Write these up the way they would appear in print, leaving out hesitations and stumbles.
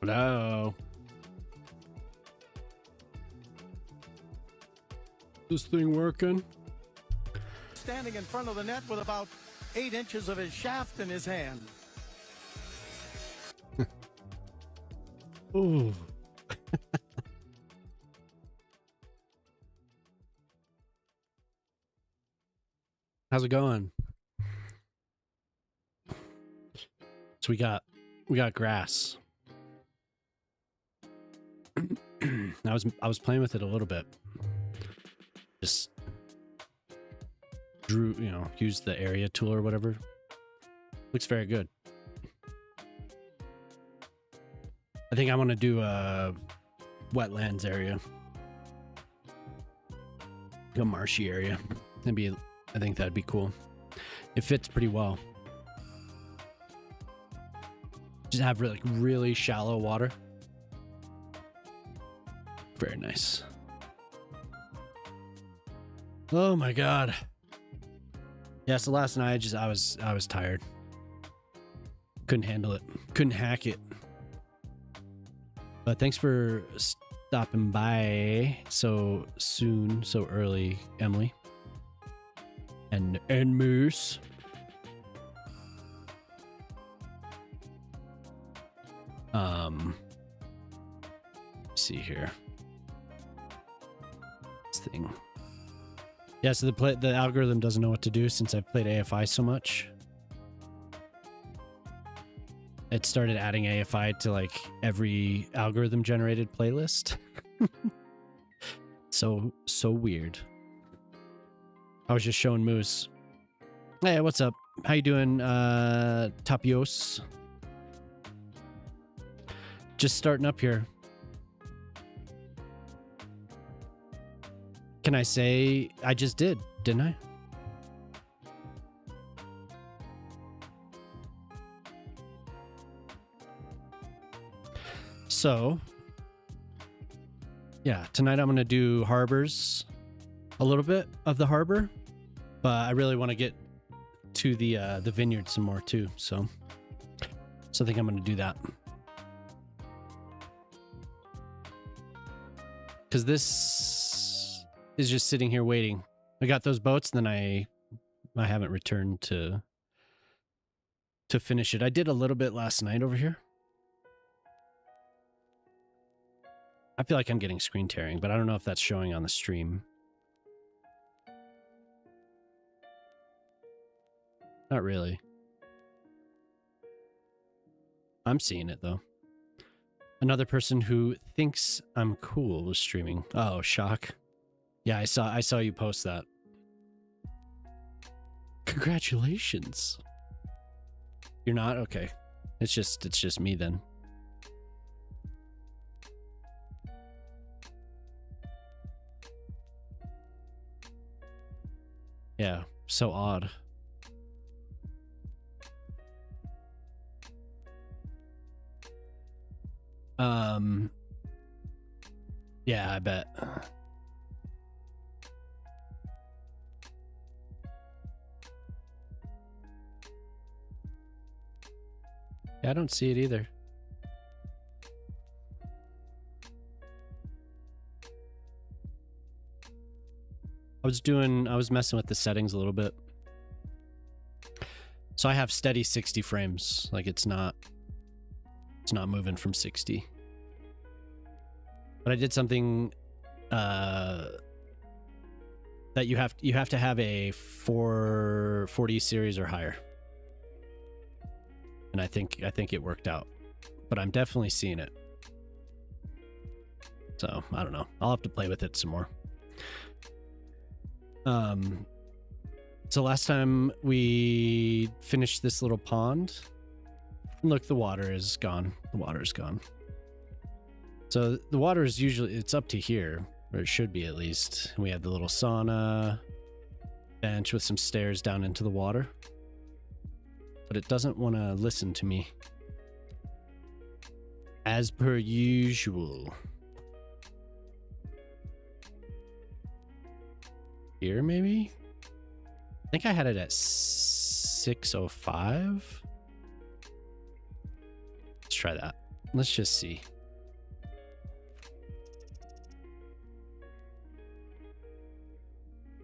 Hello. This thing working? Standing in front of the net with about 8 inches of his shaft in his hand. Ooh. How's it going? So we got grass. I was playing with it a little bit. Just drew, used the area tool or whatever. Looks very good. I think I want to do a wetlands area. A marshy area. I think that'd be cool. It fits pretty well. Just have really shallow water. Very nice. Oh my god. Yeah, so last night I was tired. Couldn't handle it. Couldn't hack it. But thanks for stopping by so soon, so early, Emily. And Moose. Let's see here. This thing. Yeah, so the algorithm doesn't know what to do since I've played AFI so much. It started adding AFI to like every algorithm generated playlist. So weird. I was just showing Moose. Hey, what's up? How you doing, Tapios? Just starting up here. Can I say I just did, didn't I? So, yeah, tonight I'm going to do harbors, a little bit of the harbor, but I really want to get to the vineyard some more too. So I think I'm going to do that. Because this is just sitting here waiting. I got those boats, and then I haven't returned to finish it. I did a little bit last night over here. I feel like I'm getting screen tearing, but I don't know if that's showing on the stream. Not really. I'm seeing it though. Another person who thinks I'm cool was streaming. Oh, shock. Yeah, I saw you post that. Congratulations. You're not? Okay. It's just me then. Yeah, so odd. Yeah, I bet. Yeah, I don't see it either. I was messing with the settings a little bit. So I have steady 60 frames. Like it's not moving from 60. But I did something that you have to have a 440 series or higher. And I think it worked out. But I'm definitely seeing it. So, I don't know. I'll have to play with it some more. So last time we finished this little pond. Look, the water is gone. The water is gone. So the water is usually, it's up to here, or it should be at least. We have the little sauna bench with some stairs down into the water. But it doesn't want to listen to me. As per usual. Here, maybe? I think I had it at 605. Let's try that. Let's just see.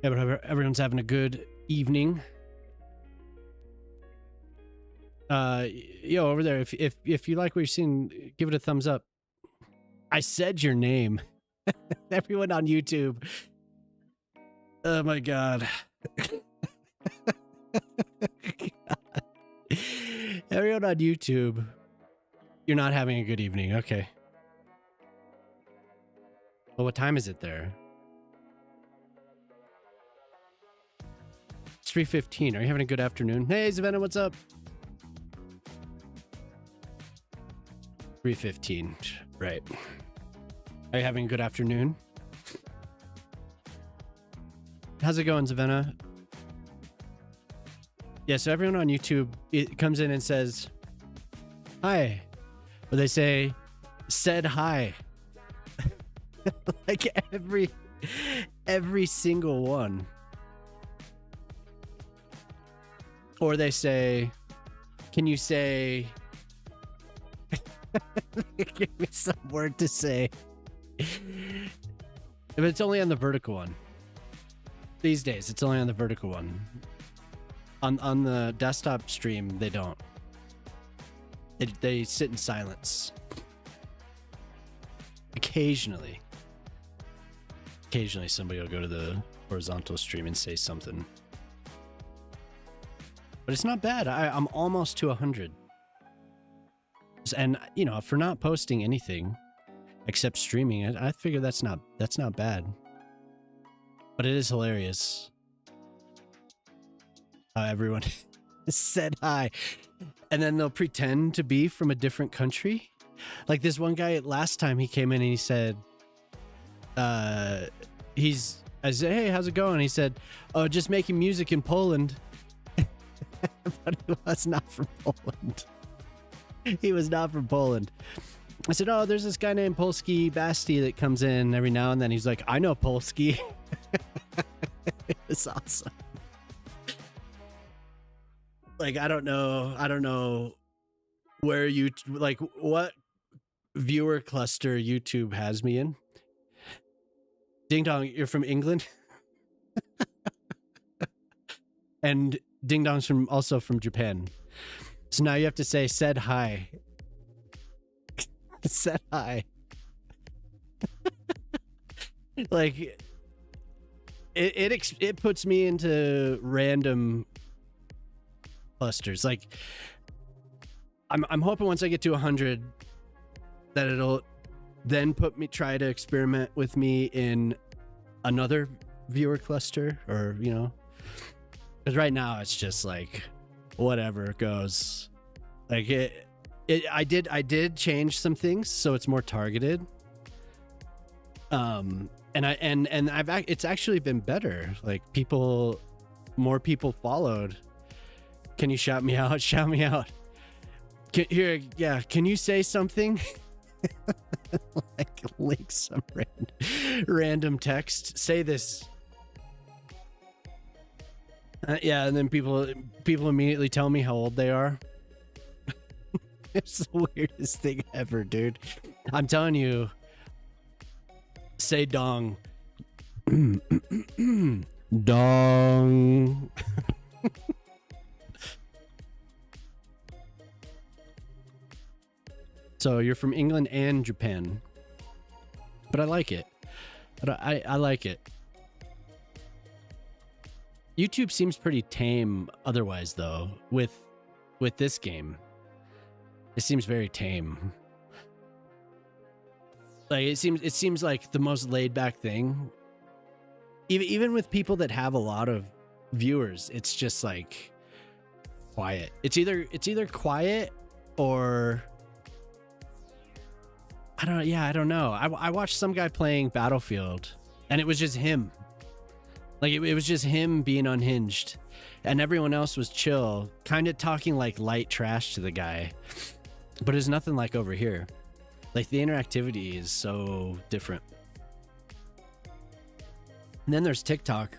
Yeah, but everyone's having a good evening. Yo, over there, if you like what you're seeing, give it a thumbs up. I said your name. Everyone on YouTube. Oh my god. Everyone on YouTube, you're not having a good evening. Okay. Well, what time is it there? It's 3:15. Are you having a good afternoon? Hey, Savannah, what's up? 3:15. Right. Are you having a good afternoon? How's it going, Savannah? Yeah, so everyone on YouTube, it comes in and says, hi. Or they say, said hi. Like every single one. Or they say, can you say, give me some word to say. But it's only on the vertical one. These days, it's only on the vertical one. On the desktop stream, they don't. They sit in silence. Occasionally somebody will go to the horizontal stream and say something. But it's not bad. I'm almost to 100. And, you know, for not posting anything except streaming, I figure that's not bad. But it is hilarious how everyone said hi. And then they'll pretend to be from a different country. Like this one guy, last time he came in and he said, I said, hey, how's it going? He said, oh, just making music in Poland. But he was not from Poland. He was not from Poland. I said, oh, there's this guy named Polski Basti that comes in every now and then. He's like, I know Polski. It's awesome. Like, I don't know where you, like, what viewer cluster YouTube has me in. Ding Dong, you're from England? And Ding Dong's also from Japan. So now you have to say, said hi. Said hi. Like, it puts me into random clusters. Like, I'm hoping once I get to 100 that it'll then try to experiment with me in another viewer cluster, or, you know, because right now it's just like whatever goes. Like I did change some things so it's more targeted. And it's actually been better. Like more people followed. Can you shout me out? Shout me out. Can you say something? Like link some random text. Say this. And then people immediately tell me how old they are. It's the weirdest thing ever, dude. I'm telling you. Say dong. Dong. So you're from England and Japan. But I like it. I like it. YouTube seems pretty tame otherwise, though, with this game. It seems very tame. Like it seems like the most laid back thing. Even with people that have a lot of viewers, it's just like quiet. It's either quiet or I don't know. I watched some guy playing Battlefield and it was just him. Like it was just him being unhinged and everyone else was chill, kind of talking like light trash to the guy. But it's nothing like over here. Like the interactivity is so different. And then there's TikTok,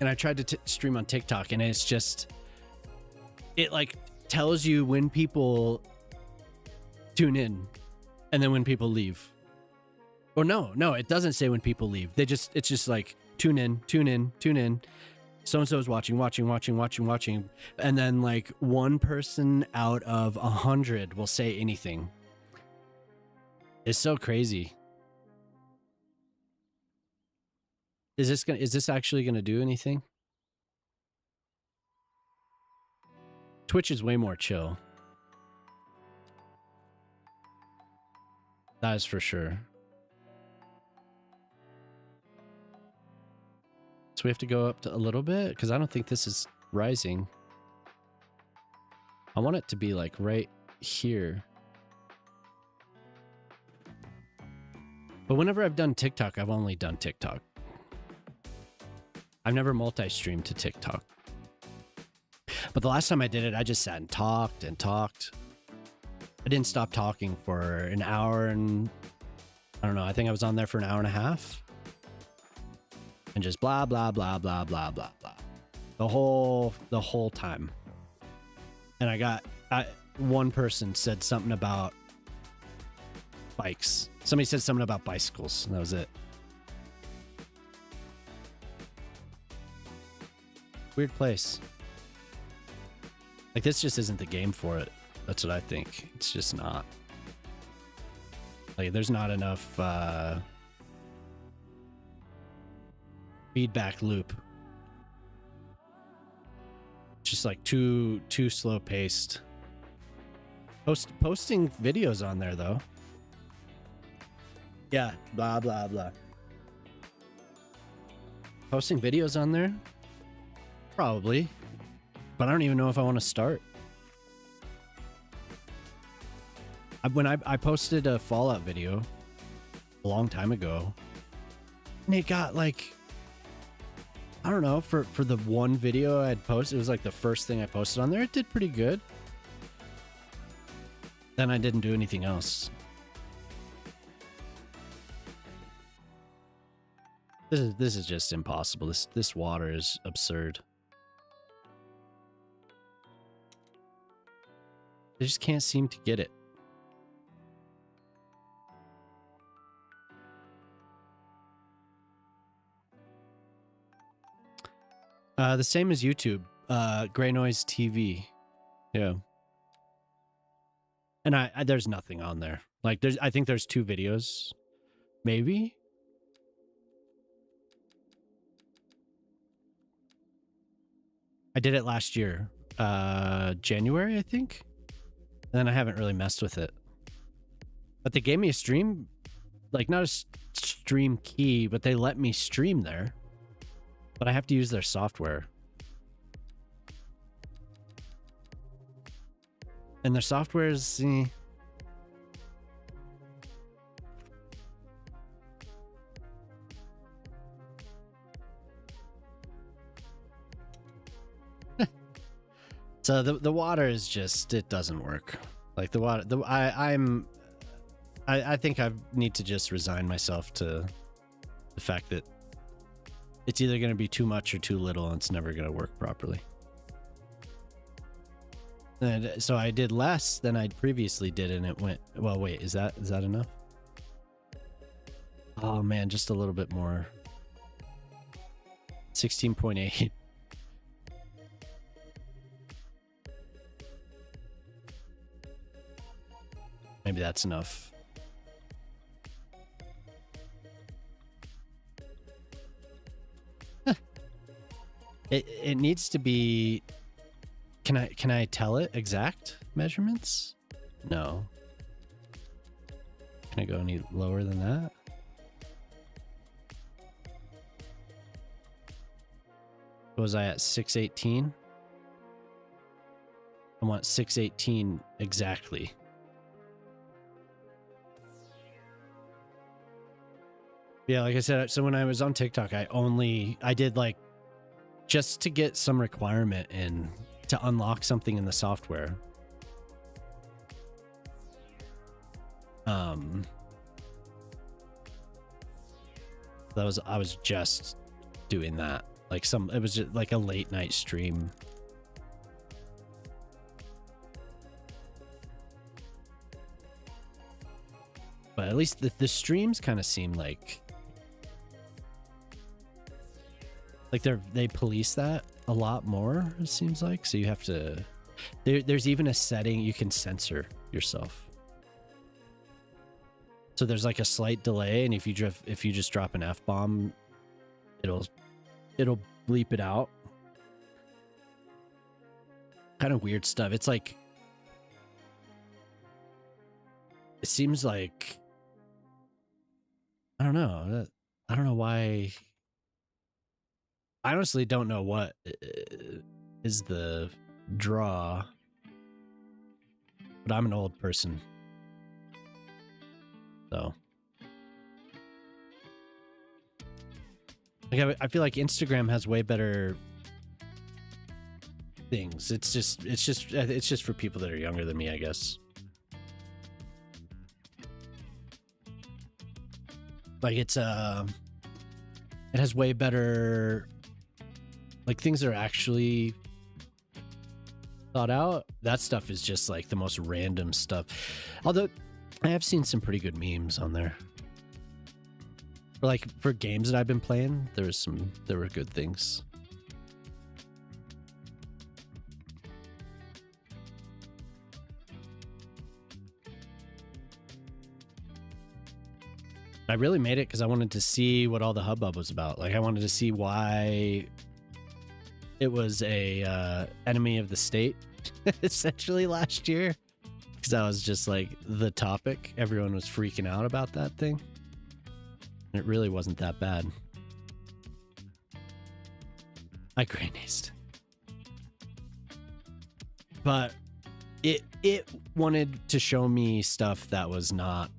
and I tried to stream on TikTok, and it's just, it like tells you when people tune in. And then when people leave. Or no, it doesn't say when people leave. It's just like tune in. So-and-so is watching. And then like one person out of 100 will say anything. It's so crazy. Is this actually gonna do anything? Twitch is way more chill. That is for sure. So we have to go up to a little bit because I don't think this is rising. I want it to be like right here. But whenever I've done TikTok, I've only done TikTok. I've never multi-streamed to TikTok. But the last time I did it, I just sat and talked. I didn't stop talking for an hour and I don't know, I think I was on there for an hour and a half. And just blah, blah, blah, blah, blah, blah, blah. The whole time. And one person said something about bikes. Somebody said something about bicycles, and that was it. Weird place. Like, this just isn't the game for it. That's what I think. It's just not. Like, there's not enough feedback loop. Just like too slow paced. Posting videos on there though. Yeah, blah blah blah. Posting videos on there? Probably. But I don't even know if I want to start. When I posted a Fallout video a long time ago, and it got like, I don't know, for the one video I'd posted, it was like the first thing I posted on there. It did pretty good. Then I didn't do anything else. This is just impossible. This water is absurd. I just can't seem to get it. The same as YouTube, Gray Noise TV. Yeah. And there's nothing on there. Like I think there's 2 videos. Maybe? I did it last year. January, I think. And then I haven't really messed with it. But they gave me a stream, like not a stream key, but they let me stream there. But I have to use their software. And their software is... So the water is just, it doesn't work. Like the water, I think I need to just resign myself to the fact that it's either going to be too much or too little, and it's never going to work properly. And so I did less than I previously did, and it went, well, wait, is that enough? Oh man, just a little bit more. 16.8. Maybe that's enough. It needs to be. Can I tell it exact measurements? No. Can I go any lower than that? Was I at 618? I want 618 exactly. Yeah, like I said, so when I was on TikTok, I did like just to get some requirement in to unlock something in the software. I was just doing that. Like it was just like a late night stream. but at least the streams kind of seem like they police that a lot more, it seems like. So you have to, there's even a setting you can censor yourself. So there's like a slight delay, and if you just drop an F-bomb, it'll bleep it out. Kind of weird stuff. It's like, it seems like, I don't know why. I honestly don't know what is the draw, but I'm an old person, so like I feel like Instagram has way better things. It's just for people that are younger than me, I guess. Like it has way better, like, things that are actually thought out. That stuff is just like the most random stuff. Although I have seen some pretty good memes on there. For games that I've been playing, there were good things. I really made it because I wanted to see what all the hubbub was about. Like, I wanted to see why it was a enemy of the state, essentially, last year. Because that was just like the topic. Everyone was freaking out about that thing. And it really wasn't that bad. I grenazed. But it wanted to show me stuff that was not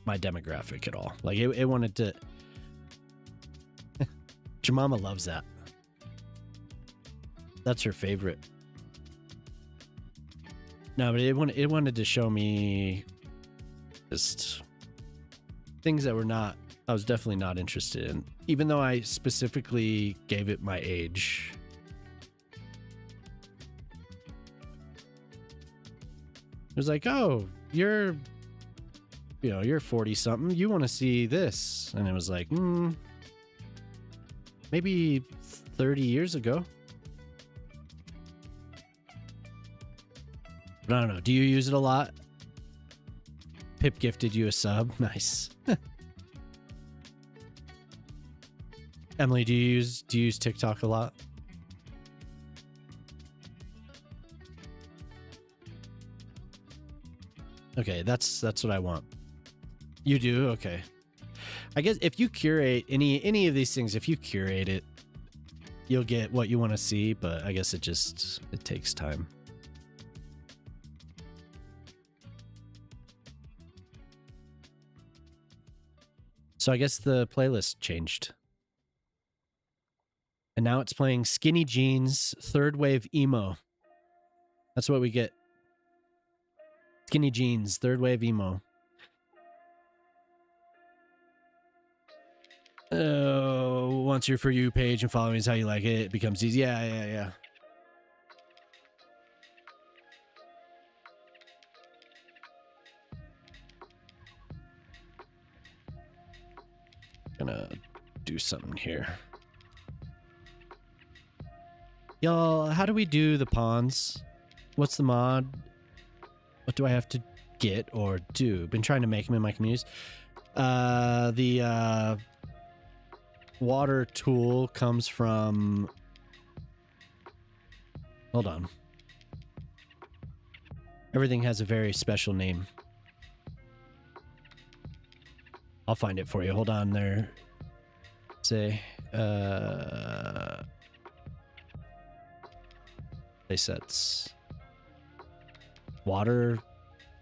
my demographic at all. Like, it wanted to. Jemima loves that. That's her favorite. No, but it wanted to show me just things that I was definitely not interested in, even though I specifically gave it my age. It was like, oh, you're 40 something. You want to see this. And it was like, maybe 30 years ago. But I don't know. Do you use it a lot? Pip gifted you a sub. Nice. Emily, do you use TikTok a lot? Okay, that's what I want. You do? Okay. I guess if you curate any of these things, if you curate it, you'll get what you want to see, but I guess it takes time. So I guess the playlist changed. And now it's playing Skinny Jeans, Third Wave Emo. That's what we get. Skinny Jeans, Third Wave Emo. Once your For You page and following is how you like it, it becomes easy. Yeah. Gonna do something here. Y'all, how do we do the ponds? What's the mod? What do I have to get or do? Been trying to make them in my communities. The water tool comes from... Hold on. Everything has a very special name. I'll find it for you. Hold on there. Say, playsets. Water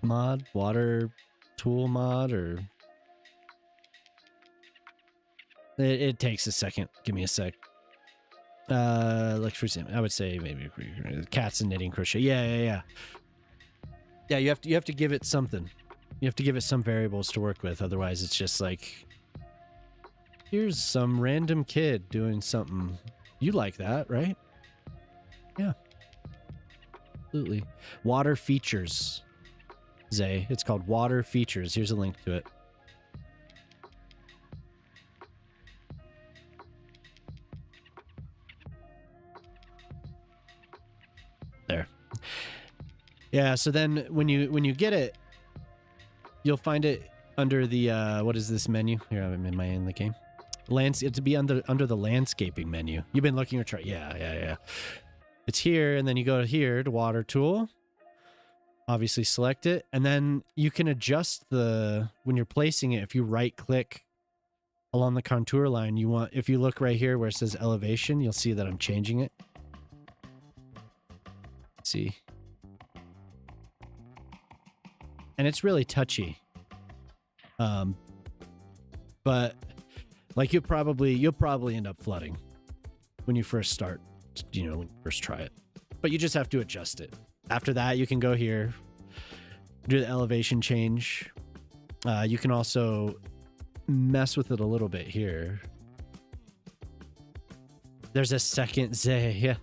mod? Water tool mod? Or... It takes a second. Give me a sec. Like, for example, I would say maybe cats and knitting crochet. Yeah, you have to give it something. You have to give it some variables to work with. Otherwise, it's just like, here's some random kid doing something. You like that, right? Yeah. Absolutely. Water features Zay. It's called Water Features. Here's a link to it. There. Yeah, so then when you get it, you'll find it under the what is this menu? Here, am I in the game? It's to be under the landscaping menu. You've been looking or try. Yeah. It's here, and then you go here to water tool. Obviously select it, and then you can adjust when you're placing it. If you right click along the contour line, if you look right here where it says elevation, you'll see that I'm changing it. Let's see. And it's really touchy. But like you'll probably end up flooding when you first start, when you first try it. But you just have to adjust it. After that, you can go here, do the elevation change. You can also mess with it a little bit here. There's a second Zay, yeah.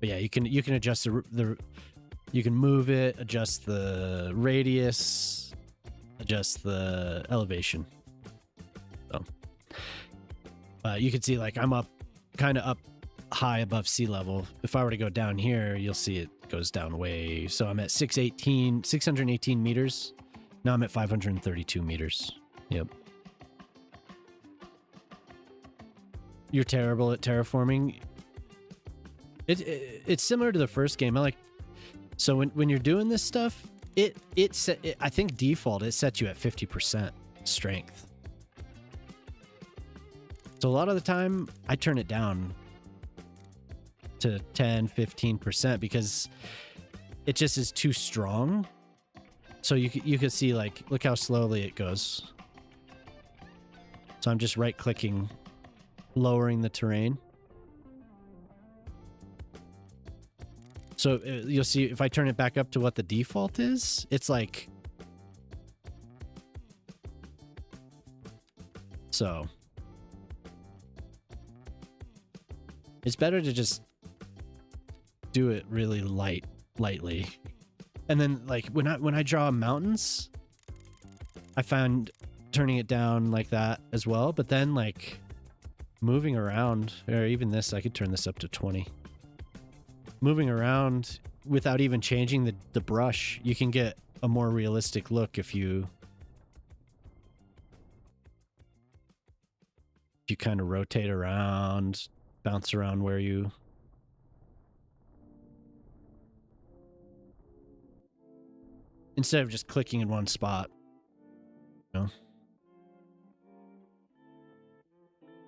But yeah, you can adjust you can move it, adjust the radius, adjust the elevation. So, you can see like I'm kind of up high above sea level. If I were to go down here, you'll see it goes down way. So I'm at 618 meters. Now I'm at 532 meters. Yep. You're terrible at terraforming. It's similar to the first game. So when you're doing this stuff, I think default it sets you at 50% strength. So a lot of the time I turn it down to 10, 15% because it just is too strong. So you can see like, look how slowly it goes. So I'm just right clicking, lowering the terrain. So you'll see if I turn it back up to what the default is, it's like, so it's better to just do it really lightly. And then like when I draw mountains, I found turning it down like that as well, but then like moving around, or even this, I could turn this up to 20. Moving around without even changing the brush, you can get a more realistic look if you kind of rotate around, bounce around where you... Instead of just clicking in one spot, you know?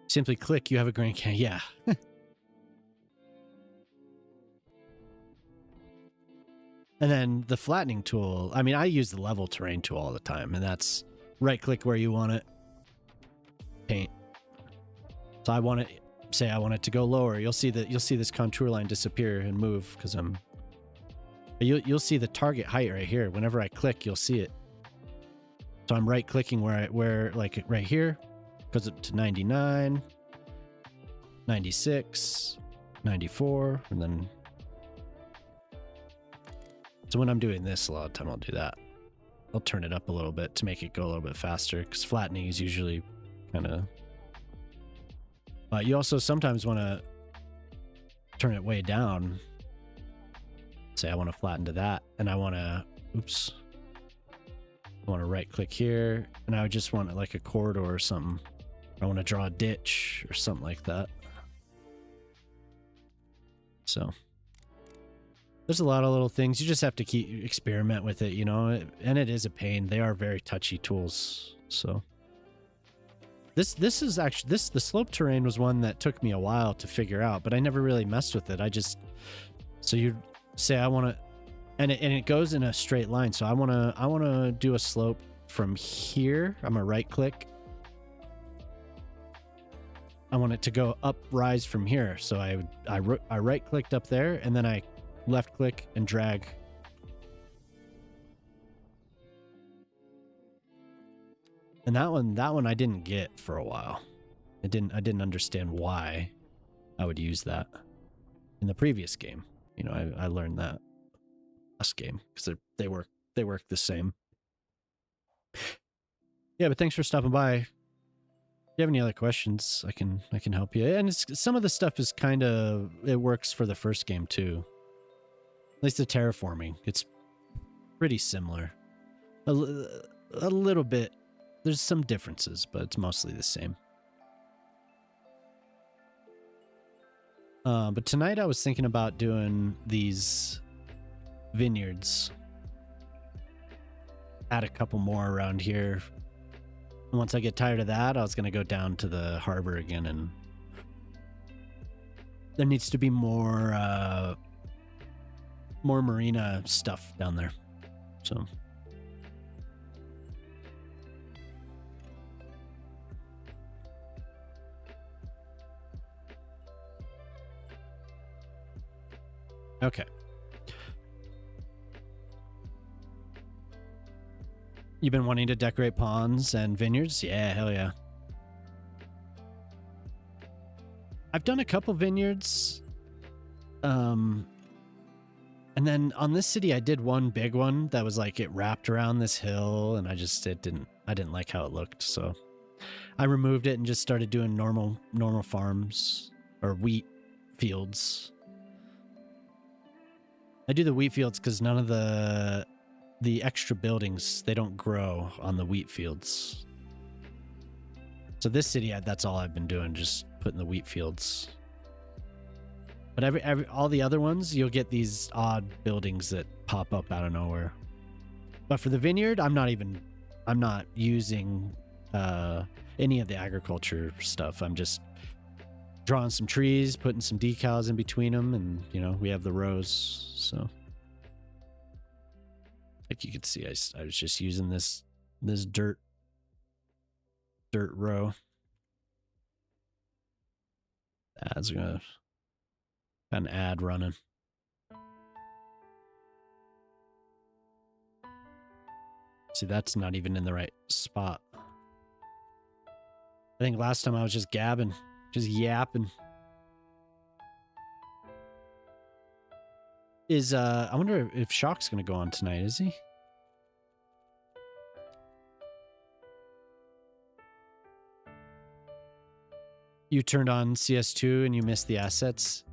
Simply click, you have a Grand Canyon. Yeah. And then the flattening tool, I mean, I use the level terrain tool all the time, and that's right click where you want it, paint. So I want it to go lower. You'll see this contour line disappear and move because you'll see the target height right here. Whenever I click, you'll see it. So I'm right clicking where like right here, goes up to 99, 96, 94, and then. So when I'm doing this, a lot of time I'll do that. I'll turn it up a little bit to make it go a little bit faster because flattening is usually kind of... you also sometimes want to turn it way down. Say I want to flatten to that, and I want to... Oops. I want to right click here, and I would just want it like a corridor or something. I want to draw a ditch or something like that. So... There's a lot of little things. You just have to experiment with it, you know, and it is a pain. They are very touchy tools. So this is actually the slope terrain was one that took me a while to figure out, but I never really messed with it. So you say I want to, and it goes in a straight line. So I want to do a slope from here. I'm gonna right click. I want it to go up, rise from here. So I right clicked up there, and then I left click and drag. And that one I didn't get for a while. I didn't understand why I would use that. in the previous game. You know, I learned that last game because they work the same. Yeah, but thanks for stopping by. If you have any other questions, I can help you. And some of the stuff is kind of, it works for the first game too. At least the terraforming, it's pretty similar. A little bit. There's some differences, but it's mostly the same. But tonight I was thinking about doing these vineyards. Add a couple more around here. And once I get tired of that, I was going to go down to the harbor again, and there needs to be more marina stuff down there. So okay. You've been wanting to decorate ponds and vineyards? Yeah, hell yeah. I've done a couple vineyards. And then on this city I did one big one that was like it wrapped around this hill, and I didn't like how it looked, so I removed it and just started doing normal farms or wheat fields. I do the wheat fields because none of the extra buildings, they don't grow on the wheat fields. So this city, that's all I've been doing, just putting the wheat fields. But all the other ones, you'll get these odd buildings that pop up out of nowhere. But for the vineyard, I'm not using any of the agriculture stuff. I'm just drawing some trees, putting some decals in between them, and you know, we have the rows. So like you could see, I was just using this dirt row. Ads are gonna got an ad running. See, that's not even in the right spot. I think last time I was just gabbing, just yapping. I wonder if Shock's gonna go on tonight, is he? You turned on CS2 and you missed the assets?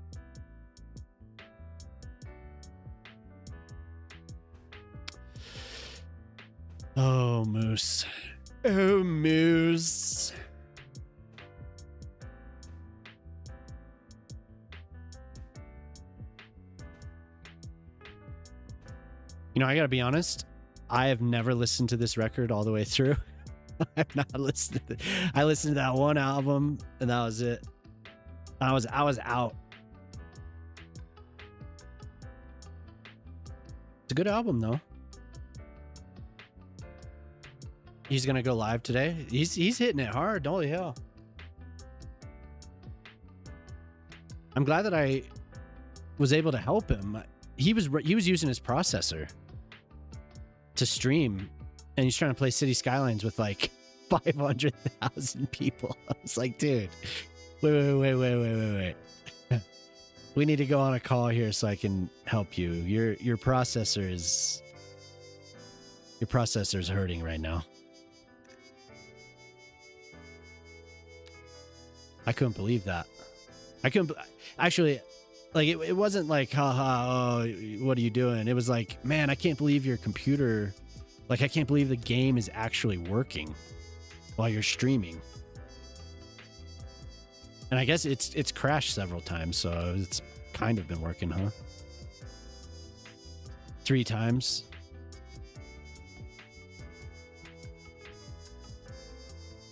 Oh, Moose. Oh, Moose. You know, I gotta be honest. I have never listened to this record all the way through. I've not listened to it. I listened to that one album, and that was it. I was out. It's a good album, though. He's gonna go live today. He's hitting it hard. Holy hell! I'm glad that I was able to help him. He was using his processor to stream, and he's trying to play City Skylines with like 500,000 people. I was like, dude, wait. We need to go on a call here so I can help you. Your processor is hurting right now. I couldn't believe that. Actually, like, it wasn't like, haha, oh, what are you doing? It was like, man, I can't believe your computer, like, I can't believe the game is actually working while you're streaming. And I guess it's crashed several times, so it's kind of been working, huh? 3 times.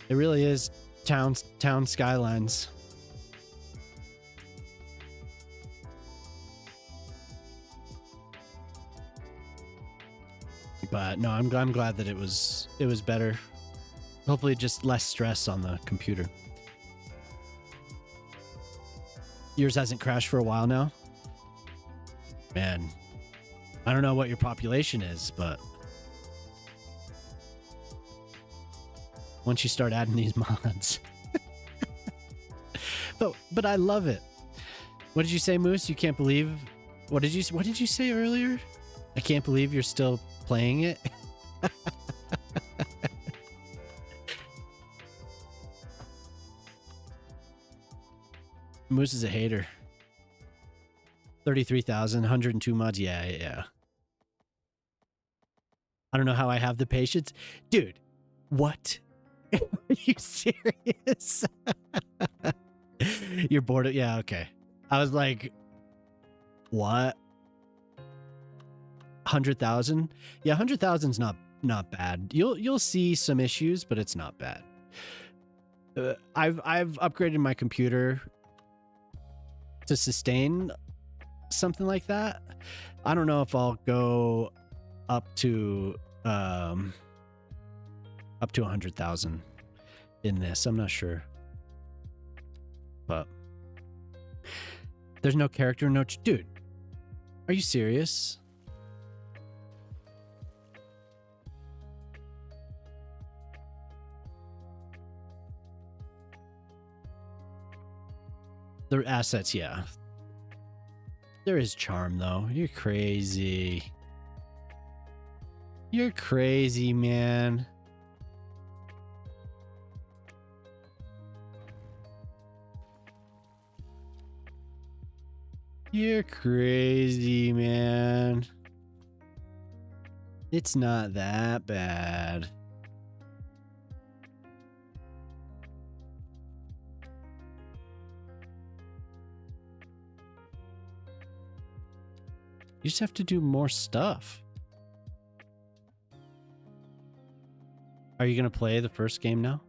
It really is town skylines. But no, I'm glad that it was better. Hopefully just less stress on the computer. Yours hasn't crashed for a while now? Man, I don't know what your population is, but once you start adding these mods. but I love it. What did you say, Moose? You can't believe... What did you say earlier? I can't believe you're still playing it. Moose is a hater. 33,000, 102 mods. Yeah. I don't know how I have the patience. Dude, what? Are you serious? You're bored of... Yeah, okay. I was like, what? 100,000? Yeah, 100,000's not bad. You'll see some issues, but it's not bad. I've upgraded my computer to sustain something like that. I don't know if I'll go up to 100,000 in this. I'm not sure, but there's no character, no dude. Are you serious? The assets, yeah. There is charm, though. You're crazy. You're crazy, man. You're crazy, man. It's not that bad. You just have to do more stuff. Are you going to play the first game now?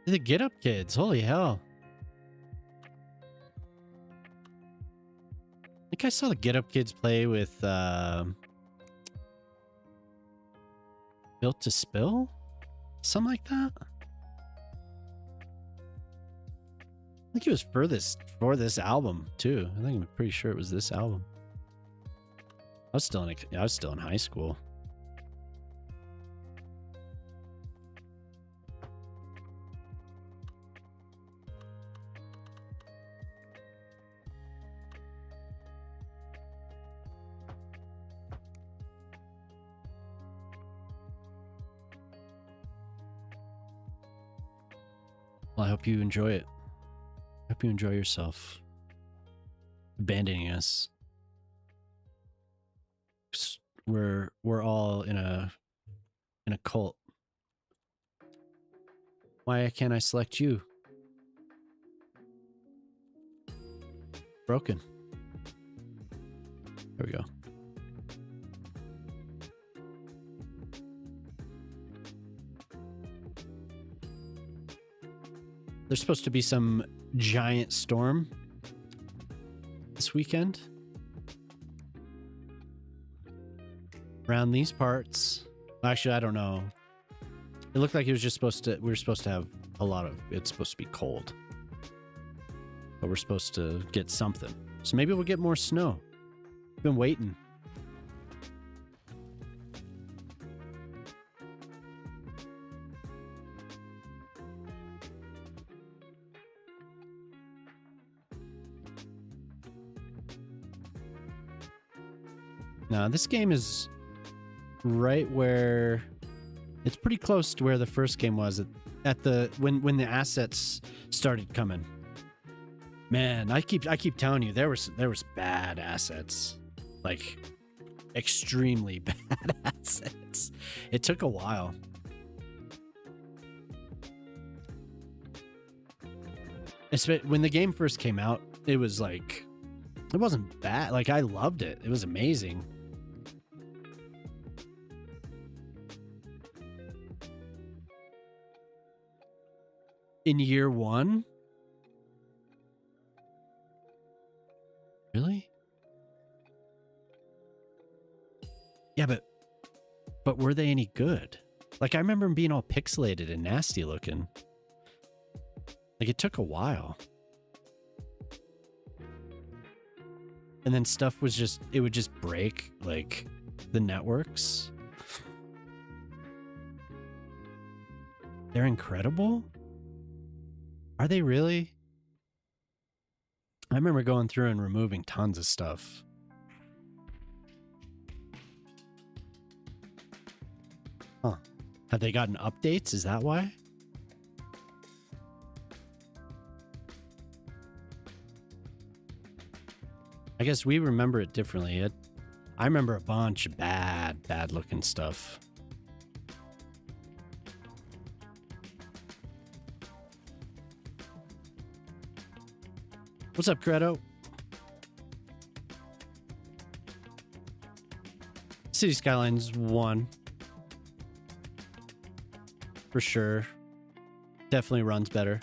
The Get Up Kids. Holy hell. I think I saw the Get Up Kids play with Built to Spill? Something like that? I think it was for this album too. I think I'm pretty sure it was this album. I was still in high school. Well, I hope you enjoy it. I hope you enjoy yourself. Abandoning us. We're all in a cult. Why can't I select you? Broken. There we go. There's supposed to be some giant storm this weekend around these parts. Actually, I don't know. It looked like it was just supposed to, we were supposed to have a lot of, it's supposed to be cold, but we're supposed to get something. So maybe we'll get more snow. Been waiting. Now, this game is right where it's pretty close to where the first game was at the when the assets started coming. Man, I keep telling you there was bad assets. Like extremely bad assets. It took a while. When the game first came out, it was like it wasn't bad. Like I loved it. It was amazing. In year one? Really? Yeah, but were they any good? Like I remember them being all pixelated and nasty looking. Like it took a while. And then stuff was just, it would just break, like the networks. They're incredible? Are they really? I remember going through and removing tons of stuff. Huh. Have they gotten updates? Is that why? I guess we remember it differently. I remember a bunch of bad looking stuff. What's up, Credo? City Skylines 1. For sure. Definitely runs better.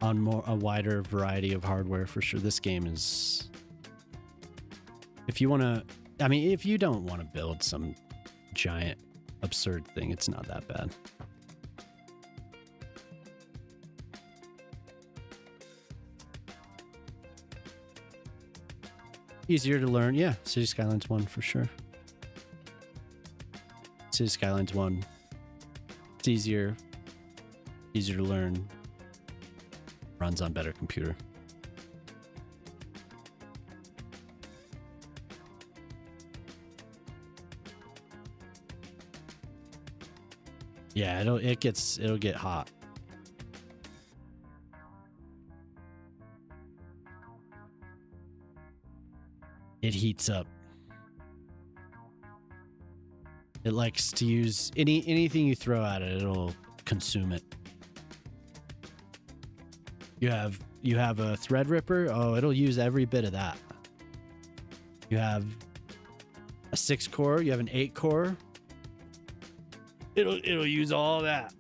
On a wider variety of hardware, for sure. This game is... If you want to... I mean, if you don't want to build some giant, absurd thing, it's not that bad. Easier to learn. Yeah, City Skylines 1 for sure. City Skylines 1. It's easier to learn. Runs on better computer. Yeah, it'll get hot. It heats up. It likes to use anything you throw at it, it'll consume it. You have a thread ripper, oh, it'll use every bit of that. You have a 6 core, you have an 8 core. It'll use all that.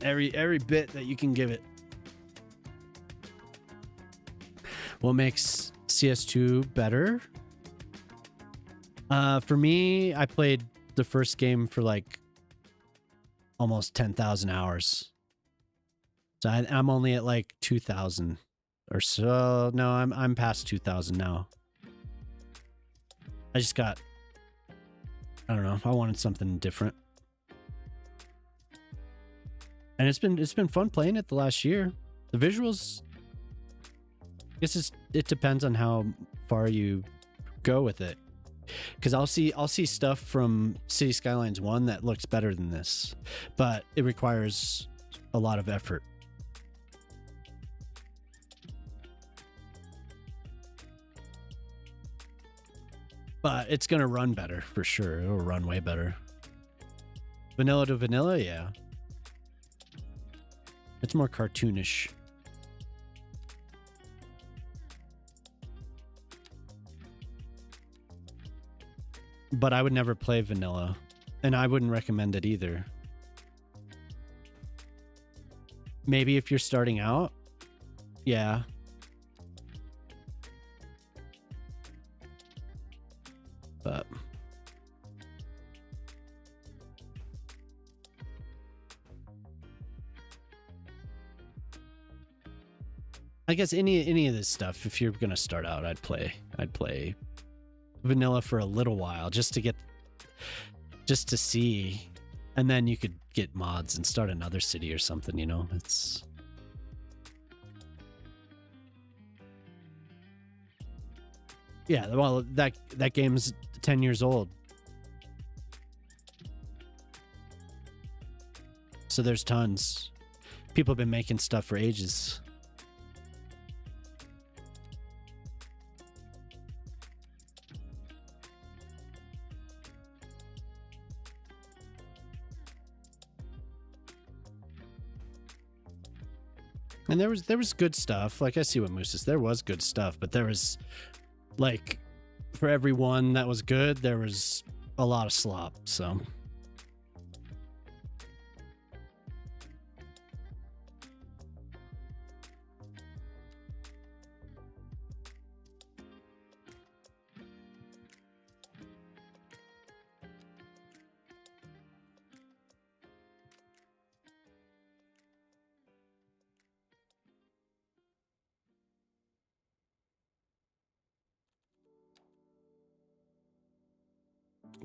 Every bit that you can give it. What makes CS2 better? For me, I played the first game for like almost 10,000 hours. So I'm only at like 2,000 or so. No, I'm past 2,000 now. I don't know. I wanted something different. And it's been fun playing it the last year. The visuals, I guess it depends on how far you go with it. Because I'll see stuff from City Skylines 1 that looks better than this, but it requires a lot of effort. But it's gonna run better for sure. It'll run way better. Vanilla to vanilla, yeah. It's more cartoonish. But I would never play vanilla, and I wouldn't recommend it either. Maybe if you're starting out, yeah. But I guess any of this stuff, if you're gonna start out, I'd play vanilla for a little while just to see, and then you could get mods and start another city or something, you know. It's yeah, well, that game's 10 years old, so there's tons. People have been making stuff for ages. And there was good stuff. Like, I see what Moose is. There was good stuff, but there was, like, for every one that was good, there was a lot of slop, so.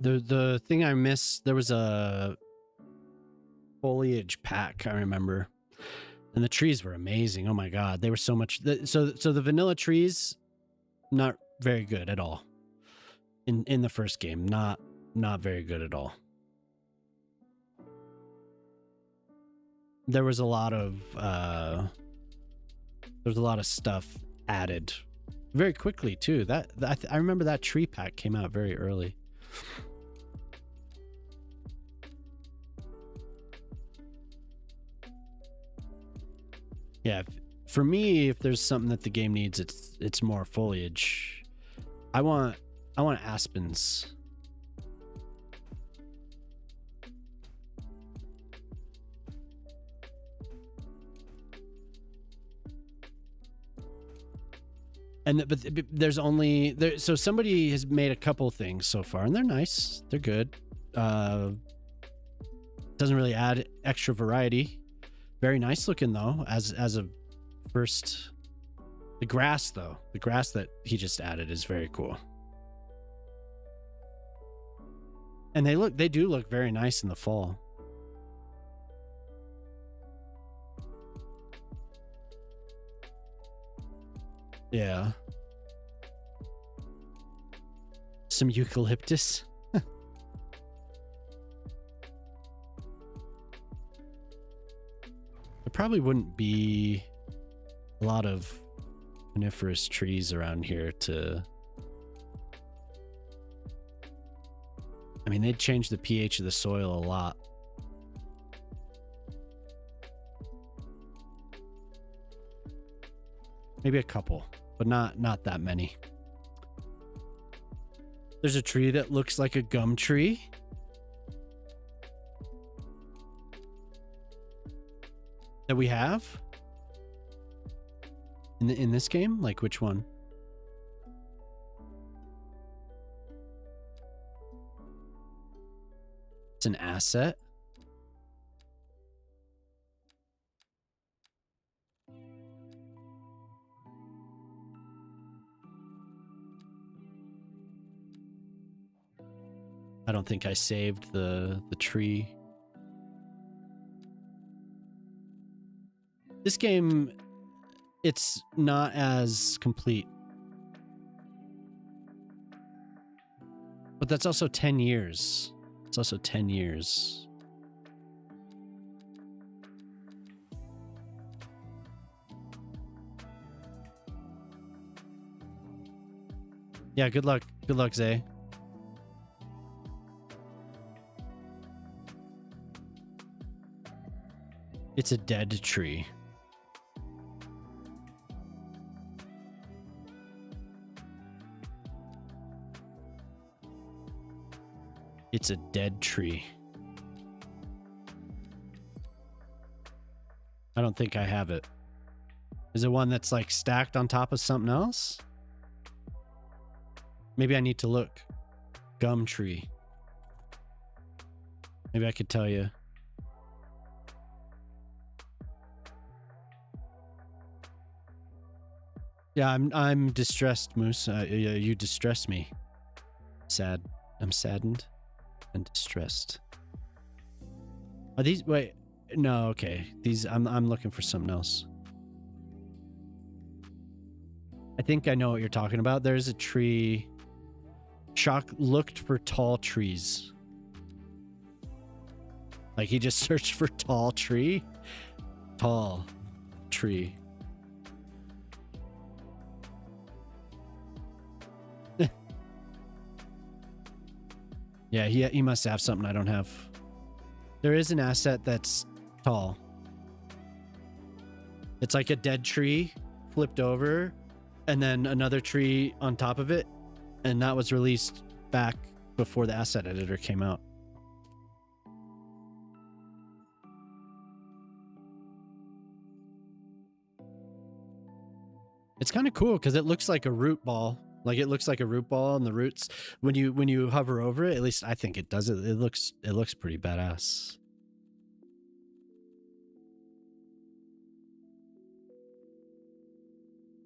The thing I missed, there was a foliage pack, I remember. And the trees were amazing. Oh my god, they were so much so the vanilla trees not very good at all. In the first game, not very good at all. There was a lot of stuff added very quickly too. I remember that tree pack came out very early. Yeah, for me, if there's something that the game needs, it's more foliage. I want aspens. But there's only there. So somebody has made a couple things so far, and they're nice. They're good. Doesn't really add extra variety. Very nice looking though, as a first. The grass though, the grass that he just added is very cool. And they do look very nice in the fall. Yeah. Some eucalyptus. There probably wouldn't be a lot of coniferous trees around here to... I mean, they'd change the pH of the soil a lot. Maybe a couple, but not that many. There's a tree that looks like a gum tree. That we have in this game. Like which one? It's an asset. I don't think I saved the tree. This game, it's not as complete. But that's also 10 years. It's also 10 years. Yeah, good luck. Good luck, Zay. It's a dead tree. It's a dead tree. I don't think I have it. Is it one that's like stacked on top of something else? Maybe I need to look. Gum tree. Maybe I could tell you. Yeah, I'm distressed, Moose. You distress me. Sad. I'm saddened and distressed. Are these? Wait, no. Okay, these. I'm looking for something else. I think I know what you're talking about. There's a tree. Shock looked for tall trees. Like he just searched for tall tree. Tall tree. Yeah, he must have something I don't have. There is an asset that's tall. It's like a dead tree flipped over and then another tree on top of it. And that was released back before the asset editor came out. It's kind of cool because it looks like a root ball. Like it looks like a root ball, and the roots, when you hover over it, at least I think it does it. It looks pretty badass.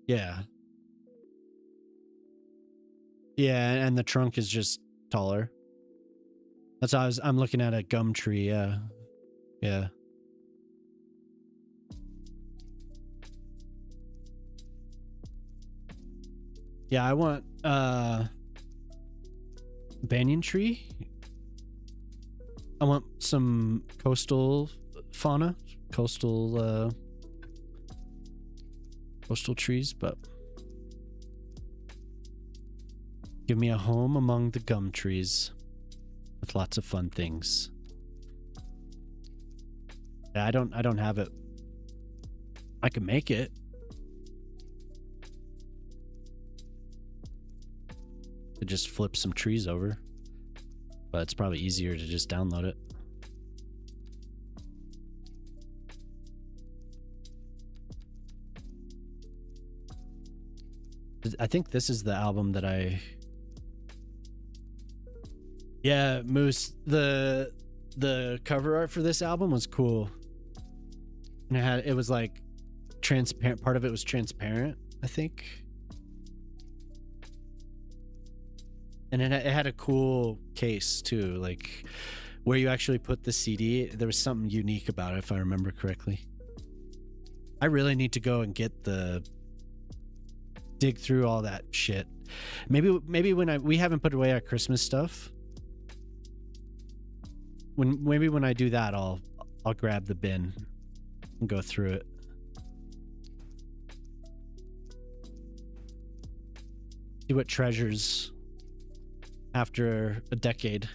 Yeah. Yeah, and the trunk is just taller. That's how I'm looking at a gum tree. Yeah. Yeah. Yeah, I want banyan tree. I want some coastal fauna, coastal trees, but give me a home among the gum trees with lots of fun things. Yeah, I don't have it. I can make it. To just flip some trees over, but it's probably easier to just download it. I think this is the album that yeah, Moose, the cover art for this album was cool. And it was like transparent, part of it was transparent, I think. And it had a cool case too, like where you actually put the CD. There was something unique about it, if I remember correctly. I really need to go and dig through all that shit. Maybe when we haven't put away our Christmas stuff. Maybe when I do that, I'll grab the bin and go through it. See what treasures after a decade.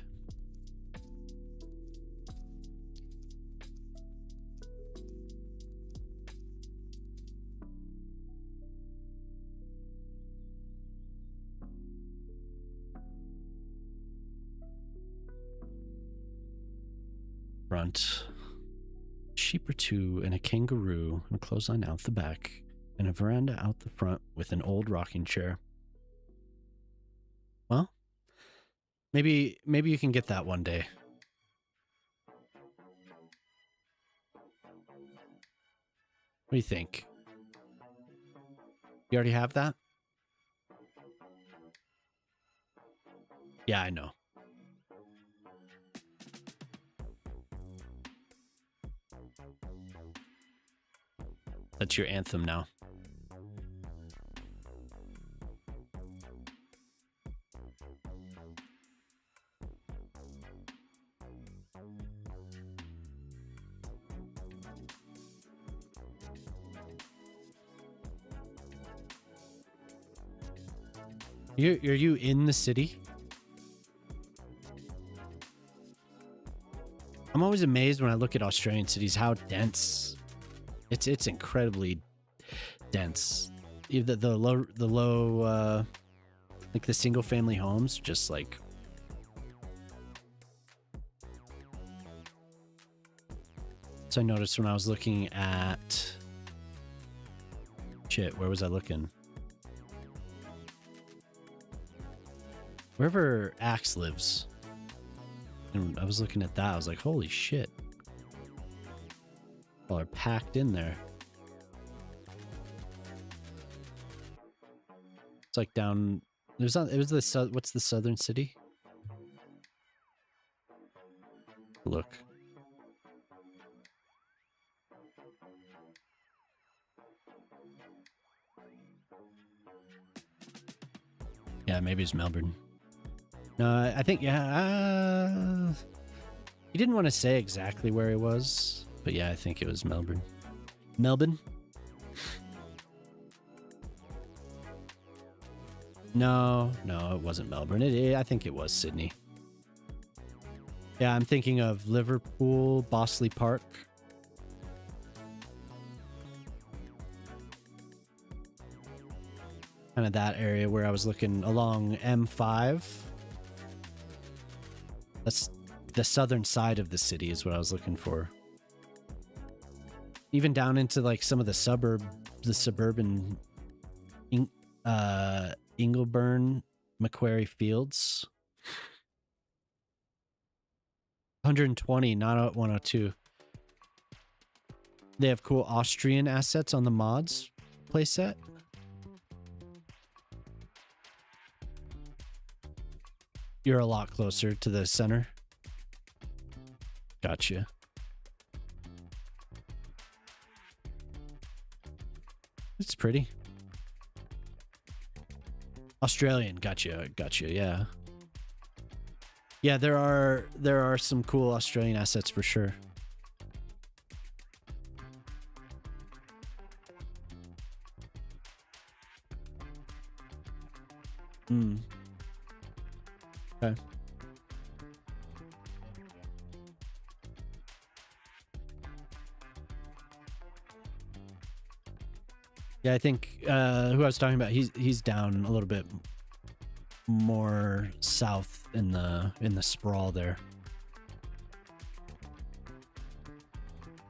Front. Sheep or two and a kangaroo and a clothesline out the back and a veranda out the front with an old rocking chair. Well, maybe you can get that one day. What do you think? You already have that? Yeah, I know. That's your anthem now. Are you in the city? I'm always amazed when I look at Australian cities how dense. It's incredibly dense. The low like the single family homes, just like so I noticed when I was looking at shit, where was I looking? Wherever Axe lives. And I was looking at that, I was like, holy shit. All are packed in there. It's like down what's the southern city? Look. Yeah, maybe it's Melbourne. No, I think, yeah. He didn't want to say exactly where he was, but yeah, I think it was Melbourne. Melbourne? No, it wasn't Melbourne. I think it was Sydney. Yeah, I'm thinking of Liverpool, Bossley Park. Kind of that area where I was looking along M5. That's the southern side of the city is what I was looking for. Even down into like some of the suburban Ingleburn, Macquarie Fields. 120, not 102. They have cool Austrian assets on the mods playset. You're a lot closer to the center. Gotcha. It's pretty. Australian, gotcha, yeah. Yeah, there are some cool Australian assets for sure. Okay. Yeah, I think who I was talking about, he's down a little bit more south in the sprawl there.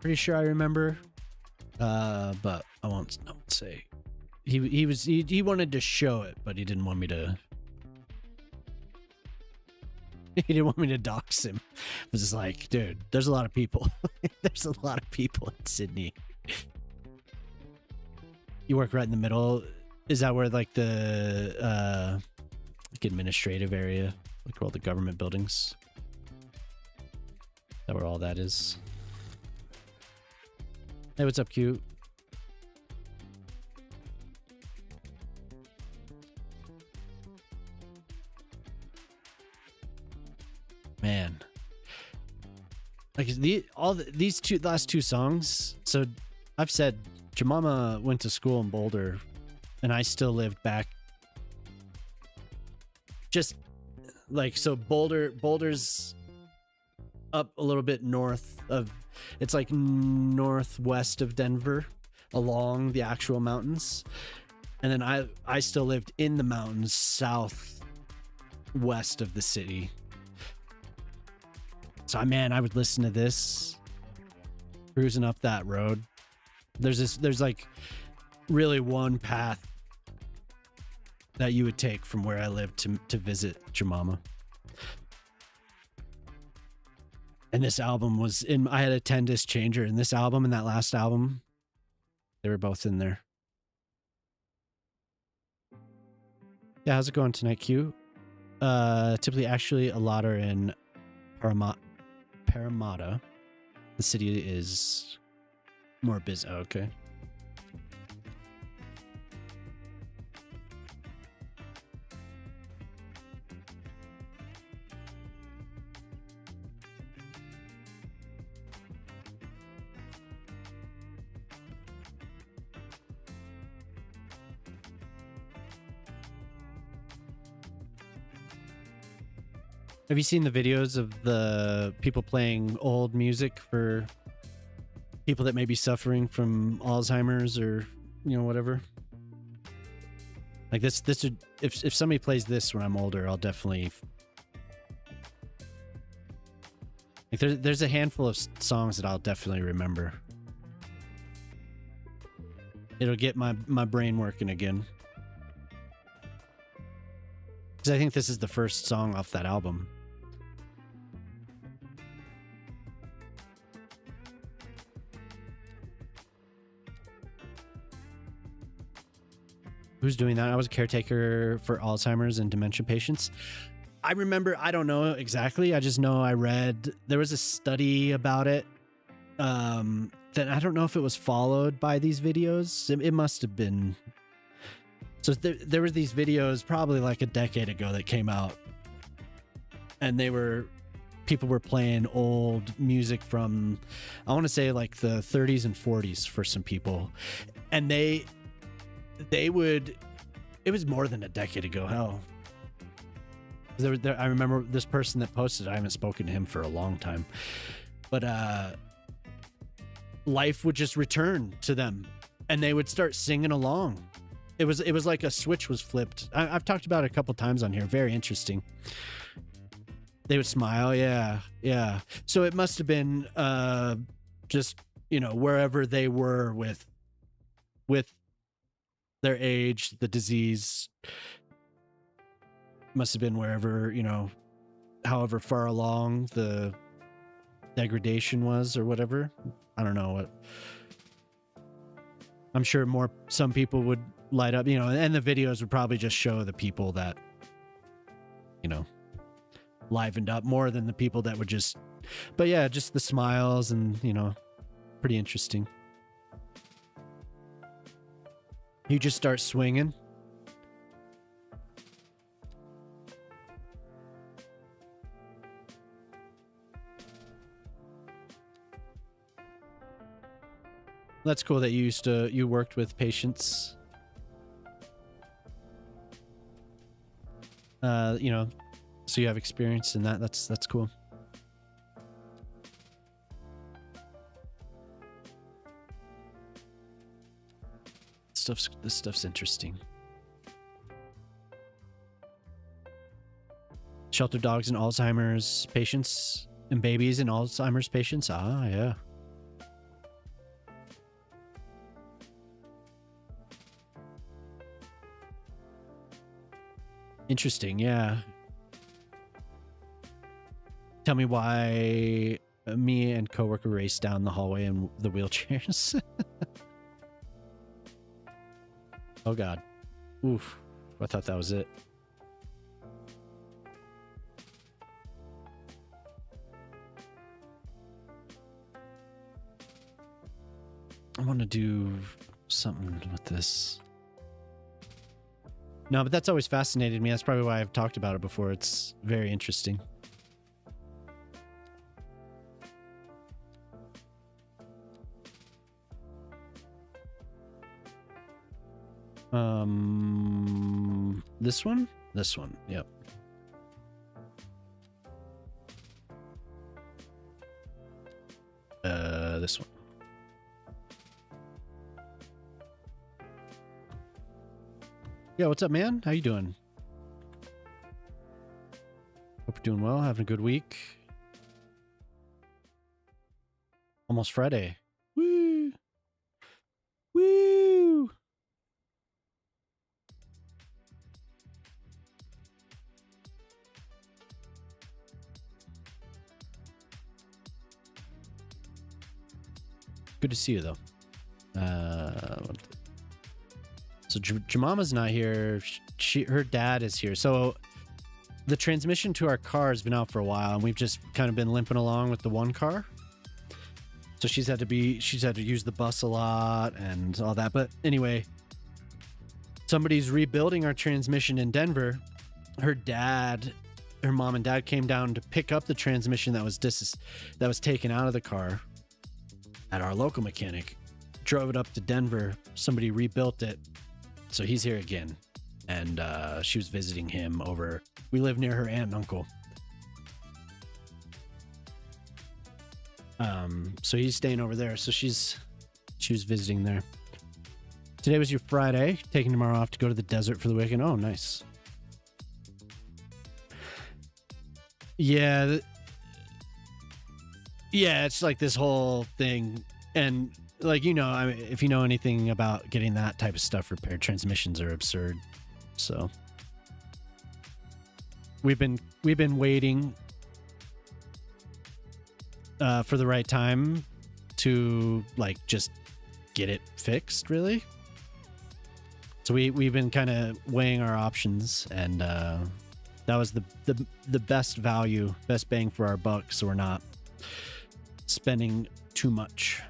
Pretty sure I remember, but I won't say. He wanted to show it, but he didn't want me to. He didn't want me to dox him. I was just like, dude, there's a lot of people. There's a lot of people in Sydney. You work right in the middle. Is that where like the like administrative area, like where all the government buildings? Is that where all that is? Hey, what's up, Q? Man, like these last two songs. So I've said Jemima went to school in Boulder, and I still lived back. Just like so, Boulder's up a little bit north of. It's like northwest of Denver, along the actual mountains, and then I still lived in the mountains southwest of the city. So, man, I would listen to this cruising up that road. There's like really one path that you would take from where I lived to visit Jemima. And this album was in, I had a 10-disc changer, and this album and that last album, they were both in there. Yeah, how's it going tonight, Q? Typically, actually, a lot are in Parramatta. The city is more busy. Oh, okay. Have you seen the videos of the people playing old music for people that may be suffering from Alzheimer's or, you know, whatever? Like this would, if somebody plays this when I'm older, I'll definitely, like there's a handful of songs that I'll definitely remember. It'll get my brain working again. Because I think this is the first song off that album. Who's doing that? I was a caretaker for Alzheimer's and dementia patients. I remember, I don't know exactly. I just know I read, there was a study about it. That I don't know if it was followed by these videos. It must have been. So there were these videos probably like a decade ago that came out, and people were playing old music from, I want to say like the 30s and 40s for some people, and they would, it was more than a decade ago. Hell, I remember this person that posted, I haven't spoken to him for a long time, but life would just return to them and they would start singing along. It was like a switch was flipped. I've talked about it a couple times on here. Very interesting. They would smile. Yeah. So it must have been just, you know, wherever they were with their age, the disease must have been wherever, you know, however far along the degradation was or whatever. I don't know what. I'm sure some people would light up, you know, and the videos would probably just show the people that, you know, livened up more than the people that would just But yeah, just the smiles and, you know, pretty interesting. You just start swinging. That's cool that you worked with patients. You know, so you have experience in that. That's cool. This stuff's interesting. Shelter dogs and Alzheimer's patients and babies and Alzheimer's patients. Ah, yeah. Interesting, yeah. Tell me why me and coworker raced down the hallway in the wheelchairs. Oh God. Oof. I thought that was it. I want to do something with this. No, but that's always fascinated me. That's probably why I've talked about it before. It's very interesting. This one? This one, yep. This one. Yeah, what's up, man? How you doing? Hope you're doing well, having a good week. Almost Friday. Woo! Woo! Good to see you, though. So Jamama's not here. Her dad is here. So the transmission to our car has been out for a while, and we've just kind of been limping along with the one car. So she's had to use the bus a lot and all that. But anyway, somebody's rebuilding our transmission in Denver. Her mom and dad came down to pick up the transmission that was taken out of the car at our local mechanic. Drove it up to Denver. Somebody rebuilt it. So he's here again. And she was visiting him over. We live near her aunt and uncle. So he's staying over there. So she was visiting there. Today was your Friday. Taking tomorrow off to go to the desert for the weekend. Oh, nice. Yeah. Yeah, it's like this whole thing. And like, you know, I mean, if you know anything about getting that type of stuff repaired, transmissions are absurd. So we've been waiting for the right time to like just get it fixed, really. So we've been kind of weighing our options, and that was the best value, best bang for our buck, so we're not spending too much.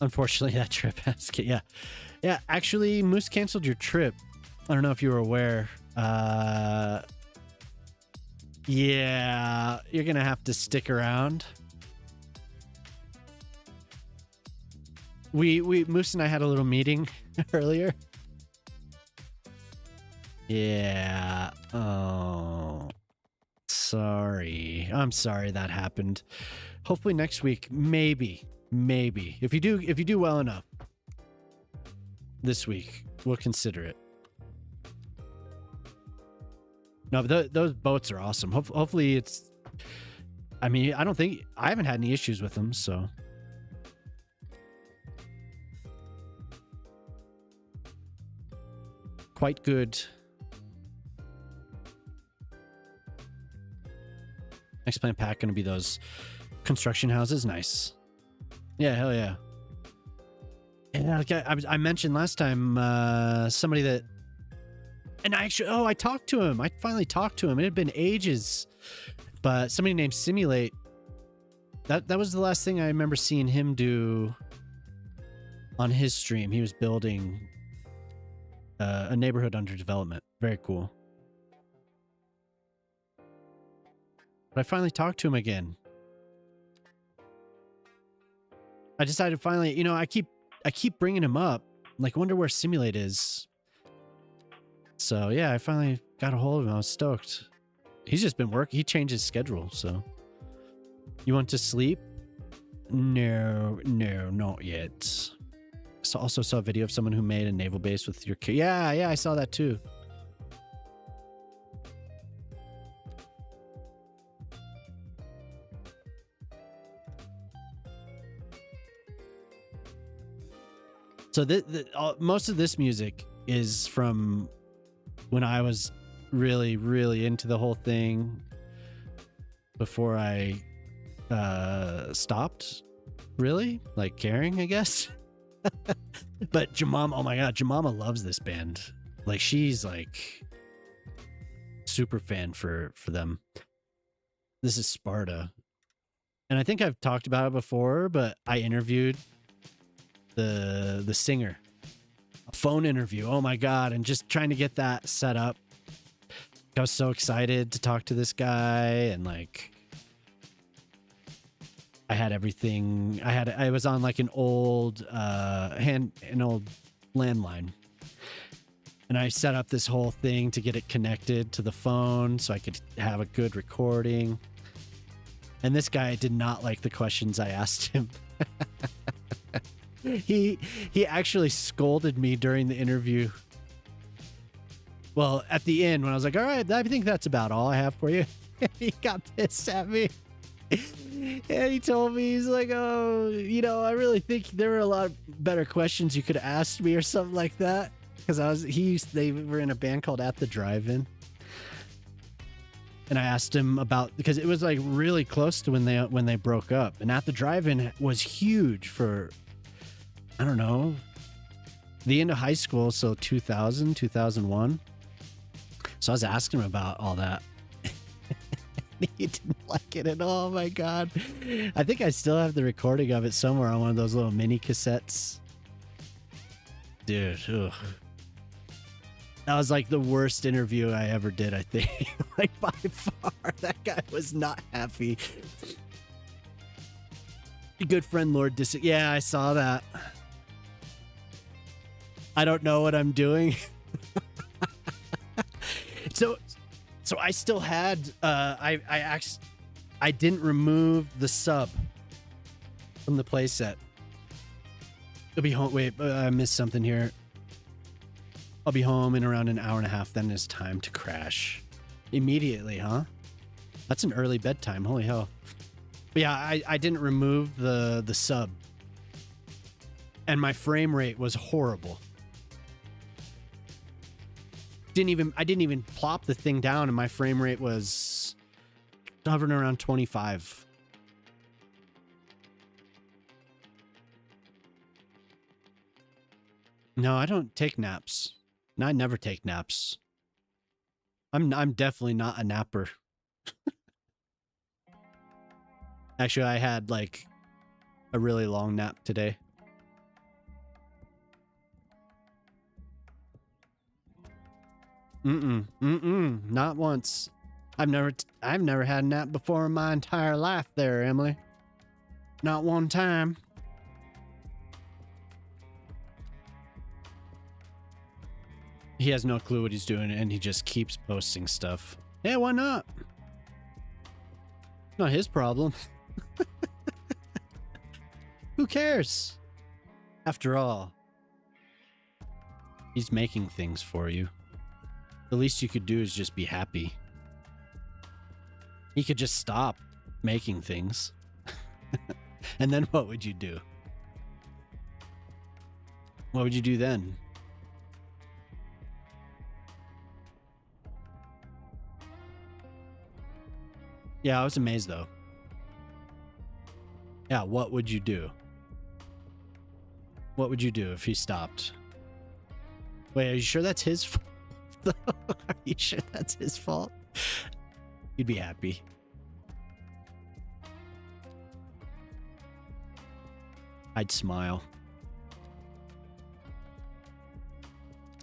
Unfortunately, that trip has yeah. Actually, Moose canceled your trip. I don't know if you were aware. Yeah, you're gonna have to stick around. We Moose and I had a little meeting earlier. Yeah. Oh. Sorry. I'm sorry that happened. Hopefully next week, maybe. If you do well enough this week, we'll consider it. No, but those boats are awesome. Hopefully it's, I mean, I haven't had any issues with them, so. Quite good. Next plant pack going to be those construction houses. Nice. Yeah, hell yeah. Yeah, like I mentioned last time, somebody that, and I talked to him. I finally talked to him. It had been ages, but somebody named Simulate. That was the last thing I remember seeing him do on his stream. He was building a neighborhood under development. Very cool. But I finally talked to him again. I decided finally, I keep bringing him up. Like, wonder where Simulate is. So yeah, I finally got a hold of him. I was stoked. He's just been working. He changed his schedule. So, you want to sleep? No, not yet. So also saw a video of someone who made a naval base with your kid. Yeah, I saw that too. So most of this music is from when I was really, really into the whole thing before I stopped really like caring, I guess. But Jemima, oh my god, Jemima loves this band. Like, she's like super fan for them. This is Sparta. And I think I've talked about it before, but I interviewed the singer. A phone interview. Oh my god, and just trying to get that set up. I was so excited to talk to this guy, and like I had everything. I was on like an old old landline. And I set up this whole thing to get it connected to the phone so I could have a good recording. And this guy did not like the questions I asked him. He actually scolded me during the interview. Well, at the end when I was like, all right, I think that's about all I have for you. He got pissed at me. And he told me, he's like, oh, I really think there were a lot better questions you could have asked me or something like that. Because they were in a band called At the Drive-In. And I asked him about, because it was like really close to when they broke up. And At the Drive-In was huge for, I don't know, the end of high school. So 2000, 2001. So I was asking him about all that. He didn't like it at all. Oh my god. I think I still have the recording of it somewhere on one of those little mini cassettes. Dude, ugh. That was like the worst interview I ever did, I think. Like, by far. That guy was not happy. Your good friend Lord yeah, I saw that. I don't know what I'm doing. So I still had I didn't remove the sub from the playset. I'll be home. Wait, I missed something here. I'll be home in around an hour and a half. Then it's time to crash. Immediately, huh? That's an early bedtime. Holy hell. But yeah, I didn't remove the sub. And my frame rate was horrible. I didn't even plop the thing down, and my frame rate was hovering around 25. No, I don't take naps. No, I never take naps. I'm definitely not a napper. Actually, I had like a really long nap today. Not once. I've never had a nap before in my entire life there, Emily. Not one time. He has no clue what he's doing, and he just keeps posting stuff. Yeah, why not? Not his problem. Who cares? After all, he's making things for you. The least you could do is just be happy. He could just stop making things. And then what would you do? What would you do then? Yeah, I was amazed though. Yeah, what would you do? What would you do if he stopped? Wait, are you sure that's his fault? Are you sure that's his fault? You'd be happy. I'd smile.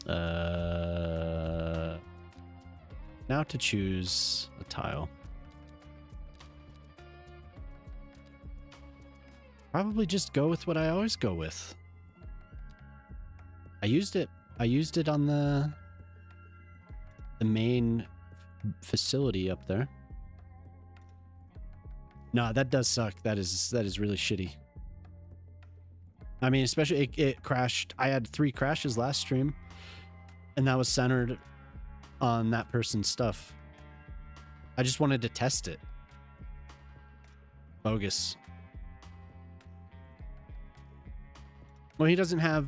Now to choose a tile. Probably just go with what I always go with. I used it on the main facility up there. No, that does suck. That is really shitty. I mean, especially it crashed. I had 3 crashes last stream, and that was centered on that person's stuff. I just wanted to test it. Bogus. Well, he doesn't have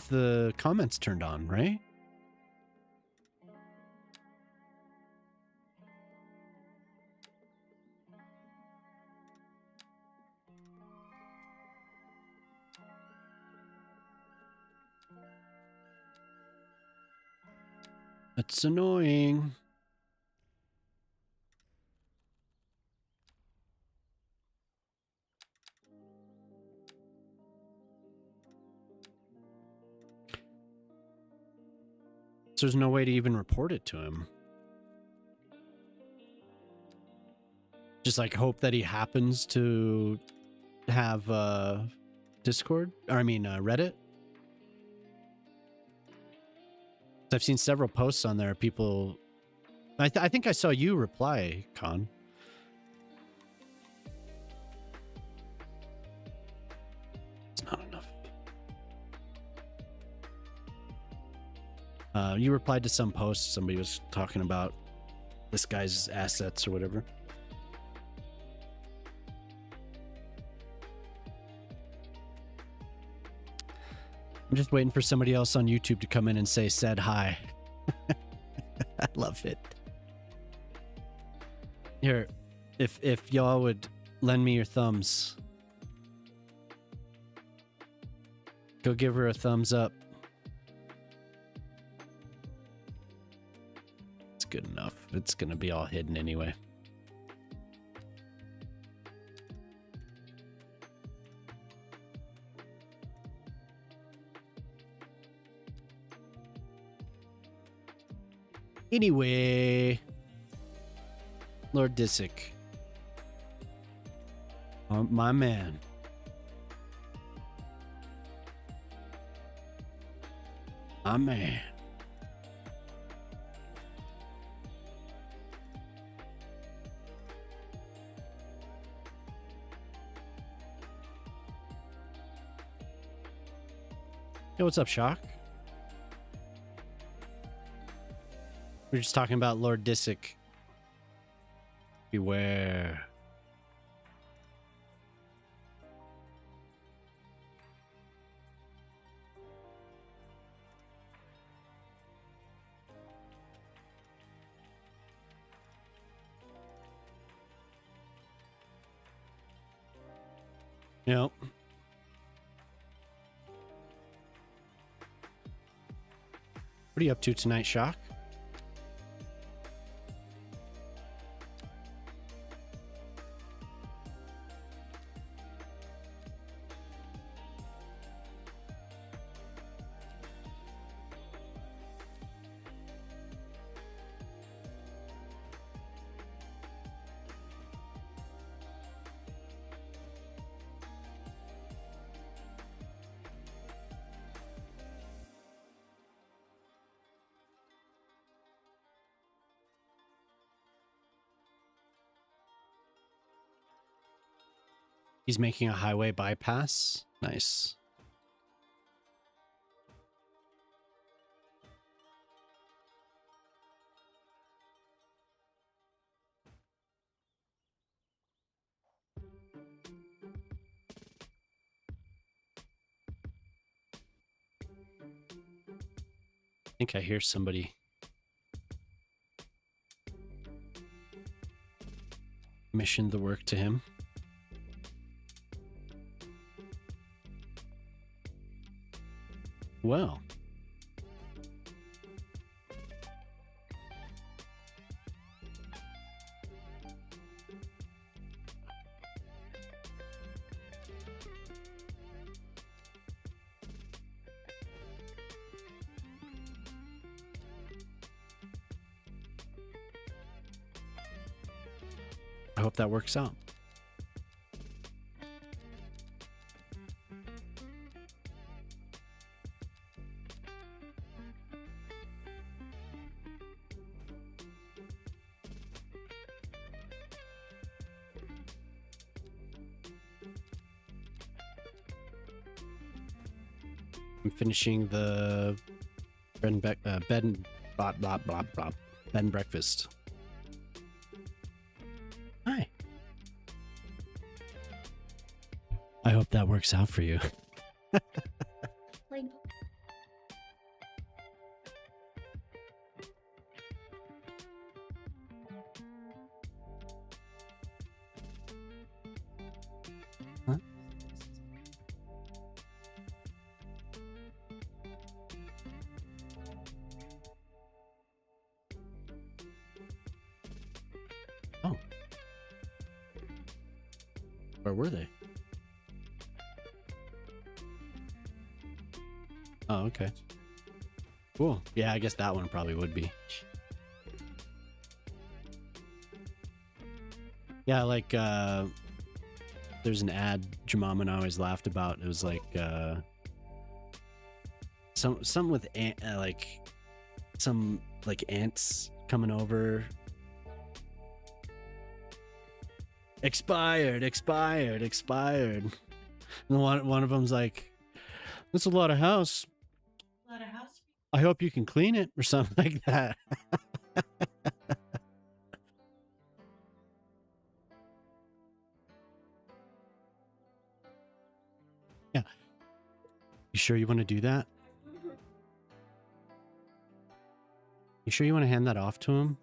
the comments turned on, right? That's annoying. So there's no way to even report it to him. Just like hope that he happens to have Discord, or I mean Reddit. I've seen several posts on there. People, I think I saw you reply, Con. It's not enough. You replied to some post. Somebody was talking about this guy's assets or whatever. I'm just waiting for somebody else on YouTube to come in and say, said hi. I love it. Here, if y'all would lend me your thumbs. Go give her a thumbs up. It's good enough. It's gonna be all hidden anyway. Anyway, Lord Disick. My man. My man. Hey, what's up, Shock? We're just talking about Lord Disick. Beware. Yep. What are you up to tonight, Shock? He's making a highway bypass. Nice. I think I hear somebody. Missioned the work to him. Well. I hope that works out. I'm finishing the bed and blah blah blah blah bed and breakfast. Hi. I hope that works out for you. Like, Huh? Oh. Where were they? Oh, okay. Cool. Yeah, I guess that one probably would be. Yeah, like there's an ad Jamaman always laughed about. It was like some with some ants coming over. Expired. And one of them's like, "That's a lot of house. I hope you can clean it," or something like that. Yeah. You sure you want to do that? You sure you want to hand that off to him?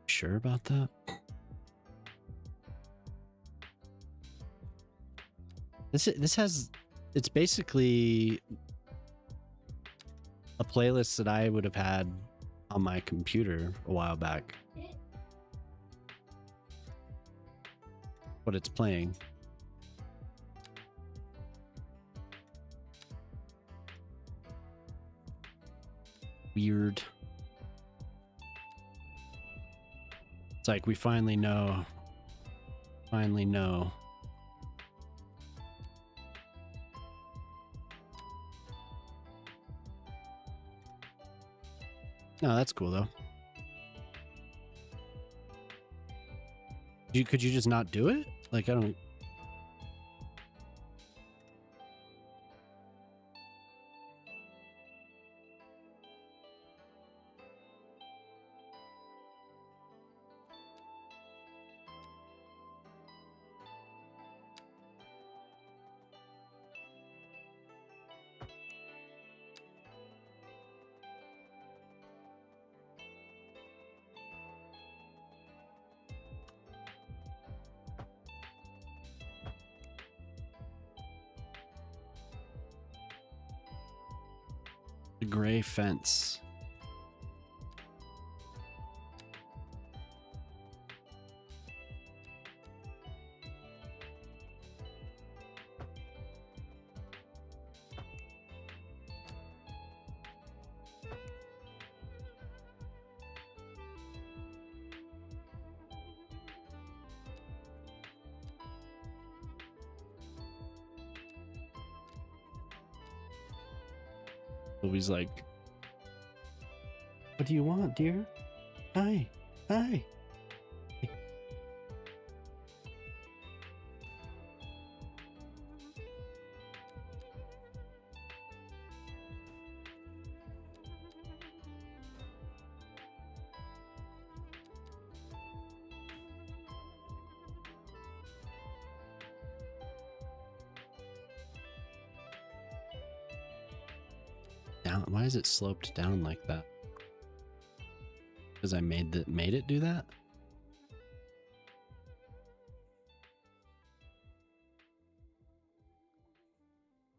Sure about that? It's basically a playlist that I would have had on my computer a while back. What it's playing. Weird. It's like we finally know. Finally know. No, that's cool though. Could you just not do it? Like, I don't... The gray fence. Sylvie's like, "What do you want, dear? Hi. Hi." Down. Why is it sloped down like that? Because I made it do that?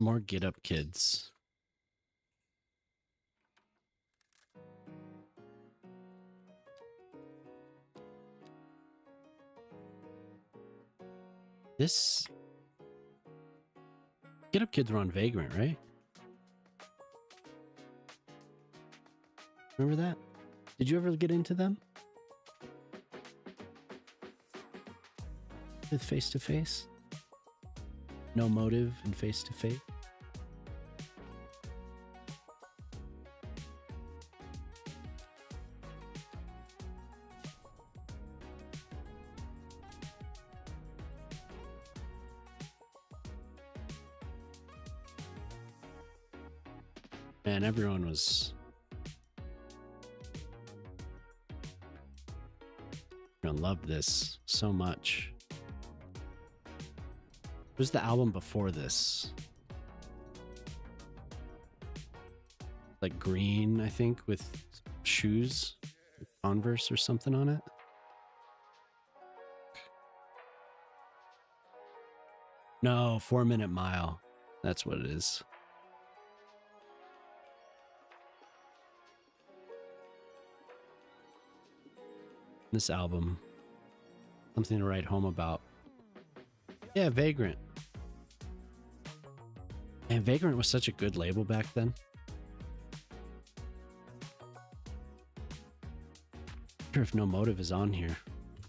More Get Up Kids. This Get Up Kids were on Vagrant, right? Remember that? Did you ever get into them? With Face to Face? No Motive and Face to Face? Man, everyone was... I loved this so much. It was the album before this. Like green, I think, with shoes, Converse or something on it. No, 4 Minute Mile. That's what it is. This album, something to write home about. Yeah, Vagrant. And Vagrant was such a good label back then. I wonder if No Motive is on here.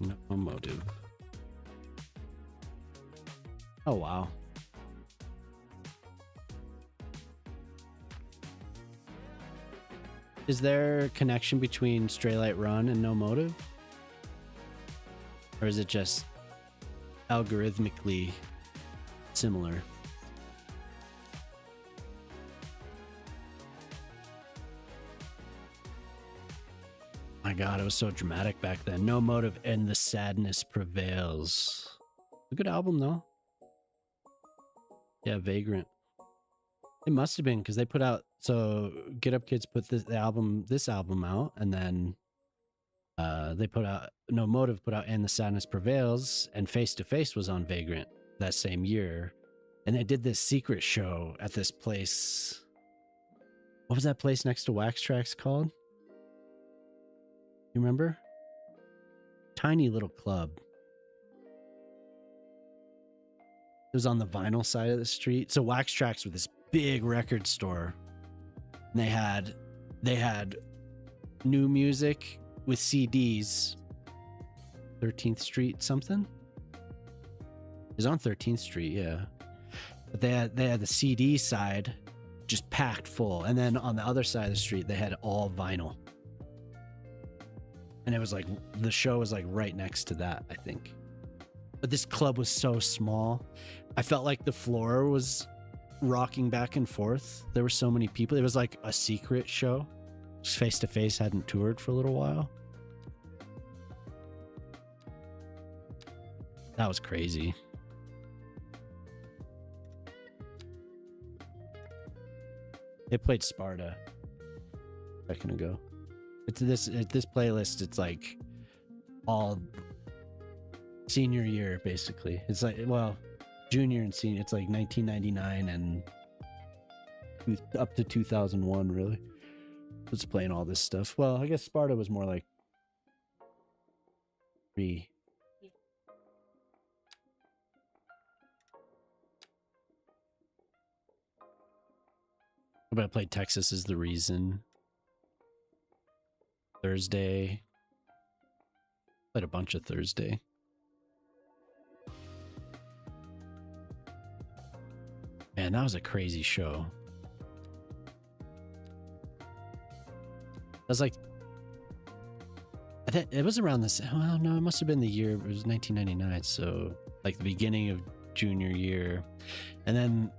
No Motive. Oh, wow. Is there a connection between Stray Light Run and No Motive? Or is it just algorithmically similar? My God, it was so dramatic back then. No Motive and The Sadness Prevails. A good album, though. Yeah, Vagrant. It must have been because they put out... So Get Up Kids put this album out, and then they put out... No Motive put out And the Sadness Prevails, and Face to Face was on Vagrant that same year. And they did this secret show at this place. What was that place next to Wax Trax called? You remember? Tiny little club. It was on the vinyl side of the street. So Wax Trax were this big record store. And they had new music with CDs. 13th Street something? It was on 13th Street, yeah. But they had the CD side just packed full. And then on the other side of the street, they had all vinyl. And it was like, the show was like right next to that, I think. But this club was so small. I felt like the floor was rocking back and forth. There were so many people. It was like a secret show. Just Face to Face hadn't toured for a little while. That was crazy. They played Sparta a second ago. It's this playlist. It's like all senior year, basically. It's like, well, junior and senior. It's like 1999 and up to 2001, really. It's playing all this stuff. Well, I guess Sparta was more like 3. But I played Texas Is the Reason. Thursday. Played a bunch of Thursday. Man, that was a crazy show. It was like... I think it was around this... Well, no, it must have been the year... It was 1999, so... Like the beginning of junior year. And then...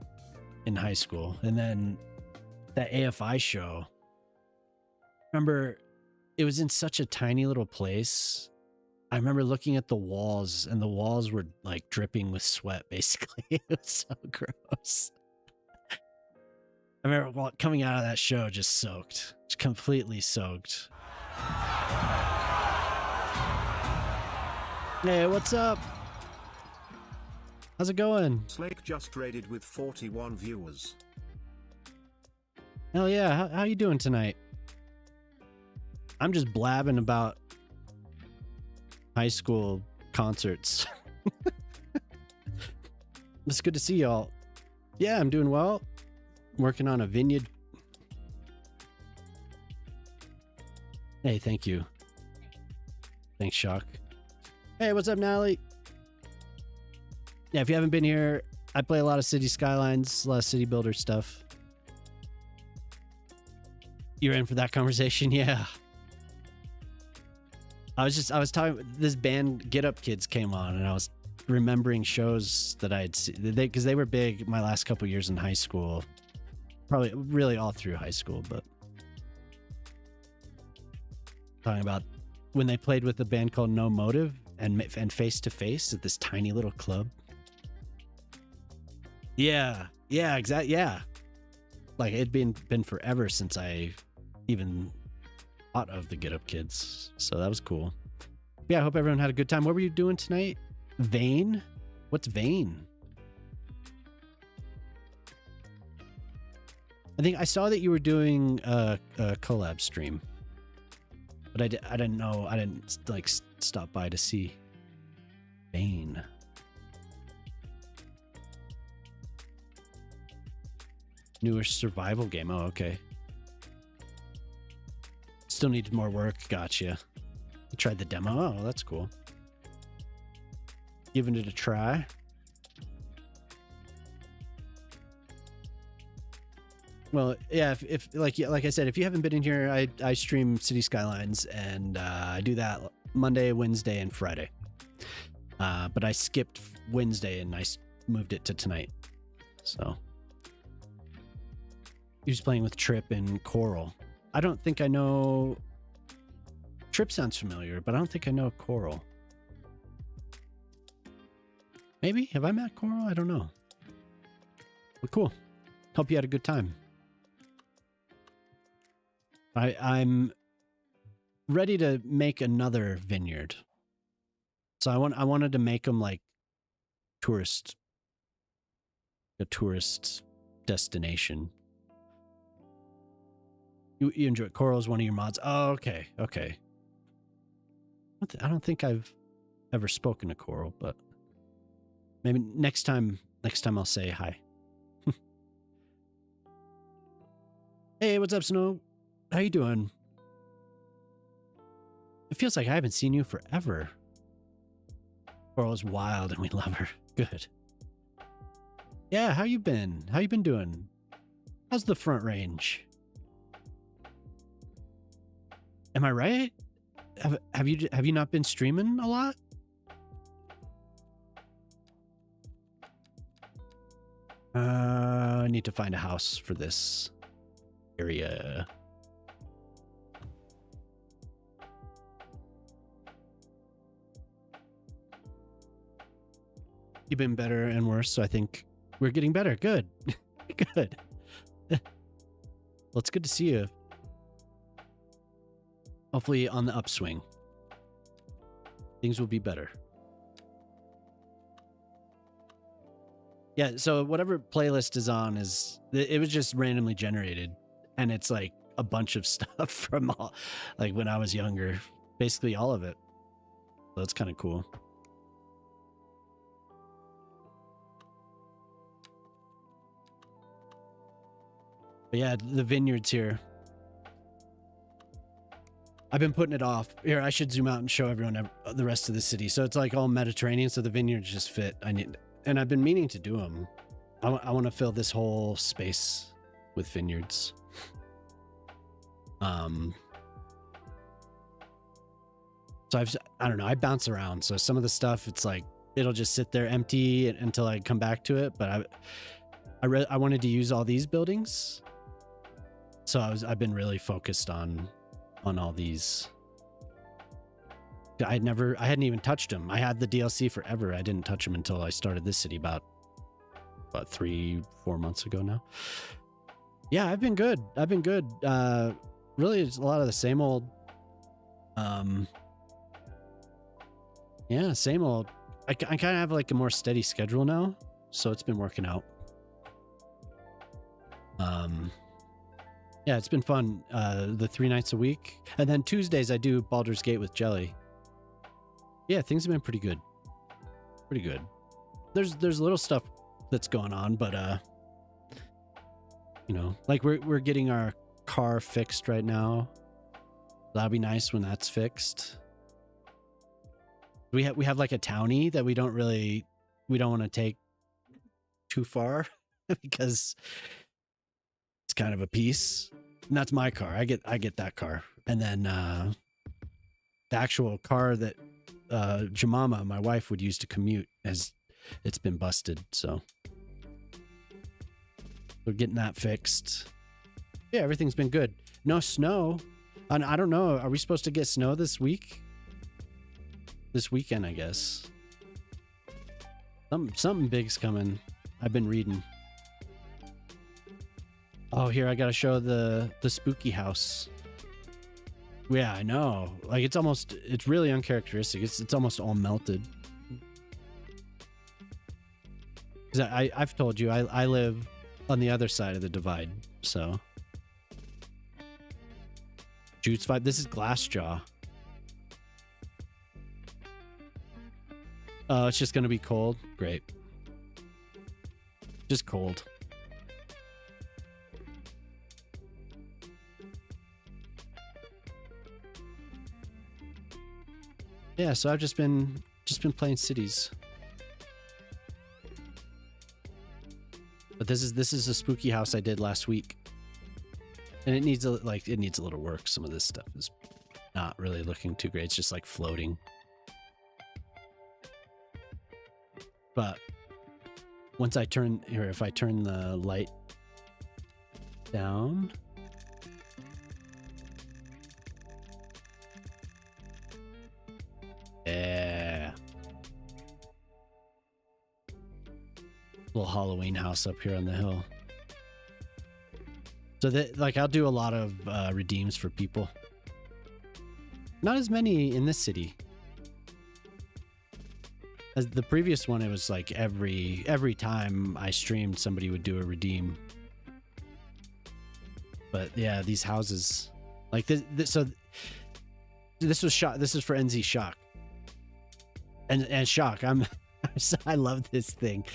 In high school. And then... That AFI show. Remember... It was in such a tiny little place. I remember looking at the walls, and the walls were like dripping with sweat, basically. It was so gross. I remember coming out of that show just soaked. Just completely soaked. Hey, what's up? How's it going? Slake just raided with 41 viewers. Hell yeah. How you doing tonight? I'm just blabbing about high school concerts. It's good to see y'all. Yeah, I'm doing well. Working on a vineyard. Hey, thank you. Thanks, Shock. Hey, what's up, Natalie? Yeah, if you haven't been here, I play a lot of City Skylines, a lot of city builder stuff. You're in for that conversation? Yeah. I was talking, this band Get Up Kids came on, and I was remembering shows that I had seen, because they were big my last couple years in high school. Probably really all through high school, but talking about when they played with a band called No Motive and Face to Face at this tiny little club. Yeah, exactly. Yeah, like it'd been forever since I even thought of the Get Up Kids, so that was cool. Yeah, I hope everyone had a good time. What were you doing tonight? Vane? What's Vane? I think I saw that you were doing a collab stream, but I didn't know. I didn't like stop by to see. Vane. Newer survival game. Oh, okay. Still needed more work. Gotcha. You tried the demo. Oh, that's cool. Giving it a try. Well, yeah, if like I said, if you haven't been in here, I stream City Skylines, and I do that Monday, Wednesday, and Friday. But I skipped Wednesday and I moved it to tonight. So he was playing with Trip and Coral. I don't think I know. Trip sounds familiar, but I don't think I know Coral. Maybe? Have I met Coral? I don't know. But cool. Hope you had a good time. I'm ready to make another vineyard. So I wanted to make them like a tourist destination. You enjoy Coral is one of your mods. Oh, okay. I don't think I've ever spoken to Coral, but maybe next time I'll say hi. Hey, what's up, Snow? How you doing? It feels like I haven't seen you forever. Coral's wild and we love her. Good. Yeah, how you been? How you been doing? How's the Front Range? Am I right? Have you not been streaming a lot? I need to find a house for this area. You've been better and worse, so I think we're getting better. Good. Good. Well, it's good to see you. Hopefully on the upswing. Things will be better. Yeah, so whatever playlist is on it was just randomly generated, and it's like a bunch of stuff from all, like when I was younger, basically all of it. So it's kind of cool. But yeah, the vineyards here. I've been putting it off. Here, I should zoom out and show everyone the rest of the city. So it's like all Mediterranean, so the vineyards just fit. And I've been meaning to do them. I want to fill this whole space with vineyards. So I don't know. I bounce around. So some of the stuff, it's like it'll just sit there empty until I come back to it. But I wanted to use all these buildings. So I've been really focused on all these. I hadn't even touched them. I had the DLC forever. I didn't touch them until I started this city about 3-4 months ago now. Yeah, I've been good. Really, it's a lot of the same old. Yeah, same old. I kind of have like a more steady schedule now, so it's been working out. Yeah, it's been fun. The 3 nights a week, and then Tuesdays I do Baldur's Gate with Jelly. Yeah, things have been pretty good. Pretty good. There's little stuff that's going on, but you know, like we're getting our car fixed right now. That'll be nice when that's fixed. We have like a townie that we don't want to take too far because it's kind of a piece. And that's my car. I get that car. And then the actual car that Jemima, my wife, would use to commute, it's been busted. So we're getting that fixed. Yeah, everything's been good. No snow. And I don't know. Are we supposed to get snow this week? This weekend, I guess. Something big's coming. I've been reading. Oh, here I gotta show the spooky house. Yeah, I know. Like it's really uncharacteristic. It's almost all melted. 'Cause I've told you I live on the other side of the divide, so. Jude's vibe. This is Glassjaw. Oh, it's just gonna be cold. Great. Just cold. Yeah, so I've just been playing cities. But this is a spooky house I did last week. And it needs a little work. Some of this stuff is not really looking too great. It's just like floating. But once I turn here, if I turn the light down, yeah, little Halloween house up here on the hill. So that, like, I'll do a lot of redeems for people. Not as many in this city. As the previous one, it was like every time I streamed, somebody would do a redeem. But yeah, these houses, like this so this was Shock. This is for NZ Shock. And Shock, I love this thing.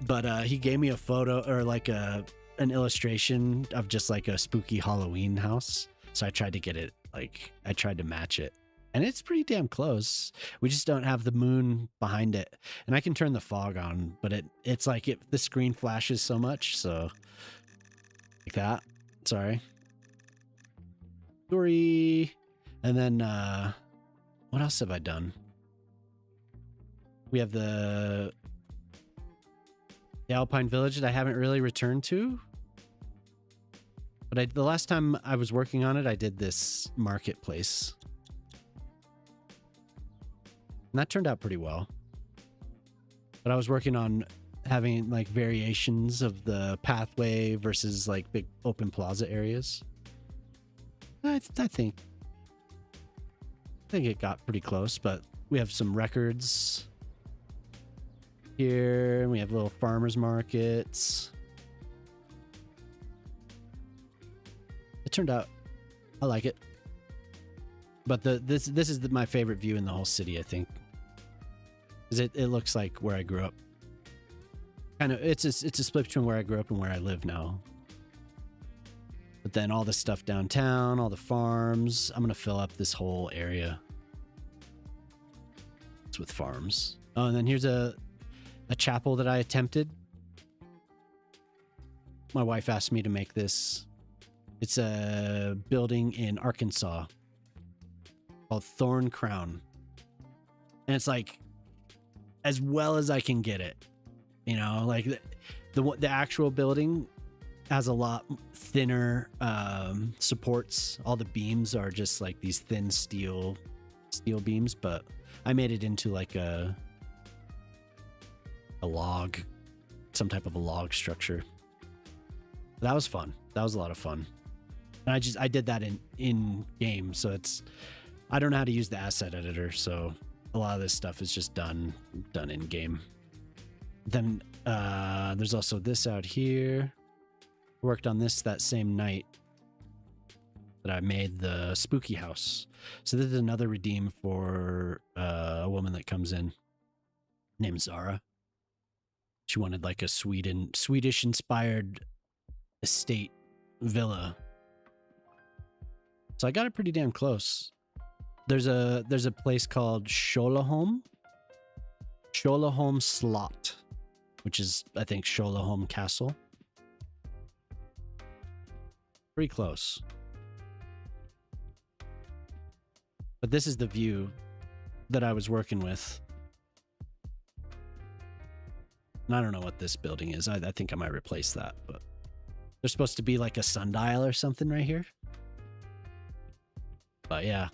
But he gave me a photo or like an illustration of just like a spooky Halloween house. So I tried to get it, like I tried to match it. And it's pretty damn close. We just don't have the moon behind it. And I can turn the fog on, but it's like the screen flashes so much, so like that. Sorry. Sorry. And then what else have I done? We have the Alpine Village that I haven't really returned to. But the last time I was working on it, I did this marketplace. And that turned out pretty well. But I was working on having like variations of the pathway versus like big open plaza areas. I think it got pretty close, but we have some records here, and we have little farmers markets. It turned out, I like it. But this is my favorite view in the whole city, I think. Because it looks like where I grew up. Kind of, it's a split between where I grew up and where I live now. But then all the stuff downtown, all the farms, I'm gonna fill up this whole area. It's with farms. Oh, and then here's a chapel that I attempted. My wife asked me to make this. It's a building in Arkansas called Thorn Crown. And it's like as well as I can get it. You know, like the actual building has a lot thinner supports. All the beams are just like these thin steel beams, but I made it into like a log, some type of a log structure. That was fun. That was a lot of fun. And I did that in game, so I don't know how to use the asset editor, so a lot of this stuff is just done in game. Then there's also this out here. Worked on this that same night that I made the spooky house. So this is another redeem for a woman that comes in named Zara. She wanted like a Swedish inspired estate villa. So I got it pretty damn close. There's a place called Skylines Slot, which is I think Skylines Castle. Pretty close. But this is the view that I was working with. And I don't know what this building is. I think I might replace that, but there's supposed to be like a sundial or something right here. But yeah.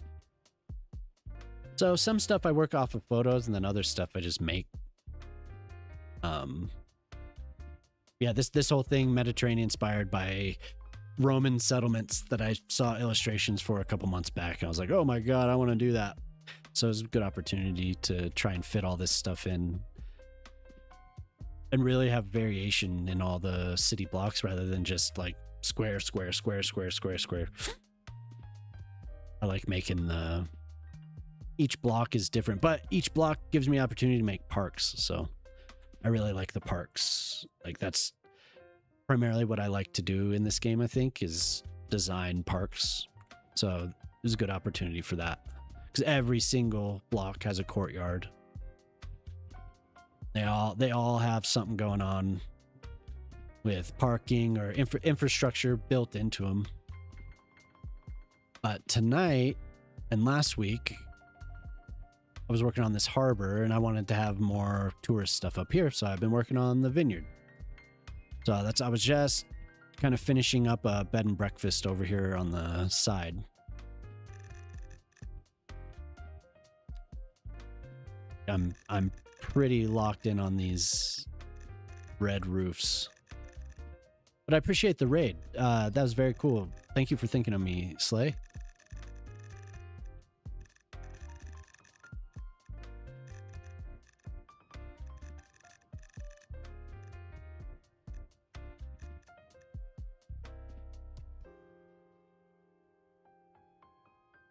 So some stuff I work off of photos and then other stuff I just make. Yeah, this whole thing Mediterranean inspired by Roman settlements that I saw illustrations for a couple months back. And I was like, oh my God, I want to do that. So it was a good opportunity to try and fit all this stuff in and really have variation in all the city blocks rather than just like square, square, square, square, square, square. I like making each block is different, but each block gives me opportunity to make parks. So I really like the parks. Like that's primarily what I like to do in this game, I think, is design parks. So there's a good opportunity for that because every single block has a courtyard. They all have something going on with parking or infrastructure built into them. But tonight and last week, I was working on this harbor and I wanted to have more tourist stuff up here. So I've been working on the vineyard. So I was just kind of finishing up a bed and breakfast over here on the side. I'm pretty locked in on these red roofs. But I appreciate the raid. That was very cool. Thank you for thinking of me, Slay.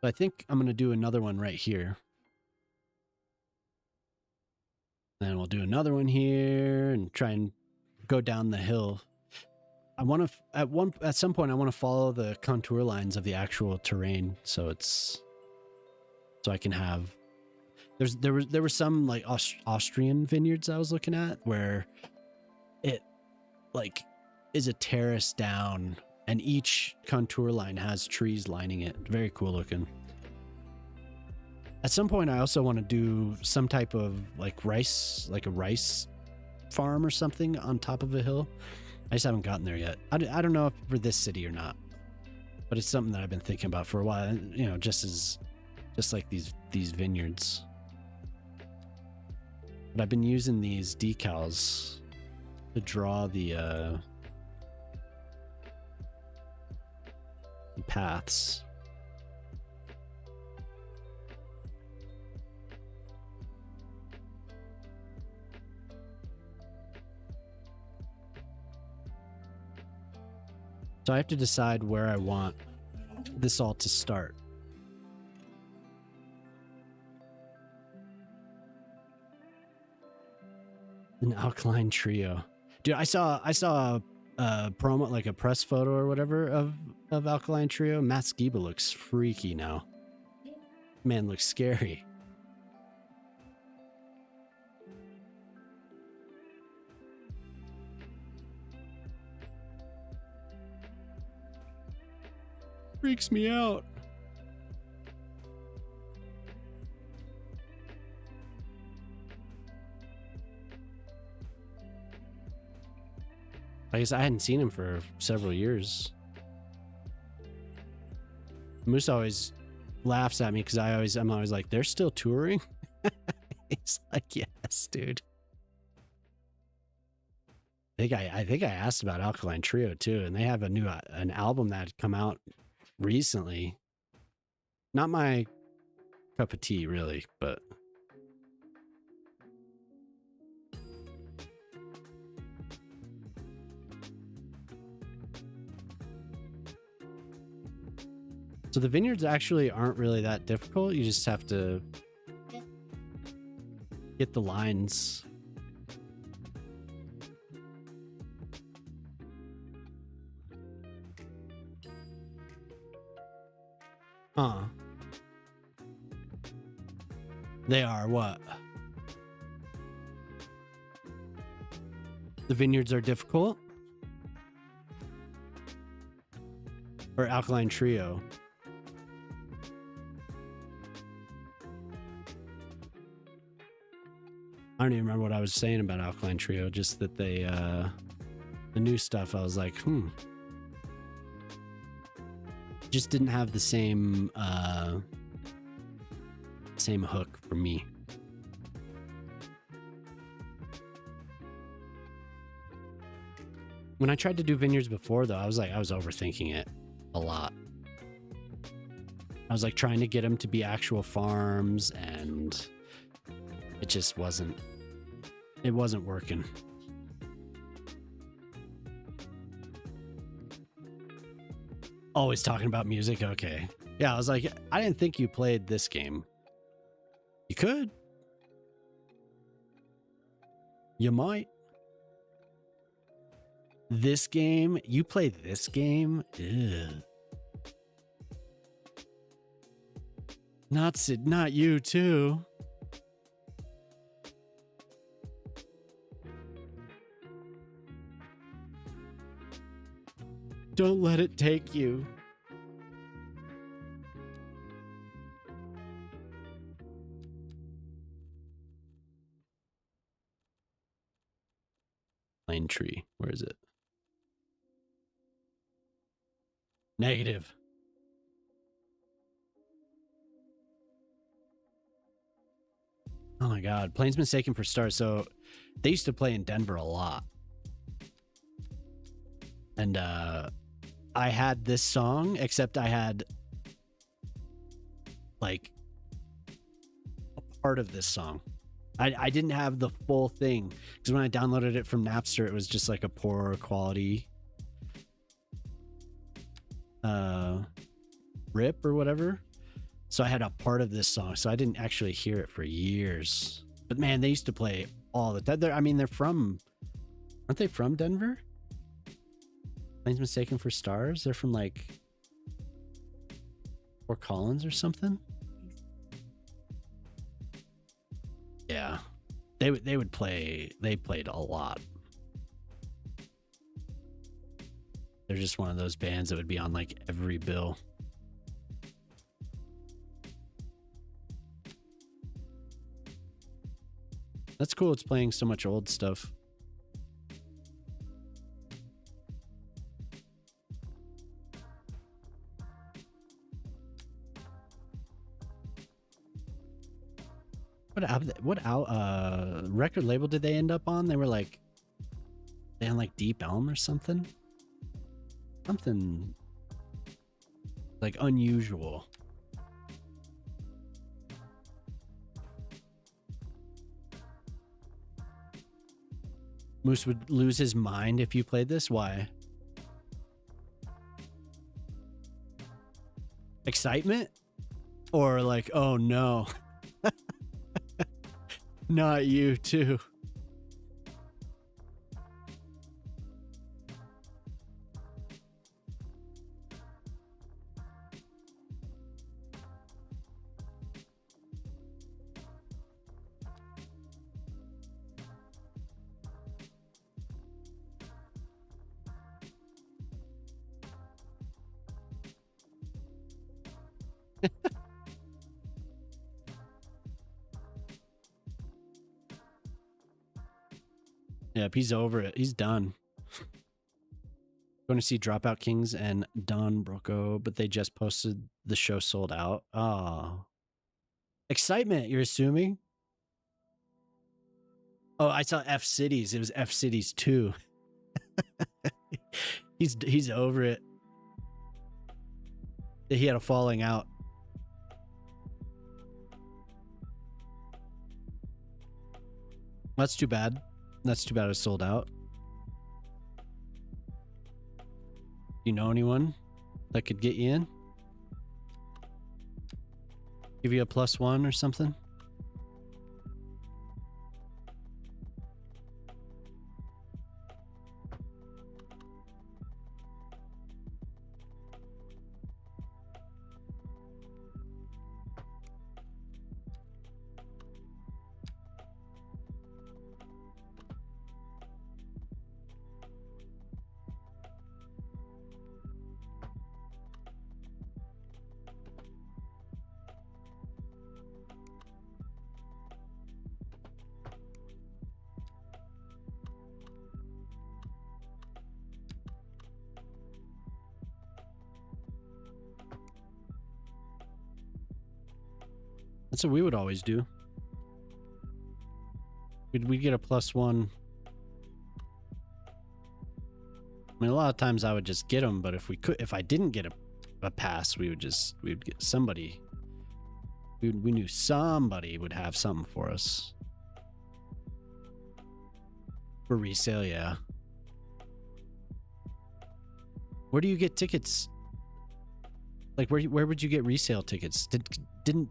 I think I'm going to do another one right here. Then we'll do another one here and try and go down the hill. I want to, at some point, I want to follow the contour lines of the actual terrain. So I can have, there were some like Austrian vineyards I was looking at where it like is a terrace down and each contour line has trees lining it. Very cool looking. At some point, I also want to do some type of like rice, like a rice farm or something on top of a hill. I just haven't gotten there yet. I don't know if for this city or not, but it's something that I've been thinking about for a while. You know, just like these vineyards. But I've been using these decals to draw the paths. So I have to decide where I want this all to start. An alkaline trio. Dude, I saw a promo, like a press photo or whatever of alkaline trio. Matt Skiba looks freaky now. Man looks scary. Freaks me out. I guess I hadn't seen him for several years. Moose always laughs at me because I'm always like, they're still touring? He's like, yes, dude. I think I asked about Alkaline Trio too, and they have an album that had come out recently. Not my cup of tea, really, but So the vineyards actually aren't really that difficult. You just have to get the lines. Huh. They are what? The vineyards are difficult? Or Alkaline Trio? I don't even remember what I was saying about Alkaline Trio, just that they, the new stuff, I was like, just didn't have the same hook for me. When I tried to do vineyards before, though, I was overthinking it a lot. I was like trying to get them to be actual farms, and it just wasn't working. Always talking about music. Okay. Yeah, I was like, I didn't think you played this game. You could. You might. This game? You play this game? Ugh. Not Sid, not you too. Don't let it take you. Pine tree. Where is it? Negative. Oh my God. Planes Mistaken for Stars. So they used to play in Denver a lot. And I had this song, except I had like a part of this song. I didn't have the full thing, because when I downloaded it from Napster, it was just like a poor quality rip or whatever. So I had a part of this song, so I didn't actually hear it for years. But man, they used to play all the time. I mean, aren't they from Denver? Planes Mistaken for Stars? They're from like Fort Collins or something. Yeah, they would play. They played a lot. They're just one of those bands that would be on like every bill. That's cool. It's playing so much old stuff. What record label did they end up on? They were like, they on like Deep Elm or something. Something like unusual. Moose would lose his mind if you played this. Why? Excitement? Or like, oh no. Not you too. Yep, he's over it. He's done. Going to see Dropout Kings and Don Broco, but they just posted the show sold out. Oh. Excitement, you're assuming? Oh, I saw F Cities. It was F Cities 2. He's over it. He had a falling out. That's too bad. That's too bad it was sold out. You know anyone that could get you in? Give you a +1 or something? That's what we would always do. We'd get a +1. I mean, a lot of times I would just get them, but if I didn't get a pass, we would get somebody. We knew somebody would have something for us for resale. Yeah. Where do you get tickets? Like where would you get resale tickets? Didn't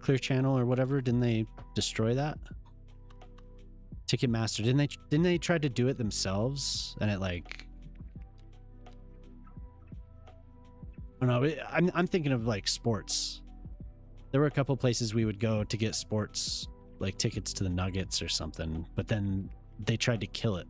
Clear Channel or whatever, didn't they destroy that? Ticketmaster, didn't they try to do it themselves and it like, I don't know, I'm thinking of like sports. There were a couple places we would go to get sports, like tickets to the Nuggets or something, but then they tried to kill it.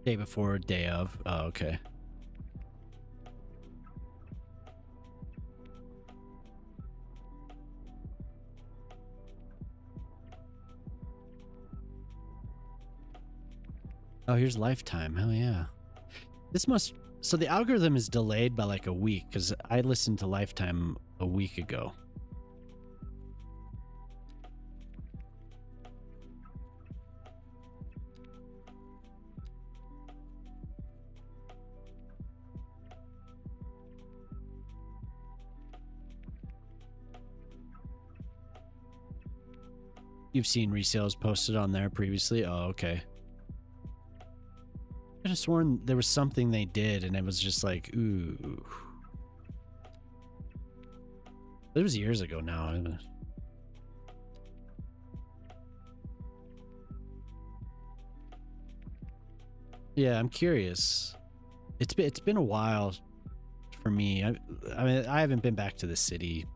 Day before, day of. Oh, okay. Oh, here's Lifetime. Hell yeah. So the algorithm is delayed by like a week because I listened to Lifetime a week ago. You've seen resales posted on there previously? Oh, okay. I could have sworn there was something they did and it was just like, ooh. It was years ago now. Yeah, I'm curious. It's been a while for me. I mean, I haven't been back to the city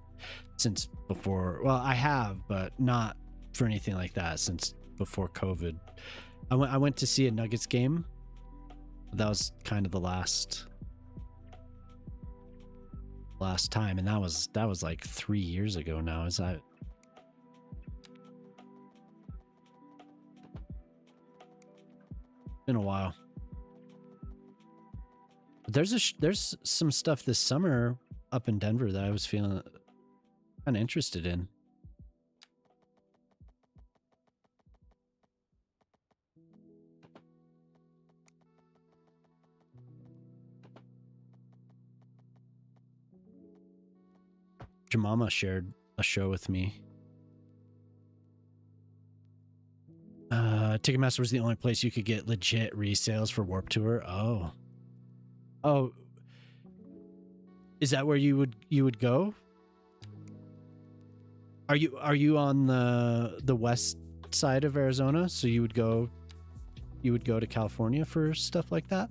since before. Well, I have, but not for anything like that since before COVID. I went to see a Nuggets game. That was kind of the last time, and that was like 3 years ago now. Is that? Been a while. There's some stuff this summer up in Denver that I was feeling kind of interested in. Jamama shared a show with me. Ticketmaster was the only place you could get legit resales for Warped Tour. Oh, is that where you would go? Are you on the west side of Arizona? So you would go to California for stuff like that?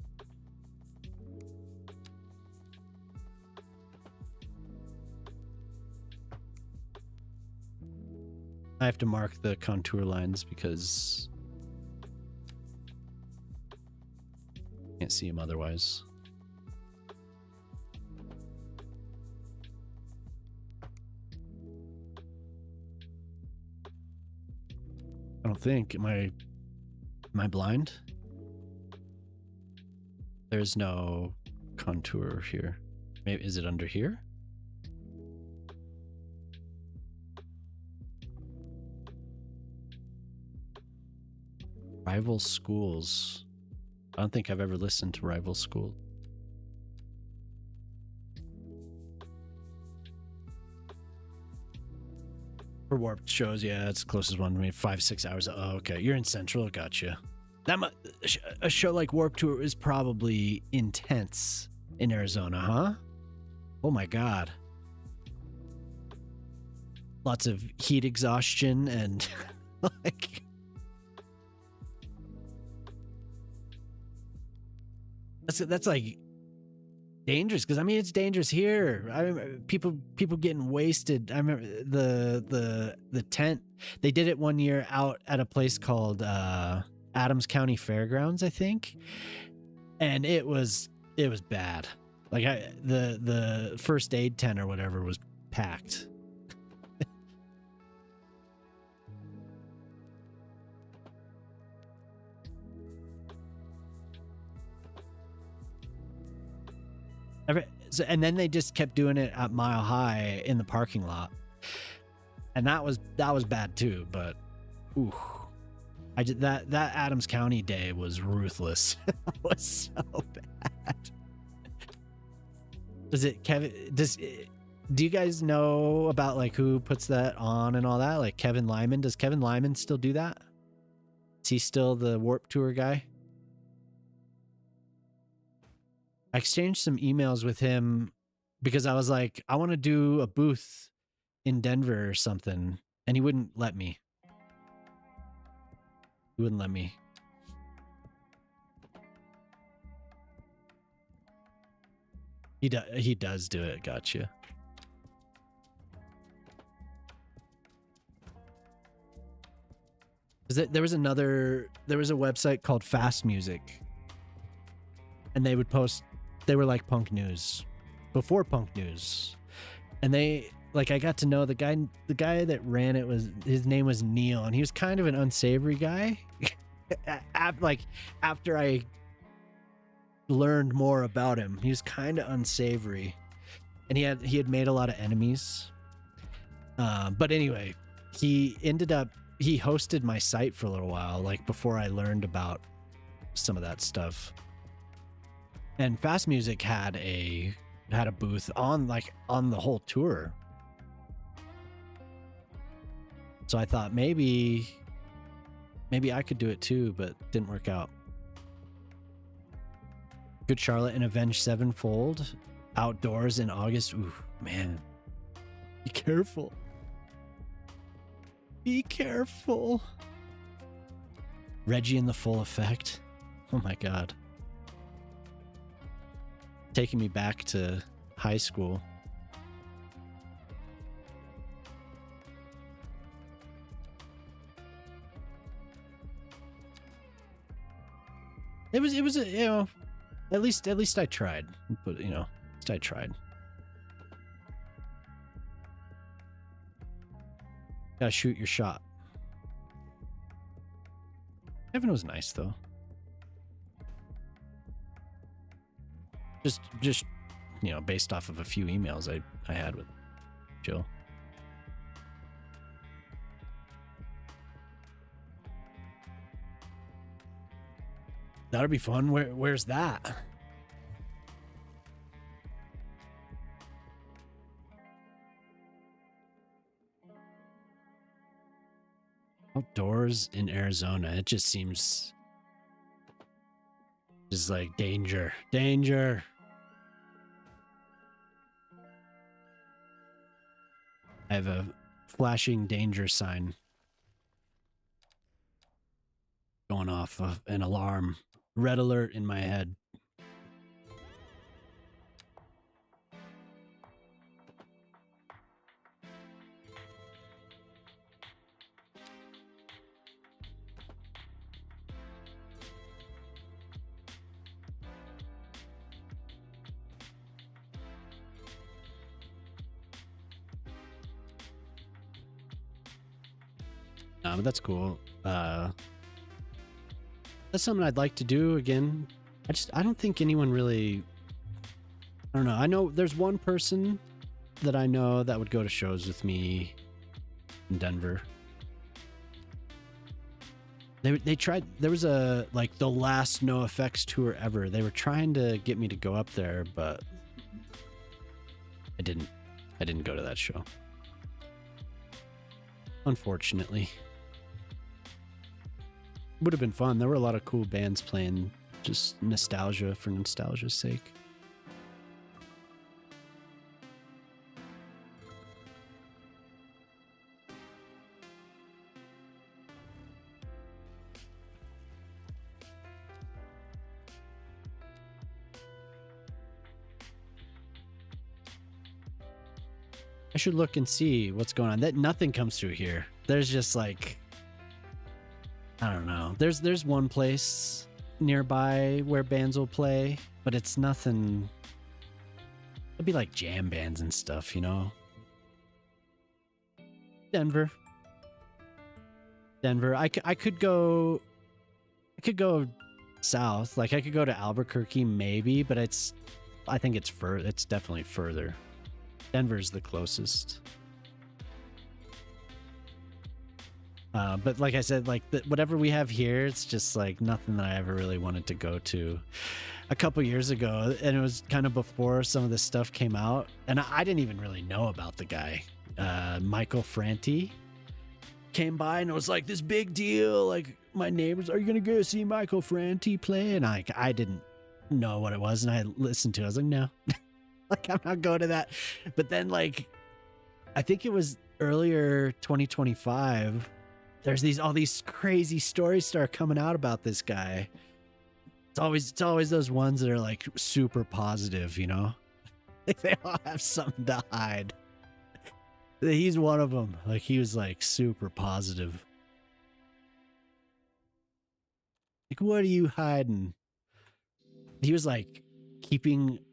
I have to mark the contour lines because can't see them otherwise. I don't think. Am I blind? There's no contour here. Maybe is it under here? Rival Schools. I don't think I've ever listened to Rival School. For warped shows, yeah, it's the closest one to me. 5-6 hours. Oh, okay. You're in Central. Gotcha. A show like Warped Tour is probably intense in Arizona, huh? Oh my God. Lots of heat exhaustion and like... That's like dangerous, because I mean it's dangerous here. I remember people getting wasted. I remember the tent. They did it one year out at a place called Adams County Fairgrounds, I think, and it was bad. Like the first aid tent or whatever was packed. And then they just kept doing it at Mile High in the parking lot, and that was bad too. But ooh, I did that Adams County day was ruthless. It was so bad. Do you guys know about like who puts that on and all that? Like Kevin Lyman? Does Kevin Lyman still do that? Is he still the Warped Tour guy? I exchanged some emails with him because I was like, I want to do a booth in Denver or something, and he wouldn't let me. He wouldn't let me. He does do it. Gotcha. There was a website called Fast Music, and they would post. They were like punk news before punk news, and I got to know the guy that ran it. His name was Neil, and he was kind of an unsavory guy. After I learned more about him, he was kind of unsavory, and he had made a lot of enemies. But anyway, he hosted my site for a little while, like before I learned about some of that stuff. And Fast Music had a booth on the whole tour. So I thought maybe I could do it too, but didn't work out. Good Charlotte and Avenged Sevenfold outdoors in August. Ooh, man. Be careful. Be careful. Reggie in the Full Effect. Oh my God. Taking me back to high school. It was at least I tried. But at least I tried. Gotta shoot your shot. Kevin was nice though. Just based off of a few emails I had with Jill. That'll be fun. Where's that? Outdoors in Arizona. It just seems just like danger. Danger. I have a flashing danger sign going off of an alarm. Red alert in my head. But that's cool. That's something I'd like to do again. I don't think anyone really, I don't know. I know there's one person that I know that would go to shows with me in Denver. They tried. There was a like the last No Effects tour ever. They were trying to get me to go up there, but I didn't go to that show. Unfortunately. Would have been fun. There were a lot of cool bands playing, just nostalgia for nostalgia's sake. I should look and see what's going on. That nothing comes through here. There's just like, I don't know. There's one place nearby where bands will play, but it's nothing. It'd be like jam bands and stuff, you know. Denver. I could go south. Like I could go to Albuquerque maybe, but I think it's definitely further. Denver's the closest. But like I said, like whatever we have here, it's just like nothing that I ever really wanted to go to. A couple years ago, and it was kind of before some of this stuff came out, and I didn't even really know about the guy. Michael Franti came by and it was like this big deal. Like my neighbors, are you gonna go see Michael Franti play? And I didn't know what it was, and I listened to it. I was like, no. Like, I'm not going to that. But then, like, I think it was earlier 2025. There's all these crazy stories start coming out about this guy. It's always those ones that are like super positive, you know? Like they all have something to hide. He's one of them. Like he was like super positive. Like, what are you hiding? He was like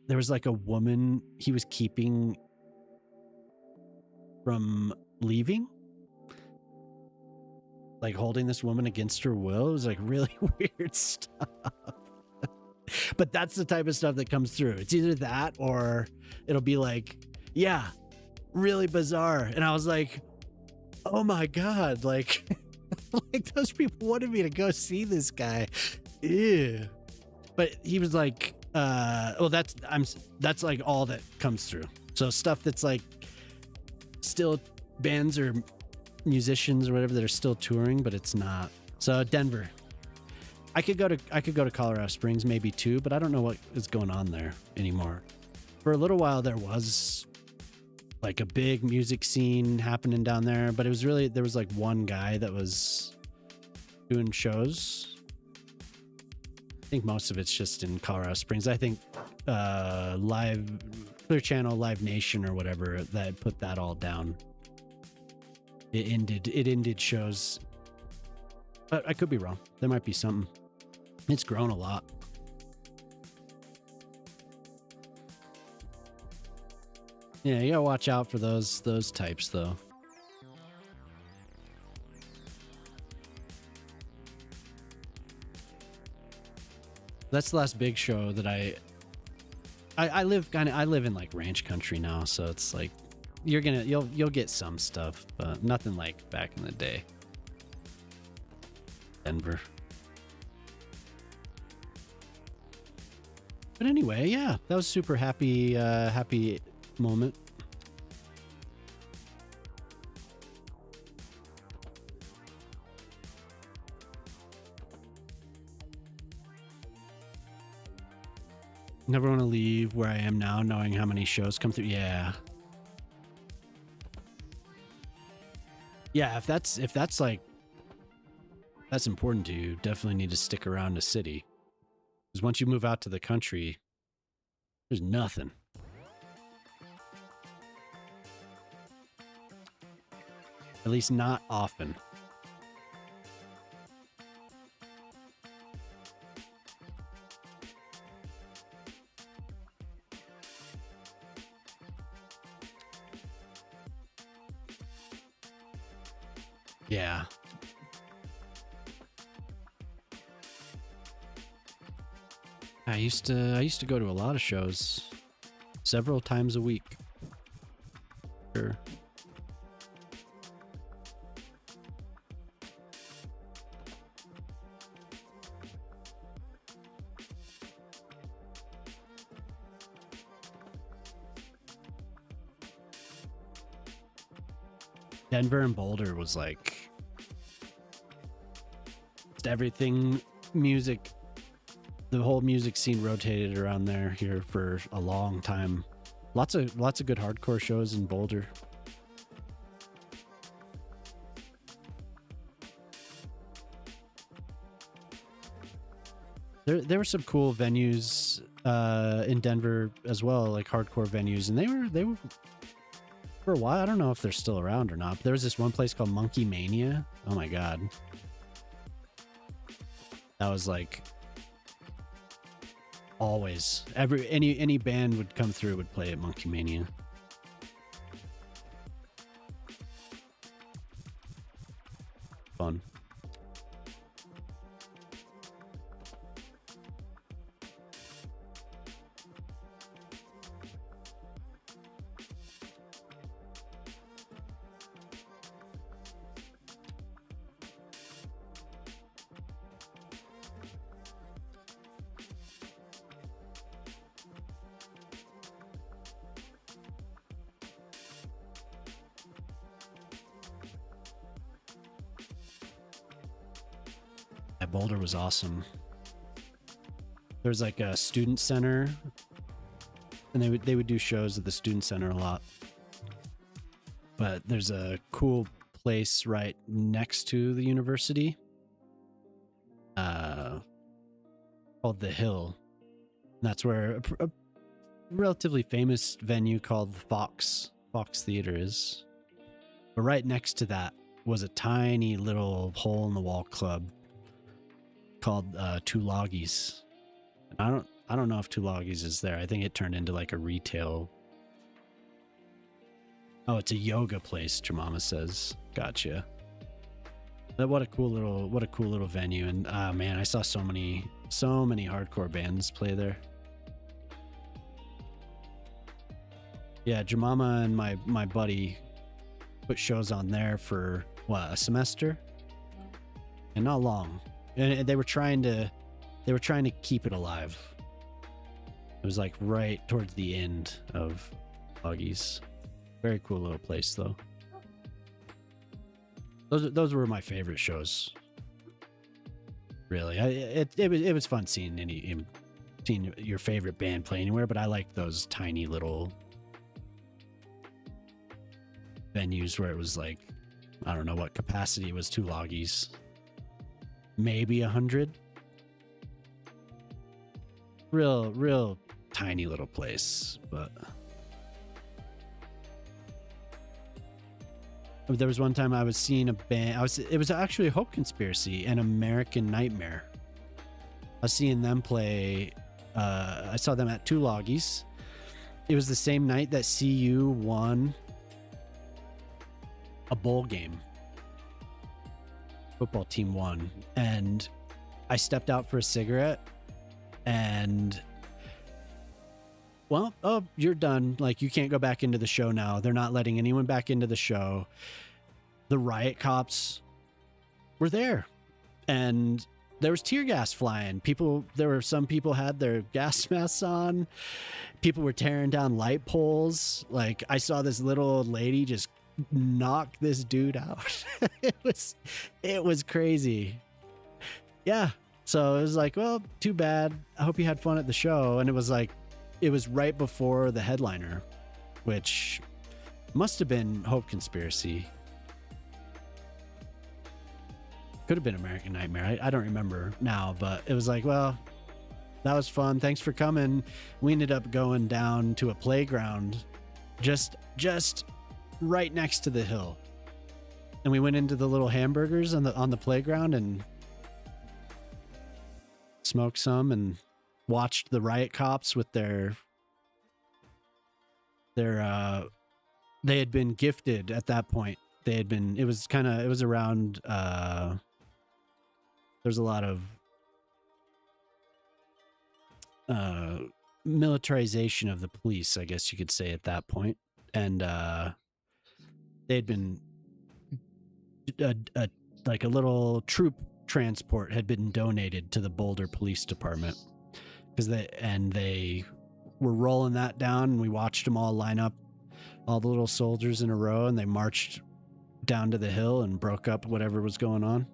there was like a woman he was keeping from leaving, like holding this woman against her will. It was like really weird stuff. But that's the type of stuff that comes through. It's either that or it'll be like, yeah, really bizarre. And I was like, oh my God, like, like those people wanted me to go see this guy. Ew. But he was like, well, that's like all that comes through. So stuff that's like still bands or musicians or whatever that are still touring, but it's not. So Denver, I could go to Colorado Springs maybe too, but I don't know what is going on there anymore. For a little while there was like a big music scene happening down there, but there was like one guy that was doing shows. I think most of it's just in Colorado Springs. I think Clear Channel, Live Nation or whatever that put that all down. It ended shows. But I could be wrong. There might be something. It's grown a lot. Yeah, you gotta watch out for those types though. That's the last big show that I live in like ranch country now, so it's like you'll get some stuff, but nothing like back in the day. Denver. But anyway, yeah, that was super happy moment. Never want to leave where I am now, knowing how many shows come through. Yeah. Yeah, if that's like that's important to you, definitely need to stick around the city. Because once you move out to the country, there's nothing. At least not often. Yeah. I used to go to a lot of shows several times a week. Sure. Denver and Boulder was like everything music. The whole music scene rotated around there here for a long time. Lots of good hardcore shows in Boulder. There were some cool venues in Denver as well, like hardcore venues, and they were for a while. I don't know if they're still around or not. But there was this one place called Monkey Mania. Oh my god, that was like always any band would come through would play at Monkey Mania. Fun. Boulder was awesome. There's like a student center, and they would do shows at the student center a lot. But there's a cool place right next to the university, called the Hill. And that's where a relatively famous venue called the Fox Theater is. But right next to that was a tiny little hole in the wall club called Two Loggies. I don't know if Two Loggies is there. I think it turned into like a retail. Oh, it's a yoga place, Jemima says. Gotcha. But what a cool little venue. And man, I saw so many hardcore bands play there. Yeah, Jemima and my buddy put shows on there for what, a semester? And not long. And they were trying to keep it alive. It was like right towards the end of Loggies. Very cool little place though. Those were my favorite shows. Really, it was fun seeing your favorite band play anywhere. But I like those tiny little venues where it was like, I don't know what capacity it was. Two Loggies. Maybe 100. Real tiny little place, but there was one time I was seeing a band. It was actually Hope Conspiracy and American Nightmare. I was seeing them play. I saw them at Two Loggies. It was the same night that CU won a bowl game. Football team won, and I stepped out for a cigarette, and well, oh, you're done. Like, you can't go back into the show now. They're not letting anyone back into the show. The riot cops were there, and there was tear gas flying. Some people had their gas masks on. People were tearing down light poles. Like, I saw this little old lady just knock this dude out. it was crazy. Yeah. So it was like, well, too bad. I hope you had fun at the show. And it was right before the headliner, which must have been Hope Conspiracy. Could have been American Nightmare. I don't remember now, but it was like, well, that was fun. Thanks for coming. We ended up going down to a playground just right next to the Hill, and we went into the little hamburgers on the playground and smoked some and watched the riot cops with their they had been gifted at that point. It was around there's a lot of militarization of the police, I guess you could say, at that point. And they had been like a little troop transport had been donated to the Boulder Police Department, because they were rolling that down, and we watched them all line up, all the little soldiers in a row, and they marched down to the hill and broke up whatever was going on.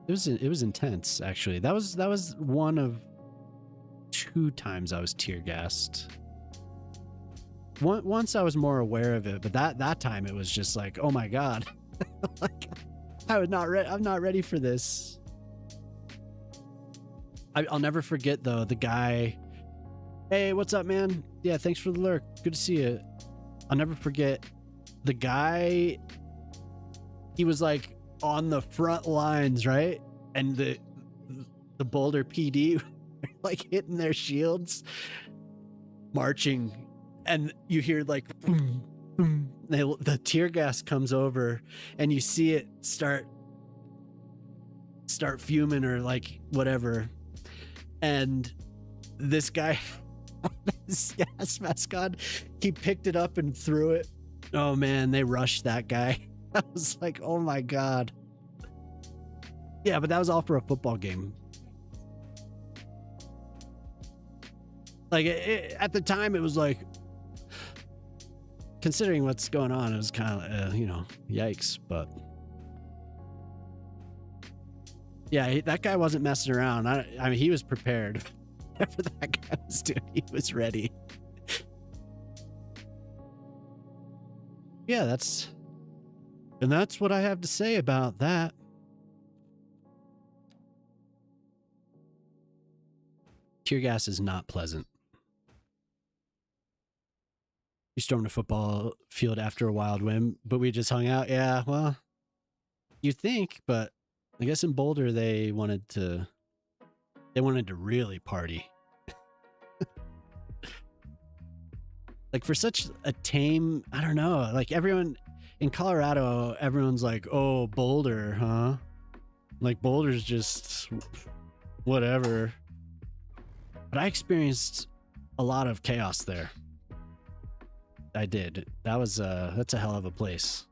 It was intense, actually. That was one of 2 times I was tear gassed. Once I was more aware of it, but that time it was just like, oh my god, like I'm not ready for this. I'll never forget though the guy. Hey, what's up, man? Yeah, thanks for the lurk. Good to see you. I'll never forget the guy. He was like on the front lines, right? And the Boulder PD like hitting their shields, marching. And you hear like boom, boom. The tear gas comes over, and you see it start fuming or like whatever. And this guy, this gas mask on, he picked it up and threw it. Oh man, they rushed that guy. I was like, oh my god. Yeah, but that was all for a football game. Like at the time, it was like, considering what's going on, it was kind of, yikes. But yeah, that guy wasn't messing around. I mean, he was prepared. Whatever that guy was doing, he was ready. Yeah, that's what I have to say about that. Tear gas is not pleasant. We stormed a football field after a wild whim, but we just hung out. Yeah, well, you think, but I guess in Boulder they wanted to really party. Like for such a tame, I don't know, like everyone in Colorado, everyone's like, oh, Boulder, huh? Like Boulder's just whatever. But I experienced a lot of chaos there. I did. That's a hell of a place.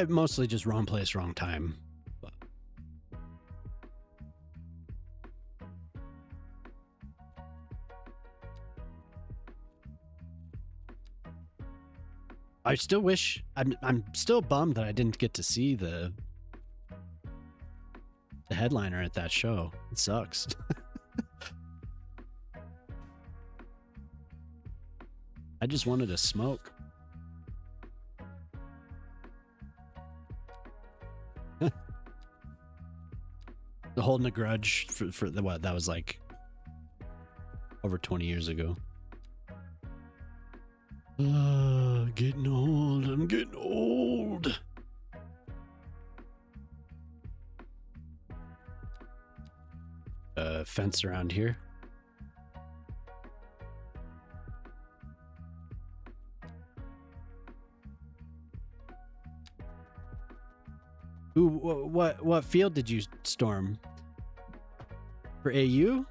Mostly just wrong place, wrong time. But I still wish. I'm still bummed that I didn't get to see the headliner at that show. It sucks. I just wanted to smoke. Holding a grudge for the what? That was like over 20 years ago. Getting old. I'm getting old. Fence around here. Ooh, what field did you storm? For AU?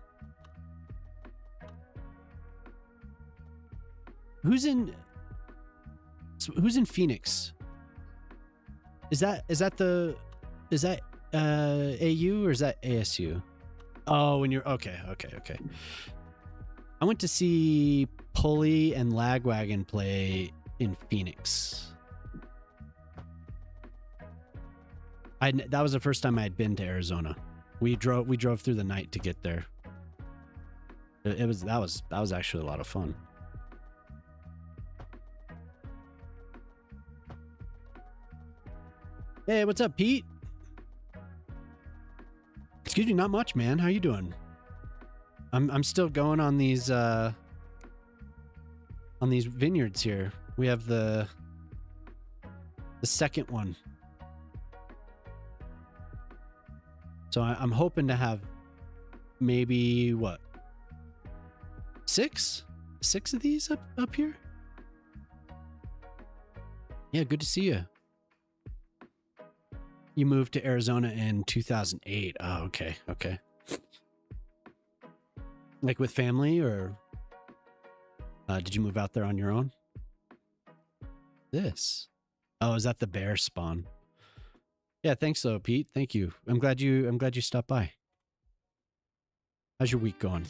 Who's in Phoenix? Is that AU or is that ASU? Oh, when you're okay. I went to see Pulley and Lagwagon play in Phoenix. That was the first time I had been to Arizona. We drove through the night to get there. That was actually a lot of fun. Hey, what's up, Pete? Excuse me, not much, man. How you doing? I'm still going on these vineyards here. We have the second one. So I'm hoping to have maybe what? 6 of these up here? Yeah, good to see you. You moved to Arizona in 2008. Oh, okay. Like with family, or did you move out there on your own? This. Oh, is that the bear spawn? Yeah, thanks though, Pete. Thank you. I'm glad you stopped by. How's your week going?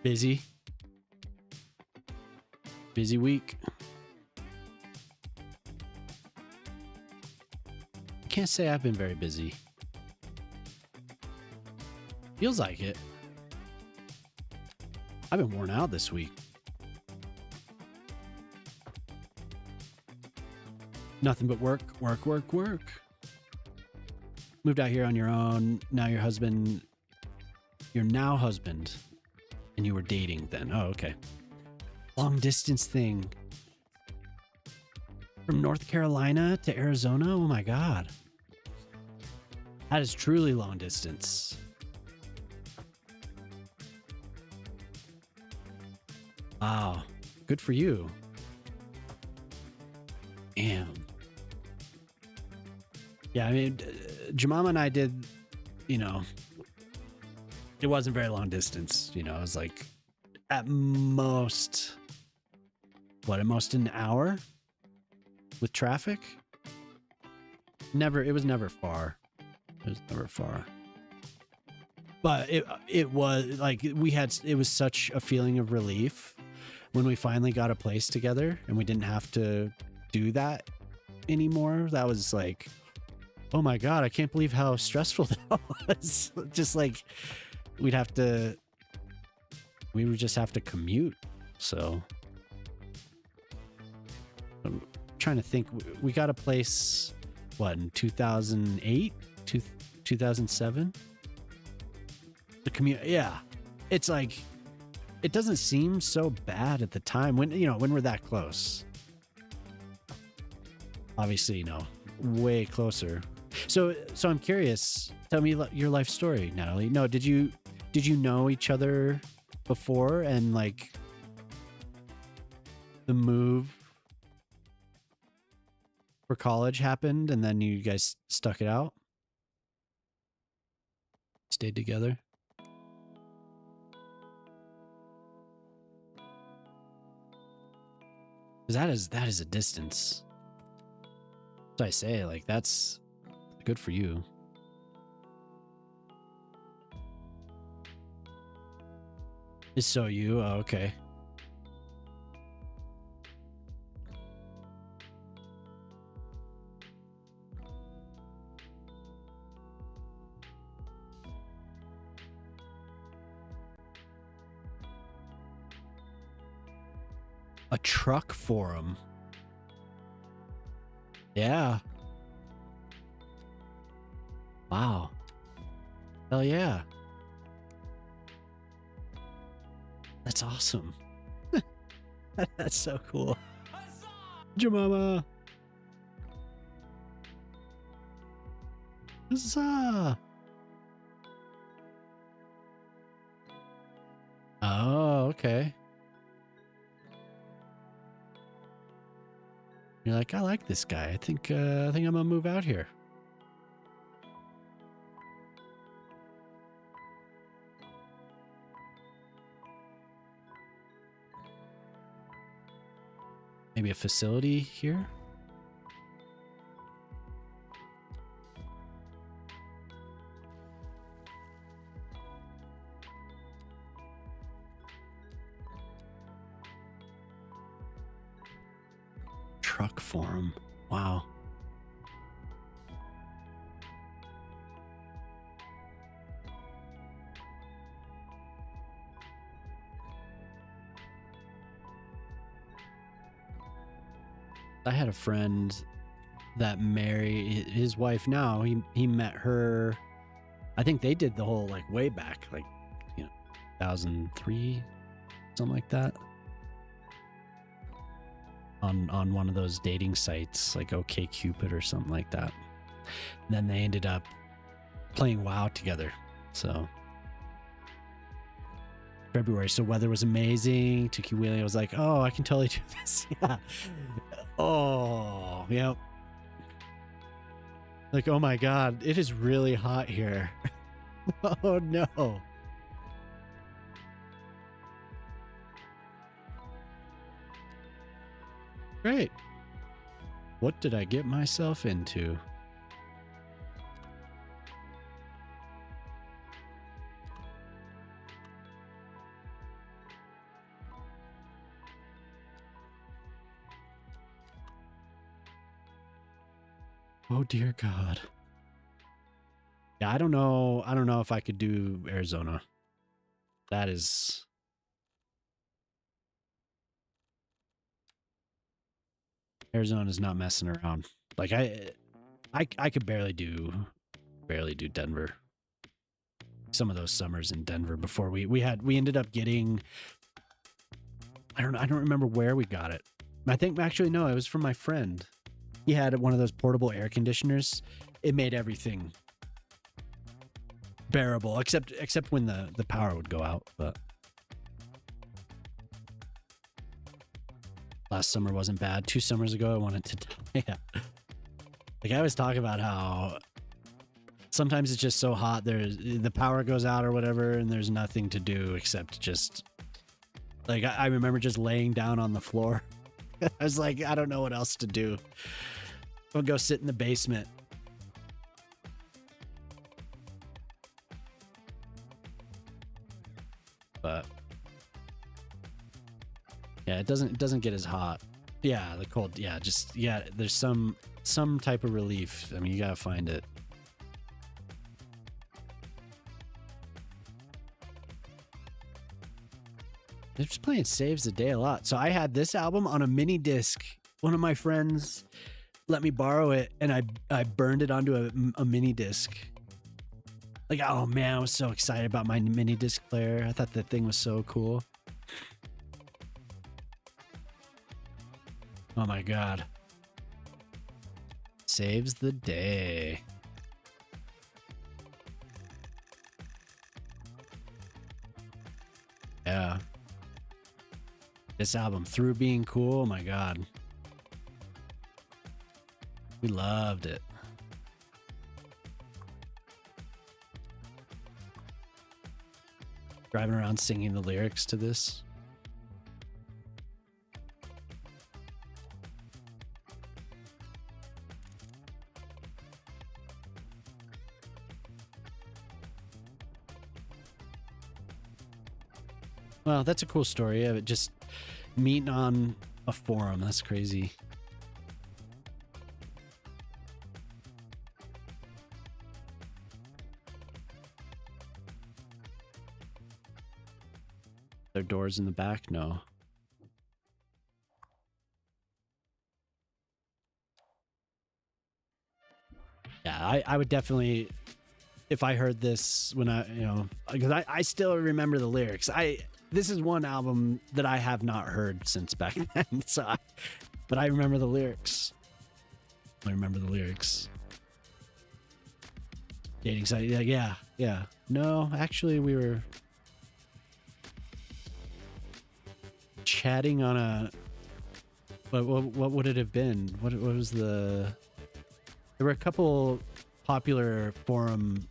Busy. Busy week. I can't say I've been very busy. Feels like it. I've been worn out this week. Nothing but work, work, work, work. Moved out here on your own. Now your now husband, and you were dating then. Oh, okay. Long distance thing. From North Carolina to Arizona? Oh my God. That is truly long distance. Wow. Good for you. Damn. Yeah, I mean, Jemima and I did, you know, it wasn't very long distance. You know, it was like at most an hour with traffic. It was never far. It was never far. But it was like it was such a feeling of relief when we finally got a place together and we didn't have to do that anymore. That was like, oh my God, I can't believe how stressful that was. Just like we would just have to commute. So I'm trying to think. We got a place, what, in 2008, 2007? The commute, yeah. It's like, it doesn't seem so bad at the time when we're that close. Obviously, way closer. So I'm curious. Tell me your life story, Natalie. No, did you know each other before and like the move for college happened and then you guys stuck it out? Stayed together? Because that is a distance. So I say, like, that's good for you. Is so you? Oh, okay. A truck forum. Yeah. Wow. Hell yeah. That's awesome. That's so cool. Jemima. Huzzah. Oh, okay. You're like, I like this guy. I think I'm gonna move out here. Maybe a facility here? Truck forum. Wow. I had a friend that married his wife now. He met her. I think they did the whole like way back, like 2003, something like that. On one of those dating sites like OkCupid or something like that. And then they ended up playing WoW together. So February. So weather was amazing. Took you wheeling. I was like, oh, I can totally do this. Yeah. Oh, yep. Like, oh my God, it is really hot here. Oh no. Great. What did I get myself into? Oh dear God. Yeah, I don't know. I don't know if I could do Arizona. That is... Arizona's not messing around. Like I could barely do Denver. Some of those summers in Denver before we ended up getting, I don't remember where we got it. I think actually no, it was from my friend. He had one of those portable air conditioners. It made everything bearable except when the power would go out, but last summer wasn't bad. 2 summers ago I wanted to die. Like I always talk about how sometimes it's just so hot the power goes out or whatever and there's nothing to do except just like I remember just laying down on the floor. I was like, I don't know what else to do. I'll go sit in the basement. But yeah, it doesn't get as hot. Yeah, the cold. Yeah, just yeah. There's some type of relief. I mean, you gotta find it. They're just playing Saves the Day a lot. So I had this album on a mini disc. One of my friends let me borrow it, and I burned it onto a mini disc. Like, oh man, I was so excited about my mini disc player. I thought the thing was so cool. Oh my God. Saves the day. Yeah. This album, Through Being Cool, oh my God. We loved it. Driving around singing the lyrics to this. Well, that's a cool story of it just meeting on a forum. That's crazy. There doors in the back? No. Yeah, I would definitely, if I heard this when because I still remember the lyrics. This is one album that I have not heard since back then. But I remember the lyrics. I remember the lyrics. Dating site, yeah. No, actually, we were chatting on a. What would it have been? What was the? There were a couple popular forum,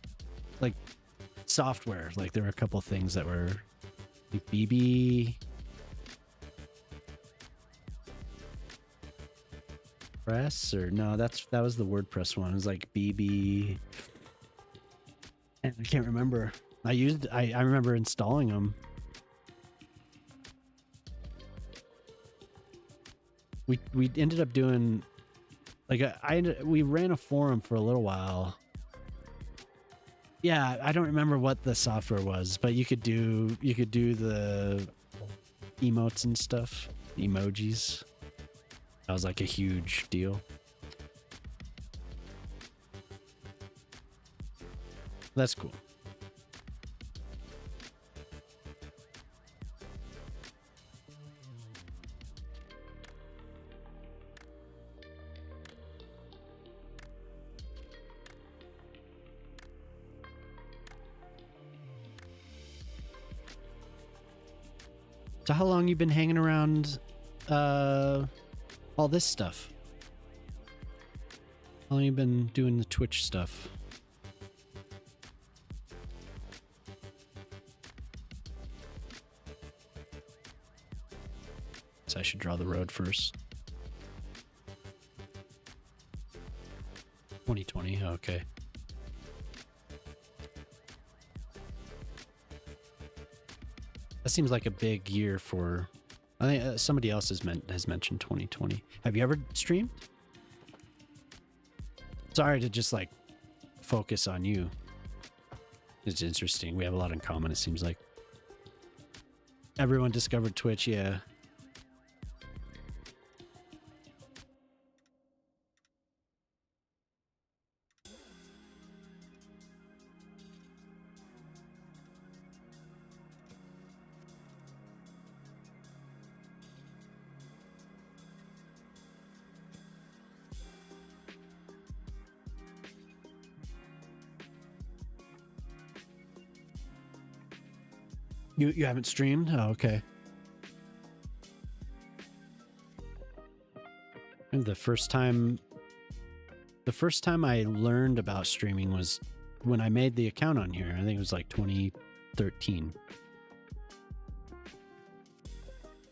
like software. Like there were a couple things that were. Like BB Press or no, that was the WordPress one. It was like BB. I can't remember. I remember installing them. We ended up doing like we ran a forum for a little while. Yeah, I don't remember what the software was, but you could do the emotes and stuff, emojis. That was like a huge deal. That's cool. So how long you been hanging around all this stuff? How long you been doing the Twitch stuff? So I should draw the road first. 2020, okay. That seems like a big year for... I think somebody else has mentioned 2020. Have you ever streamed? Sorry to just like focus on you. It's interesting. We have a lot in common, it seems like. Everyone discovered Twitch, yeah. You haven't streamed? Oh, okay. And the first time I learned about streaming was when I made the account on here. I think it was like 2013.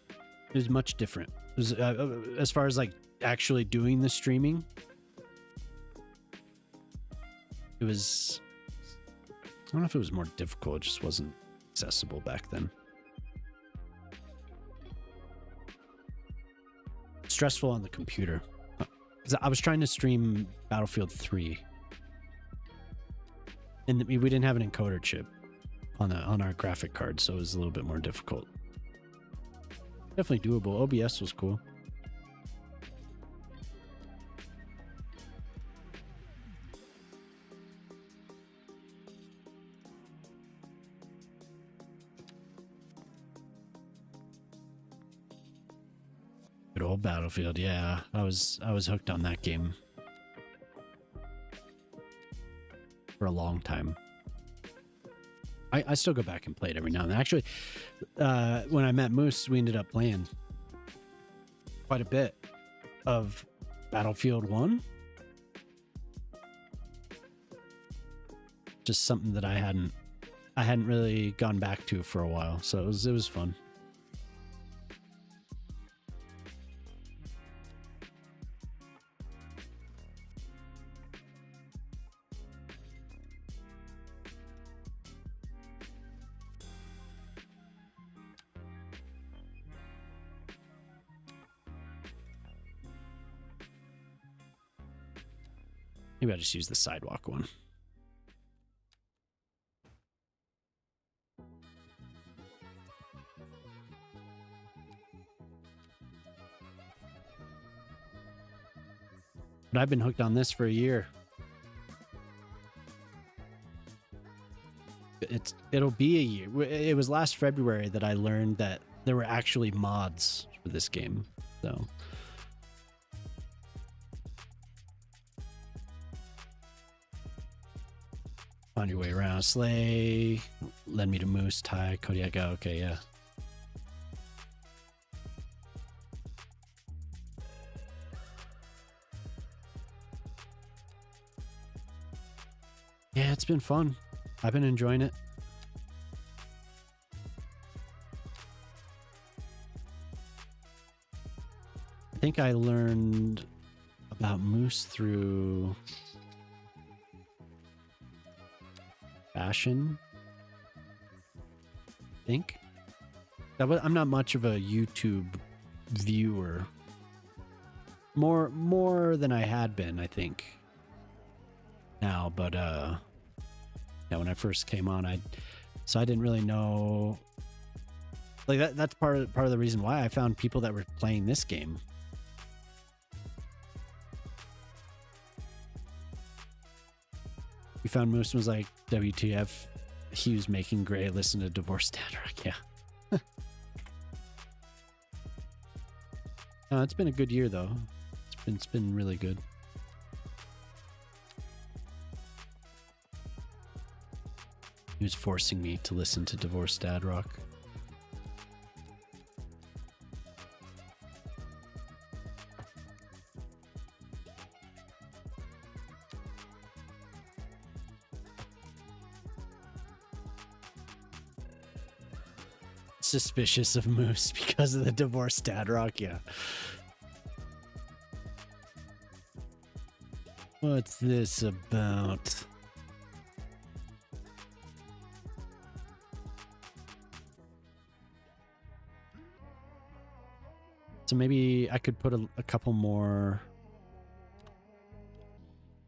It was much different. It was, as far as like actually doing the streaming, it was, I don't know if it was more difficult, it just wasn't accessible back then. Stressful on the computer. Because I was trying to stream Battlefield 3. And we didn't have an encoder chip on our graphic card, so it was a little bit more difficult. Definitely doable. OBS was cool. Good old Battlefield, yeah. I was hooked on that game for a long time. I still go back and play it every now and then. Actually, when I met Moose, we ended up playing quite a bit of Battlefield 1. Just something that I hadn't really gone back to for a while, so it was fun. Maybe I'll just use the sidewalk one. But I've been hooked on this for a year. It'll be a year. It was last February that I learned that there were actually mods for this game. So on your way around, sleigh, lend me to Moose, Ty, Kodiak. Oh, okay, yeah. Yeah, it's been fun. I've been enjoying it. I think I learned about Moose through fashion, I think. I'm not much of a YouTube viewer. More than I had been, I think. Now, but yeah, when I first came on, I didn't really know. Like that's part of the reason why I found people that were playing this game. We found Moose was like, WTF, he was making Gray listen to Divorced Dad Rock. Yeah. No, it's been a good year though. It's been really good. He was forcing me to listen to Divorced Dad Rock. suspicious of Moose because of the divorced dad rock. Yeah. What's this about? So maybe I could put a couple more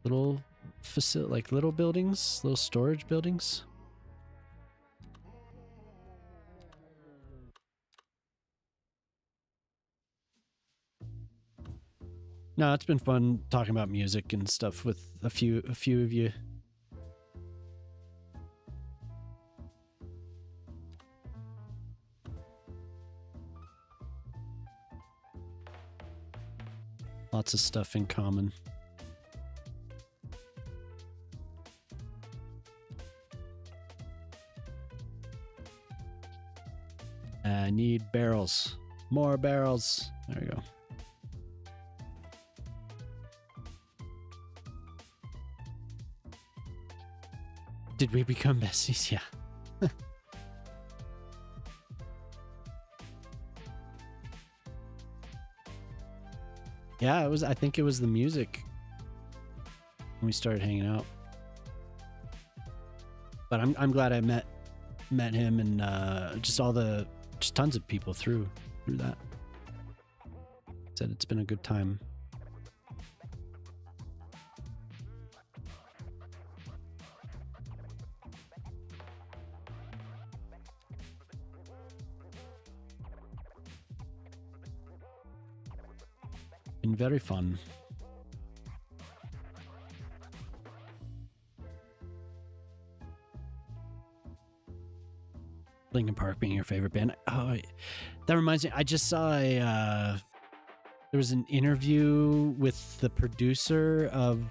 little like little buildings, little storage buildings. No, it's been fun talking about music and stuff with a few of you. Lots of stuff in common. I need barrels. More barrels. There we go. Did we become besties? Yeah. Yeah, it was. I think it was the music when we started hanging out. But I'm glad I met him and just tons of people through that. Said it's been a good time. Been very fun. Linkin Park being your favorite band. Oh, that reminds me. I just saw there was an interview with the producer of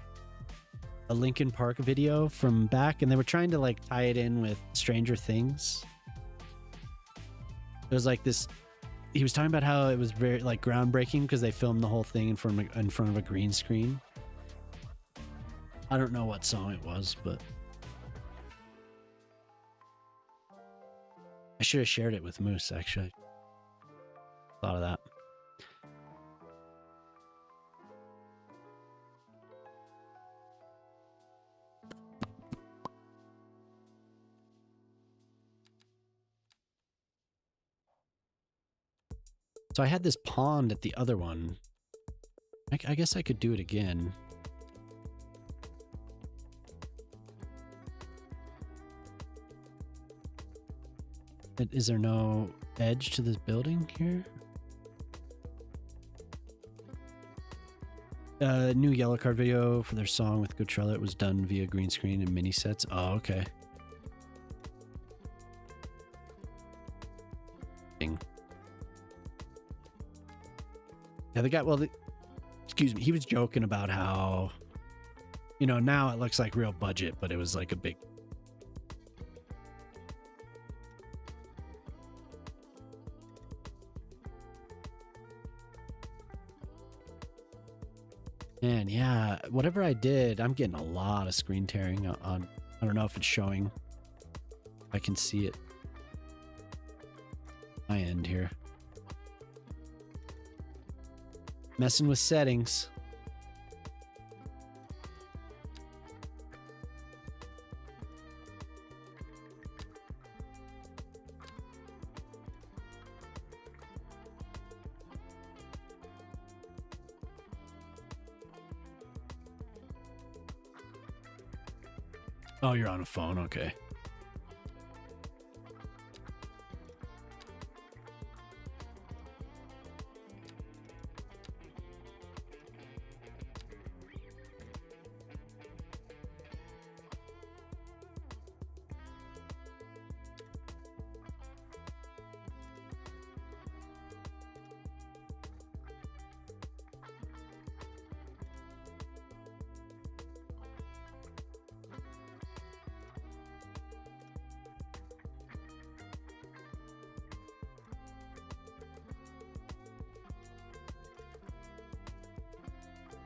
a Linkin Park video from back, and they were trying to like tie it in with Stranger Things. It was like this. He was talking about how it was very like groundbreaking because they filmed the whole thing in front of a green screen. I don't know what song it was, but I should have shared it with Moose, actually. Thought of that. So I had this pond at the other one. I guess I could do it again. Is there no edge to this building here? New Yellow Card video for their song with Goodtrella. It was done via green screen and mini sets. Oh, okay. Ding. Yeah, the guy, excuse me, he was joking about how, you know, now it looks like real budget, but it was like a big. Man, yeah, whatever I did, I'm getting a lot of screen tearing on. I don't know if it's showing. I can see it. My end here. Messing with settings. Oh, you're on a phone. Okay.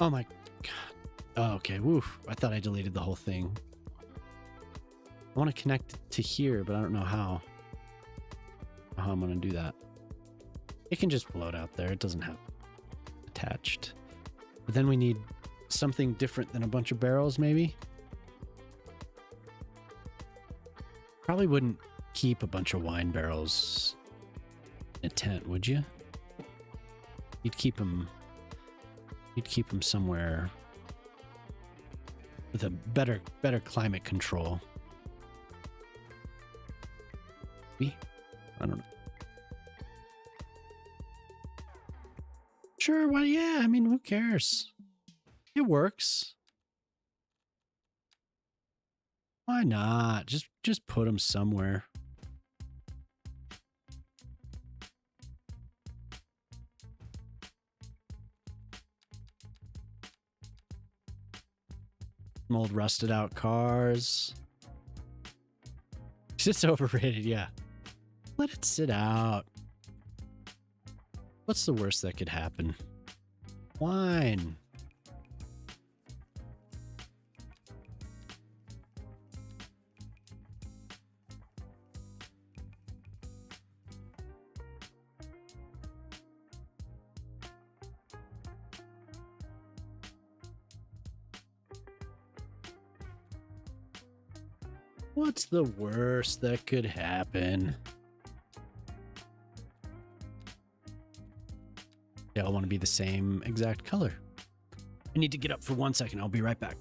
Oh my god. Oh, okay. Woof. I thought I deleted the whole thing. I want to connect to here, but I don't know how. how I'm going to do that. It can just float out there. It doesn't have attached. But then we need something different than a bunch of barrels, maybe. Probably wouldn't keep a bunch of wine barrels in a tent, would you? You'd keep them somewhere with a better climate control. I don't know. Sure, well, yeah, I mean, who cares? It works. Why not? Just put them somewhere. Some old rusted out cars. It's overrated, yeah. Let it sit out. What's the worst that could happen? Wine. What's the worst that could happen? They all want to be the same exact color. I need to get up for 1 second. I'll be right back.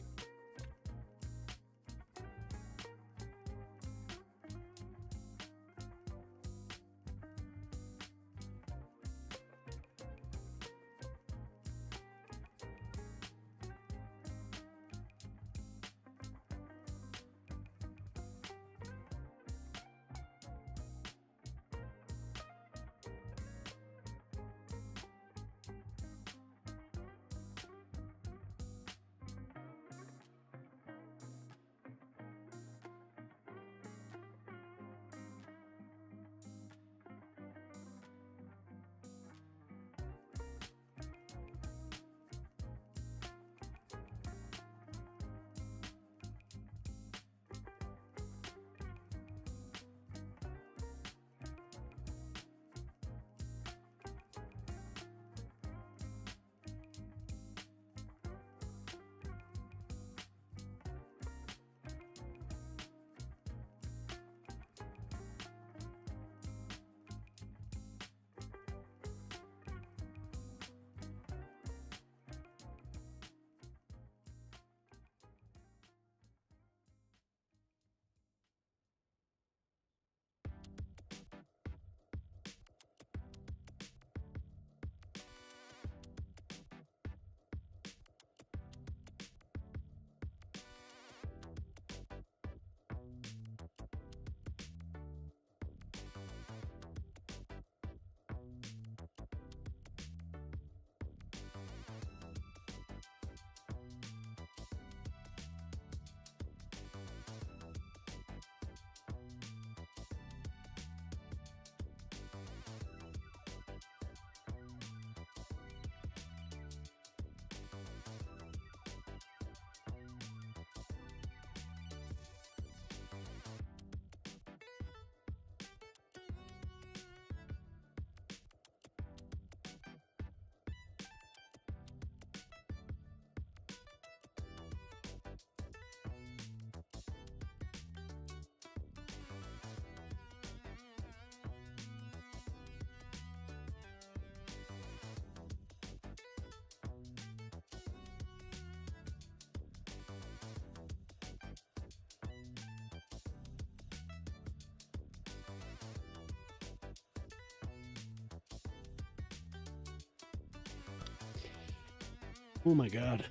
Oh my God.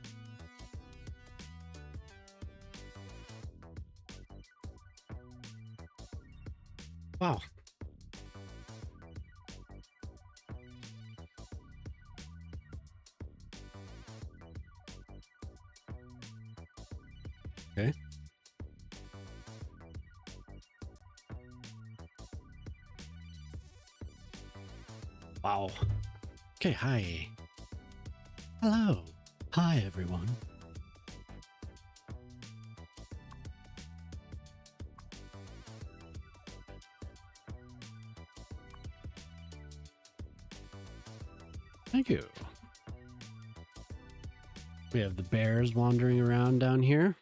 Wow. Okay. Wow. Okay, hi. Hello. Hi, everyone. Thank you. We have the bears wandering around down here.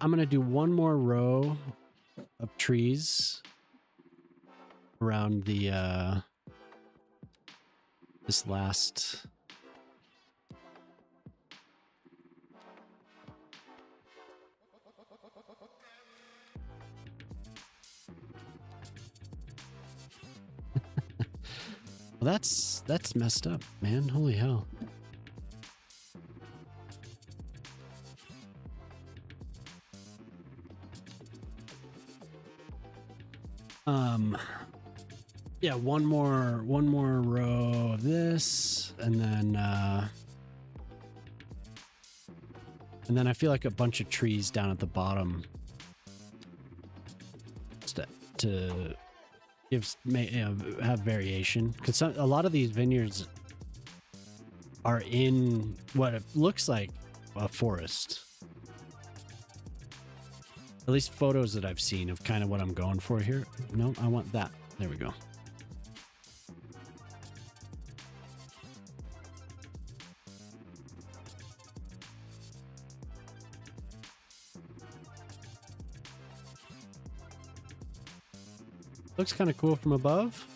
I'm going to do one more row of trees around the this last well, that's messed up, man. Holy hell. Yeah, one more row of this, and then I feel like a bunch of trees down at the bottom to give, have variation, because a lot of these vineyards are in what it looks like a forest. At least photos that I've seen of kind of what I'm going for here. No, I want that. There we go. Looks kind of cool from above.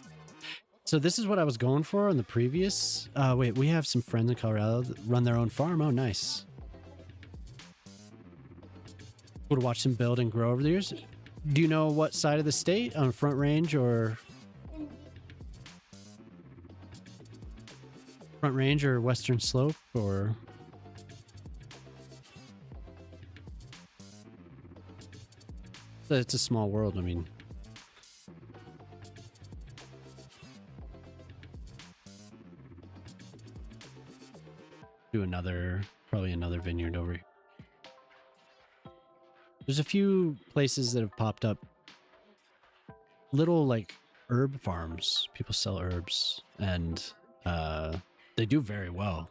So this is what I was going for on the previous. Wait, we have some friends in Colorado that run their own farm. Oh, nice. Cool to watch them build and grow over the years. Do you know what side of the state? On Front Range or Front Range or Western Slope or? It's a small world. I mean. Do probably another vineyard over here. There's a few places that have popped up, little like herb farms. People sell herbs, and they do very well.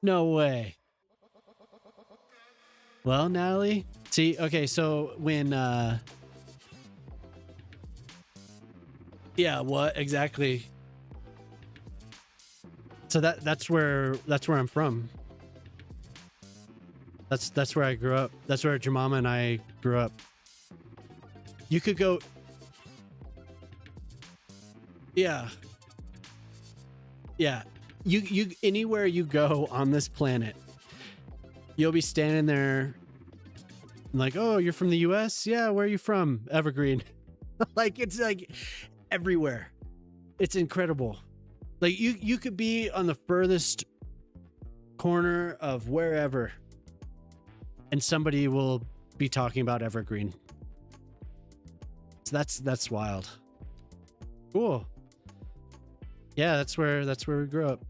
No way. Well, Natalie, see, okay, so when yeah, what exactly? So that's where I'm from. That's where I grew up. That's where Jemima and I grew up. You could go. Yeah. Yeah. You anywhere you go on this planet, you'll be standing there like, oh, you're from the US? Yeah, where are you from? Evergreen. Like it's like everywhere. It's incredible. Like you could be on the furthest corner of wherever, and somebody will be talking about Evergreen. So that's wild. Cool. Yeah, that's where we grew up.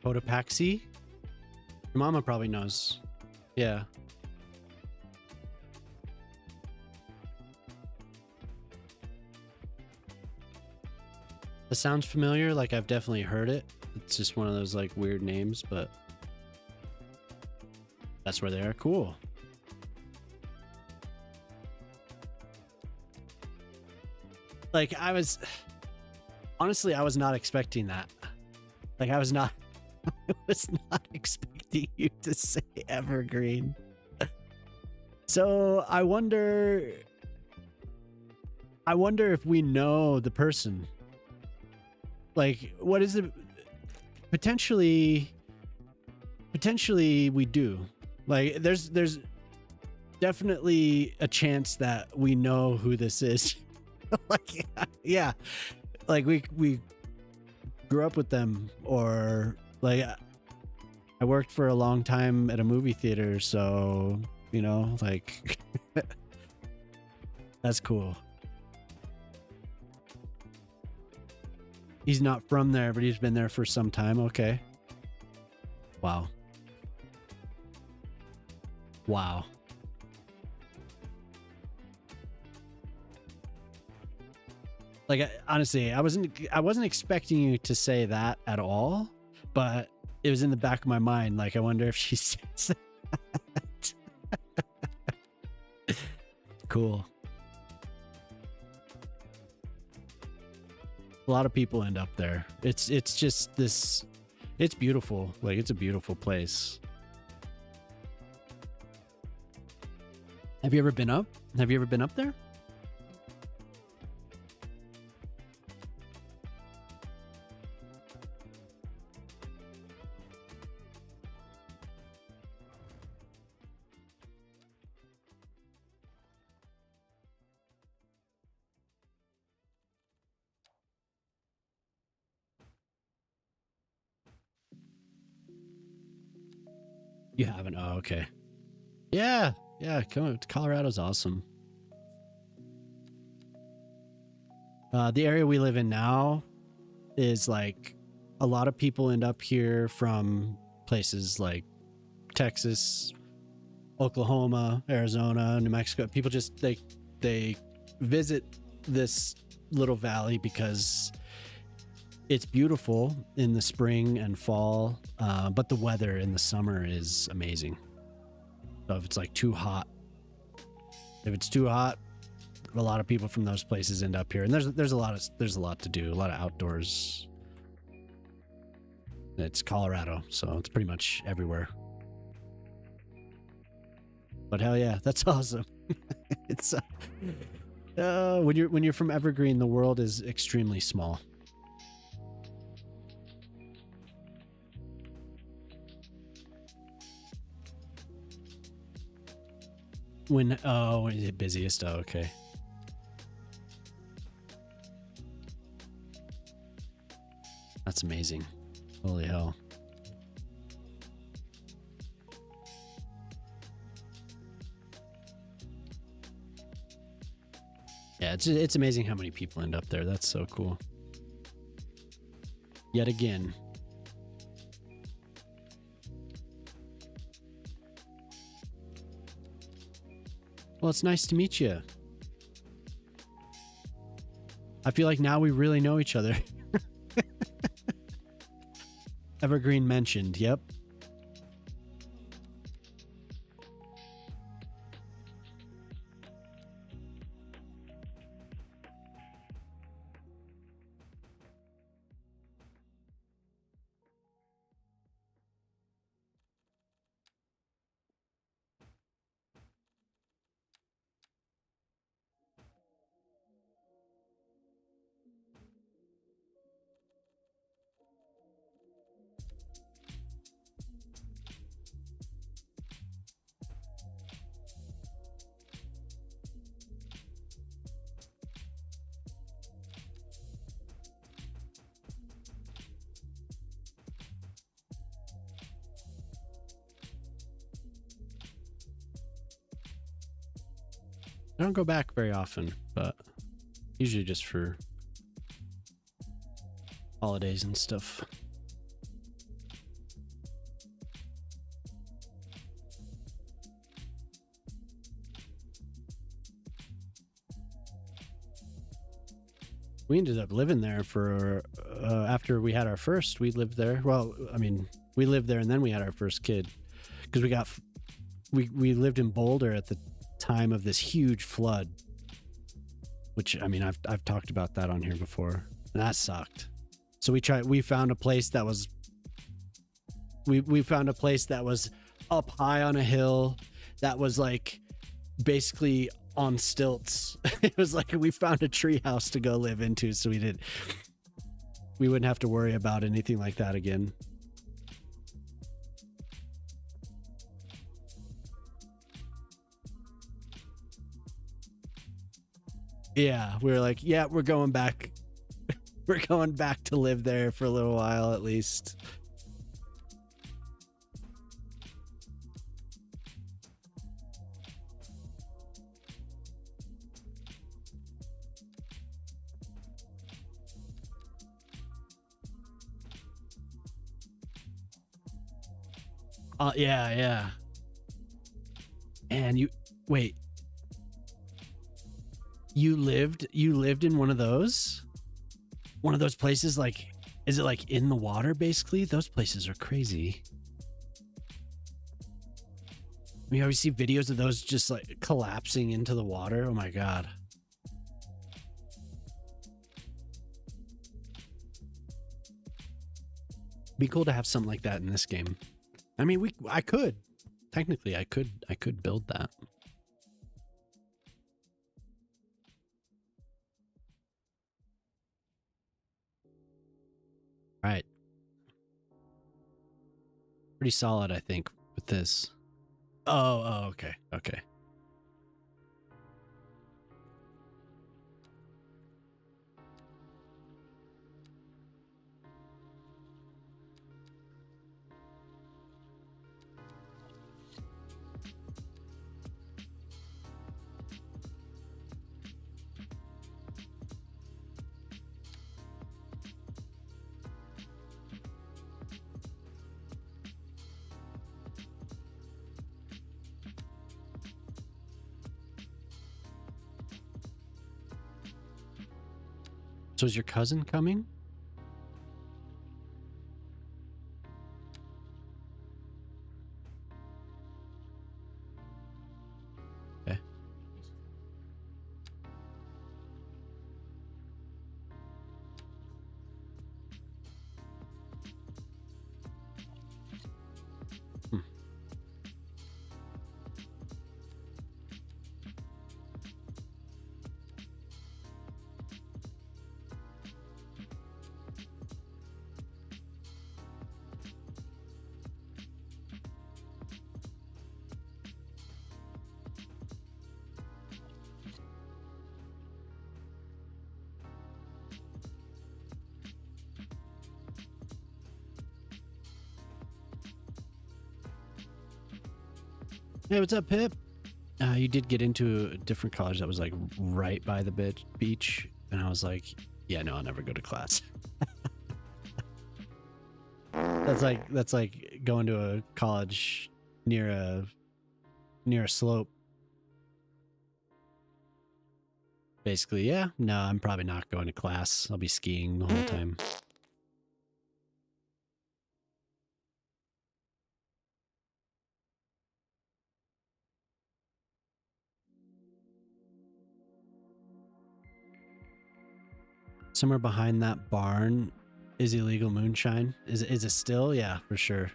Cotopaxi? Your mama probably knows. Yeah. That sounds familiar, like I've definitely heard it. It's just one of those like weird names, but that's where they are. Cool. Like honestly, I was not expecting that. Like I was not expecting you to say Evergreen. So I wonder if we know the person. Like, what is it? Potentially we do. Like, there's definitely a chance that we know who this is. Like, yeah, like we grew up with them, or like I worked for a long time at a movie theater, so you know, like that's cool. He's not from there, but he's been there for some time. Okay. Wow. Wow. Like, honestly, I wasn't expecting you to say that at all, but it was in the back of my mind. Like, I wonder if she says that. Cool. A lot of people end up there. It's just this, it's beautiful. Like, it's a beautiful place. Have you ever been up? Have you ever been up there? You haven't? Oh, okay. Yeah. Colorado's awesome. The area we live in now is like a lot of people end up here from places like Texas, Oklahoma, Arizona, New Mexico. People just they visit this little valley because it's beautiful in the spring and fall, but the weather in the summer is amazing. So if it's like too hot, if it's too hot, a lot of people from those places end up here, and there's a lot to do, a lot of outdoors. It's Colorado, so it's pretty much everywhere. But hell yeah, that's awesome. It's when you're from Evergreen, the world is extremely small. When is it busiest? Oh, okay. That's amazing. Holy hell. Yeah, it's amazing how many people end up there. That's so cool. Yet again. Well, it's nice to meet you. I feel like now we really know each other. Evergreen mentioned, yep. I don't go back very often, but usually just for holidays and stuff. We ended up living there for after we had our first. We lived there. Well, I mean, we lived there and then we had our first kid because we lived in Boulder at the time of this huge flood, which, I mean, I've talked about that on here before, and that sucked. So we found a place that was we found a place that was up high on a hill that was like basically on stilts. It was like we found a tree house to go live into, so we wouldn't have to worry about anything like that again. Yeah, we were like, yeah, we're going back. We're going back to live there for a little while at least. Yeah. And you wait. You lived in one of those places? Like, is it like in the water basically? Those places are crazy. We always see videos of those just like collapsing into the water. Oh my God. Be cool to have something like that in this game. I mean, I could build that. All right. Pretty solid, I think, with this. Oh, okay. Okay. So is your cousin coming? Okay. Hey, what's up, Pip? You did get into a different college that was like right by the beach, and I was like, yeah, no, I'll never go to class. That's like going to a college near a slope. Basically, yeah. No, I'm probably not going to class. I'll be skiing the whole time. Somewhere behind that barn is illegal moonshine. Is it still? Yeah, for sure.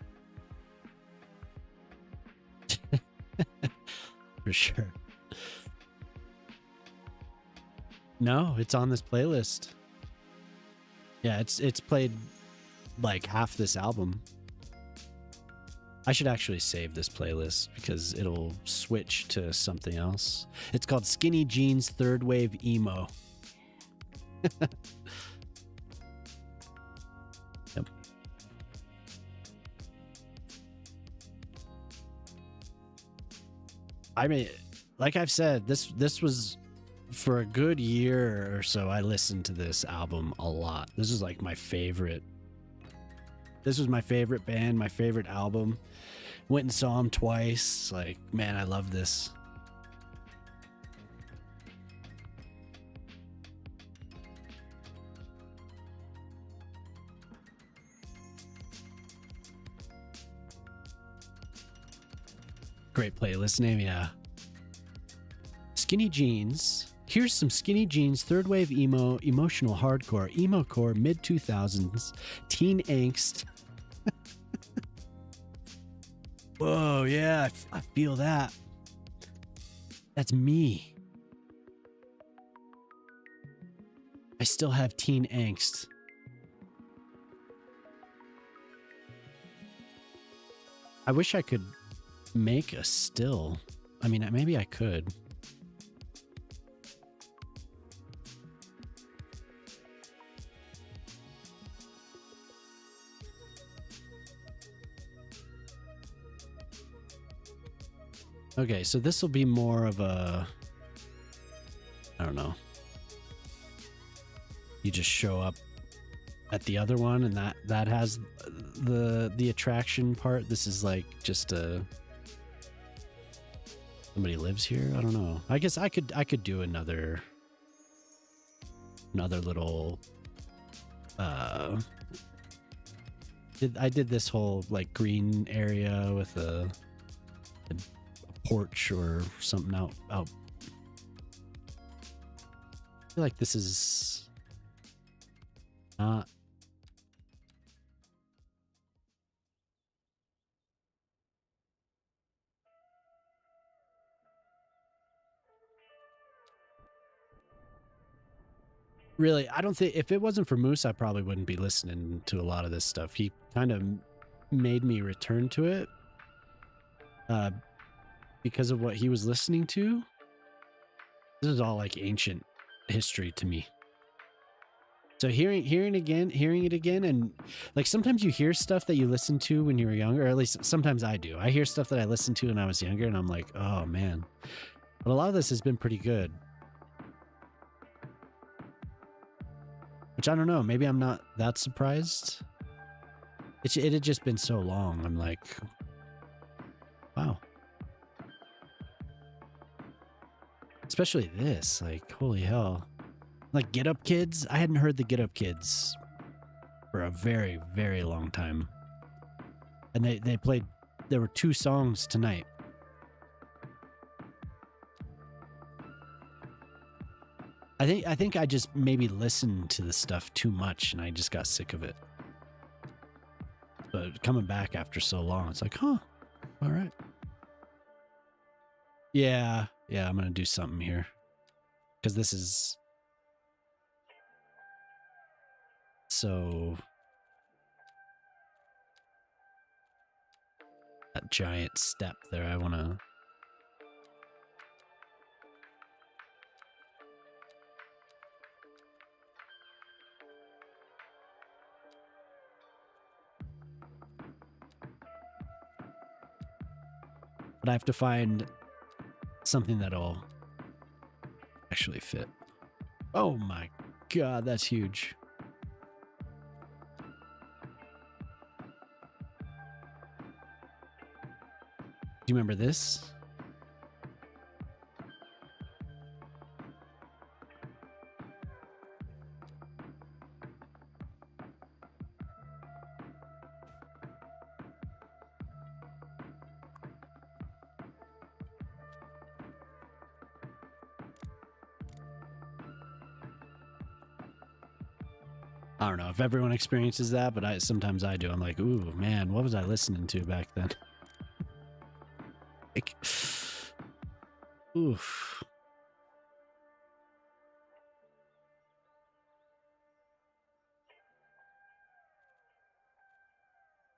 For sure. No, it's on this playlist. Yeah, it's played like half this album. I should actually save this playlist because it'll switch to something else. It's called Skinny Jeans Third Wave Emo. Yep. I mean, like I've said, this was for a good year or so. I listened to this album a lot. This is like my favorite. This was my favorite band, my favorite album. Went and saw them twice. Like, man, I love this. Great playlist name, yeah. Skinny Jeans. Here's some Skinny Jeans, third wave emo, emotional hardcore, emo core, mid 2000s, teen angst. Whoa, yeah, I feel that. That's me. I still have teen angst. I wish I could make a still. I mean, maybe I could. Okay, so this will be more of a, I don't know. You just show up at the other one, and that has the attraction part. This is like just a, somebody lives here. I don't know. I guess I could do another another little I did this whole like green area with a porch or something out. I feel like this is not really. I don't think if it wasn't for Moose, I probably wouldn't be listening to a lot of this stuff. He kind of made me return to it because of what he was listening to. This is all like ancient history to me. So hearing it again, and like sometimes you hear stuff that you listened to when you were younger, or at least sometimes I do. I hear stuff that I listened to when I was younger, and I'm like, oh man. But a lot of this has been pretty good. Which I don't know. Maybe I'm not that surprised. It had just been so long. I'm like, wow. Especially this, like, holy hell. Like Get Up Kids. I hadn't heard the Get Up Kids for a very, very long time. And they played, there were 2 songs tonight. I think I just maybe listened to the stuff too much and I just got sick of it. But coming back after so long, it's like, huh, all right. Yeah, I'm going to do something here. Because this is so... That giant step there, I want to... But I have to find something that'll actually fit. Oh my god, that's huge. Do you remember this? I don't know if everyone experiences that, but sometimes I do. I'm like, ooh, man, what was I listening to back then? Like, oof.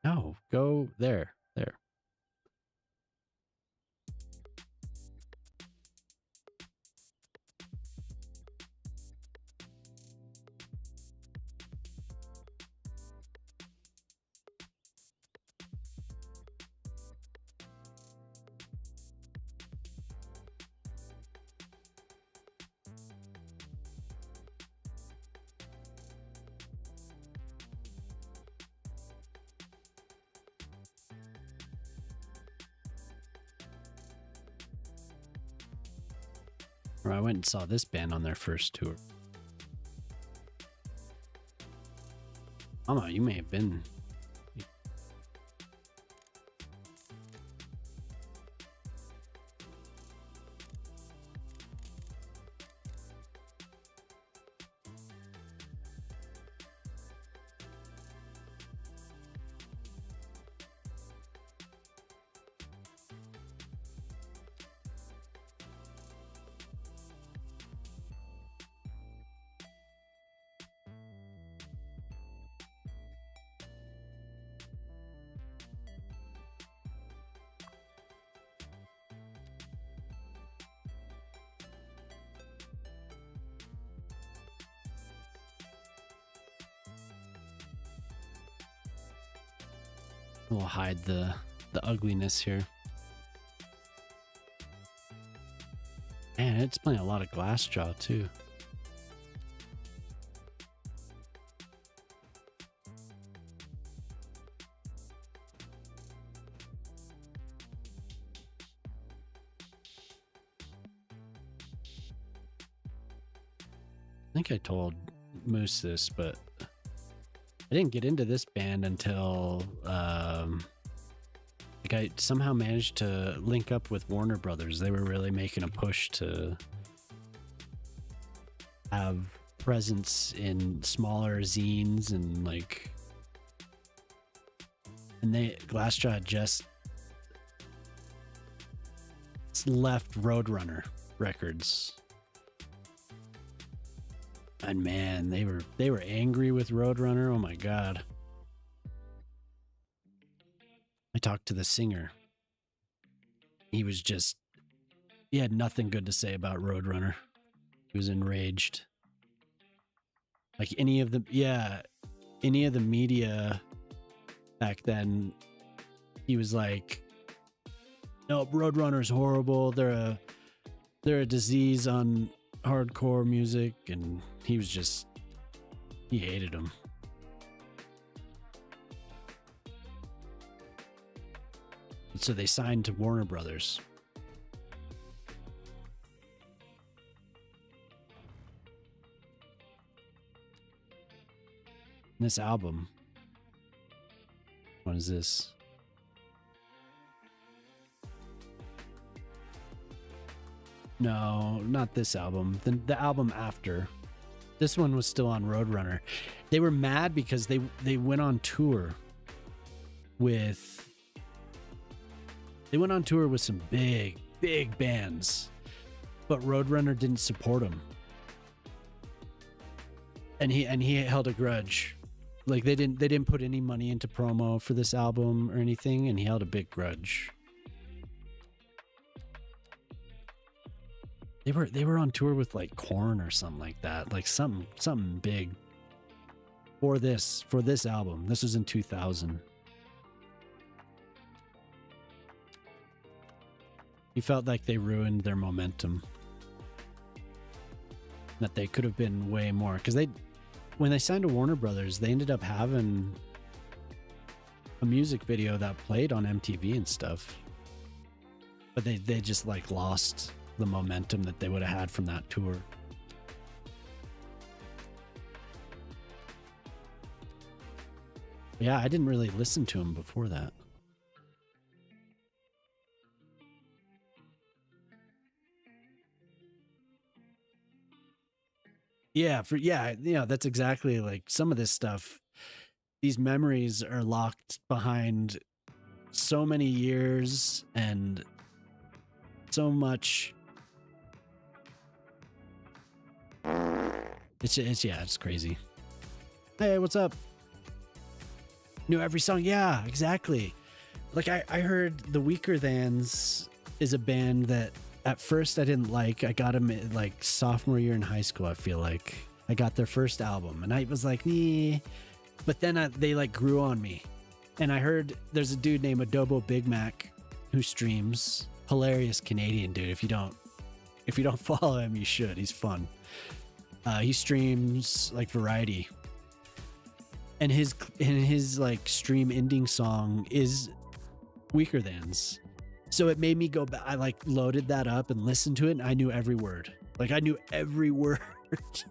No, go there. There. Or I went and saw this band on their first tour. Mama, you may have been. We'll hide the ugliness here. Man, it's playing a lot of Glassjaw too. I think I told Moose this, but I didn't get into this band until like I somehow managed to link up with Warner Brothers. They were really making a push to have presence in smaller zines and like, and Glassjaw had just left Roadrunner Records. And man, they were angry with Roadrunner. Oh my God. I talked to the singer. He had nothing good to say about Roadrunner. He was enraged. Like any of the media back then, he was like, "No, Roadrunner's horrible. They're a disease on hardcore music," and he hated him. So they signed to Warner Brothers. This album. What is this? No, not this album. The album after. This one was still on Roadrunner. They were mad because they went on tour with some big bands, but Roadrunner didn't support them. And he held a grudge. Like they didn't put any money into promo for this album or anything, and he held a big grudge. They were on tour with like Korn or something like that, like something big for this album. This was in 2000. He felt like they ruined their momentum. That they could have been way more, because when they signed to Warner Brothers, they ended up having a music video that played on MTV and stuff. But they just like lost the momentum that they would have had from that tour. Yeah, I didn't really listen to him before that. Yeah, that's exactly like some of this stuff. These memories are locked behind so many years and so much. It's crazy. Hey, what's up? Knew every song. Yeah, exactly. Like I heard the Weaker Thans is a band that at first I didn't like. I got them like sophomore year in high school. I feel like I got their first album and I was like, "Nee," but then they like grew on me. And I heard there's a dude named Adobo Big Mac who streams. Hilarious Canadian dude. If you don't follow him, you should. He's fun. He streams like variety, and his like stream ending song is Weaker Thans. So it made me go back. I like loaded that up and listened to it, and I knew every word. Like I knew every word. It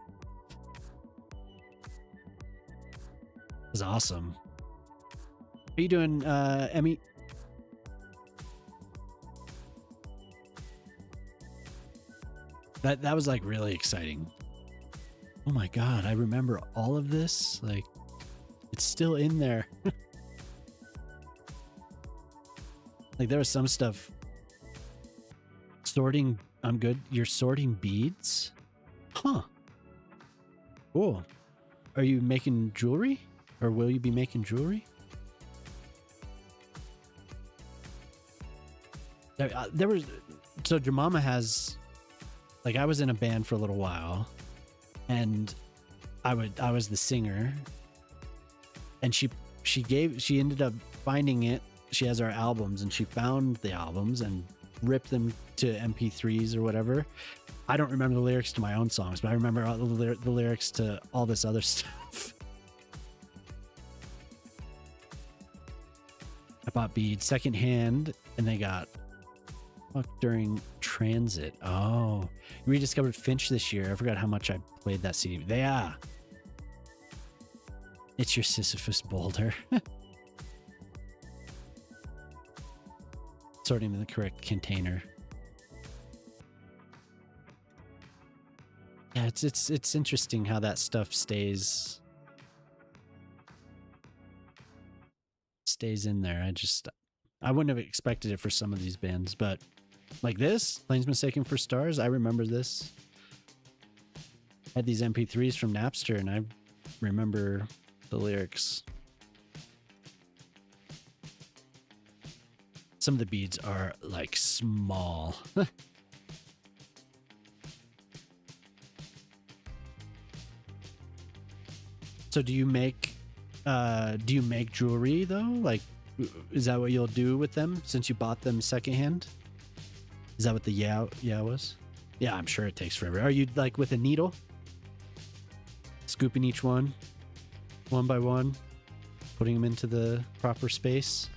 was awesome. How you doing, Emmy? That was like really exciting. Oh my God, I remember all of this. Like, it's still in there. Like there was some stuff. Sorting, I'm good. You're sorting beads? Huh. Cool. Are you making jewelry? Or will you be making jewelry? There was, so your mama has, like I was in a band for a little while and I was the singer, and she ended up finding it. She has our albums and she found the albums and ripped them to MP3s or whatever. I don't remember the lyrics to my own songs, but I remember all the lyrics to all this other stuff. I bought beads secondhand and they got Fuck during transit. Oh, rediscovered Finch this year. I forgot how much I played that CD. Yeah. It's your Sisyphus boulder. Sorting in the correct container. Yeah, it's interesting how that stuff stays in there. I wouldn't have expected it for some of these bands, but like this, Planes Mistaken for Stars, I remember this. I had these MP3s from Napster and I remember the lyrics. Some of the beads are like small. So do you make jewelry though? Like, is that what you'll do with them since you bought them secondhand? Is that what the yeah was? Yeah, I'm sure it takes forever. Are you like with a needle? Scooping each one by one, putting them into the proper space?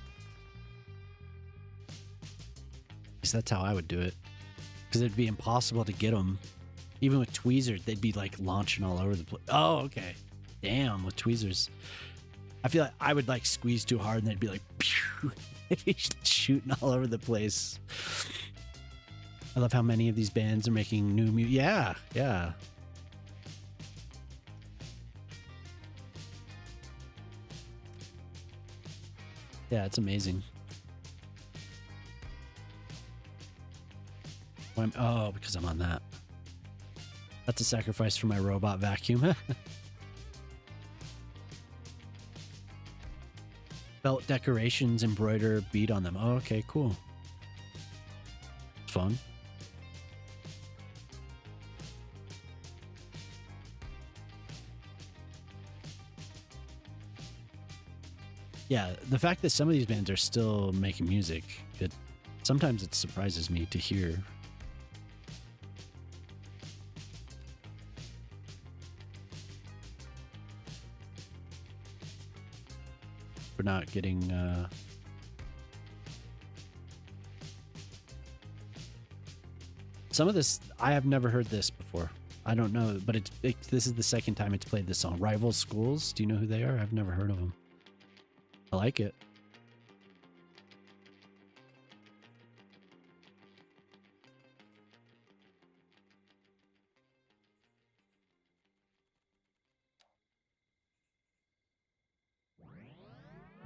Because that's how I would do it. Because it'd be impossible to get them. Even with tweezers, they'd be like launching all over the place. Oh, okay. Damn, with tweezers. I feel like I would like squeeze too hard and they'd be like, pew, they'd be shooting all over the place. I love how many of these bands are making new music. Yeah, yeah. Yeah, it's amazing. Oh, because I'm on that. That's a sacrifice for my robot vacuum. Felt decorations, embroider bead on them. Oh, okay, cool. Fun. Yeah, the fact that some of these bands are still making music, sometimes it surprises me to hear. We're not getting some of this. I have never heard this before. I don't know, but this is the second time it's played this song. Rival Schools. Do you know who they are? I've never heard of them. I like it.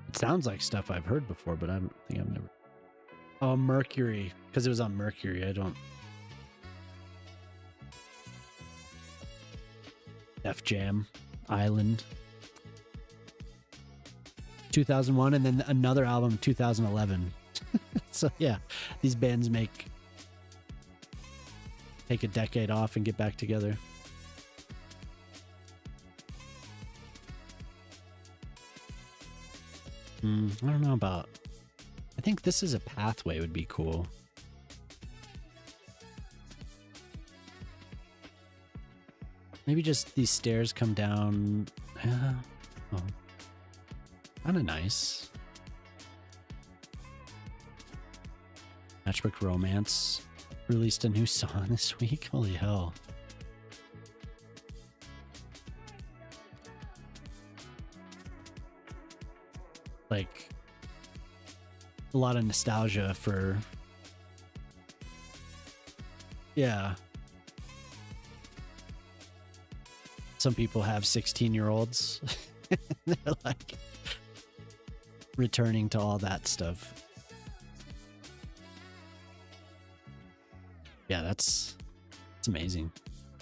It sounds like stuff I've heard before, but I don't think I've never. Oh, Mercury. Because it was on Mercury. I don't. Def Jam, Island. 2001, and then another album 2011. So yeah, these bands take a decade off and get back together. I don't know about. I think This Is a Pathway would be cool. Maybe just these stairs come down. Oh. Kind of nice. Matchbook Romance released a new song this week. Holy hell. Like a lot of nostalgia for. Yeah. Some people have 16-year-olds. They're like returning to all that stuff. Yeah, it's amazing.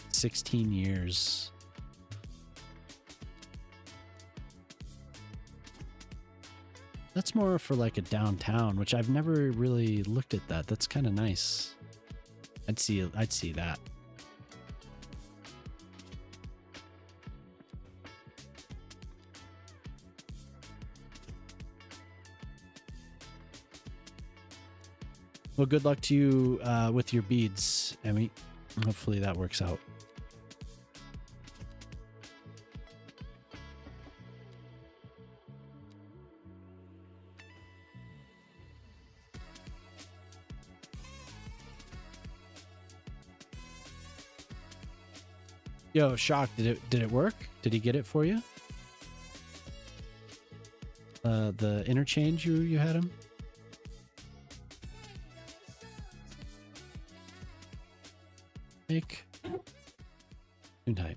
16 years. That's more for like a downtown, which I've never really looked at that. That's kind of nice. I'd see that. Well, good luck to you with your beads, Emmy. Hopefully that works out. Yo, Shock, did it work? Did he get it for you? The interchange you had him? Make new type.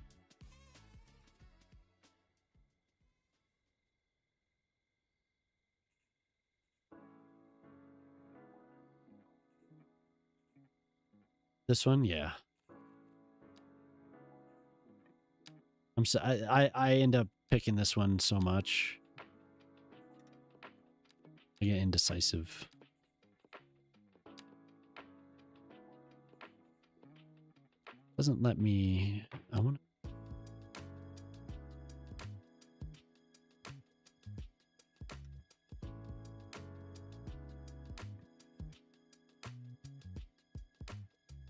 This one, yeah. I end up picking this one so much. I get indecisive. Doesn't let me. I want.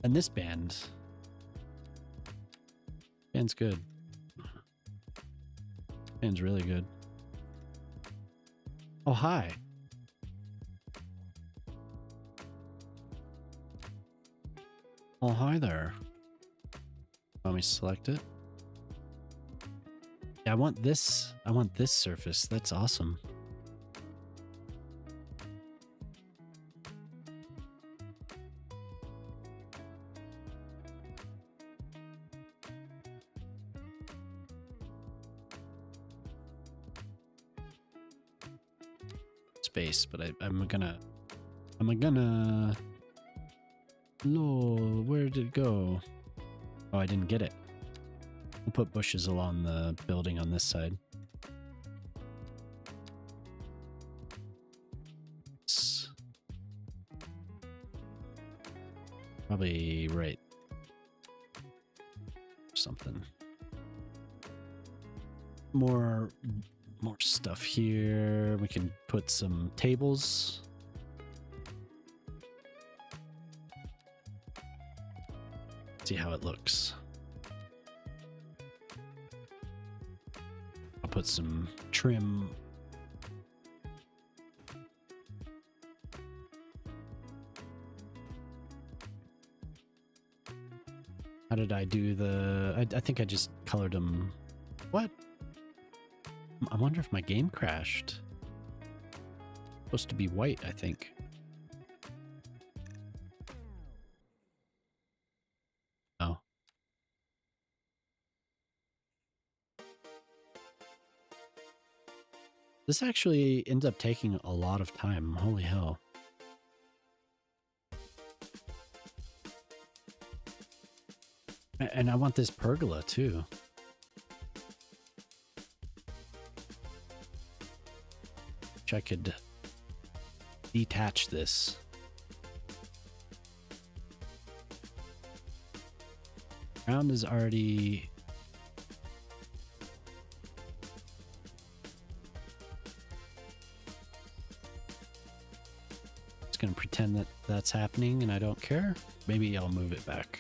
And this band's good. Band's really good. Oh, hi. Oh, hi there. Want me to select it? Yeah, I want this surface. That's awesome. Space, but I'm gonna Lord, where did it go? Oh, I didn't get it. We'll put bushes along the building on this side. It's probably right. Something. More stuff here. We can put some tables. See how it looks. I'll put some trim. How did I do the... I think I just colored them. What? I wonder if my game crashed. Supposed to be white, I think. Oh. This actually ends up taking a lot of time. Holy hell. And I want this pergola too. Which I could detach this. Ground is already... Just gonna pretend that that's happening and I don't care. Maybe I'll move it back.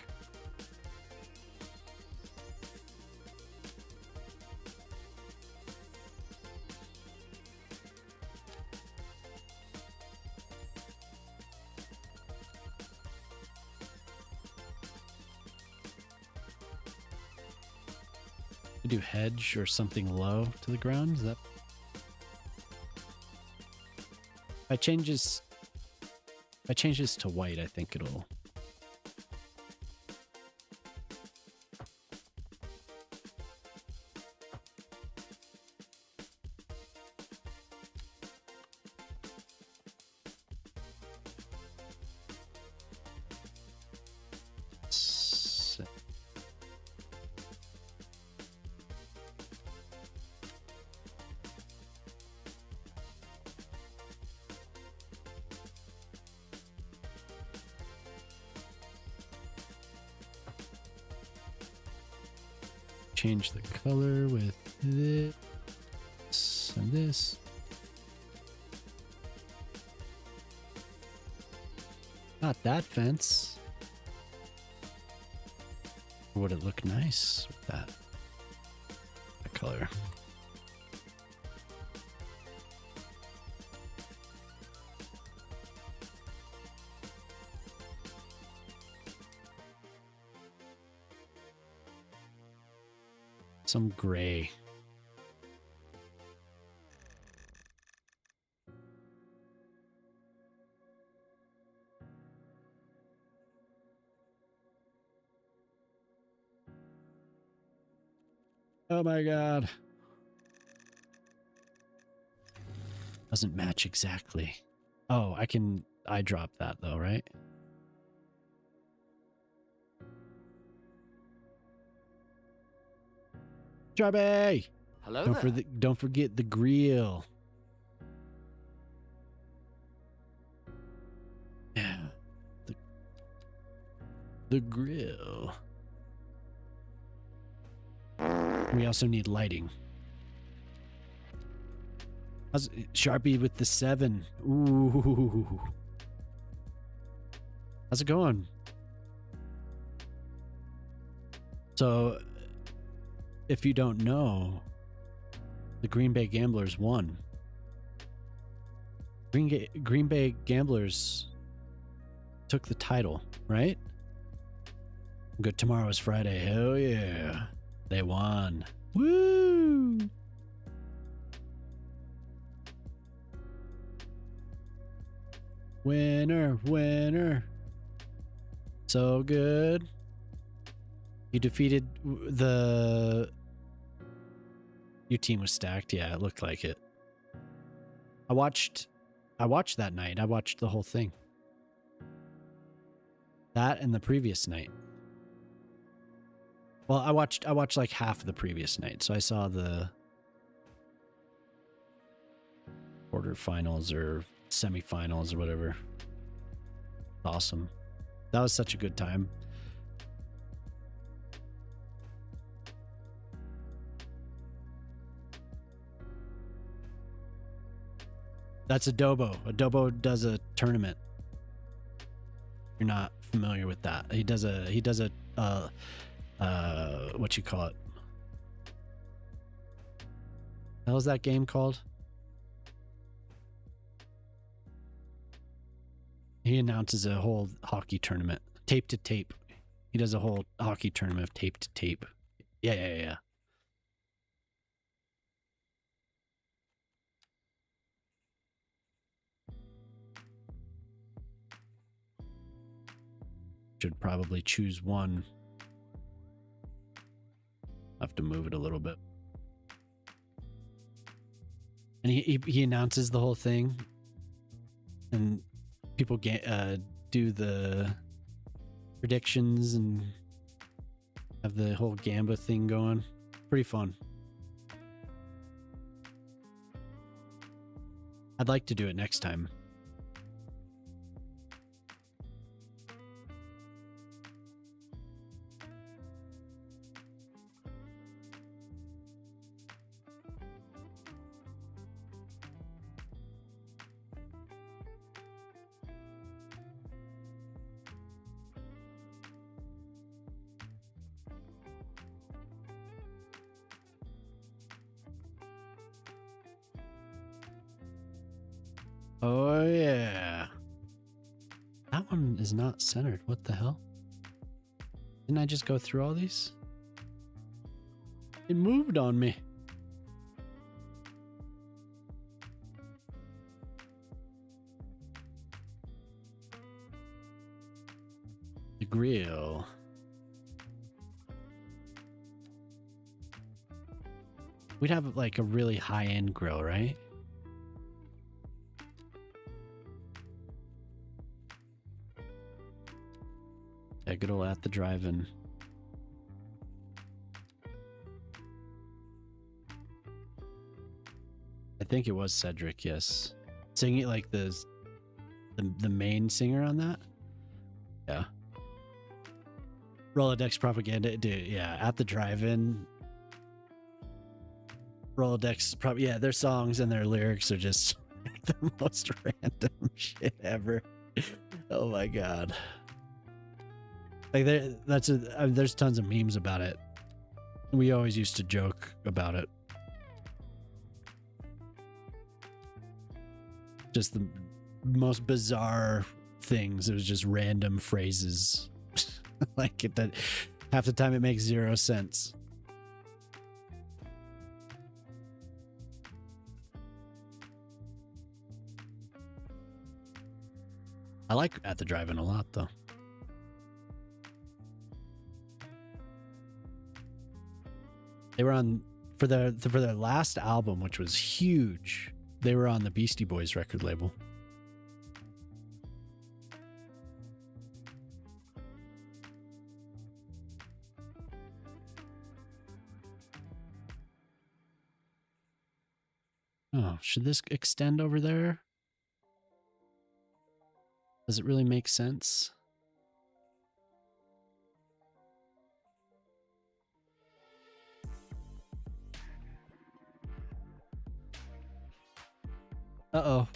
Do hedge or something low to the ground. Is that... If I change this to white, I think it'll... Change the color with this and this. Not that fence. Would it look nice with that color? Some gray. Oh my god. Doesn't match exactly. Oh, I drop that though, right? Jarby! Hello Don't forget the grill. Yeah. The grill. We also need lighting. How's Sharpie with the 7? Ooh. How's it going? So, if you don't know, the Green Bay Gamblers won. Green Bay Gamblers took the title, right? Good. Tomorrow is Friday. Hell yeah. They won. Woo! Winner, winner. So good. You defeated the... Your team was stacked. Yeah, it looked like it. I watched that night. I watched the whole thing. That and the previous night. Well, I watched like half of the previous night, so I saw the quarterfinals or semifinals or whatever. Awesome. That was such a good time. That's Adobo. Adobo does a tournament. You're not familiar with that. He does a what you call it? How is that game called? He announces a whole hockey tournament, tape to tape. He does a whole hockey tournament of tape to tape. Yeah. Should probably choose one. Have to move it a little bit. And he announces the whole thing, and people do the predictions and have the whole Gamba thing going. Pretty fun. I'd like to do it next time. Oh yeah. That one is not centered. What the hell? Didn't I just go through all these? It moved on me. The grill. We'd have like a really high-end grill, right? Yeah, good old at the drive-in. I think it was Cedric, yes. Singing like the main singer on that? Yeah. Rolodex propaganda, dude, yeah, at the drive-in. Rolodex, probably, yeah, their songs and their lyrics are just the most random shit ever. Oh my god. Like there's tons of memes about it. We always used to joke about it. Just the most bizarre things. It was just random phrases. Like that half the time it makes 0 sense. I like At the Drive-In a lot, though. They were on for their last album, which was huge. They were on the Beastie Boys record label. Oh, should this extend over there? Does it really make sense? Uh-oh.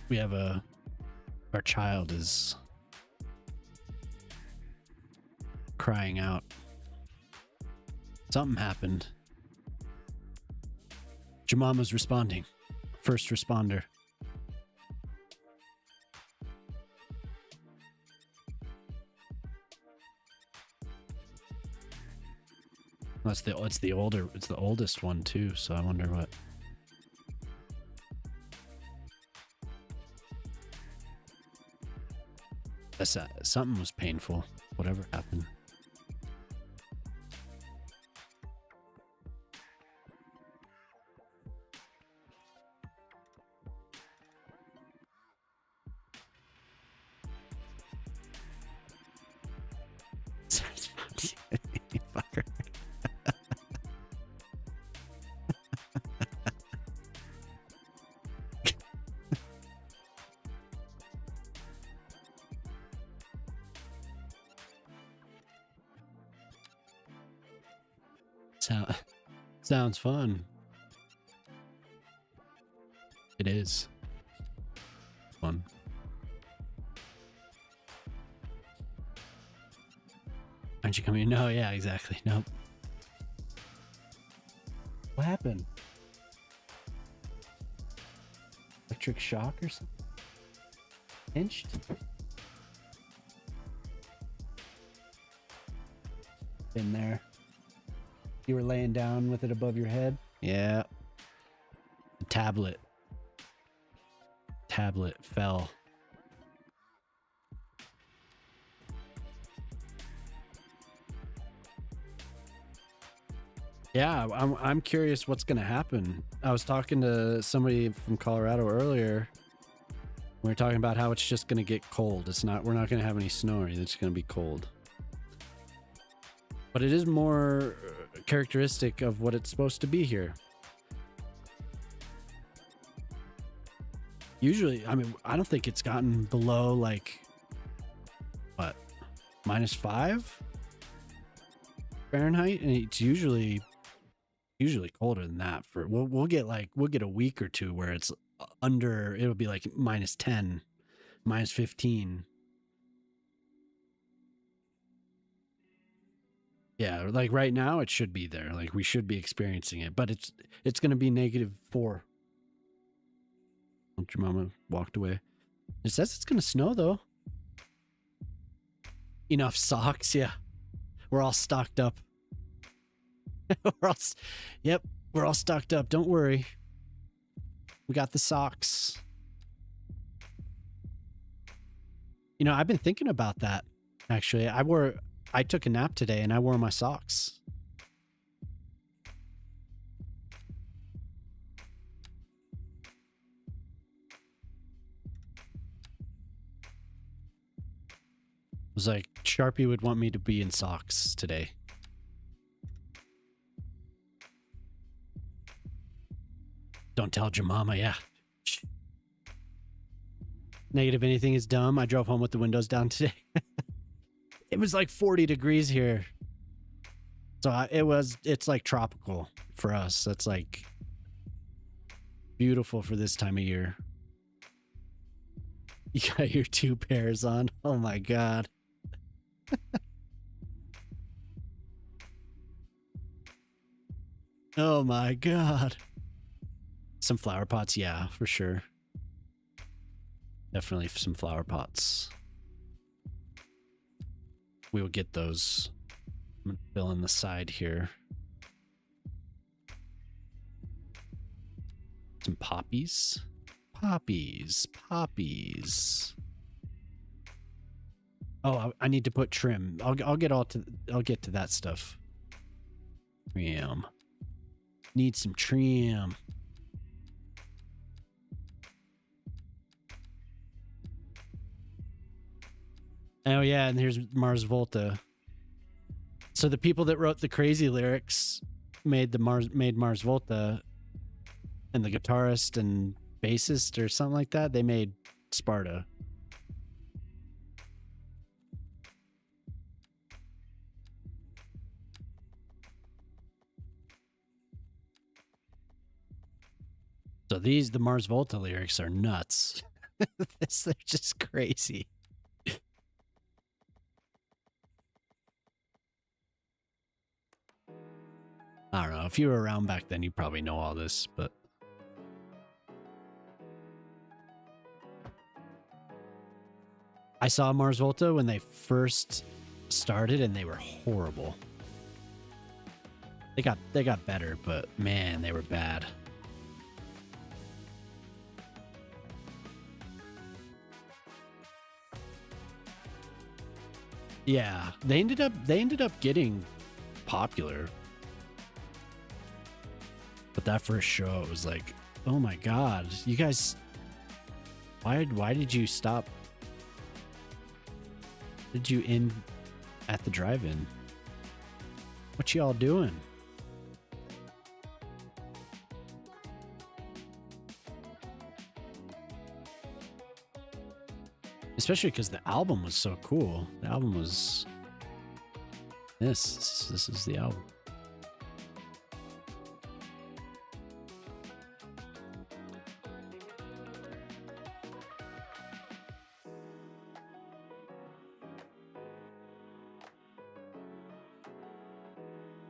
We have our child is crying out. Something happened. Jemama's responding. First responder. It's the oldest one too, so I wonder what. Something was painful. Whatever happened. Fucker. Sounds fun. It is fun. Aren't you coming? No, yeah, exactly. Nope. What happened? Electric shock or something? Pinched? Been there. You were laying down with it above your head? Yeah. The tablet fell. Yeah, I'm curious what's going to happen. I was talking to somebody from Colorado earlier. We were talking about how it's just going to get cold. We're not going to have any snow. It's going to be cold. But it is more characteristic of what it's supposed to be here. Usually, I mean, I don't think it's gotten below like what, -5 Fahrenheit, and it's usually colder than that. We'll get a week or two where it's under. It'll be like -10, -15. Yeah, like right now it should be there. Like we should be experiencing it, but it's going to be -4. Your mama walked away. It says it's going to snow though. Enough socks, yeah. We're all stocked up. We're all stocked up. Don't worry. We got the socks. You know, I've been thinking about that actually. I took a nap today and I wore my socks. It was like Sharpie would want me to be in socks today. Don't tell Jemama, yeah. Negative anything is dumb. I drove home with the windows down today. It was like 40 degrees here. So it's like tropical for us. That's like beautiful for this time of year. You got your 2 pairs on. Oh my God. Oh my God. Some flower pots. Yeah, for sure. Definitely some flower pots. We will get those. I'm going to fill in the side here. poppies. Poppies. Poppies. Oh, I need to put trim. I'll get to that stuff. Trim. Need some trim. Oh yeah, and here's Mars Volta. So the people that wrote the crazy lyrics made Mars Volta, and the guitarist and bassist or something like that, they made Sparta. So the Mars Volta lyrics are nuts. They're just crazy. I don't know. If you were around back then, you probably know all this, but I saw Mars Volta when they first started and they were horrible. They got better, but man, they were bad. Yeah, they ended up getting popular. But that first show, it was like, oh my god, you guys, why did you stop? Did you end at the drive-in? What y'all doing? Especially because the album was so cool. The album was this is the album.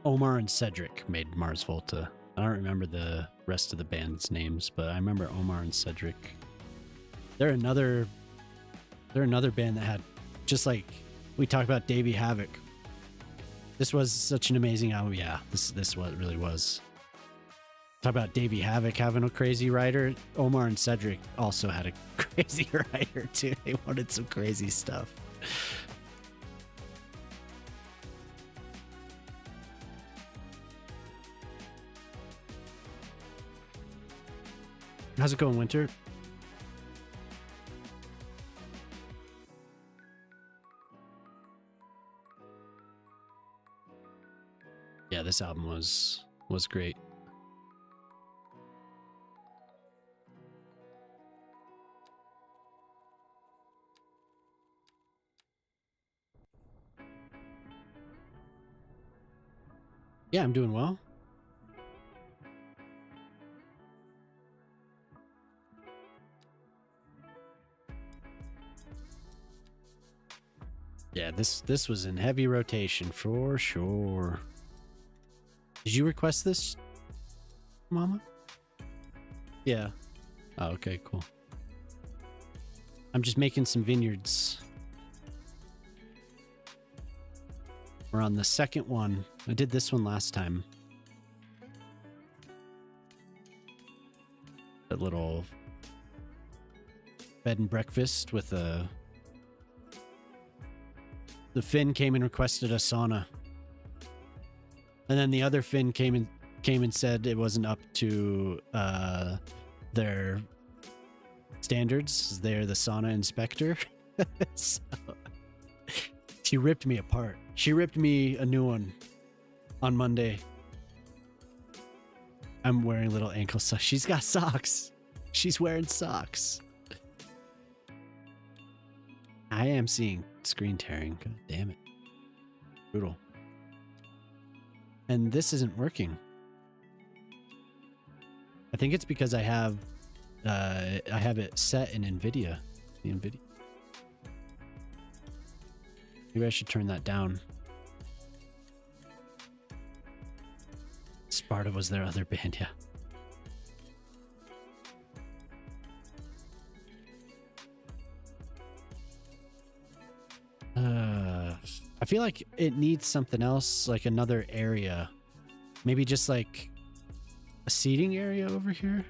Omar and Cedric made Mars Volta. I don't remember the rest of the band's names, but I remember Omar and Cedric. They're another band that had, just like we talked about Davey Havoc. This was such an amazing album. Yeah, this what it really was. Talk about Davey Havoc having a crazy writer. Omar and Cedric also had a crazy writer too. They wanted some crazy stuff. How's it going, Winter? Yeah, this album was great. Yeah, I'm doing well. Yeah, this was in heavy rotation for sure. Did you request this, Mama? Yeah. Oh, okay, cool. I'm just making some vineyards. We're on the second one. I did this one last time. That little bed and breakfast with a... The Finn came and requested a sauna. And then the other Finn came and said it wasn't up to their standards. They're the sauna inspector. So, she ripped me apart. She ripped me a new one on Monday. I'm wearing little ankle socks. She's got socks. She's wearing socks. I am seeing screen tearing. God damn it. Brutal. And this isn't working. I think it's because I have it set in NVIDIA. The NVIDIA. Maybe I should turn that down. Sparta was their other band, yeah. I feel like it needs something else, like another area. Maybe just like a seating area over here.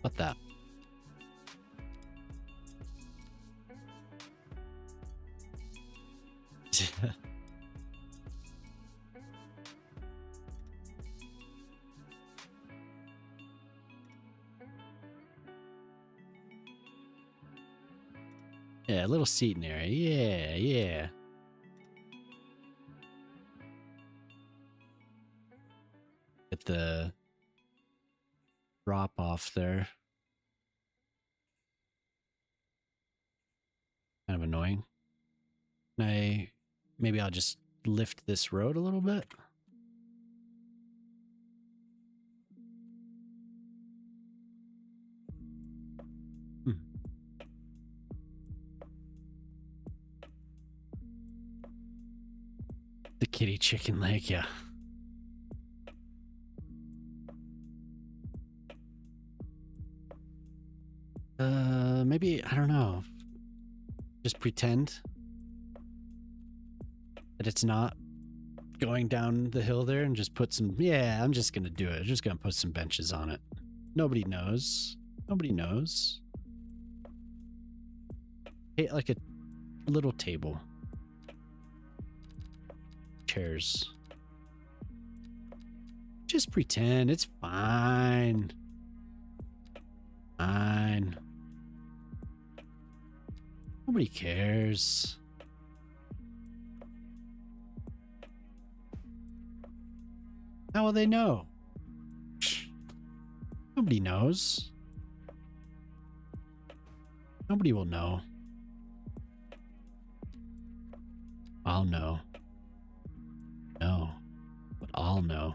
What that? Yeah, a little seating area. Yeah, yeah. Get the drop off there. Kind of annoying. Maybe I'll just lift this road a little bit. The kitty chicken leg, yeah. Maybe, I don't know. Just pretend that it's not going down the hill there and just put some, yeah, I'm just gonna do it. I'm just gonna put some benches on it. Nobody knows. Nobody knows. Hey, like a little table. Chairs. Just pretend. It's fine. Fine. Nobody cares. How will they know? Nobody knows. Nobody will know. I'll know. No, but I'll know.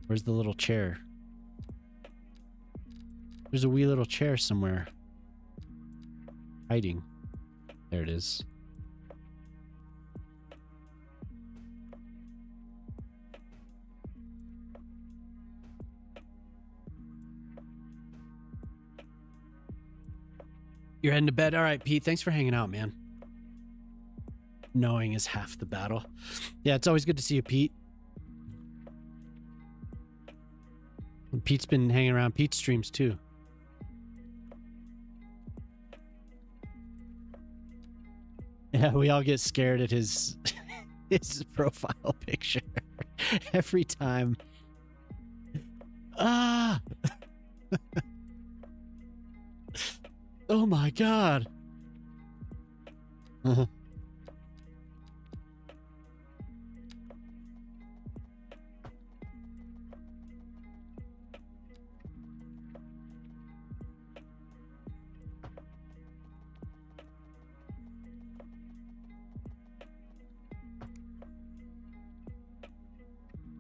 Where's the little chair? There's a wee little chair somewhere. Hiding. There it is. You're heading to bed? All right, Pete. Thanks for hanging out, man. Knowing is half the battle. Yeah, it's always good to see you, Pete. Pete's been hanging around Pete's streams too. Yeah, we all get scared at his his profile picture every time. Ah! Oh my god.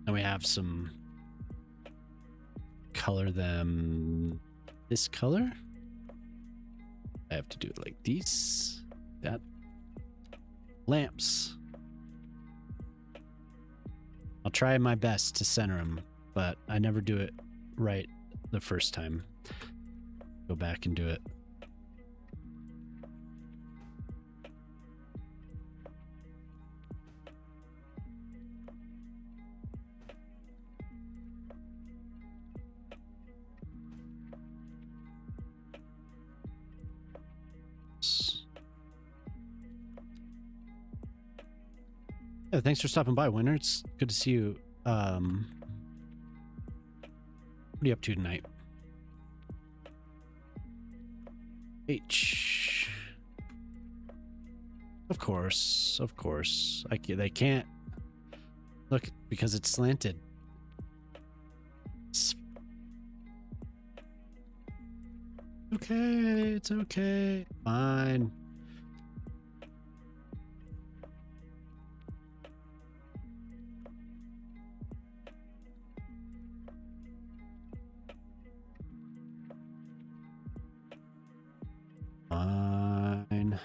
And we have some color them this color. I have to do it like these. That. Lamps. I'll try my best to center them, but I never do it right the first time. Go back and do it. Yeah, thanks for stopping by, Winter. It's good to see you. What are you up to tonight? H. Of course, of course. They can't look because it's slanted. It's okay. It's okay. Fine. Fine.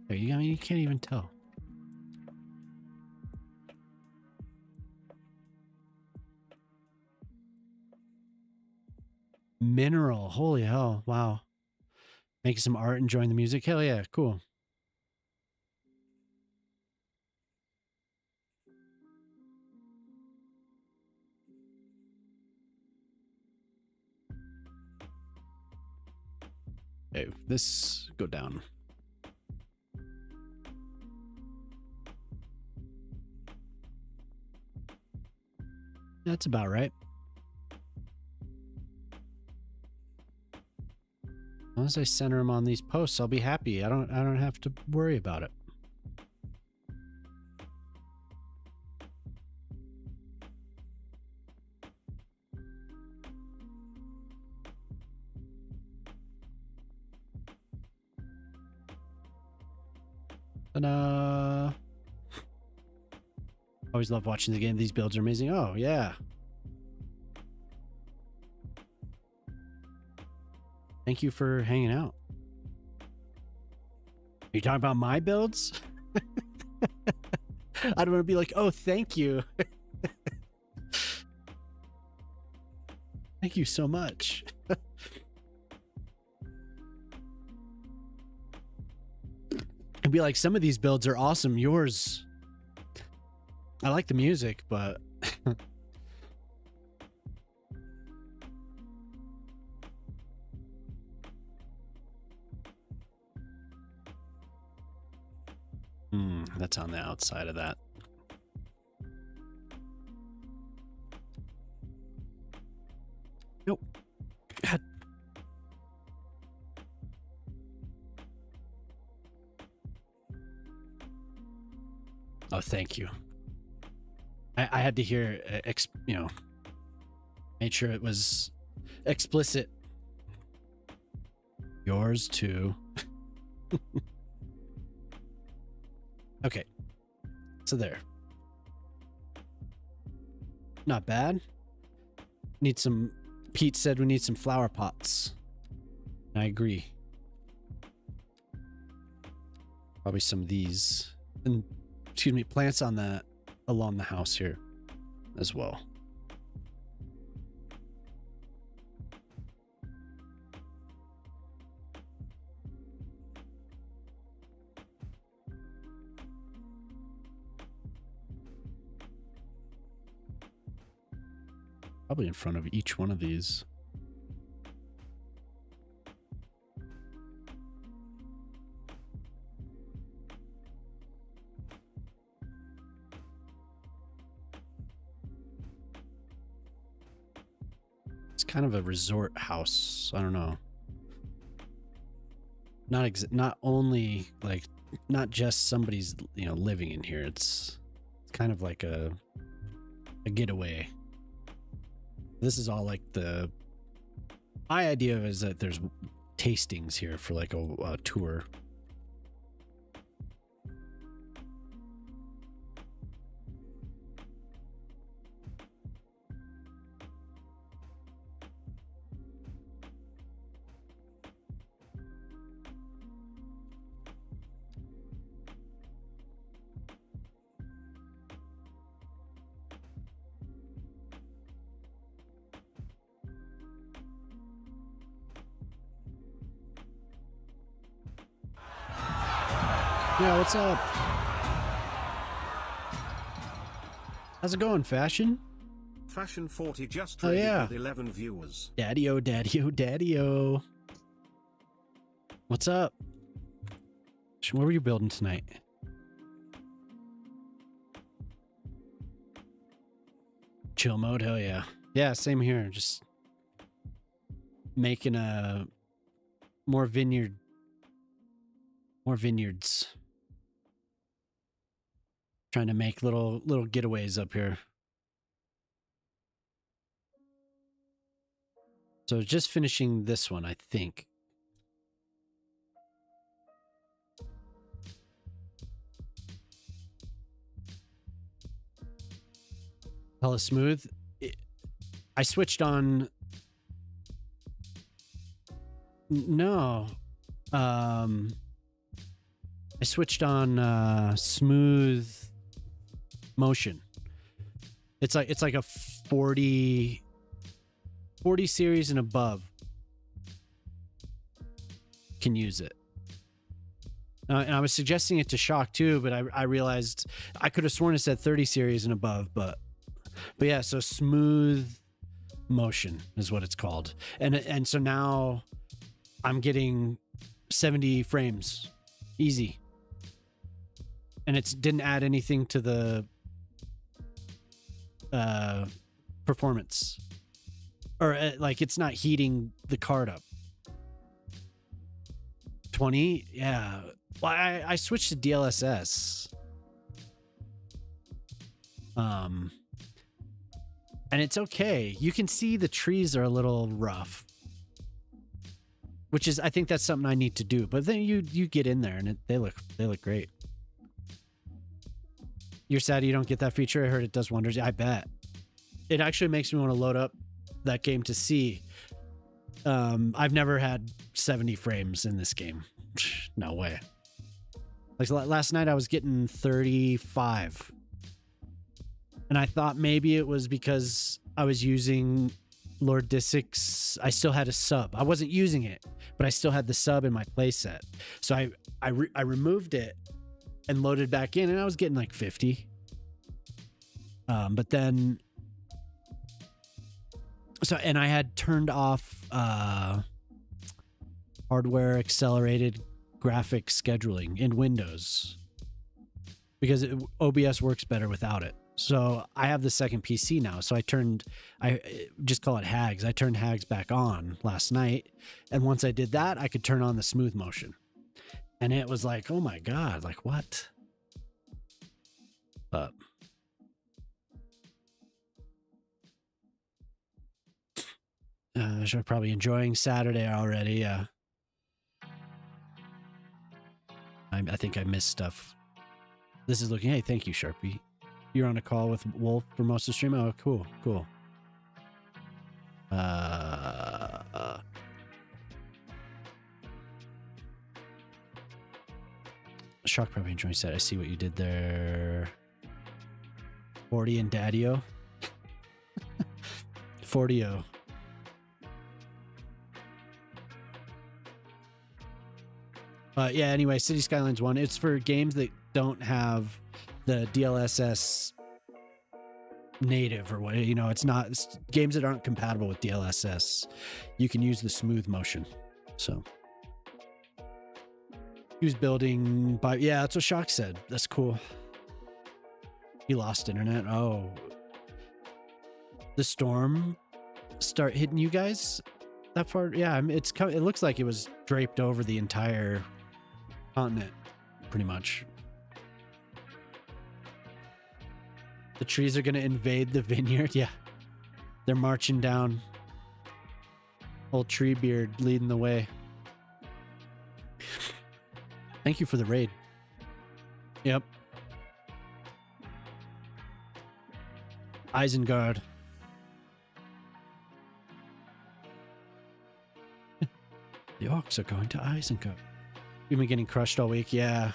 There you go. I mean, you can't even tell. Mineral. Holy hell. Wow. Making some art, enjoying the music. Hell yeah. Cool. Okay, this go down. That's about right. As long as I center them on these posts, I'll be happy. I don't have to worry about it. Ta-da! Always love watching the game. These builds are amazing. Oh, yeah. Thank you for hanging out. Are you talking about my builds? I don't want to be like, oh, thank you. Thank you so much. I'd be like, some of these builds are awesome. Yours, I like the music, but that's on the outside of that. Nope. God. Oh, thank you. I had to hear, made sure it was explicit. Yours too. Okay. So there. Not bad. Need some, Pete said we need some flower pots. I agree. Probably some of these. And, excuse me, plants on that along the house here as well. Probably in front of each one of these. It's kind of a resort house. I don't know. Not only like, not just somebody's, living in here. It's kind of like a getaway. This is all like my idea is that there's tastings here for like a tour. Yeah, what's up? How's it going, Fashion? Fashion 40 just traded with 11 viewers. Daddy-o, daddy-o, daddy-o. What's up? What were you building tonight? Chill mode? Hell yeah. Yeah, same here. Just making more vineyards. Trying to make little getaways up here. So just finishing this one, I think. Hella smooth. I switched on. No. I switched on smooth motion. It's like a 40 series and above can use it. And I was suggesting it to Shock too, but I realized I could have sworn it said 30 series and above, but yeah, so smooth motion is what it's called. And so now I'm getting 70 frames. Easy. And it didn't add anything to the performance. Or like it's not heating the card up. 20? Yeah. Well, I switched to DLSS. And it's okay. You can see the trees are a little rough. Which is, I think that's something I need to do. But then you get in there and they look great. You're sad you don't get that feature? I heard it does wonders. I bet. It actually makes me want to load up that game to see. I've never had 70 frames in this game. No way. Like last night I was getting 35. And I thought maybe it was because I was using Lord Disick's. I still had a sub. I wasn't using it, but I still had the sub in my playset. So I removed it and loaded back in, and I was getting like 50. But then, and I had turned off hardware accelerated graphic scheduling in Windows because OBS works better without it. So I have the second PC now. So I just call it Hags. I turned Hags back on last night. And once I did that, I could turn on the smooth motion. And it was like, oh my God, like what? You're probably enjoying Saturday already. Yeah. I think I missed stuff. This is looking, hey, thank you, Sharpie. You're on a call with Wolf for most of the stream? Oh, cool. Shark probably enjoying set. I see what you did there. 40 and Daddy-O. 40-O. Yeah, anyway, City Skylines 1. It's for games that don't have the DLSS native or what, it's games that aren't compatible with DLSS. You can use the smooth motion. So he was building by, yeah, that's what Shock said. That's cool. He lost internet. Oh, the storm start hitting you guys that far? Yeah, it looks like it was draped over the entire continent, pretty much. The trees are going to invade the vineyard. Yeah. They're marching down. Old Treebeard leading the way. Thank you for the raid. Yep. Isengard. The orcs are going to Isengard. You've been getting crushed all week. Yeah.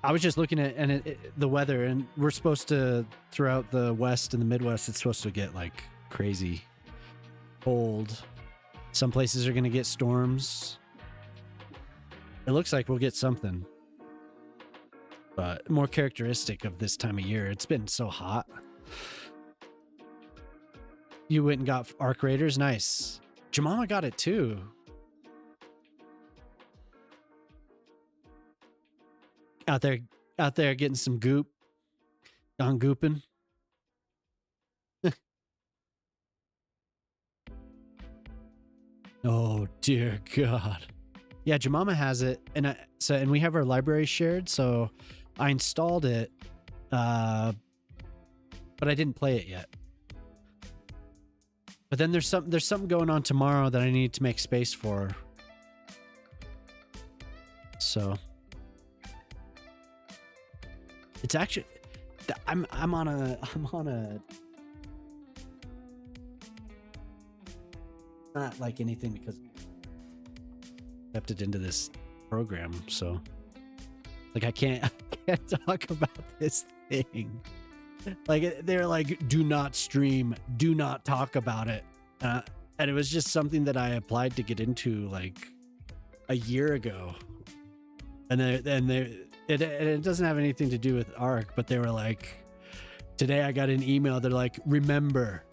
I was just looking at the weather, and we're supposed to, throughout the West and the Midwest, it's supposed to get like crazy cold. Some places are going to get storms. It looks like we'll get something, but more characteristic of this time of year. It's been so hot. You went and got Arc Raiders. Nice. Jemima got it too. Out there getting some goop. Gone gooping. Oh dear God. Yeah, Jemima has it, and we have our library shared, so I installed it, but I didn't play it yet. But then there's something going on tomorrow that I need to make space for. So it's actually, I'm on a not like anything because I kept it into this program, so like I can't talk about this thing. Like they're like, do not stream, do not talk about it, and it was just something that I applied to get into like a year ago, and it doesn't have anything to do with ARC, but they were like, today I got an email. They're like, remember,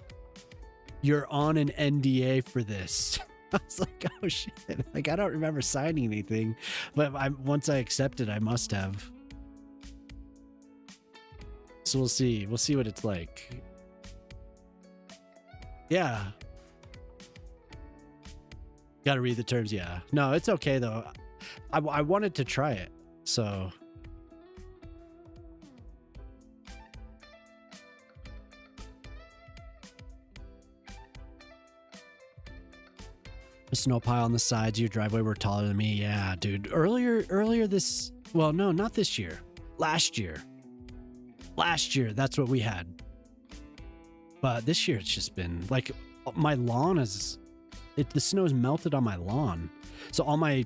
you're on an NDA for this. I was like, oh shit. Like, I don't remember signing anything, but once I accepted, I must have. So we'll see. We'll see what it's like. Yeah. Got to read the terms. Yeah. No, it's okay though. I wanted to try it. So. A snow pile on the sides of your driveway were taller than me. Yeah, dude. Earlier this, well, no, not this year. Last year, that's what we had. But this year it's just been like my lawn the snow's melted on my lawn. So all my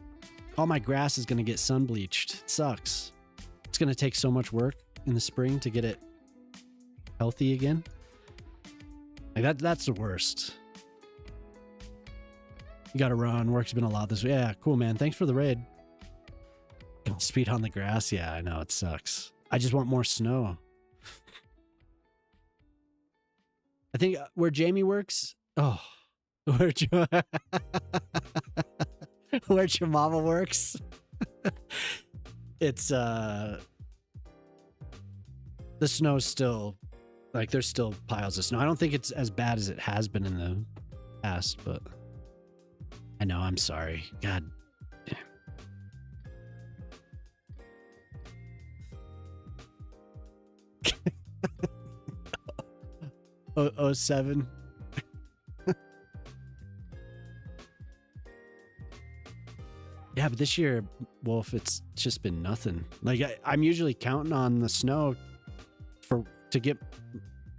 grass is going to get sun bleached. It sucks. It's going to take so much work in the spring to get it healthy again. Like that's the worst. You got to run. Work's been a lot this week. Yeah, cool, man. Thanks for the raid. Speed on the grass. Yeah, I know. It sucks. I just want more snow. I think where Jamie works. Oh, where Mama works. It's the snow's still like there's still piles of snow. I don't think it's as bad as it has been in the past, but I know. I'm sorry. God. Oh, 07. Yeah, but this year, Wolf, it's just been nothing. Like I'm usually counting on the snow to get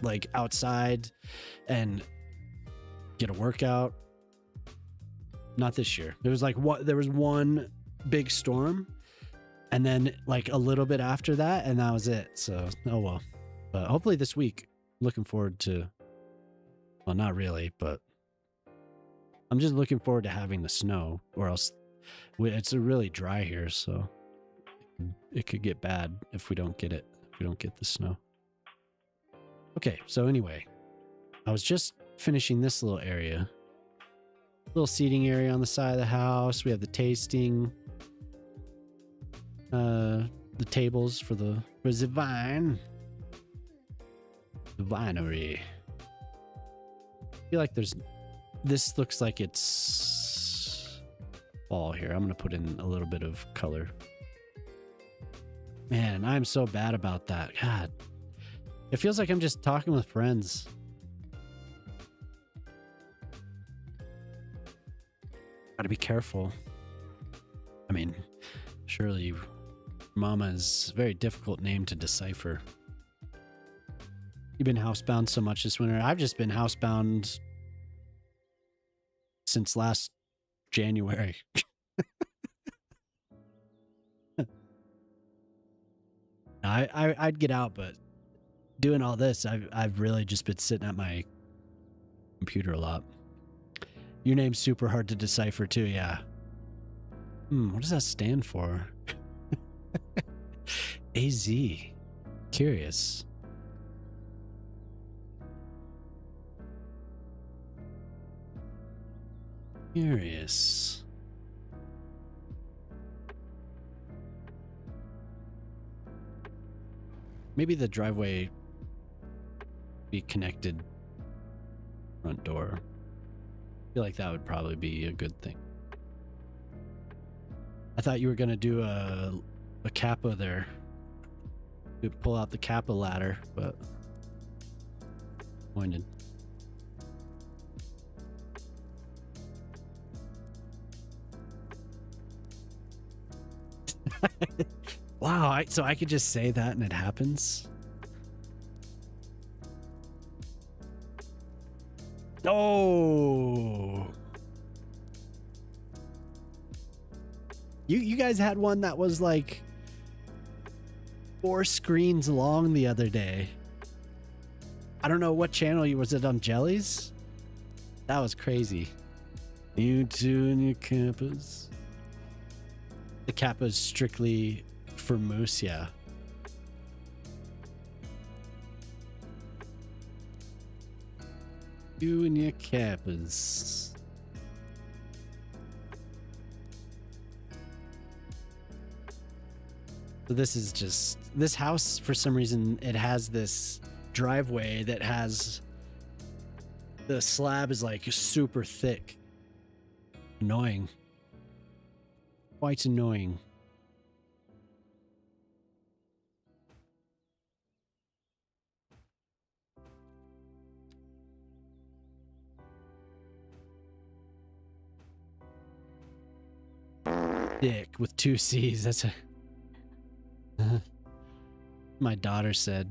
like outside and get a workout. Not this year. There was one big storm, and then like a little bit after that, and that was it. So oh well. But hopefully this week. Looking forward to, well, not really, but I'm just looking forward to having the snow, or else it's really dry here, so it could get bad if we don't get it, if we don't get the snow. Okay, so anyway, I was just finishing this little area. Little seating area on the side of the house. We have the tasting, the tables for the vine. The vinery. I feel like this looks like it's fall here. I'm going to put in a little bit of color. Man, I'm so bad about that. God. It feels like I'm just talking with friends. Gotta be careful. I mean, surely Mama is a very difficult name to decipher. You've been housebound so much this winter. I've just been housebound since last January. I'd get out, but doing all this, I've really just been sitting at my computer a lot. Your name's super hard to decipher too, yeah. What does that stand for? AZ. Curious. Curious. Maybe the driveway be connected front door. I feel like that would probably be a good thing. I thought you were gonna do a Kappa there. You'd pull out the Kappa ladder, but pointed. Wow, so I could just say that and it happens? Oh! You guys had one that was like 4 screens long the other day. I don't know what channel was it on Jellies? That was crazy. You two and your Kappas. The Kappa is strictly for moose, yeah. You and your Kappas. So this is just, this house, for some reason, it has this driveway that has, the slab is like super thick. Annoying. Quite annoying. Dick with 2 C's. That's a... My daughter said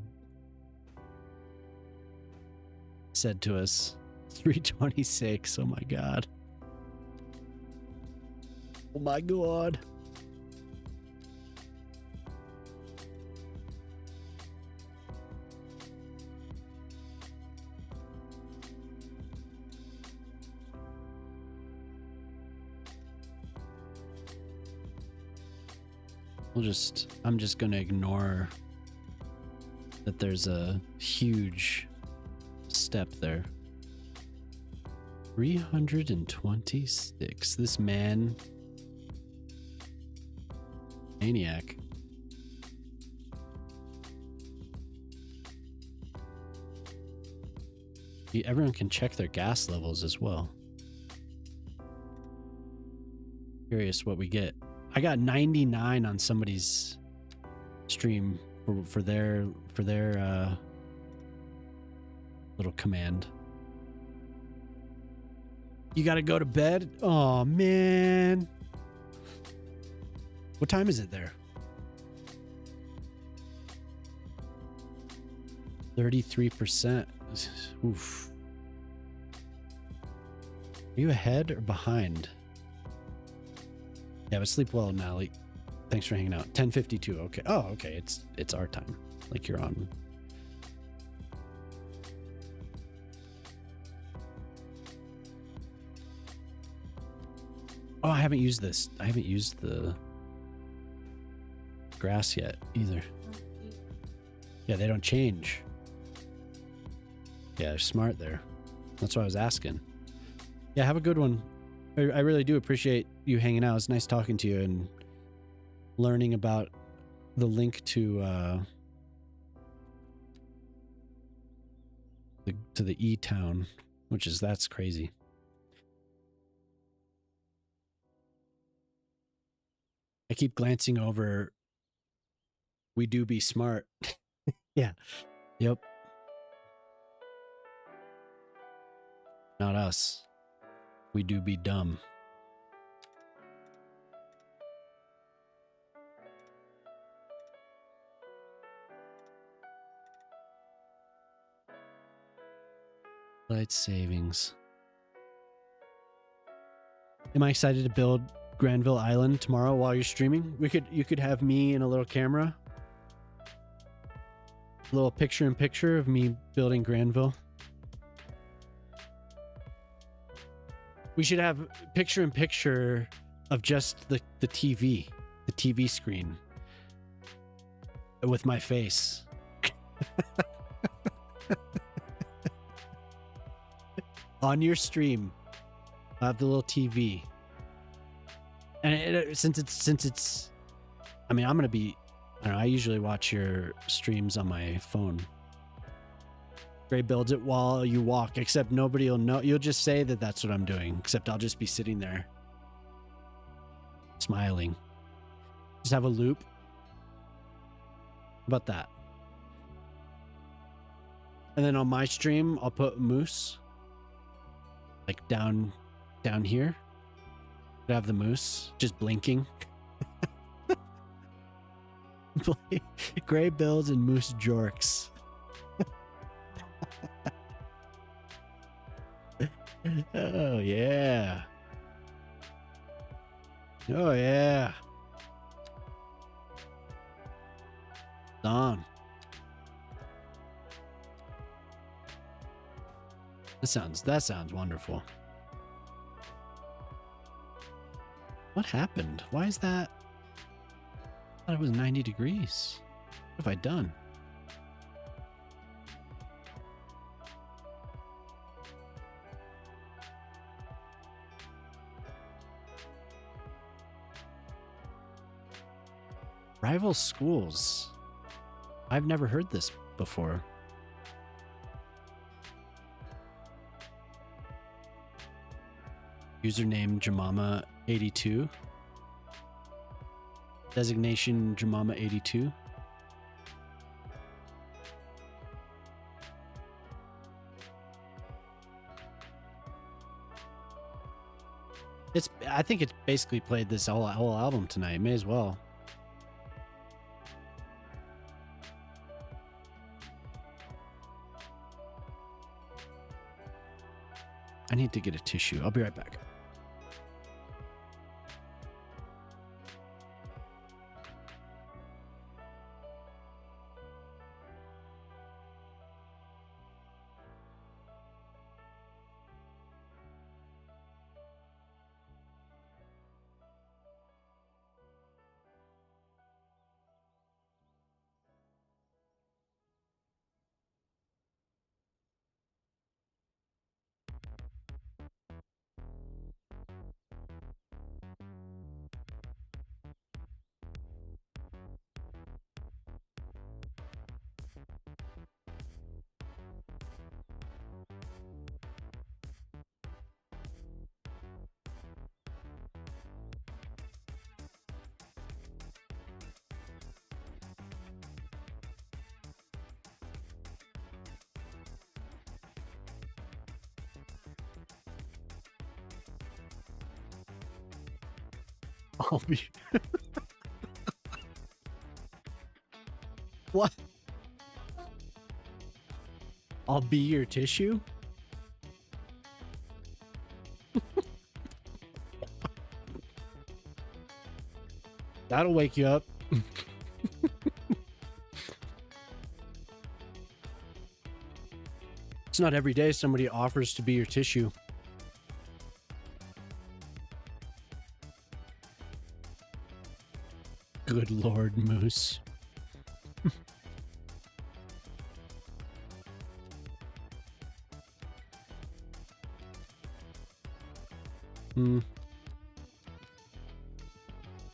to us 326. Oh my god. Oh my god. I'm just gonna ignore that there's a huge step there. 326. This man, maniac. Everyone can check their gas levels as well. Curious what we get. I got 99 on somebody's stream for their little command. You gotta go to bed? Oh man. What time is it there? 33%. Oof. Are you ahead or behind? Yeah, but sleep well, Natalie. Thanks for hanging out. 10:52. Okay. Oh, okay. It's our time. Like you're on. Oh, I haven't used this. I haven't used the grass yet either. Yeah, they don't change. Yeah, they're smart there. That's why I was asking. Yeah, have a good one. I really do appreciate you hanging out. It's nice talking to you and learning about the link to the E-town, that's crazy. I keep glancing over. We do be smart. Yeah. Yep. Not us. We do be dumb. Light savings. Am I excited to build Granville Island tomorrow while you're streaming? You could have me in a little camera. A little picture-in-picture of me building Granville. We should have picture-in-picture of just the TV screen with my face. On your stream, I have the little TV, and since it's, I mean, I'm gonna be, I don't know, I usually watch your streams on my phone. Gray builds it while you walk, except nobody will know. You'll just say that that's what I'm doing, except I'll just be sitting there smiling. Just have a loop. How about that? And then on my stream, I'll put moose like down here. I'd have the moose just blinking. Gray builds and moose jorks. Oh yeah. Oh yeah. On. That sounds wonderful. What happened? Why is that? I thought it was 90 degrees. What have I done? Rival schools. I've never heard this before. Username Jamama82. Designation Jamama82. I think it's basically played this whole album tonight. May as well. I need to get a tissue. I'll be right back. I'll be... What? I'll be your tissue? That'll wake you up. It's not every day somebody offers to be your tissue. Good Lord, Moose.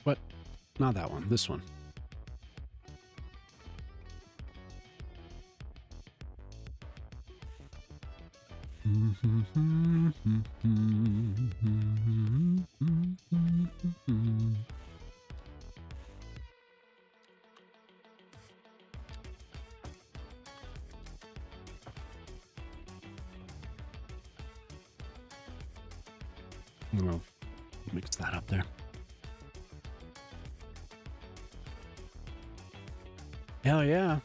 What? Not that one. This one. I'll mix that up there. Hell yeah.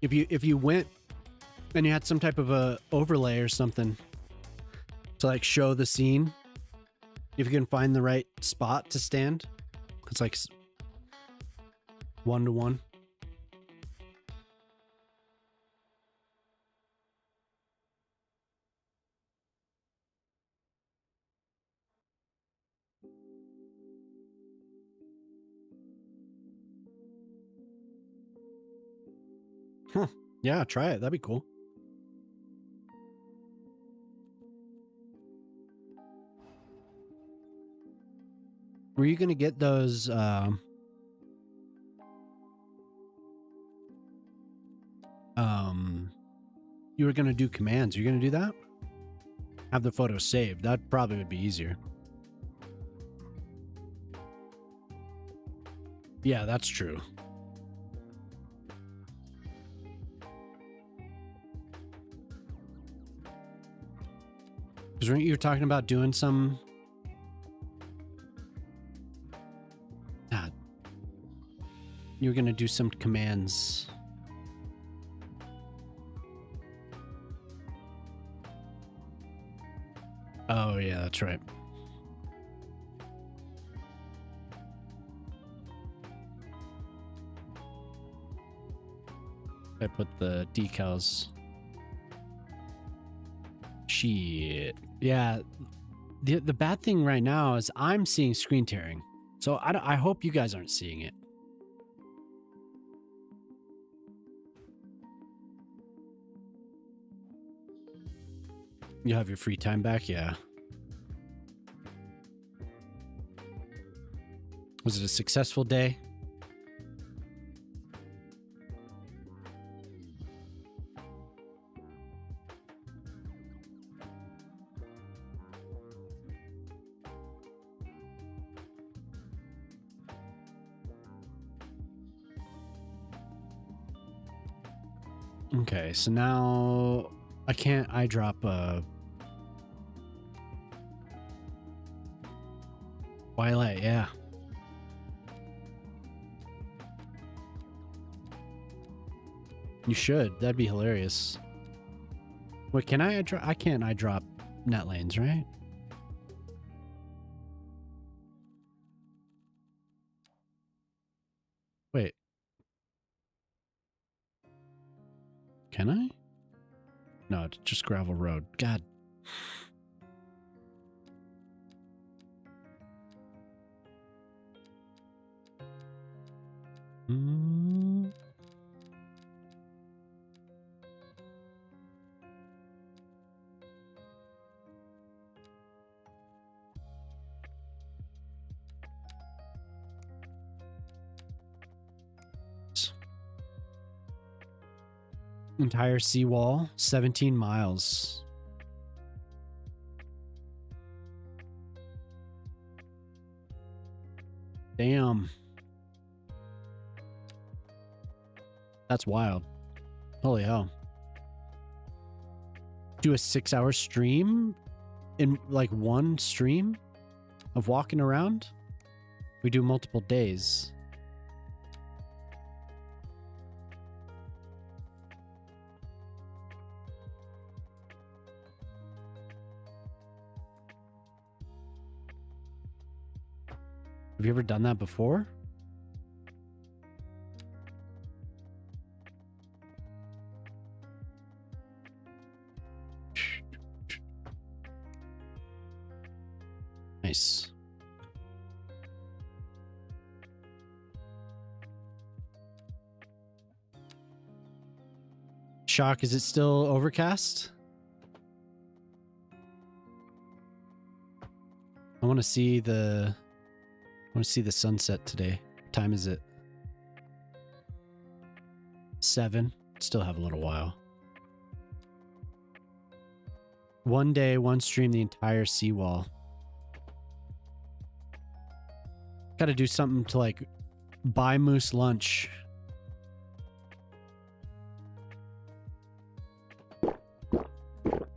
If you went and you had some type of a overlay or something to like show the scene, if you can find the right spot to stand, it's like 1-to-1. Huh. Yeah, try it. That'd be cool. Were you gonna get those you were gonna do commands? You're gonna do that? Have the photo saved. That probably would be easier. Yeah, that's true. Because weren't you talking about doing some... God. You were going to do some commands. Oh, yeah, that's right. I put the decals. Shit. Yeah. The bad thing right now is I'm seeing screen tearing. So I hope you guys aren't seeing it. You have your free time back? Yeah. Was it a successful day? Okay, so now I can't eyedrop a Twilight, yeah. You should. That'd be hilarious. Wait, can I eyedrop? I can't eyedrop net lanes, right? Wait. Can I? No, it's just gravel road. God. Entire seawall, 17 miles. Damn. That's wild. Holy hell. Do a 6-hour stream in like one stream of walking around? We do multiple days. Have you ever done that before? Nice. Shock, is it still overcast? I want to see the sunset today. What time is it? 7. Still have a little while. One day, one stream, the entire seawall. Got to do something to like buy Moose lunch.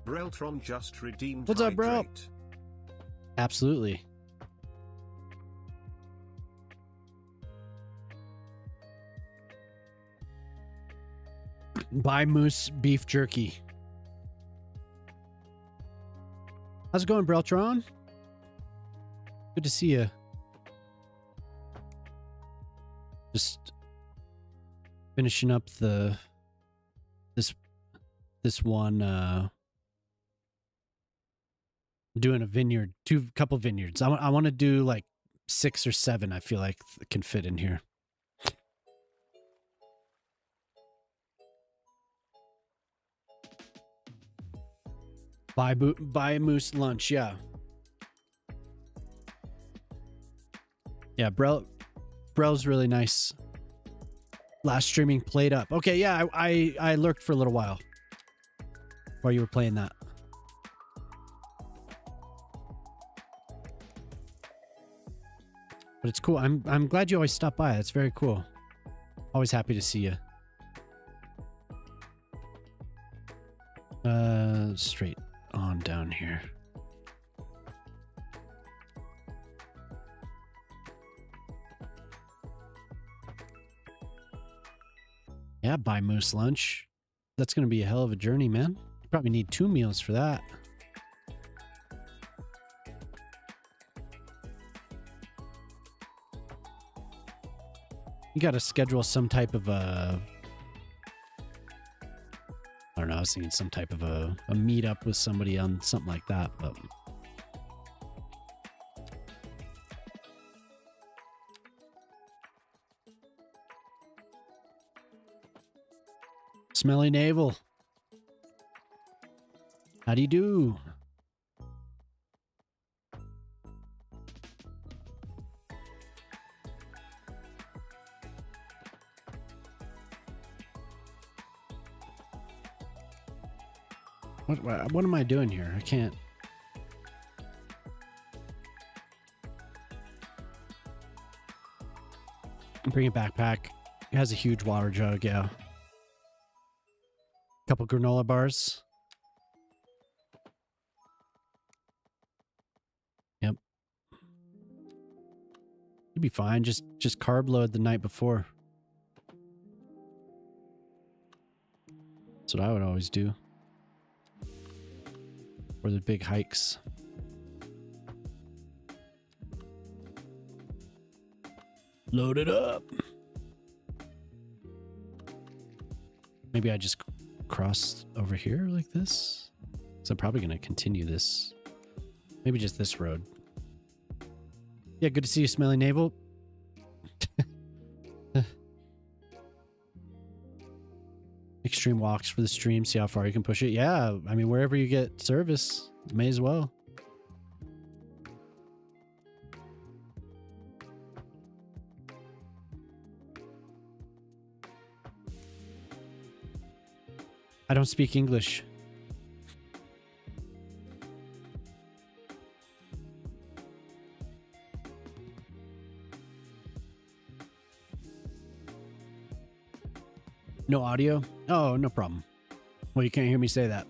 Breltron just redeemed. What's up, bro? Hydrate. Absolutely. Buy Moose beef jerky. How's it going, Breltron? Good to see you. Just finishing up this one doing a vineyard, couple vineyards. I want to do like 6 or 7. I feel like can fit in here. Buy Moose lunch, yeah. Yeah, Brel's really nice. Last streaming played up. Okay, yeah, I lurked for a little while while you were playing that. But it's cool. I'm glad you always stop by. That's very cool. Always happy to see you. Straight on down here. Yeah, buy Moose lunch. That's gonna be a hell of a journey, man. You probably need 2 meals for that. You gotta schedule some type of a... I don't know, I was thinking some type of a meetup with somebody on something like that, but... Smelly navel. How do you do? What am I doing here? I can't. Bring a backpack. It has a huge water jug, yeah. Couple granola bars. Yep. You'd be fine. Just carb load the night before. That's what I would always do. For the big hikes. Load it up. Maybe I just cross over here like this. So I'm probably going to continue this. Maybe just this road. Yeah, good to see you, Smelly Navel. Extreme walks for the stream. See how far you can push it. Yeah, I mean, wherever you get service, may as well. I don't speak English. No audio? Oh, no problem. Well, you can't hear me say that.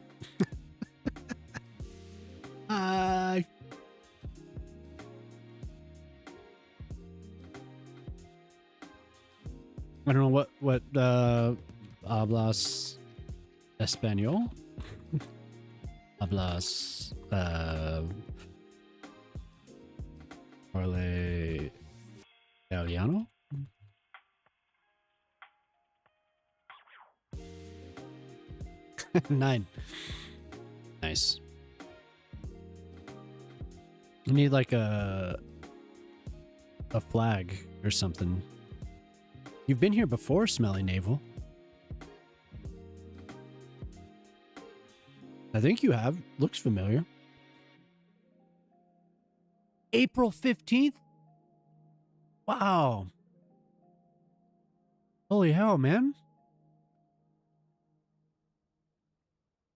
I don't know what hablas español? Hablas parle italiano? Nine. Nice. You need like a flag or something. You've been here before, Smelly Navel. I think you have. Looks familiar. April 15th? Wow. Holy hell, man.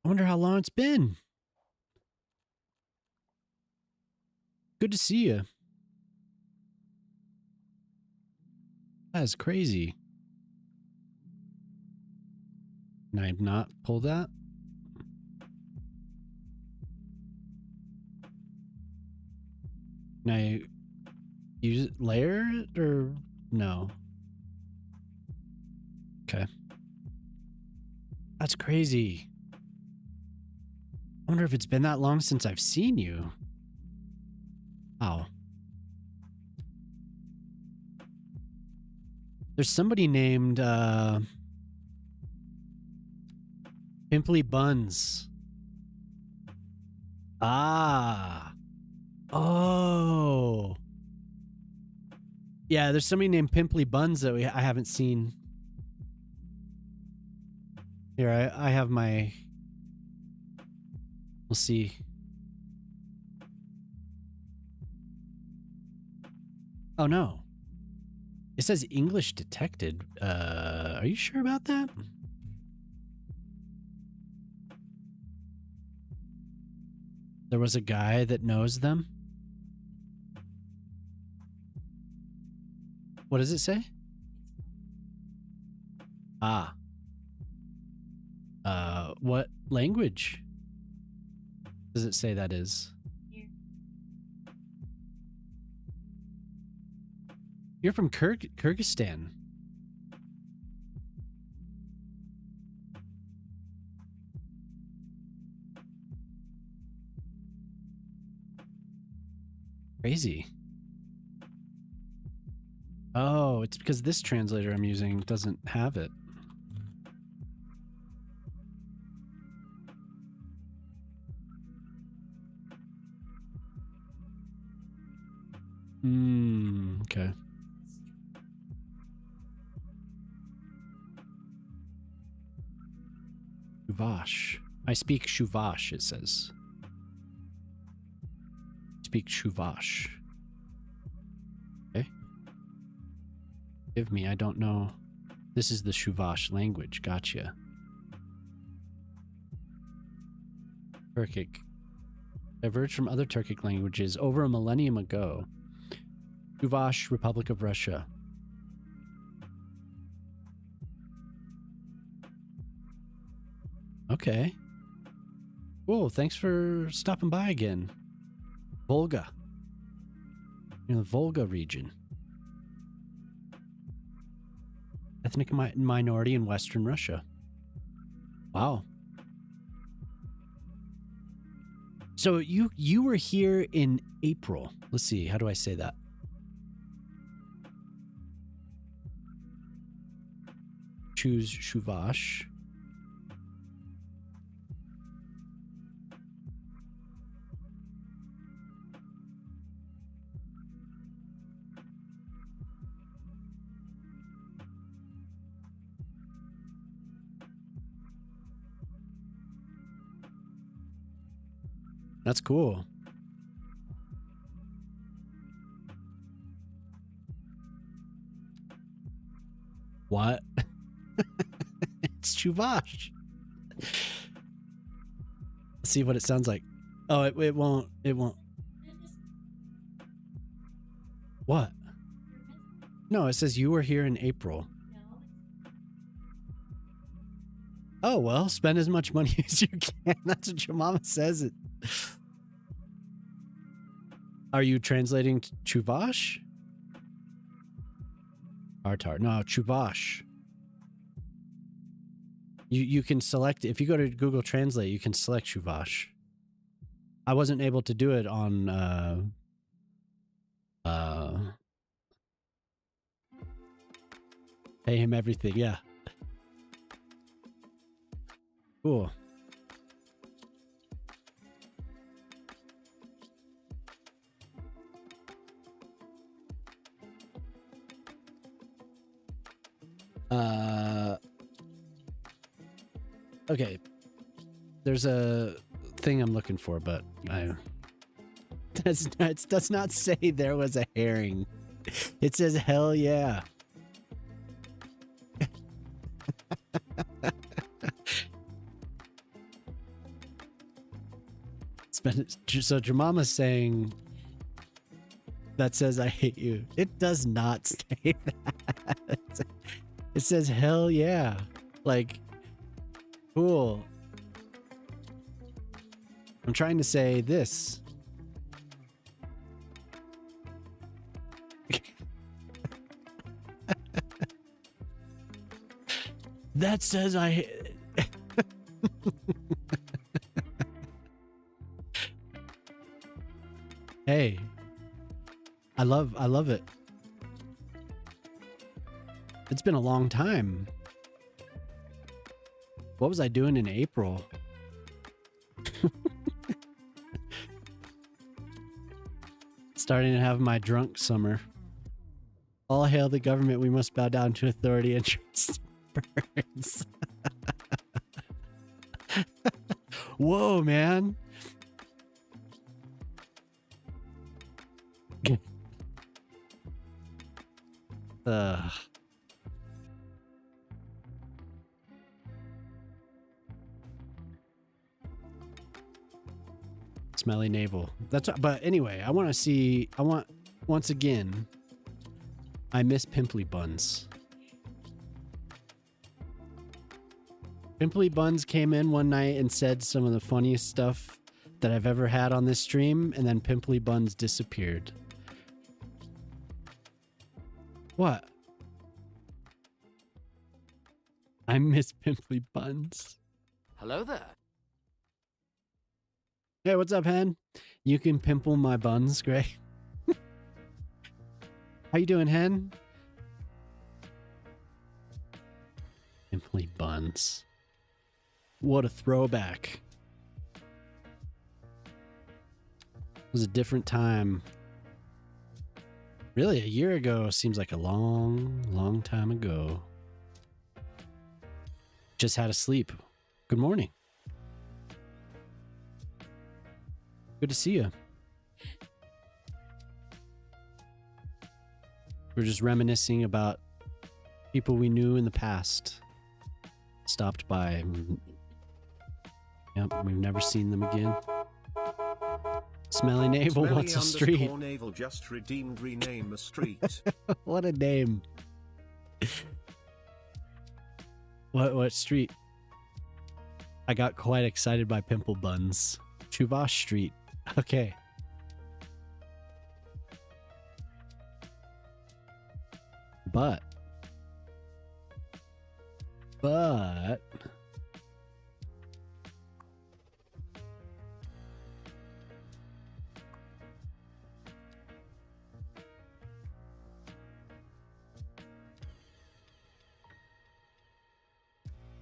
I wonder how long it's been. Good to see you. That is crazy. Can I not pull that? Can I use it, layer it, or no? Okay. That's crazy. I wonder if it's been that long since I've seen you. Wow. There's somebody named Pimply Buns. Ah. Oh. Yeah, there's somebody named Pimply Buns that I haven't seen. Here, I have my... We'll see. Oh, no. It says English detected. Are you sure about that? There was a guy that knows them? What does it say? Ah. What language does it say that is? You're from Kyrgyzstan. Crazy. Oh, it's because this translator I'm using doesn't have it. Okay. Vash. I speak Shuvash, it says. Speak Shuvash. Okay. Give me, I don't know. This is the Shuvash language. Gotcha. Turkic. Diverged from other Turkic languages over a millennium ago. Shuvash, Republic of Russia. Okay. Cool. Thanks for stopping by again. Volga. In the Volga region. Ethnic minority in Western Russia. Wow. So you were here in April. Let's see. How do I say that? Choose Shuvash. That's cool. What? It's Chuvash. Let's see what it sounds like. Oh, it won't. It won't. What? No, it says you were here in April. Oh, well, spend as much money as you can. That's what your mama says. It. Are you translating Chuvash? Artar. No, Chuvash. You can select, if you go to Google Translate, you can select Chuvash. I wasn't able to do it on pay him everything, yeah. Cool. Okay. There's a thing I'm looking for, but it does not say there was a herring. It says hell yeah. So Jemama's saying that says I hate you. It does not say that. It says hell yeah. Like, cool. I'm trying to say this. That says I Hey. I love it. It's been a long time. What was I doing in April? Starting to have my drunk summer. All hail the government. We must bow down to authority and trust birds. Whoa, man. Smelly navel. But anyway, once again, I miss pimply buns. Pimply buns came in one night and said some of the funniest stuff that I've ever had on this stream, and then pimply buns disappeared. What? I miss pimply buns. Hello there. Hey, what's up, Hen? You can pimple my buns, Gray. How you doing, Hen? Pimply buns. What a throwback. It was a different time. Really, a year ago seems like a long, long time ago. Just had to sleep. Good morning. Good to see you. We're just reminiscing about people we knew in the past. Stopped by. Yep, we've never seen them again. Smelly Navel wants a street. Navel just redeemed, rename a street. What a name. What street? I got quite excited by Pimple Buns. Chuvash Street. Okay. But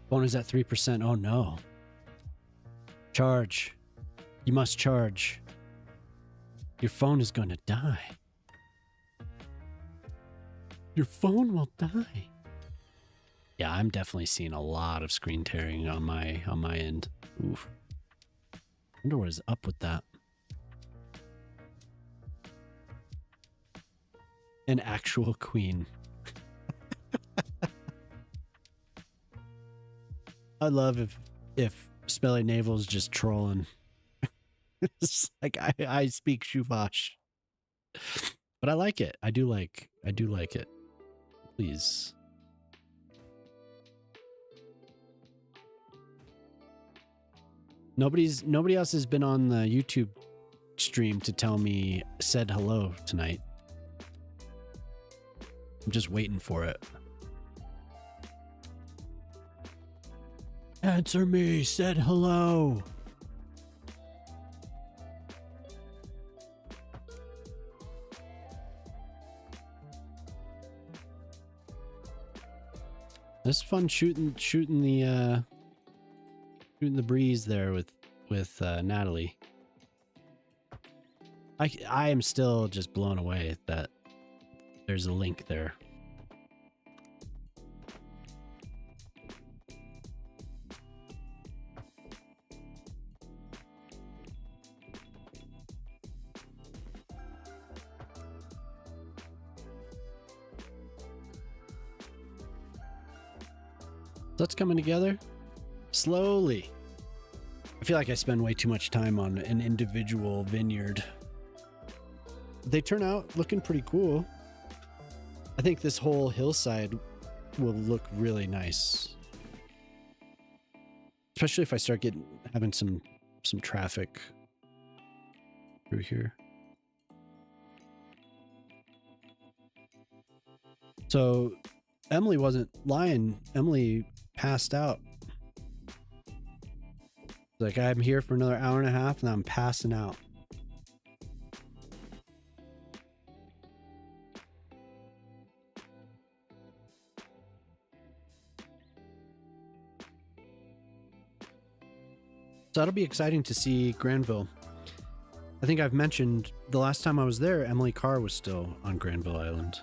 phone is at 3%. Oh no. Charge. You must charge. Your phone is going to die. Your phone will die. Yeah, I'm definitely seeing a lot of screen tearing on my end. Oof. I wonder what is up with that. An actual queen. I'd love if Smelly Navel's just trolling. It's like I speak Chuvash. But I like it. I do like it. Please. Nobody else has been on the YouTube stream to tell me said hello tonight. I'm just waiting for it. Answer me, said hello. It's fun shooting the breeze there with Natalie. I am still just blown away that there's a link there. So it's coming together slowly. I feel like I spend way too much time on an individual vineyard. They turn out looking pretty cool. I think this whole hillside will look really nice. Especially if I start having some traffic through here. So Emily wasn't lying. Emily passed out. Like, I'm here for another hour and a half and I'm passing out. So that'll be exciting to see Granville. I think I've mentioned the last time I was there, Emily Carr was still on Granville Island.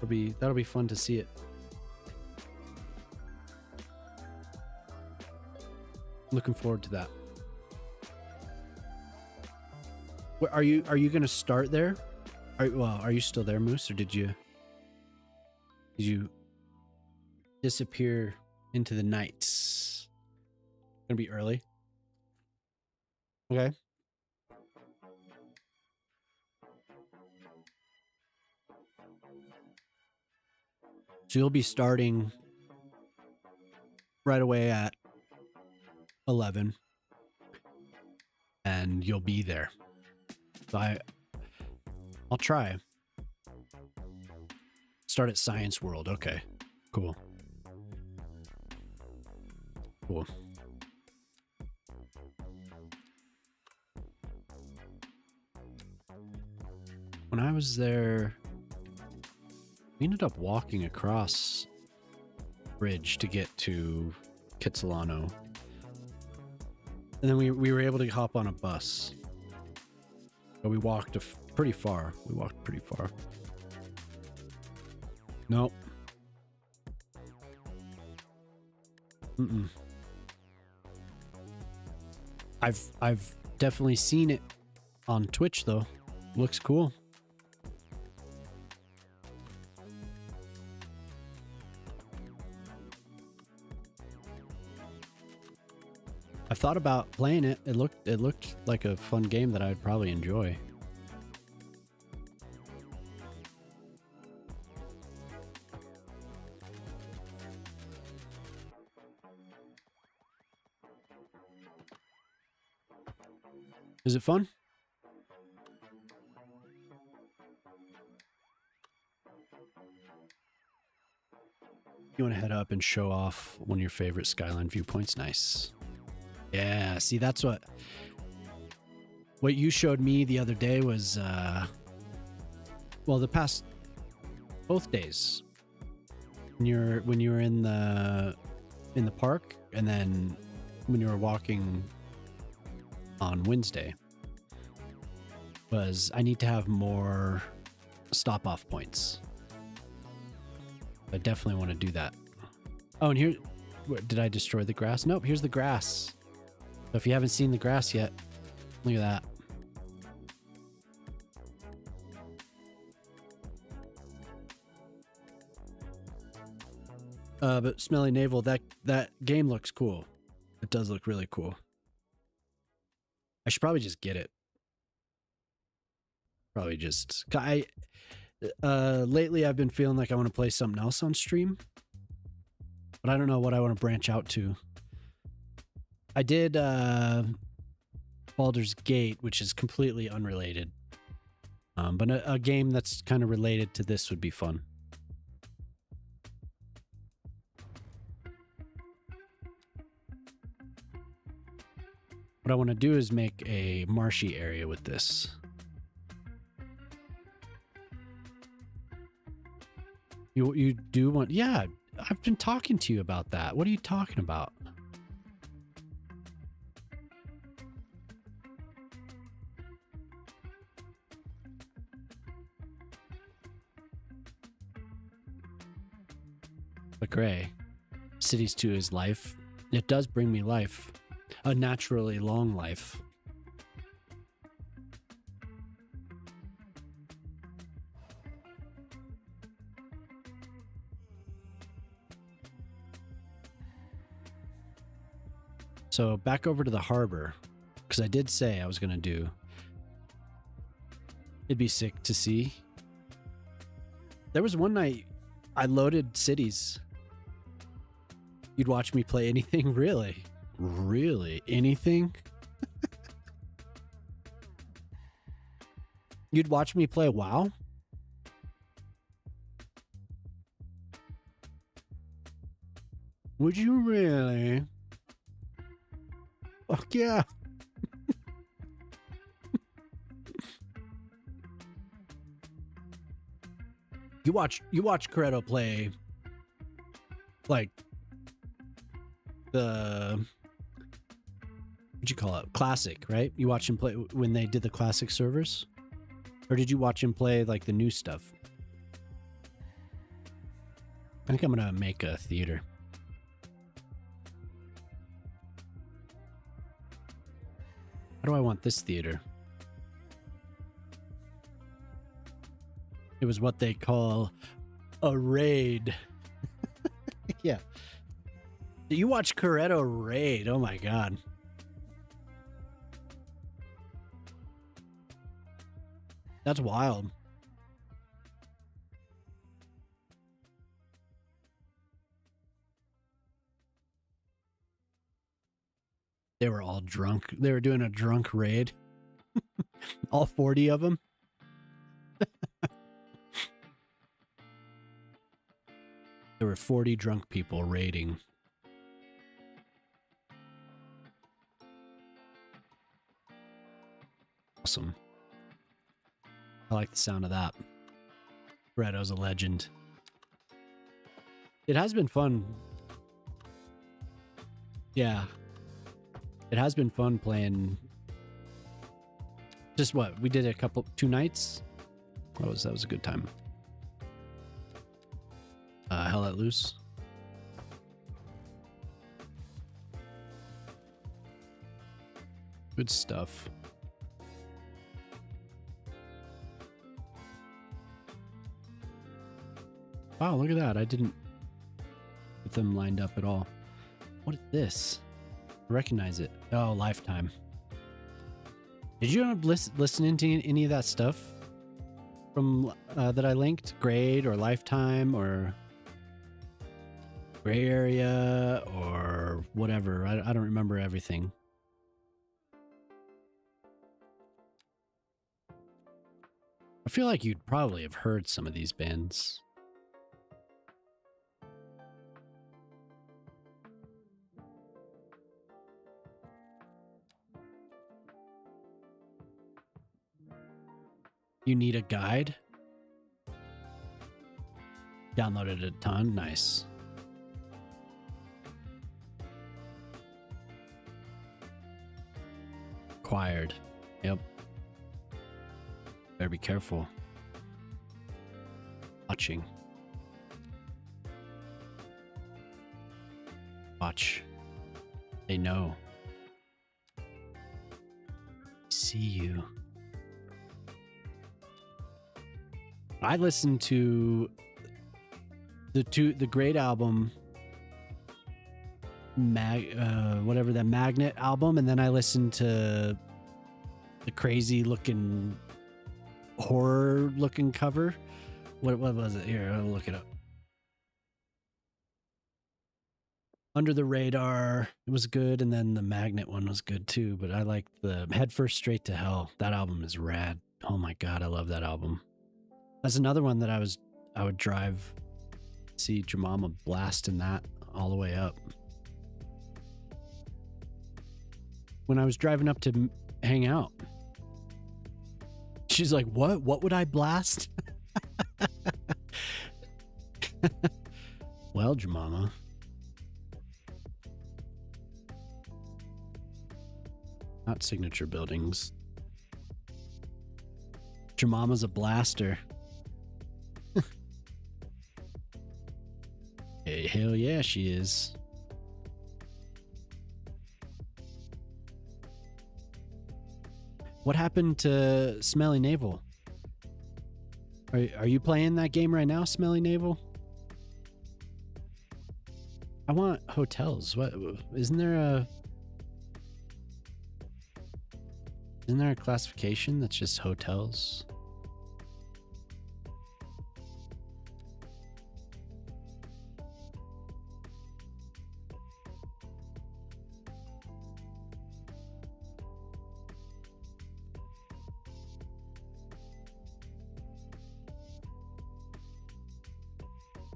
That'll be fun to see it. Looking forward to that. Are you going to start there? Are you still there, Moose, or did you disappear into the nights? Gonna be early. Okay. So you'll be starting right away at 11 and you'll be there. So I'll try. Start at Science World. Okay, cool. When I was there, we ended up walking across bridge to get to Kitsilano. And then we were able to hop on a bus. But we walked pretty far. Nope. I've Definitely seen it on Twitch though. Looks cool. I've thought about playing it. It looked like a fun game that I'd probably enjoy. Is it fun? You want to head up and show off one of your favorite skyline viewpoints? Nice. Yeah, see, that's what you showed me the other day was, well, the past both days when you were in the park, and then when you were walking on Wednesday, was I need to have more stop off points. I definitely want to do that. Oh, and here, did I destroy the grass? Nope, here's the grass. So if you haven't seen the grass yet, look at that. But Smelly Navel, that game looks cool. It does look really cool. I should probably just get it. Probably just... lately I've been feeling like I want to play something else on stream. But I don't know what I want to branch out to. I did Baldur's Gate, which is completely unrelated. But a game that's kind of related to this would be fun. What I want to do is make a marshy area with this. You do want... Yeah, I've been talking to you about that. What are you talking about? But Gray, Cities 2 is life. It does bring me life. A naturally long life. So back over to the harbor, because I did say I was going to do... It'd be sick to see. There was one night I loaded cities. You'd watch me play anything, really? Really? Anything? You'd watch me play WoW? Would you really? Fuck yeah. You watch Coretto play like the... What'd you call it? Classic, right? You watch him play when they did the classic servers? Or did you watch him play like the new stuff? I think I'm gonna make a theater. How do I want this theater? It was what they call a raid. Yeah. You watch Coretto raid. Oh my god. That's wild. They were all drunk. They were doing a drunk raid. All 40 of them. There were 40 drunk people raiding. Awesome. I like the sound of that. Coretto's a legend. It has been fun. Yeah. It has been fun playing. Just what? We did a two nights? That was a good time. Hell Let Loose. Good Good stuff. Wow, look at that. I didn't get them lined up at all. What is this? I recognize it. Oh, Lifetime. Did you end up listening to any of that stuff from that I linked? Grade or Lifetime or Gray Area or whatever. I don't remember everything. I feel like you'd probably have heard some of these bands. You need a guide? Downloaded a ton. Nice. Acquired. Yep. Better be careful. Watching. Watch. They know. See you. I listened to the great album, whatever that Magnet album, and then I listened to the crazy looking horror looking cover. What was it? Here, I'll look it up. Under the Radar, it was good, and then the Magnet one was good too. But I like the Head First Straight to Hell. That album is rad. Oh my god, I love that album. That's another one that I would drive, see Jemima blasting that all the way up. When I was driving up to hang out, she's like, "What? What would I blast?" Well, Jemima. Not signature buildings. Jemima's a blaster. Hey, hell yeah, she is. What happened to Smelly Navel? Are you playing that game right now, Smelly Navel? I want hotels. What isn't there a classification that's just hotels?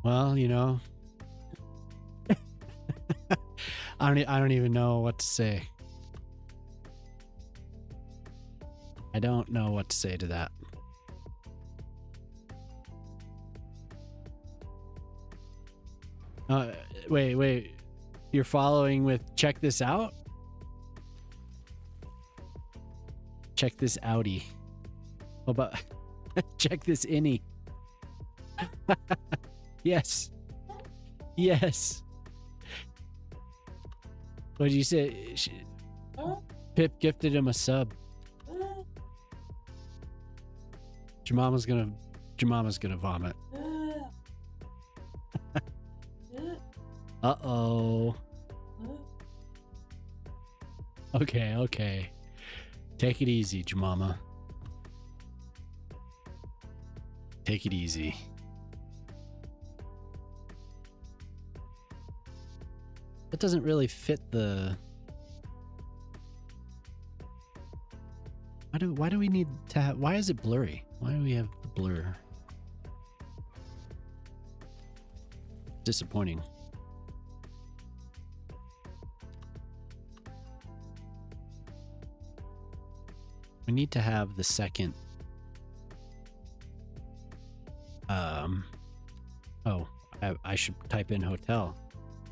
Well, you know, I don't even know what to say. I don't know what to say to that. Wait. You're following with check this out? Check this outie. What about check this innie? Yes. Yes. What did you say? Pip gifted him a sub. Jemama's gonna vomit. Uh-oh. Okay. Take it easy, Jemima. Take it easy. That doesn't really fit the... Why do we need to have... Why is it blurry? Why do we have the blur? Disappointing. We need to have the second... Oh, I should type in hotel.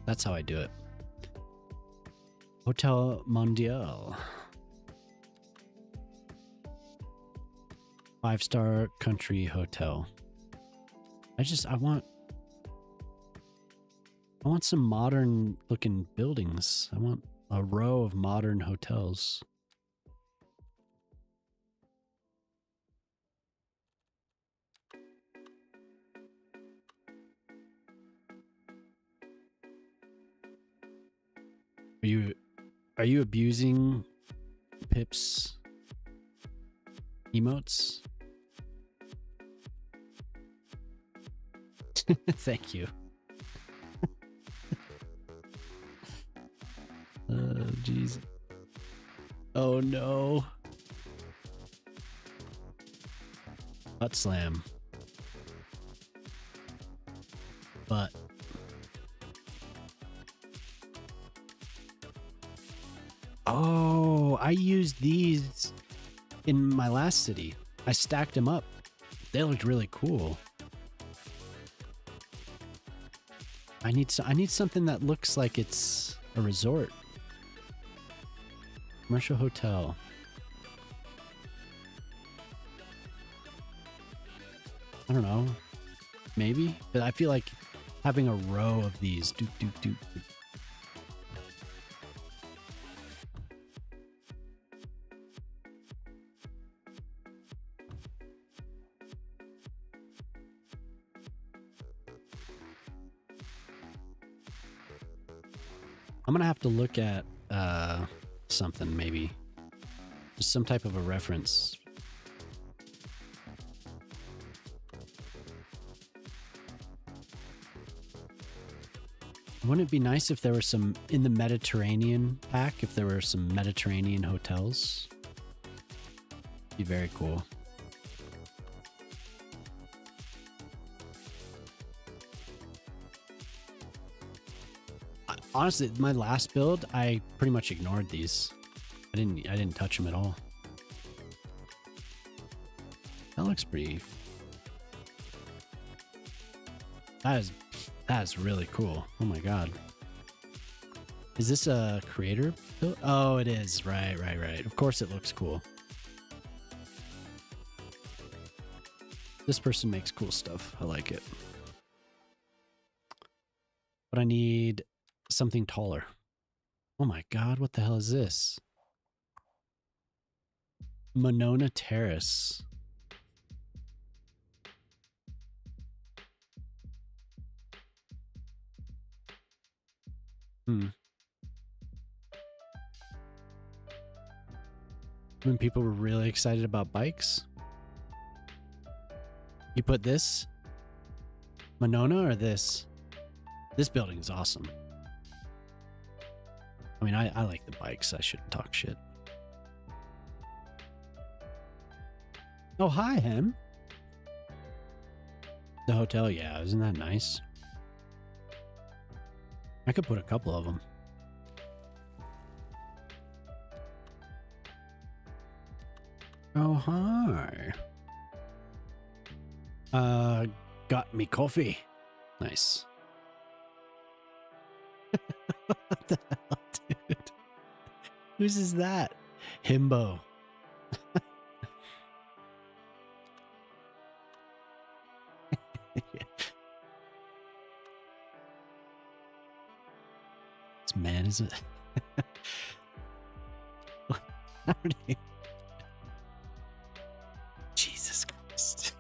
That's how I do it. Hotel Mondial. 5-star country hotel. I want some modern looking buildings. I want a row of modern hotels. Are you abusing Pip's emotes? Thank you. Oh, jeez. Oh, no. Butt slam. But. Oh, I used these in my last city. I stacked them up. They looked really cool. I need something that looks like it's a resort. Commercial hotel. I don't know. Maybe, but I feel like having a row of these. I'm gonna have to look at something, maybe just some type of a reference. Wouldn't it be nice if there were some in the Mediterranean pack, if there were some Mediterranean hotels? Be very cool. Honestly, my last build, I pretty much ignored these. I didn't touch them at all. That looks pretty. That is really cool. Oh my god. Is this a creator build? Oh, it is. Right. Of course it looks cool. This person makes cool stuff. I like it. But I need something taller. Oh my god, what the hell is this? Monona Terrace. When people were really excited about bikes. You put this? Monona or this? This building is awesome. I mean, I like the bikes. I shouldn't talk shit. Oh, hi, Hem. The hotel, yeah. Isn't that nice? I could put a couple of them. Oh, hi. Got me coffee. Nice. What the hell, dude? Whose is that? Himbo. This man is a... Jesus Christ.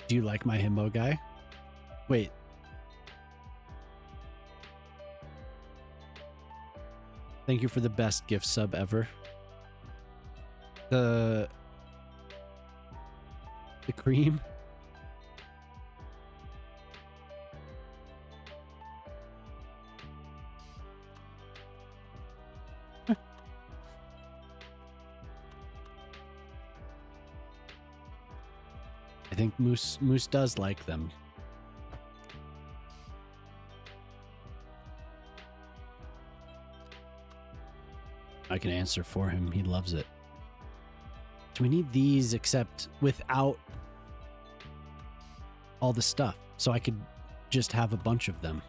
Do you like my himbo guy? Wait. Thank you for the best gift sub ever. The cream. I think Moose does like them. I can answer for him. He loves it. Do we need these except without all the stuff? So I could just have a bunch of them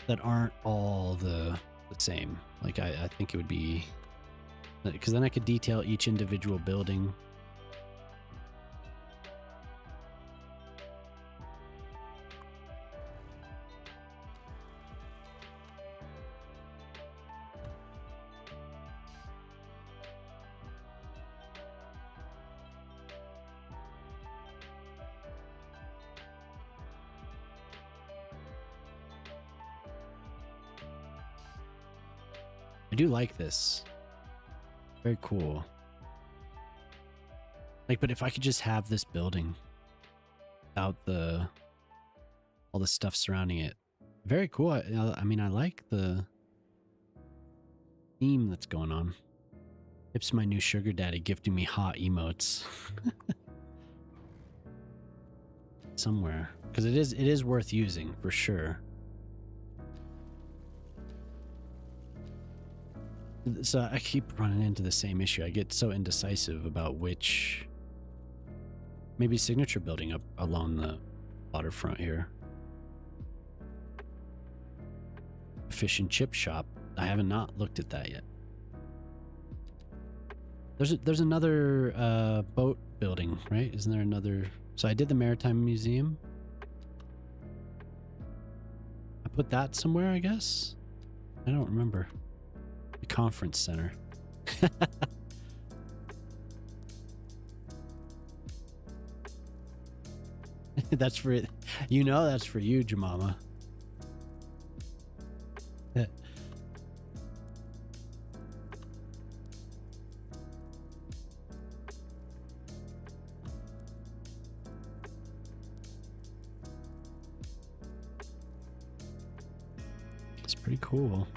that aren't all the same. Like I think it would be, because then I could detail each individual building. I do like this. Very cool. Like, but if I could just have this building without all the stuff surrounding it. Very cool. I mean, I like the theme that's going on. Pip's my new sugar daddy gifting me hot emotes. Somewhere. Because it is worth using, for sure. So I keep running into the same issue. I get so indecisive about which... Maybe signature building up along the waterfront here. Fish and chip shop. I haven't not looked at that yet. There's another boat building, right? Isn't there another? So I did the Maritime Museum. I put that somewhere, I guess. I don't remember. The conference center. That's for it. You know that's for you, Jemama. It's pretty cool.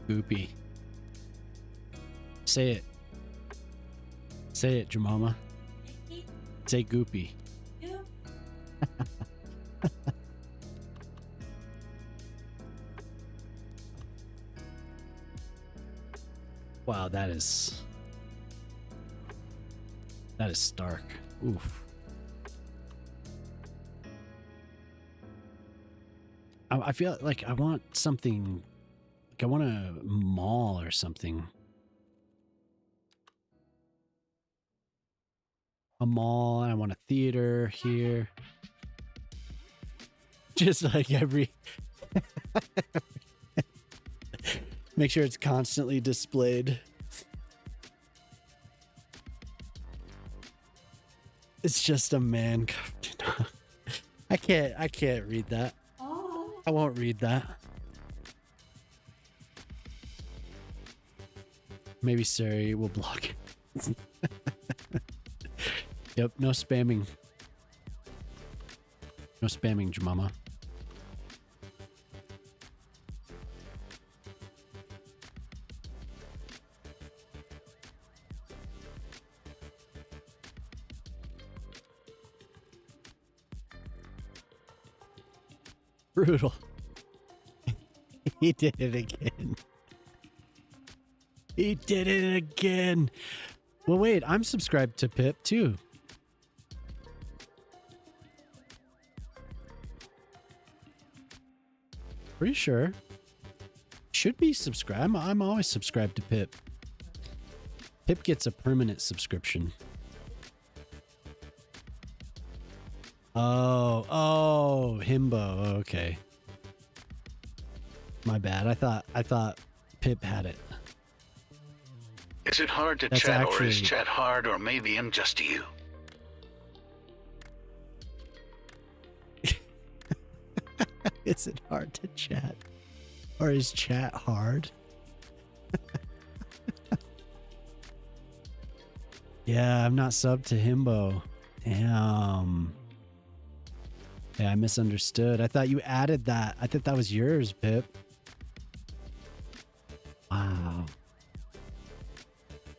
Goopy. Say it. Say it, Jemama. Say goopy. Wow, that is stark. Oof. I feel like I want something. Like I want a mall or something. A mall. I want a theater here. Just like every. Make sure it's constantly displayed. It's just a man. I can't read that. I won't read that. Maybe Sari will block it. Yep, no spamming. No spamming, Jemama. Brutal. He did it again. He did it again. Well, wait, I'm subscribed to Pip too. Pretty sure. Should be subscribed. I'm always subscribed to Pip. Pip gets a permanent subscription. Oh, himbo. Okay. My bad. I thought Pip had it. Is it hard to chat, or is chat hard, or maybe I'm just you? Is it hard to chat? Or is chat hard? Yeah, I'm not subbed to himbo. Damn. Yeah, I misunderstood. I thought you added that. I thought that was yours, Pip. Wow.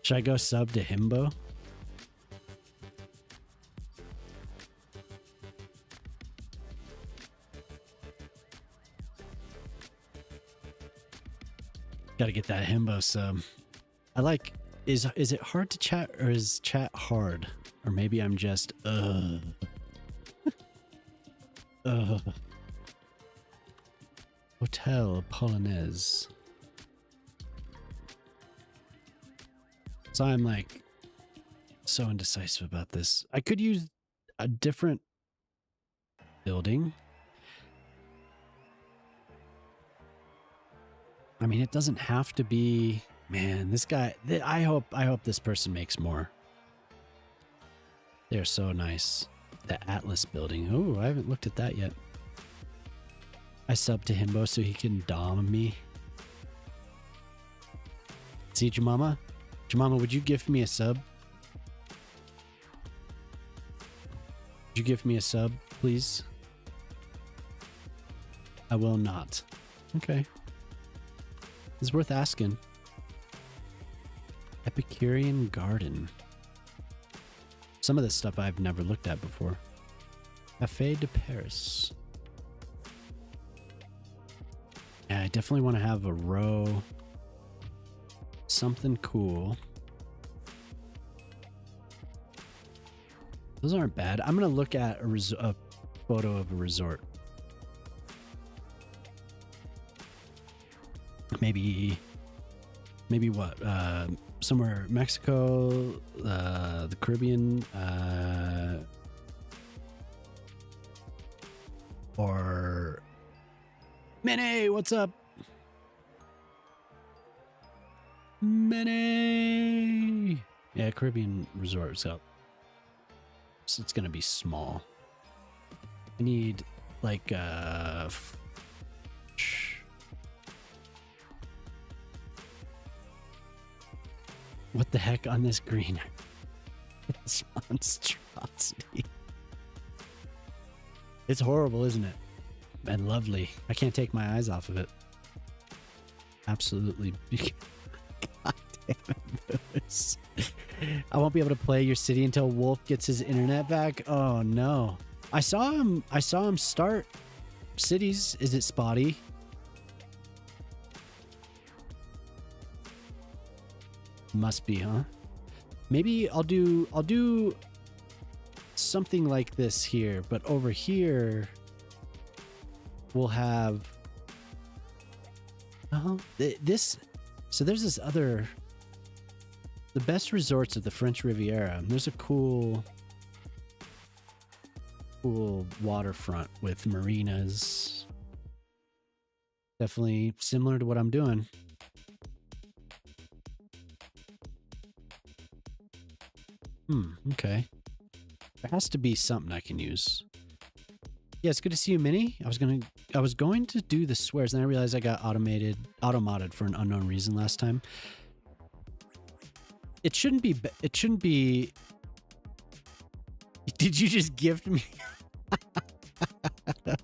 Should I go sub to himbo? Gotta get that himbo sub. I like, is it hard to chat, or is chat hard? Or maybe I'm just, Hotel Polonaise. So I'm like so indecisive about this. I could use a different building. I mean, it doesn't have to be, man, this guy, I hope this person makes more. They're so nice. The Atlas building. Oh, I haven't looked at that yet. I subbed to Himbo so he can dom me. See, Jamama? Jamama, would you gift me a sub? Would you give me a sub, please? I will not. Okay. It's worth asking. Epicurean Garden. Some of this stuff I've never looked at before. Café de Paris. Yeah, I definitely want to have a row. Something cool. Those aren't bad. I'm going to look at a photo of a resort. Maybe what? Somewhere Mexico, the Caribbean, or Mene, what's up? Mene. Yeah, Caribbean resort. So it's gonna be small. I need like what the heck on this green? This monstrosity. It's horrible, isn't it? And lovely. I can't take my eyes off of it. Absolutely. God damn it. I won't be able to play your city until Wolf gets his internet back. Oh no. I saw him start cities. Is it spotty? Must be, huh? Maybe I'll do something like this here, but over here we'll have this. So there's this other, the best resorts of the French Riviera. There's a cool waterfront with marinas. Definitely similar to what I'm doing. Okay. There has to be something I can use. Yeah, it's good to see you, Minnie. I was going to do the swears, and I realized I got auto-modded for an unknown reason last time. It shouldn't be. Did you just gift me?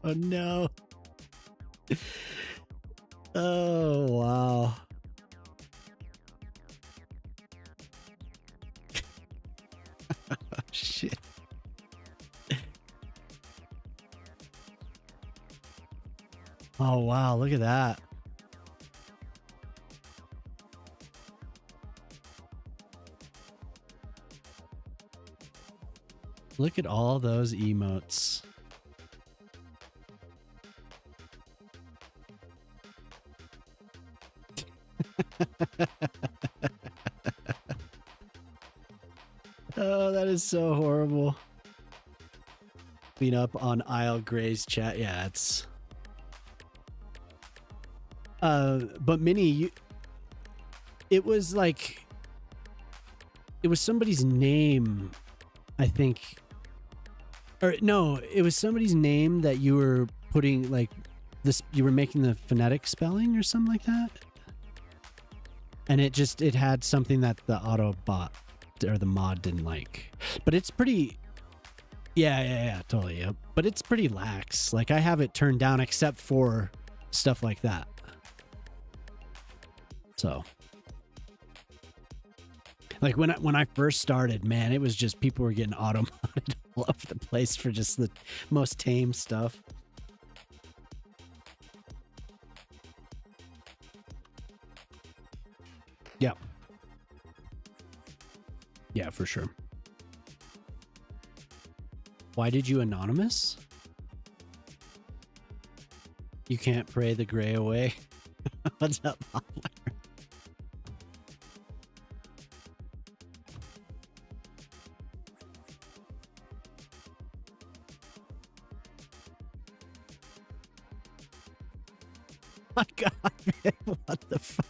Oh no. Oh wow. Shit. Oh wow, look at that. Look at all those emotes. Oh, that is so horrible. Being up on Isle Gray's chat. Yeah, it's... but Minnie, it was like... It was somebody's name, I think. Or no, it was somebody's name that you were putting, like, this... You were making the phonetic spelling or something like that? And it had something that the Autobot or the mod didn't like. But it's pretty... Yeah, totally, yep. But it's pretty lax. Like, I have it turned down except for stuff like that. So... Like, when I first started, man, it was just people were getting auto-modded all over the place for just the most tame stuff. Yeah. Yeah, for sure. Why did you anonymous? You can't pray the gray away. What's up, Poplar? My God, man, what the fuck?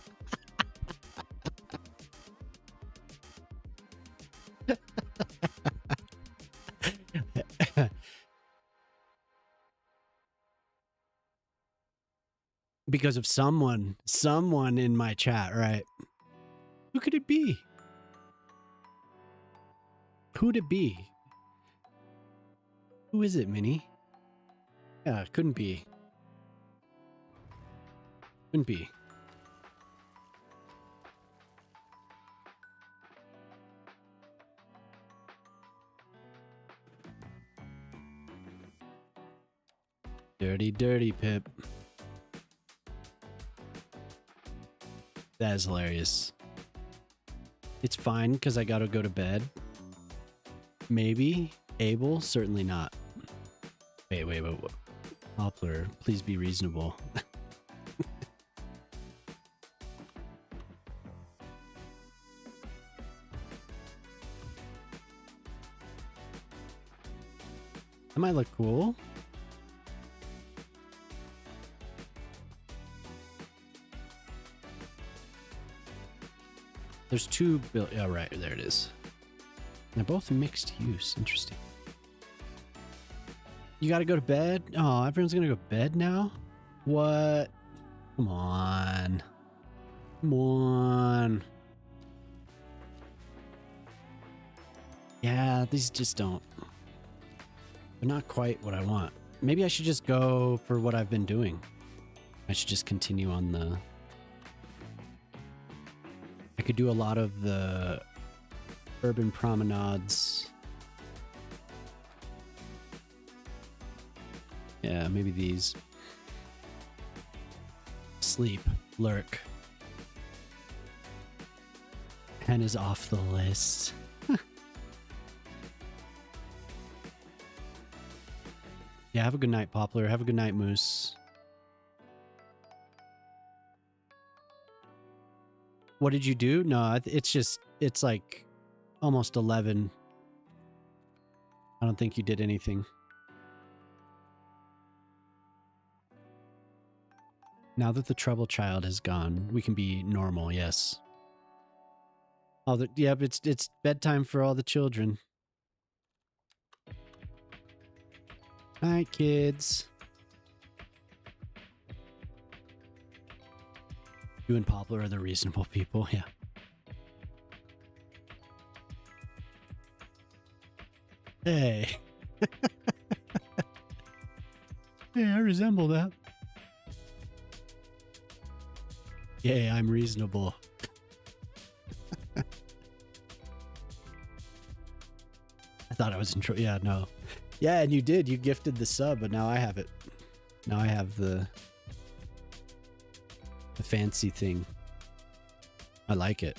Because of someone in my chat, right? Who could it be? Who'd it be? Who is it, Minnie? Yeah, it couldn't be. Couldn't be. Dirty, dirty Pip. That is hilarious. It's fine because I gotta go to bed. Maybe. Abel? Certainly not. Wait. Poplar, please be reasonable. That might look cool. There's two oh, right, there it is. They're both mixed use. Interesting. You gotta go to bed? Oh, everyone's gonna go to bed now? What? Come on. Come on. Yeah, these just don't. They're not quite what I want. Maybe I should just go for what I've been doing. I should just continue on the... I could do a lot of the urban promenades. Yeah, maybe these. Sleep, lurk. Pen is off the list. Yeah, have a good night, Poplar. Have a good night, Moose. What did you do? No, it's like almost 11. I don't think you did anything. Now that the trouble child has gone, we can be normal, yes. Yep, it's bedtime for all the children. Night, kids. You and Poplar are the reasonable people, yeah. Hey. Hey, I resemble that. Yeah, I'm reasonable. I thought I was in trouble. Yeah, no. Yeah, and you did. You gifted the sub, but now I have it. Now I have the fancy thing. I like it.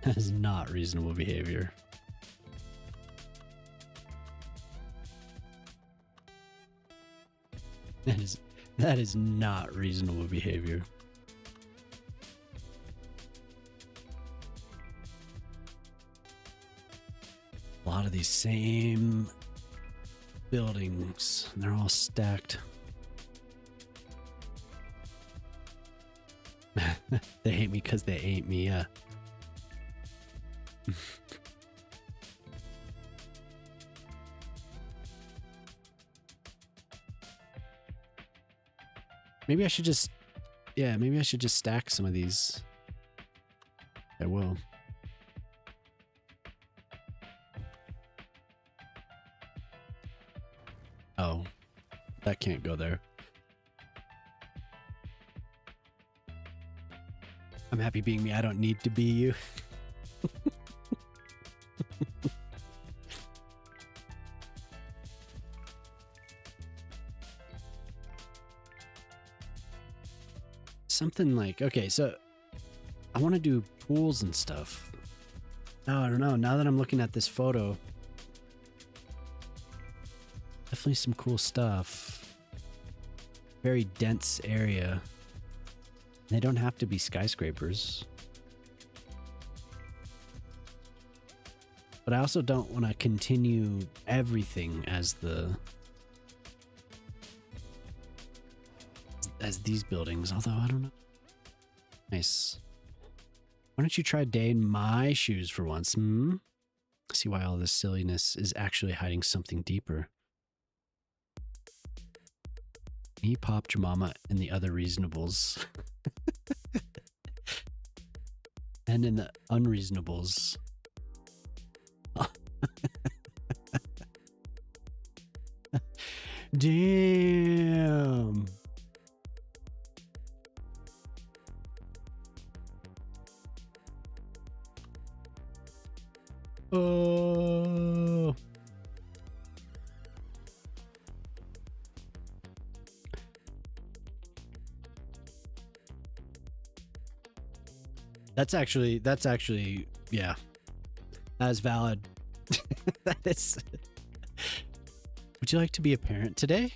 That is not reasonable behavior. That is not reasonable behavior. A lot of these same buildings, they're all stacked. They hate me because they ain't me, yeah. Maybe I should just, yeah, maybe I should just stack some of these. I will. Oh, that can't go there. I'm happy being me. I don't need to be you. Something like, okay, so I want to do pools and stuff. Oh, I don't know. Now that I'm looking at this photo, definitely some cool stuff. Very dense area. They don't have to be skyscrapers. But I also don't want to continue everything as these buildings, although I don't know. Nice. Why don't you try a day in my shoes for once, hmm? See why all this silliness is actually hiding something deeper. Me, Pop, Jemima, and the other reasonables. And in the unreasonables. Damn. Oh. That's actually, yeah. That's valid. That is. Would you like to be a parent today?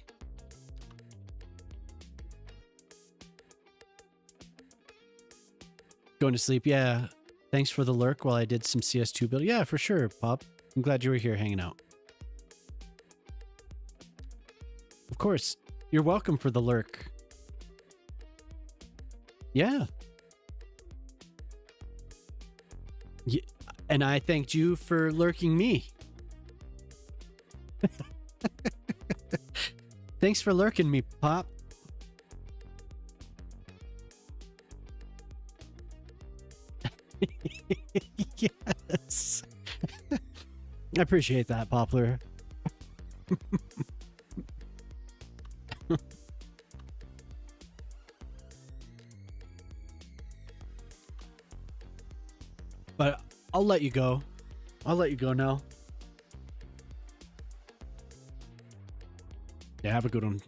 Going to sleep? Yeah. Thanks for the lurk while I did some CS2 build. Yeah, for sure, Pop. I'm glad you were here hanging out. Of course. You're welcome for the lurk. Yeah. And I thanked you for lurking me. Thanks for lurking me, Pop. Yes. I appreciate that, Poplar. But I'll let you go. I'll let you go now. Yeah, have a good one.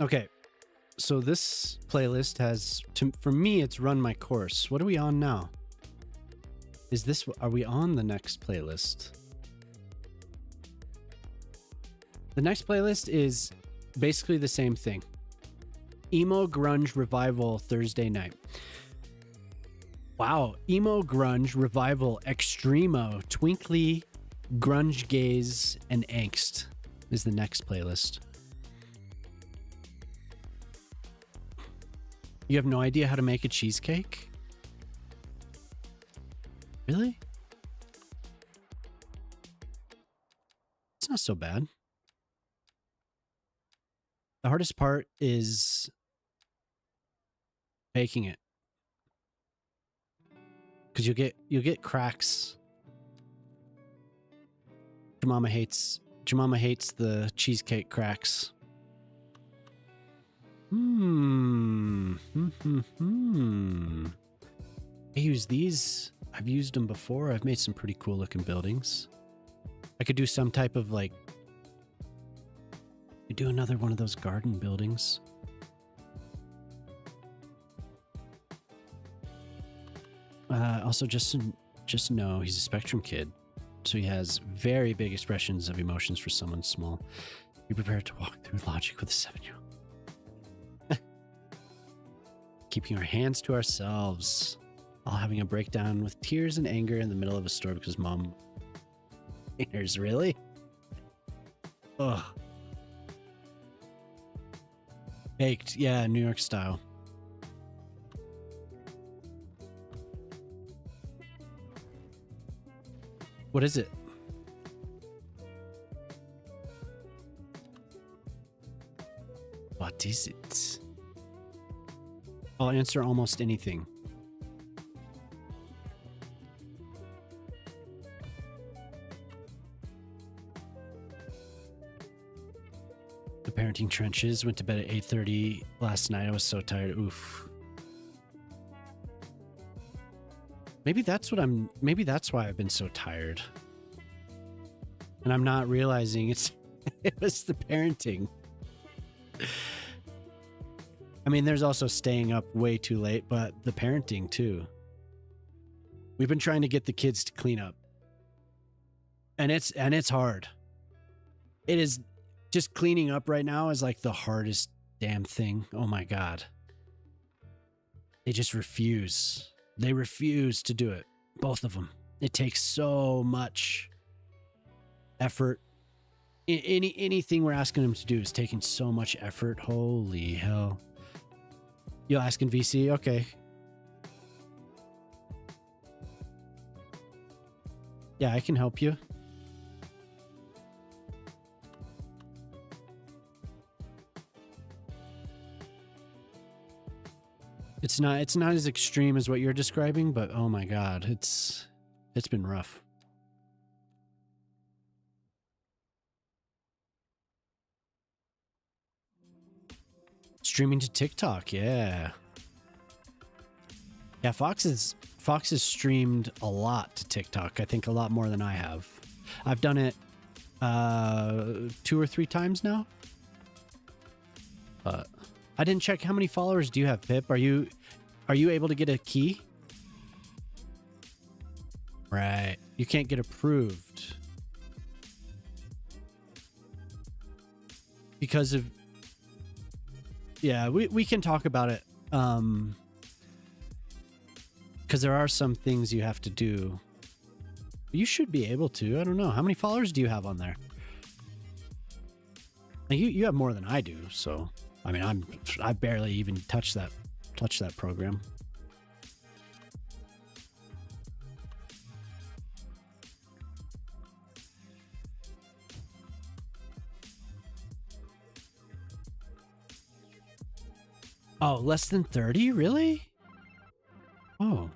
Okay, so this playlist has, for me, it's Run My Course. What are we on now? Are we on the next playlist? The next playlist is basically the same thing. Emo Grunge Revival Thursday night. Wow, Emo Grunge Revival Extremo Twinkly Grunge Gaze and Angst is the next playlist. You have no idea how to make a cheesecake? Really? It's not so bad. The hardest part is baking it. Because you'll get cracks. Jemima hates the cheesecake cracks. I use these. I've used them before. I've made some pretty cool looking buildings. I could do some type of like, we do another one of those garden buildings. Also, just know he's a spectrum kid, so he has very big expressions of emotions for someone small. Be prepared to walk through logic with a 7-year-old. Keeping our hands to ourselves, all having a breakdown with tears and anger in the middle of a store because mom. Haters, really? Ugh. Baked, yeah, New York style. What is it? What is it? I'll answer almost anything. The parenting trenches. Went to bed at 8:30 last night. I was so tired. Oof. Maybe that's why I've been so tired. And I'm not realizing it was the parenting. I mean, there's also staying up way too late, but the parenting too. We've been trying to get the kids to clean up. And it's hard. It is just cleaning up right now is like the hardest damn thing. Oh my God. They just refuse. They refuse to do it. Both of them. It takes so much effort. Anything we're asking them to do is taking so much effort. Holy hell. You asking VC? Okay. Yeah, I can help you. It's not as extreme as what you're describing, but oh my god, it's been rough. Streaming to TikTok, yeah. Yeah, Fox has streamed a lot to TikTok. I think a lot more than I have. I've done it 2 or 3 times now. But I didn't check how many followers do you have, Pip? Are you able to get a key? Right. You can't get approved. Because of... Yeah, we can talk about it. Because there are some things you have to do. You should be able to. I don't know. How many followers do you have on there? You have more than I do, so... I mean, I barely even touch that program. Oh, less than 30? Really? Oh.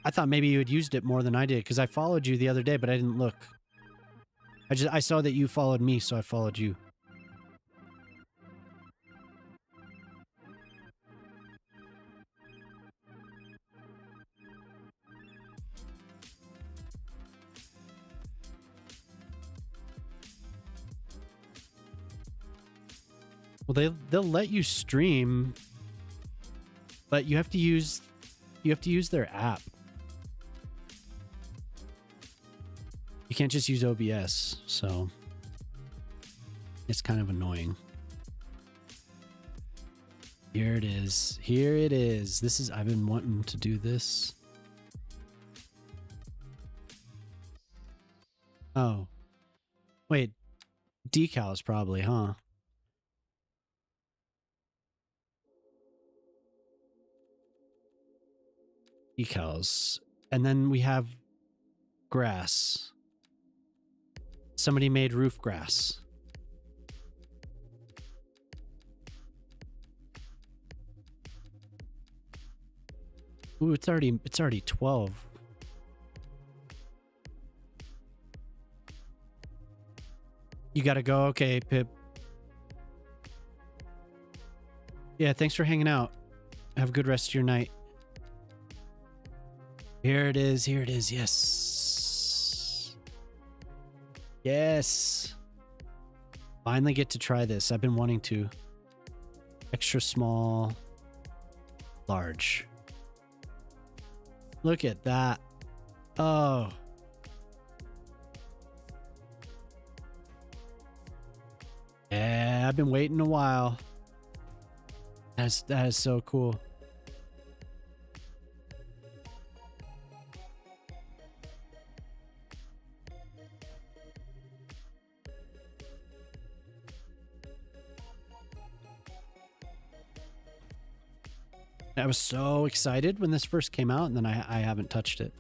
I thought maybe you had used it more than I did, because I followed you the other day, but I didn't look. I saw that you followed me, so I followed you. Well, they'll let you stream, but you have to use their app. You can't just use OBS, so it's kind of annoying. Here it is. Here it is. I've been wanting to do this. Oh. Wait. Decals probably, huh? Decals. And then we have grass. Somebody made roof grass. Ooh, it's already 12. You gotta go? Okay, Pip. Yeah, thanks for hanging out. Have a good rest of your night. Here it is. Here it is. Yes. Yes. Finally get to try this. I've been wanting to. Extra small. Large. Look at that. Oh. Yeah, I've been waiting a while. That is so cool. I was so excited when this first came out, and then I haven't touched it.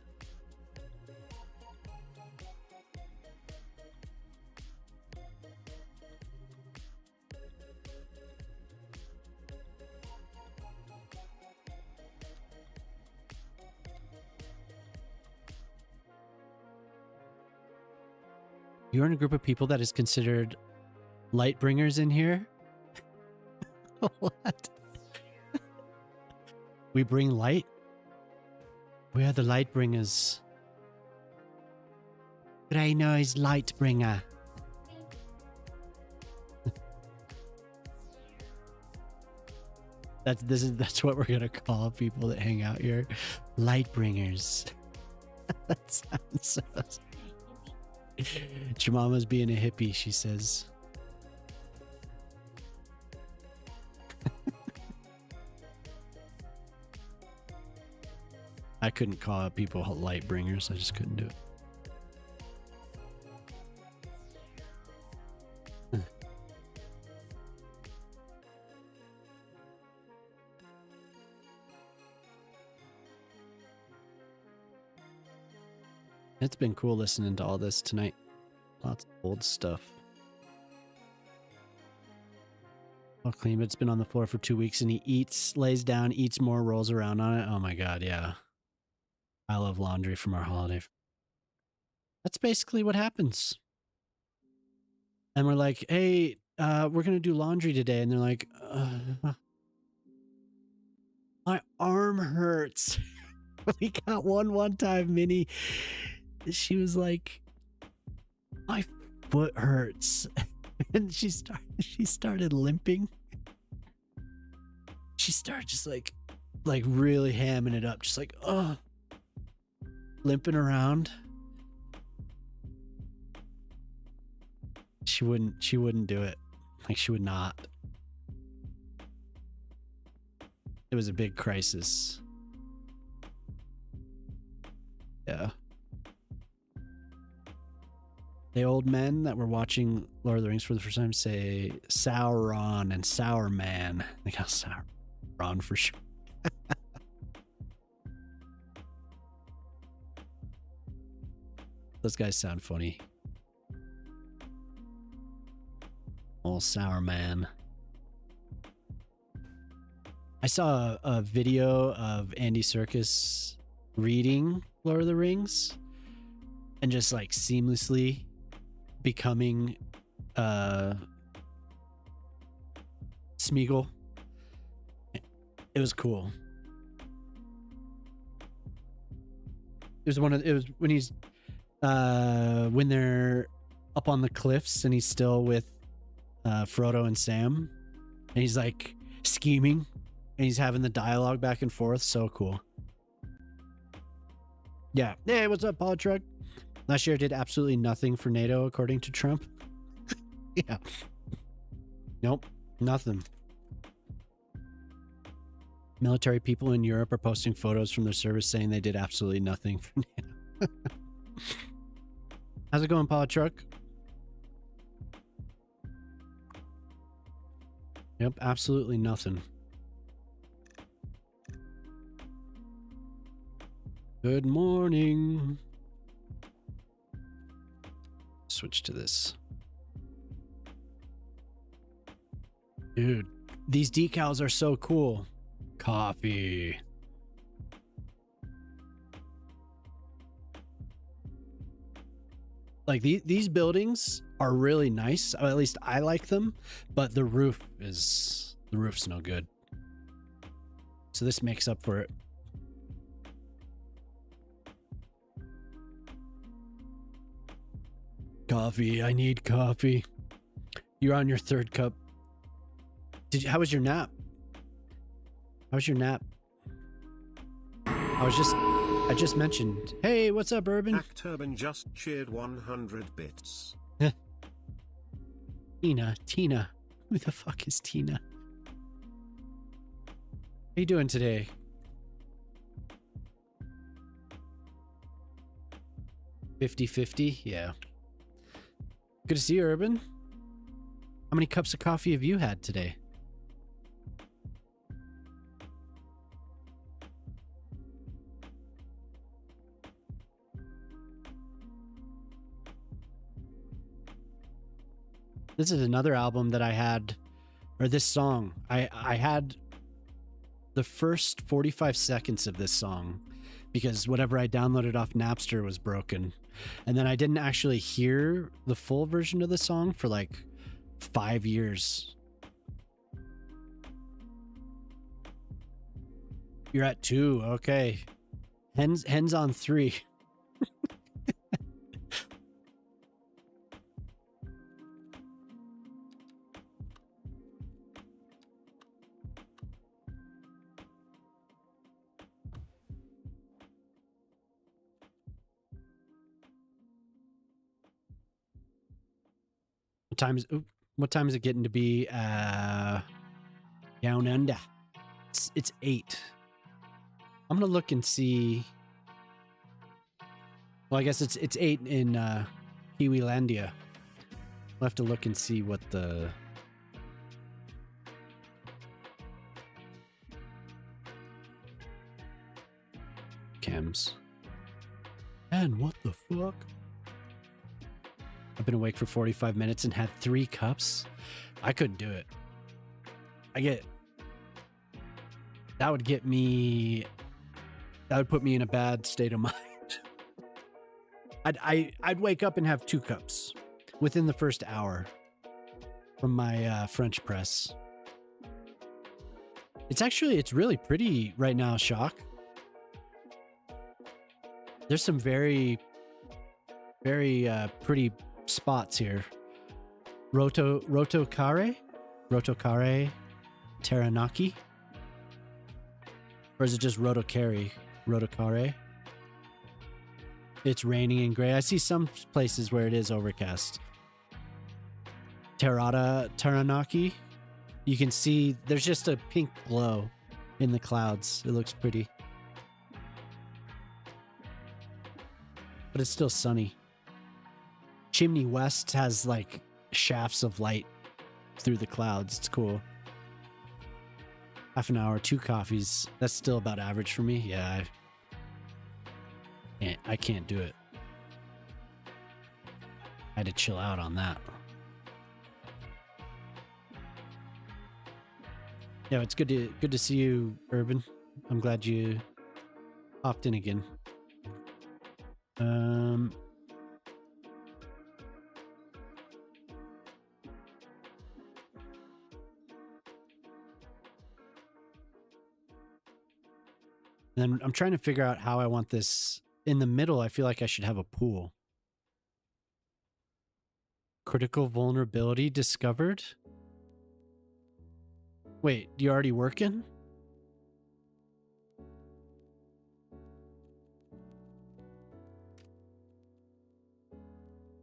You're in a group of people that is considered light bringers in here? What? We bring light? We are the light bringers. Graino's light bringer. That's what we're gonna call people that hang out here. Light bringers. That sounds so... Jemama's being a hippie, she says. I couldn't call out people light bringers. I just couldn't do it. It's been cool listening to all this tonight. Lots of old stuff. Well, clean, but it's been on the floor for 2 weeks, and he eats, lays down, eats more, rolls around on it. Oh my God, yeah. I love laundry from our holiday. That's basically what happens. And we're like, hey, we're going to do laundry today. And they're like, my arm hurts. We got one time, Minnie. She was like, my foot hurts. And she started limping. She started just like really hamming it up, just like, limping around. She wouldn't do it. Like, she would not. It was a big crisis. Yeah. The old men that were watching Lord of the Rings for the first time say Sauron and Sour Man. They got Sauron for sure. Those guys sound funny. Old Sour Man. I saw a video of Andy Serkis reading Lord of the Rings and just like seamlessly becoming Smeagol. It was cool. It was when he's when they're up on the cliffs and he's still with Frodo and Sam, and he's like scheming and he's having the dialogue back and forth. So cool. Yeah. Hey, what's up, Polytruck? Last year I did absolutely nothing for NATO, according to Trump. Yeah. Nope. Nothing. Military people in Europe are posting photos from their service saying they did absolutely nothing for NATO. How's it going, Polytruck? Yep, absolutely nothing. Good morning. Switch to this. Dude, these decals are so cool. Coffee. Like these buildings are really nice. Or at least I like them, but the roof's no good. So this makes up for it. Coffee. I need coffee. You're on your third cup. How was your nap? How was your nap? I just mentioned. Hey, what's up, Urban? Act Urban just cheered 100 bits. Tina. Who the fuck is Tina? How you doing today? $50-50? Yeah. Good to see you, Urban. How many cups of coffee have you had today? This is another album that I had, or this song. I had the first 45 seconds of this song because whatever I downloaded off Napster was broken. And then I didn't actually hear the full version of the song for like 5 years. You're at 2. Okay. Hens on 3. What time is it getting to be down under? It's 8. I'm gonna look and see. Well, I guess it's 8 in Kiwilandia. We'll have to look and see what the chems. Man, what the fuck? I've been awake for 45 minutes and had 3 cups. I couldn't do it. That would put me in a bad state of mind. I'd wake up and have 2 cups within the first hour from my French press. It's really pretty right now, Shock. There's some very, very pretty spots here. Rotokare Taranaki? Or is it just Rotokare? It's raining and gray. I see some places where it is overcast. Taranaki. You can see there's just a pink glow in the clouds. It looks pretty. But it's still sunny. Chimney West has like shafts of light through the clouds. It's cool. Half an hour, 2 coffees. That's still about average for me. Yeah, I can't do it. I had to chill out on that. Yeah, it's good to see you, Urban. I'm glad you hopped in again. Then I'm trying to figure out how I want this. In the middle, I feel like I should have a pool. Critical vulnerability discovered? Wait, you already working?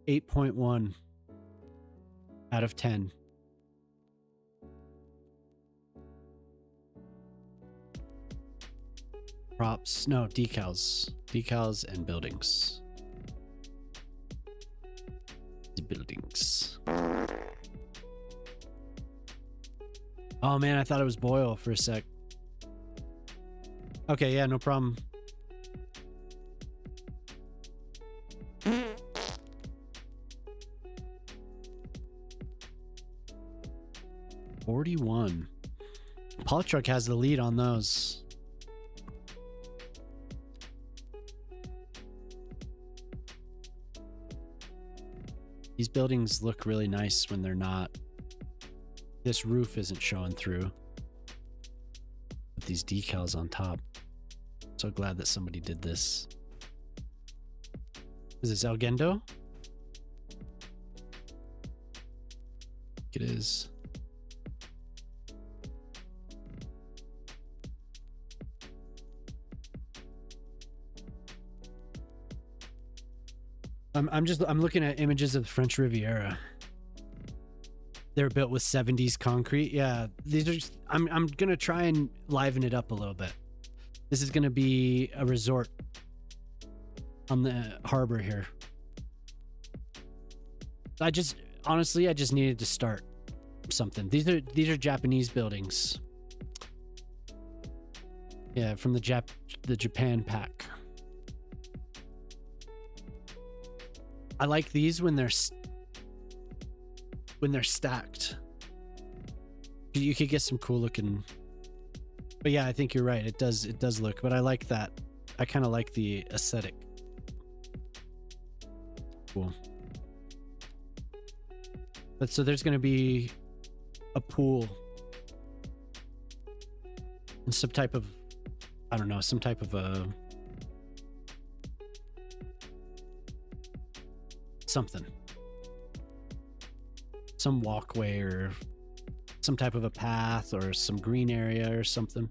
.1 out of 10. Props, no, decals and buildings. The buildings. Oh man, I thought it was Boyle for a sec. Okay, yeah, no problem. $41. Polytruck has the lead on those. These buildings look really nice when they're not. This roof isn't showing through. With these decals on top. So glad that somebody did this. Is this El Gendo? It is. I'm looking at images of the French Riviera. They're built with 70s concrete. Yeah, these are just, I'm gonna try and liven it up a little bit. This is gonna be a resort on the harbor here. I just needed to start something. These are Japanese buildings. Yeah, from the Japan pack. I like these when they're stacked. You could get some cool looking. But yeah, I think you're right. It does look, but I like that. I kind of like the aesthetic. Cool. But so there's going to be a pool and some type of, I don't know, some type of a something, some walkway or some type of a path or some green area or something.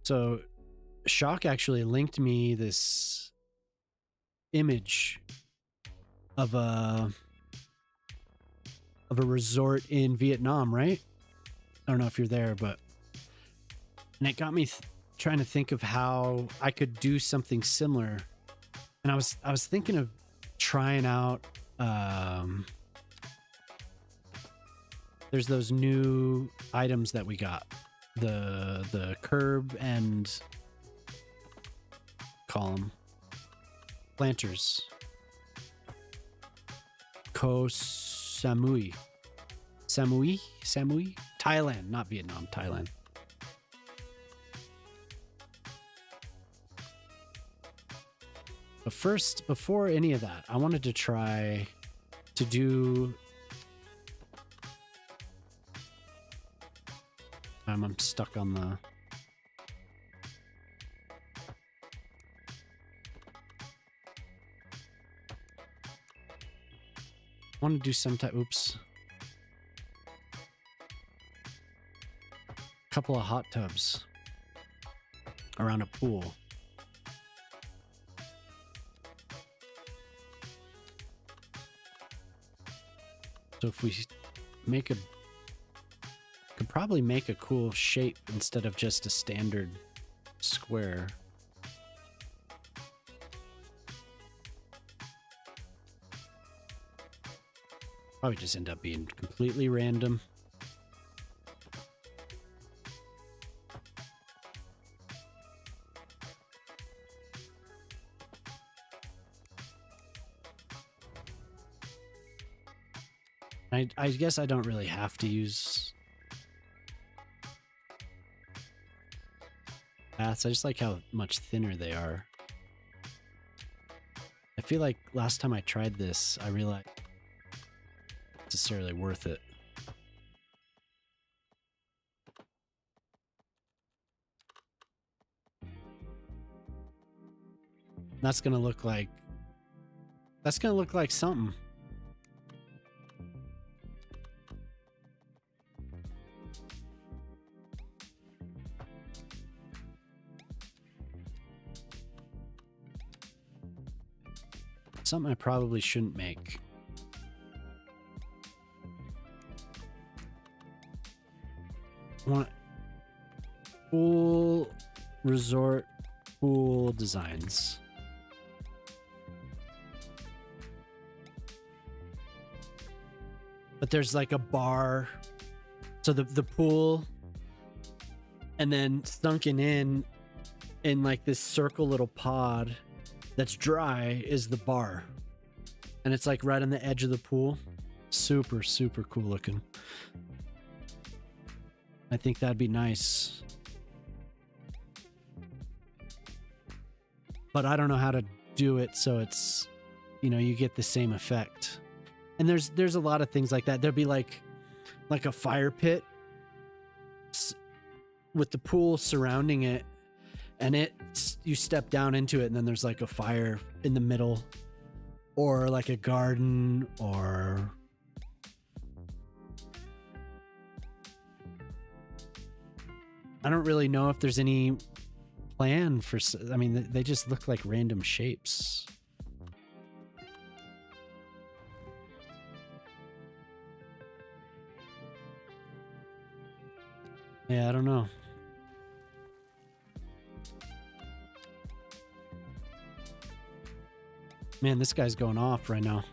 So Shock actually linked me this image of a resort in Vietnam, right? I don't know if you're there, but and it got me trying to think of how I could do something similar. And I was thinking of trying out There's those new items that we got. The curb and column planters. Ko Samui. Samui? Thailand, not Vietnam, Thailand. But first, before any of that, I wanted to try to do... I'm stuck on the... I want to do some type... Oops. Couple of hot tubs around a pool. So if we make a... Could probably make a cool shape instead of just a standard square. Probably just end up being completely random. I guess I don't really have to use paths. I just like how much thinner they are. I feel like last time I tried this, I realized it's necessarily worth it. That's gonna look like something. Something I probably shouldn't make. I want pool resort pool designs. But there's like a bar. So the pool, and then sunken in like this circle little pod that's dry is the bar, and it's like right on the edge of the pool. Super cool looking. I think that'd be nice, but I don't know how to do it so it's, you know, you get the same effect. And there's a lot of things like that. There'd be like a fire pit with the pool surrounding it, and you step down into it, and then there's like a fire in the middle, or like a garden, or I don't really know if there's any plan for... I mean, they just look like random shapes. Yeah, I don't know. Man, this guy's going off right now.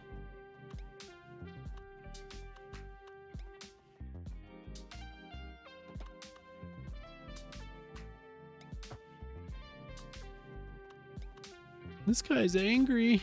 This guy's angry.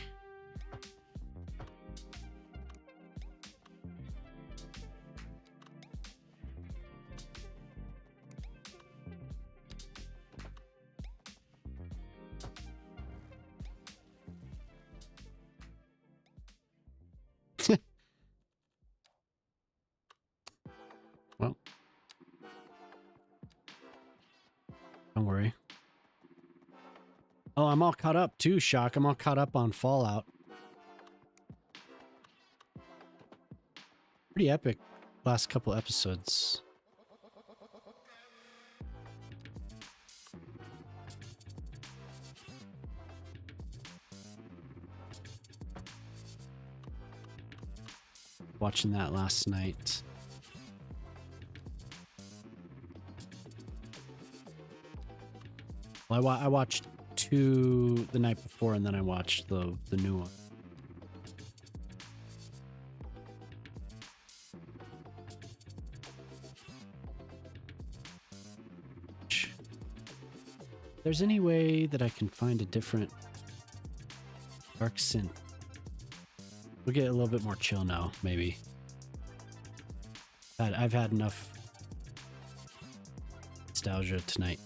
Well, don't worry. Oh, I'm all caught up too, Shock. I'm all caught up on Fallout. Pretty epic last couple episodes. Watching that last night. Well, I watched 2 the night before, and then I watched the new one. there's any way that I can find a different dark synth. We'll get a little bit more chill now, maybe. I've had enough nostalgia tonight.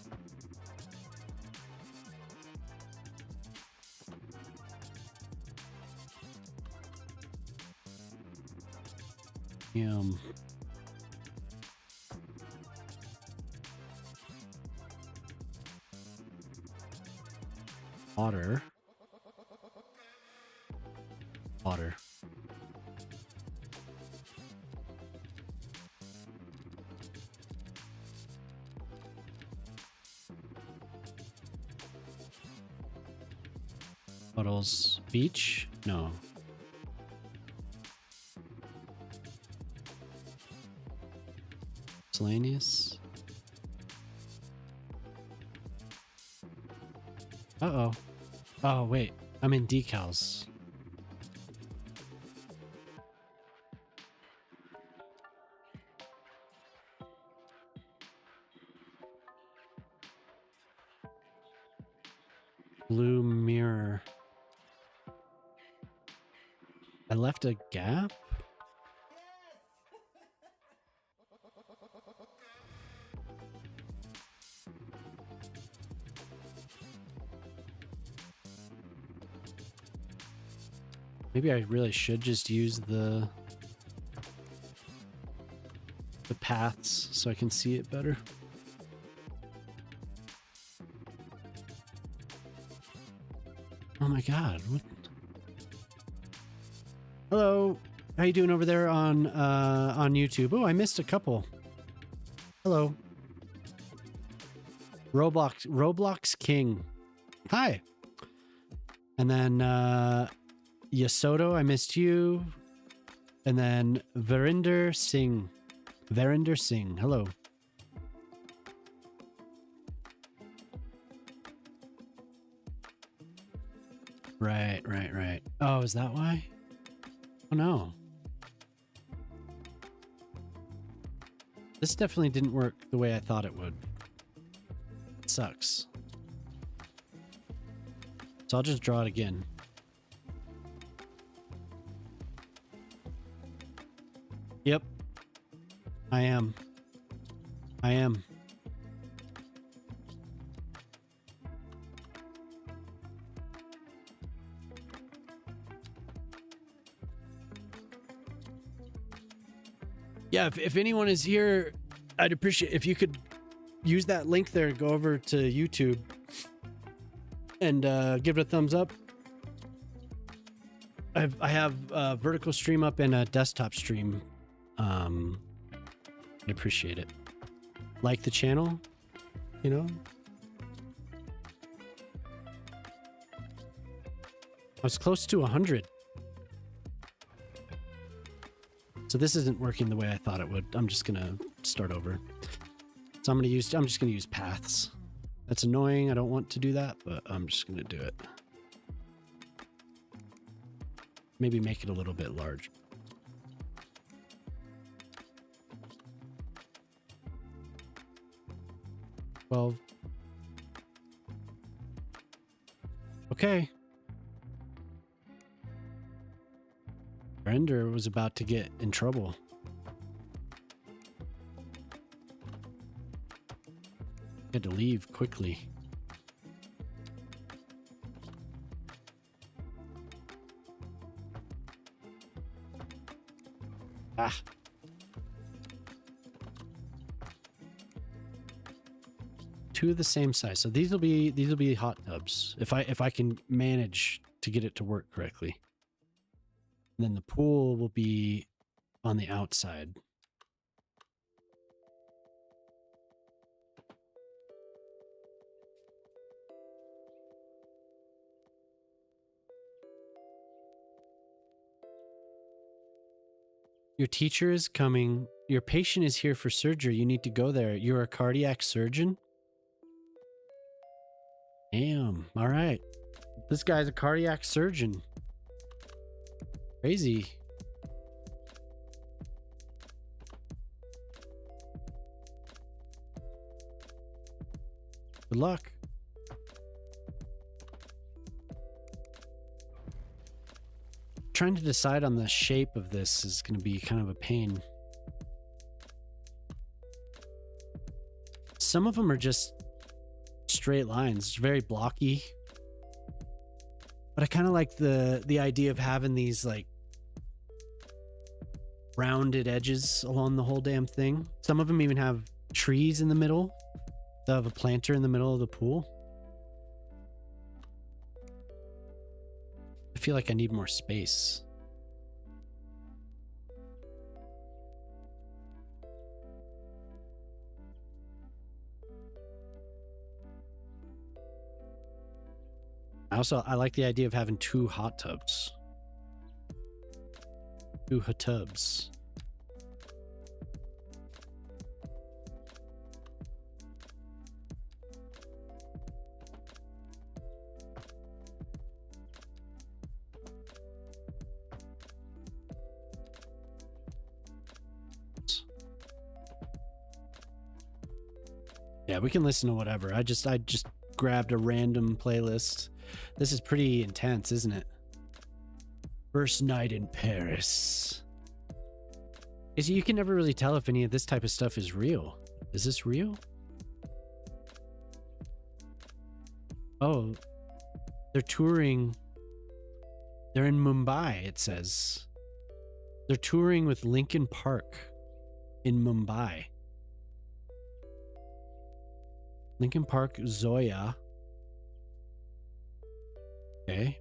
Water. Water. Puddles. Beach? No. Miscellaneous. Uh-oh. Oh, wait. I'm in decals. Blue mirror. I left a gap? Maybe I really should just use the paths so I can see it better. Oh my god, what? Hello. How you doing over there on YouTube? Oh, I missed a couple. Hello. Roblox King. Hi. And then Yasoto, I missed you. And then Verinder Singh. Verinder Singh. Hello. Right. Oh, is that why? Oh no. This definitely didn't work the way I thought it would. It sucks. So I'll just draw it again. Yep. I am. Yeah, if anyone is here, I'd appreciate if you could use that link there, go over to YouTube and give it a thumbs up. I have a vertical stream up and a desktop stream. I'd appreciate it. Like the channel, you know? I was close to 100. So this isn't working the way I thought it would. I'm just gonna start over. So I'm just gonna use paths. That's annoying. I don't want to do that, but I'm just gonna do it. Maybe make it a little bit large. Well, okay. Render was about to get in trouble. Had to leave quickly. Ah. Two of the same size. So these will be hot tubs if I can manage to get it to work correctly. And then the pool will be on the outside. Your teacher is coming. Your patient is here for surgery. You need to go there. You're a cardiac surgeon? Damn. All right. This guy's a cardiac surgeon. Crazy. Good luck. Trying to decide on the shape of this is going to be kind of a pain. Some of them are just straight lines. It's very blocky. But I kind of like the idea of having these like rounded edges along the whole damn thing. Some of them even have trees in the middle. They'll have a planter in the middle of the pool. I feel like I need more space. I like the idea of having 2 hot tubs. 2 hot tubs. Yeah, we can listen to whatever. I just grabbed a random playlist. This is pretty intense, isn't it? First night in Paris. You can never really tell if any of this type of stuff is real. Is this real? Oh, they're touring. They're in Mumbai, it says. They're touring with Linkin Park in Mumbai. Linkin Park, Zoya. Okay.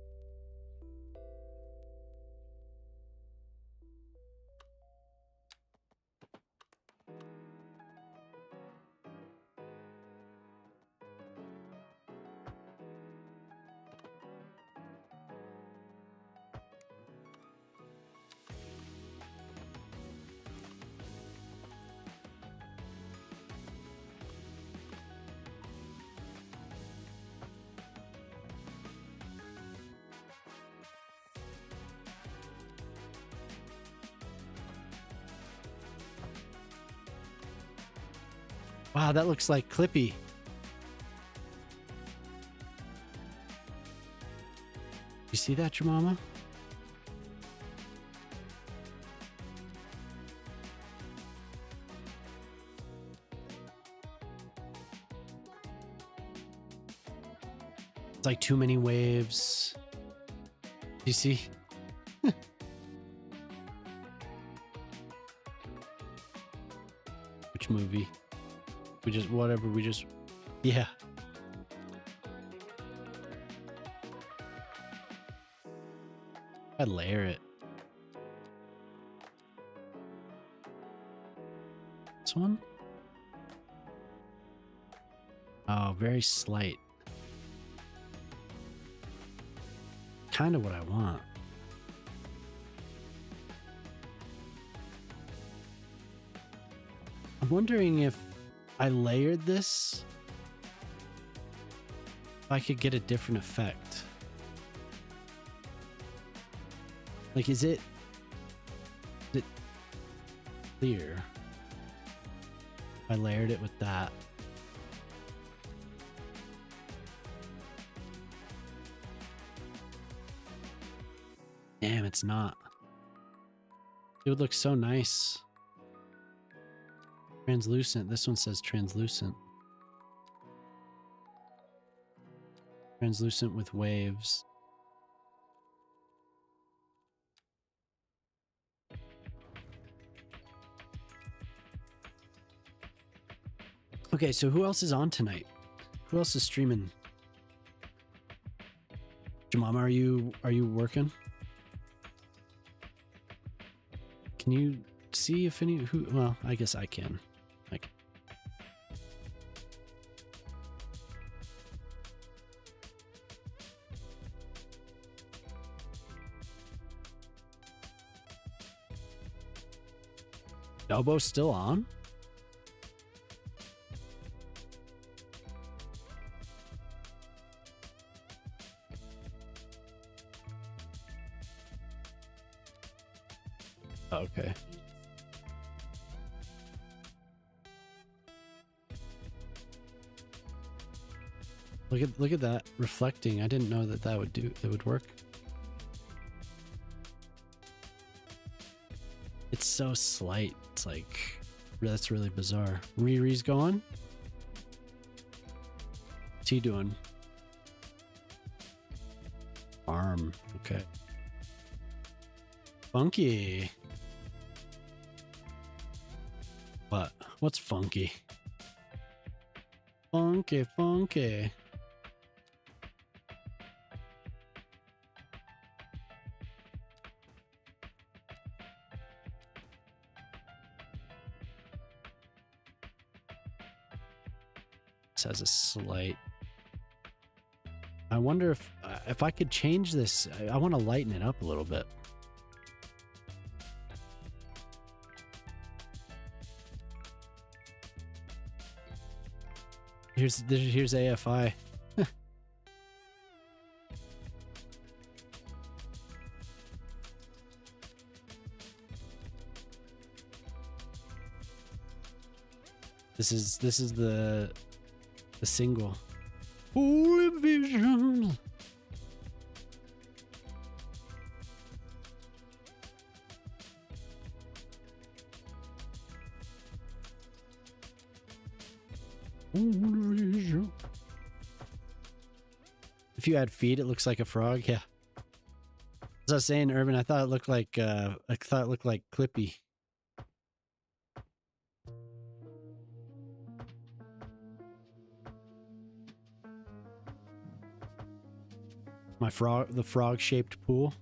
Wow, that looks like Clippy. You see that, your mama? It's like too many waves. You see? Which movie? Yeah. I'd layer it. This one? Oh, very slight. Kind of what I want. I'm wondering if I layered this, if I could get a different effect. Like, is it clear? If I layered it with that. Damn, it's not. It would look so nice. Translucent. This one says translucent. Translucent with waves. Okay, so who else is on tonight? Who else is streaming? Jemima, are you working? Can you see if any who? Well, I guess I can. Like, Elbow's still on? Okay. Look at that reflecting. I didn't know that would work. so slight. It's like, that's really bizarre. Riri's going. What's he doing? Farm. Okay. Funky. What? What's funky? Funky, funky. This has a slight. I wonder if I could change this. I want to lighten it up a little bit. Here's AFI. This is the single. Holy vision. If you add feet, it looks like a frog. Yeah. As I was saying, Urban, I thought it looked like Clippy. The frog-shaped pool.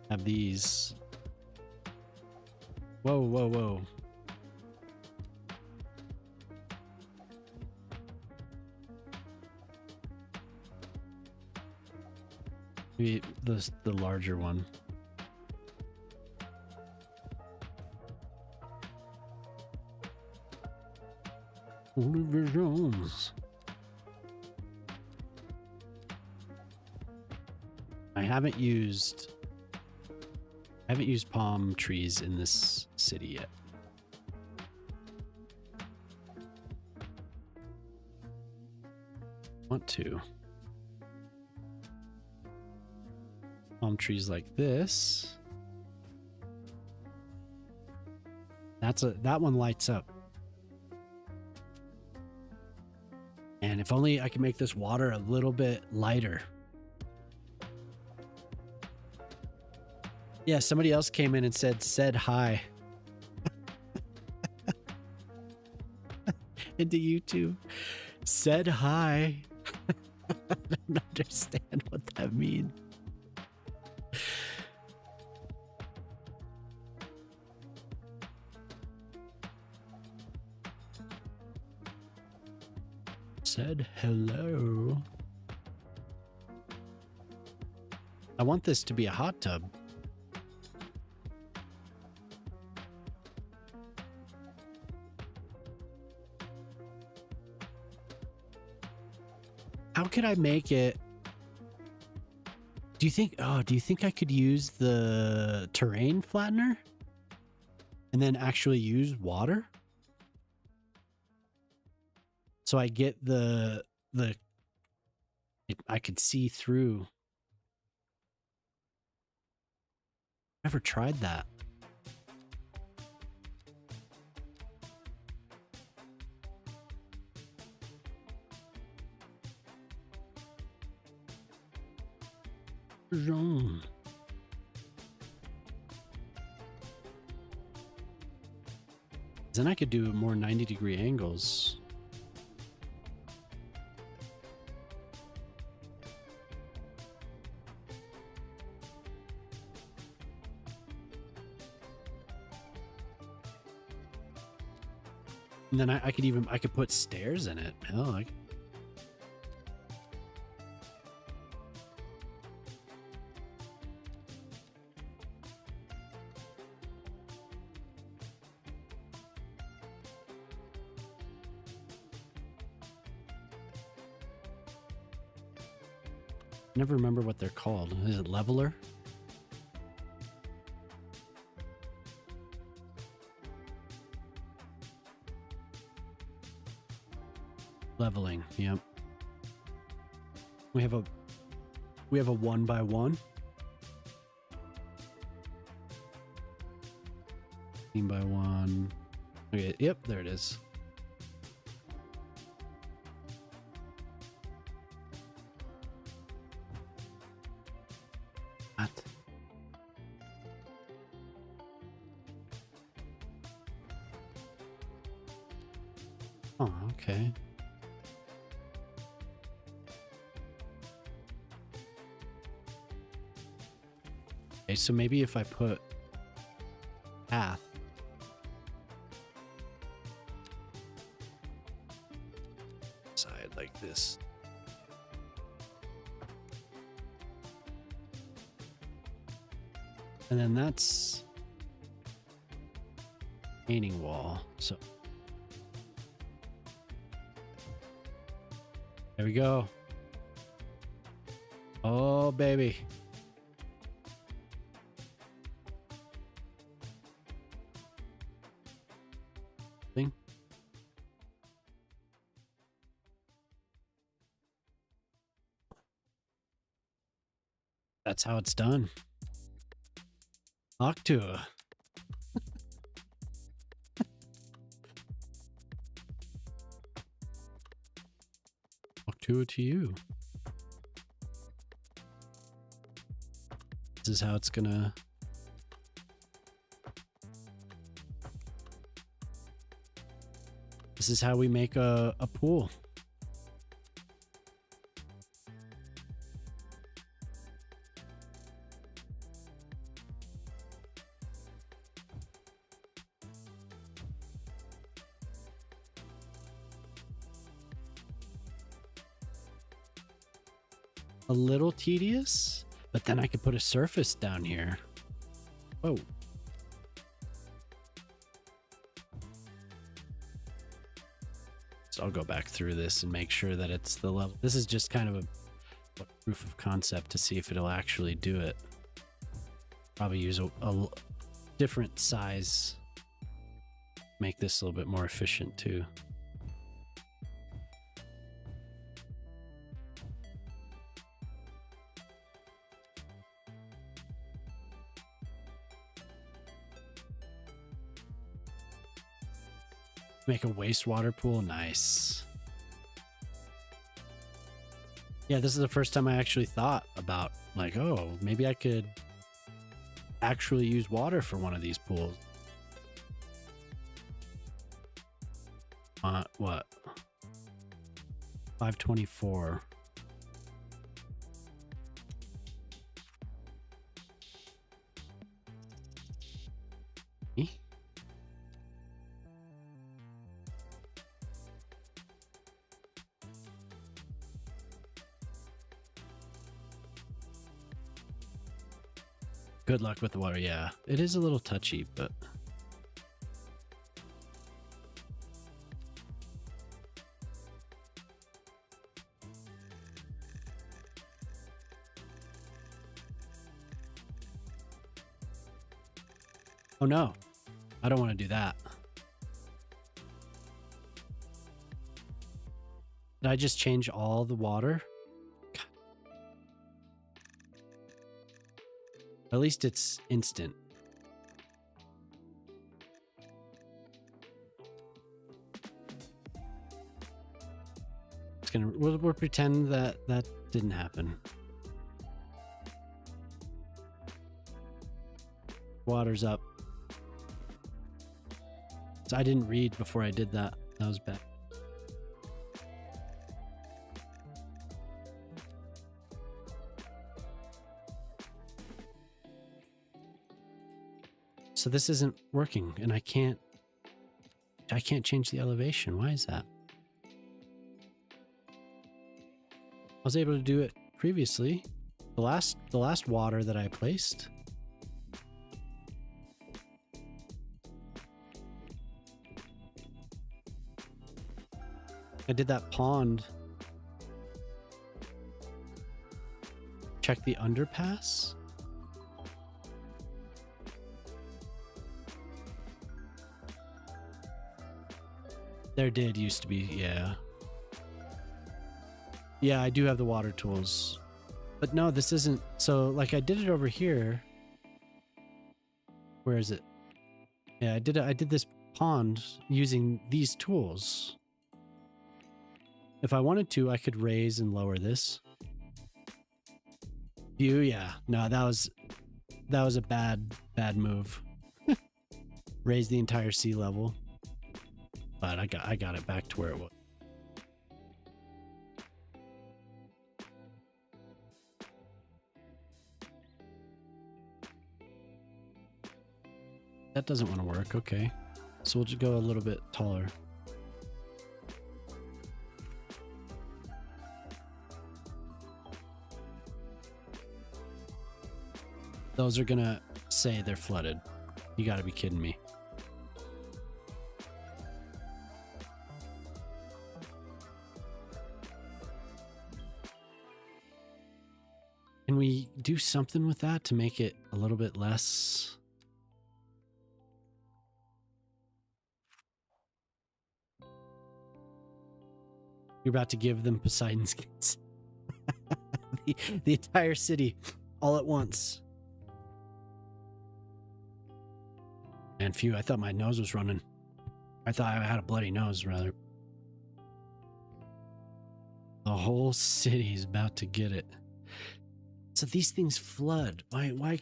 Have these. Whoa, whoa, whoa. Maybe the larger one. Holy visions. I haven't used palm trees in this city yet. Want to. Palm trees like this. That one lights up. And if only I can make this water a little bit lighter. Yeah, somebody else came in and said hi. Into YouTube. Said hi. I don't understand what that means. Said hello. I want this to be a hot tub. How could I make it? Do you think I could use the terrain flattener and then actually use water? So I get I could see through. Never tried that. Then I could do more 90-degree angles. And then I could put stairs in it. Hell, never remember what they're called. Is it leveler? Leveling, yep. We have a 1x1. 15x1. Okay, yep, there it is. What? Oh, okay. Okay, so maybe if I put path side like this. And then that's painting wall. So there we go. Oh, baby. Thing. That's how it's done. Octua. Octua to you. This is how it's gonna... This is how we make a pool. A little tedious, but then I could put a surface down here. Whoa. So I'll go back through this and make sure that it's the level. This is just kind of a proof of concept to see if it'll actually do it. Probably use a different size. Make this a little bit more efficient too. Make a wastewater pool. Nice. Yeah, this is the first time I actually thought about, like, oh, maybe I could actually use water for one of these pools. What? 524. Good luck with the water. Yeah, it is a little touchy, but oh no, I don't want to do that. Did I just change all the water? At least it's instant. It's gonna. We'll pretend that that didn't happen. Water's up. So I didn't read before I did that. That was bad. So this isn't working, and I can't change the elevation. Why is that? I was able to do it previously. The last water that I placed. I did that pond. Check the underpass. There did used to be, yeah. Yeah, I do have the water tools. But no, this isn't... So, like, I did it over here. Where is it? Yeah, I did this pond using these tools. If I wanted to, I could raise and lower this. View, yeah. No, that was a bad move. Raise the entire sea level. But I got it back to where it was. That doesn't want to work. Okay. So we'll just go a little bit taller. Those are gonna say they're flooded. You gotta be kidding me. Can we do something with that to make it a little bit less? You're about to give them Poseidon skins. the entire city all at once. And phew, I thought my nose was running. I thought I had a bloody nose, rather. The whole city is about to get it. So these things flood. Why?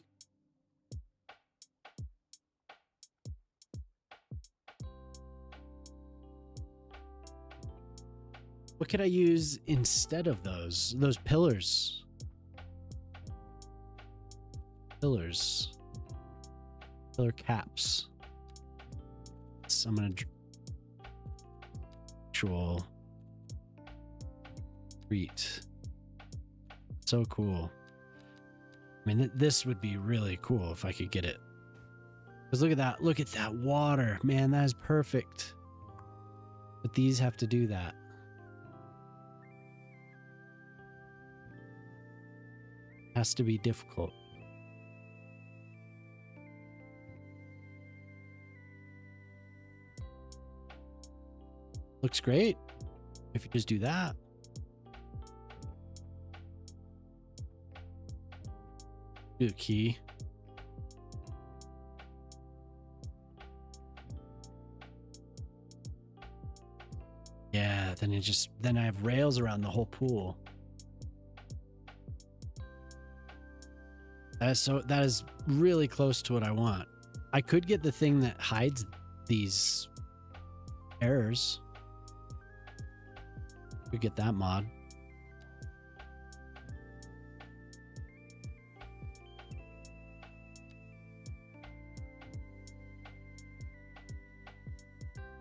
What could I use instead of those? Those pillars. Pillars. Pillar caps. So I'm gonna actual treat. So cool. I mean, this would be really cool if I could get it. Because look at that. Look at that water. Man, that is perfect. But these have to do that. Has to be difficult. Looks great if you just do that. Do a key. Yeah, then I have rails around the whole pool. That is really close to what I want. I could get the thing that hides these errors. Could get that mod.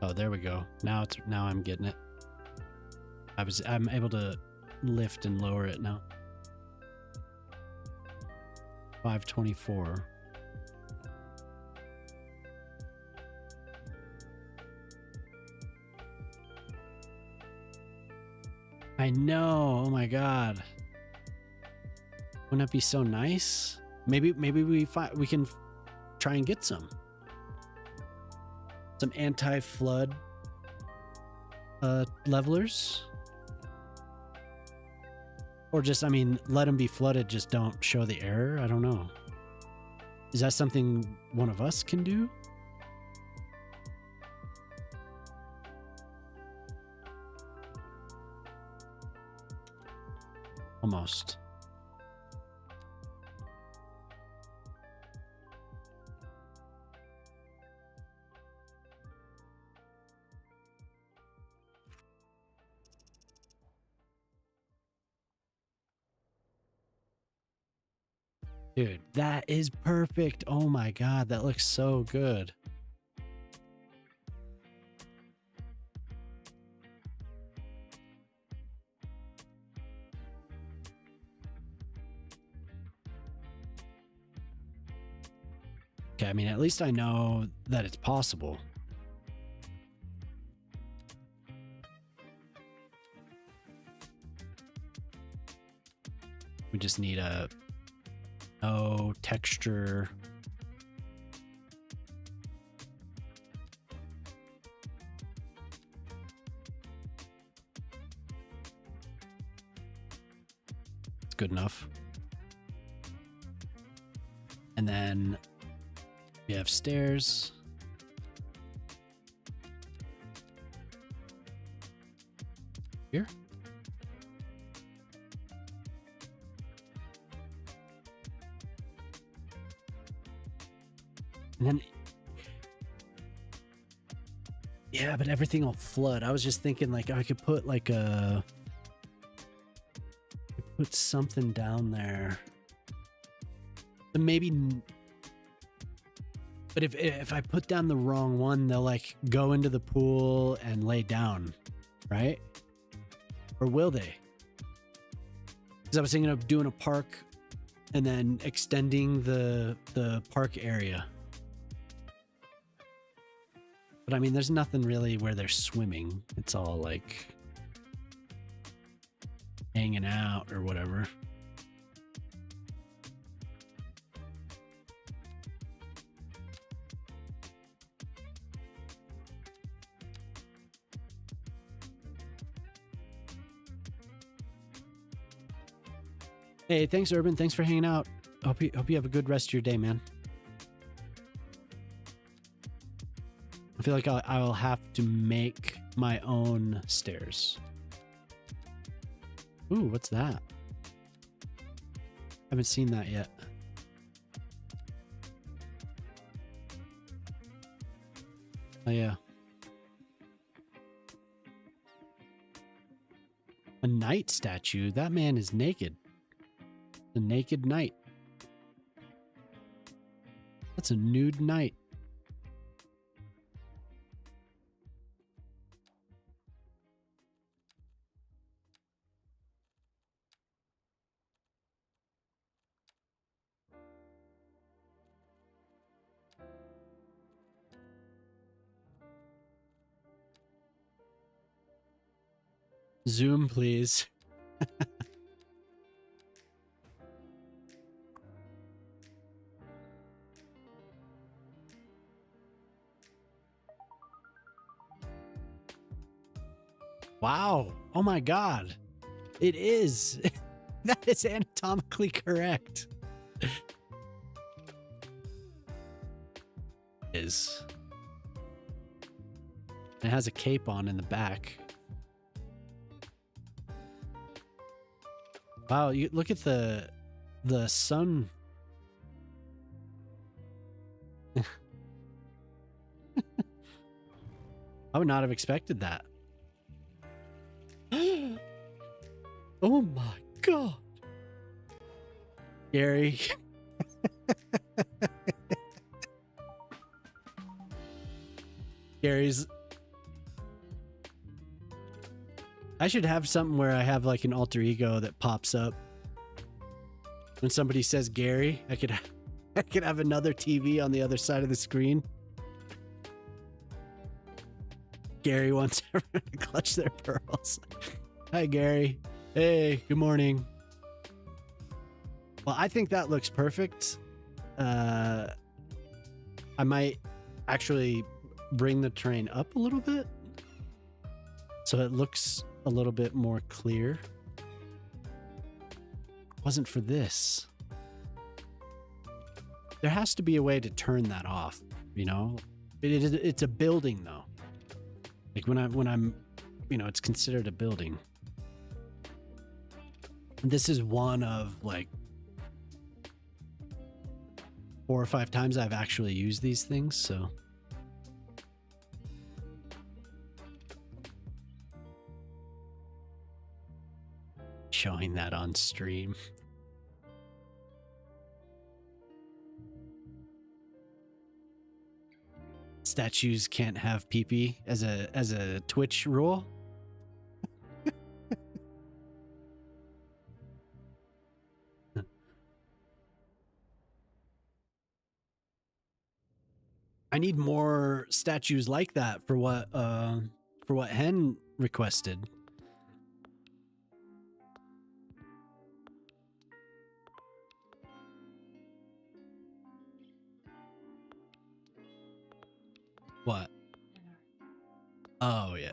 Oh, there we go. Now I'm getting it. I'm able to lift and lower it now. 524. I know. Oh my god. Wouldn't that be so nice? Maybe we can try and get some anti-flood levelers. Or just, I mean, let them be flooded, just don't show the error. I don't know. Is that something one of us can do? Almost. Dude, that is perfect. Oh my god, that looks so good. Okay, I mean, at least I know that it's possible. We just need a no texture. good enough. And then we have stairs. Here. And then, yeah, but everything will flood. I was just thinking like I could put like put something down there. But maybe, but if I put down the wrong one, they'll like go into the pool and lay down, right? Or will they? Because I was thinking of doing a park and then extending the park area. But I mean, there's nothing really where they're swimming. It's all like hanging out or whatever. Hey, thanks, Urban. Thanks for hanging out. Hope you have a good rest of your day, man. I feel like I will have to make my own stairs. Ooh, what's that? Haven't seen that yet. Oh, yeah. A knight statue? That man is naked. The naked knight. That's a nude knight. Zoom, please. Wow. Oh my God. It is. That is anatomically correct. Is. It has a cape on in the back. Wow, you look at the sun. I would not have expected that. Oh my God. Gary. Gary's. I should have something where I have like an alter ego that pops up. When somebody says Gary, I could have another TV on the other side of the screen. Gary wants everyone to clutch their pearls. Hi, Gary. Hey, good morning. Well, I think that looks perfect. I might actually bring the terrain up a little bit so it looks a little bit more clear. Wasn't for this. There has to be a way to turn that off, you know? It's a building though. Like when I'm, you know, it's considered a building. This is one of like 4 or 5 times I've actually used these things, so. Showing that on stream. Statues can't have pee-pee as a Twitch rule. I need more statues like that for what Hen requested. What? Oh yeah.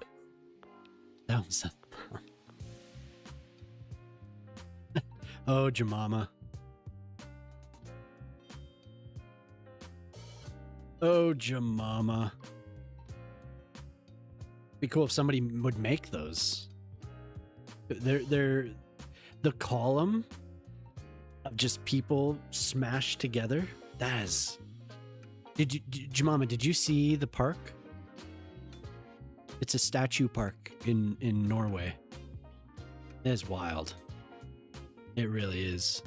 That was a Oh, Jemima. Oh, Jemima. Be cool if somebody would make those. They're the column of just people smashed together. That is. Jemima, did you see the park? It's a statue park in Norway. It is wild. It really is.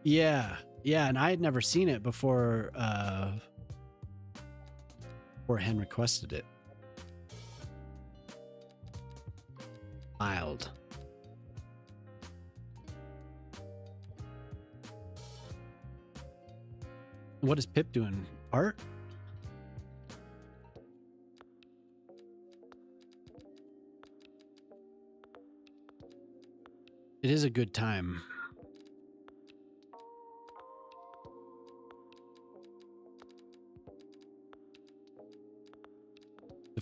Yeah, and I had never seen it before Hen requested it. Wild. What is Pip doing? Art? It is a good time.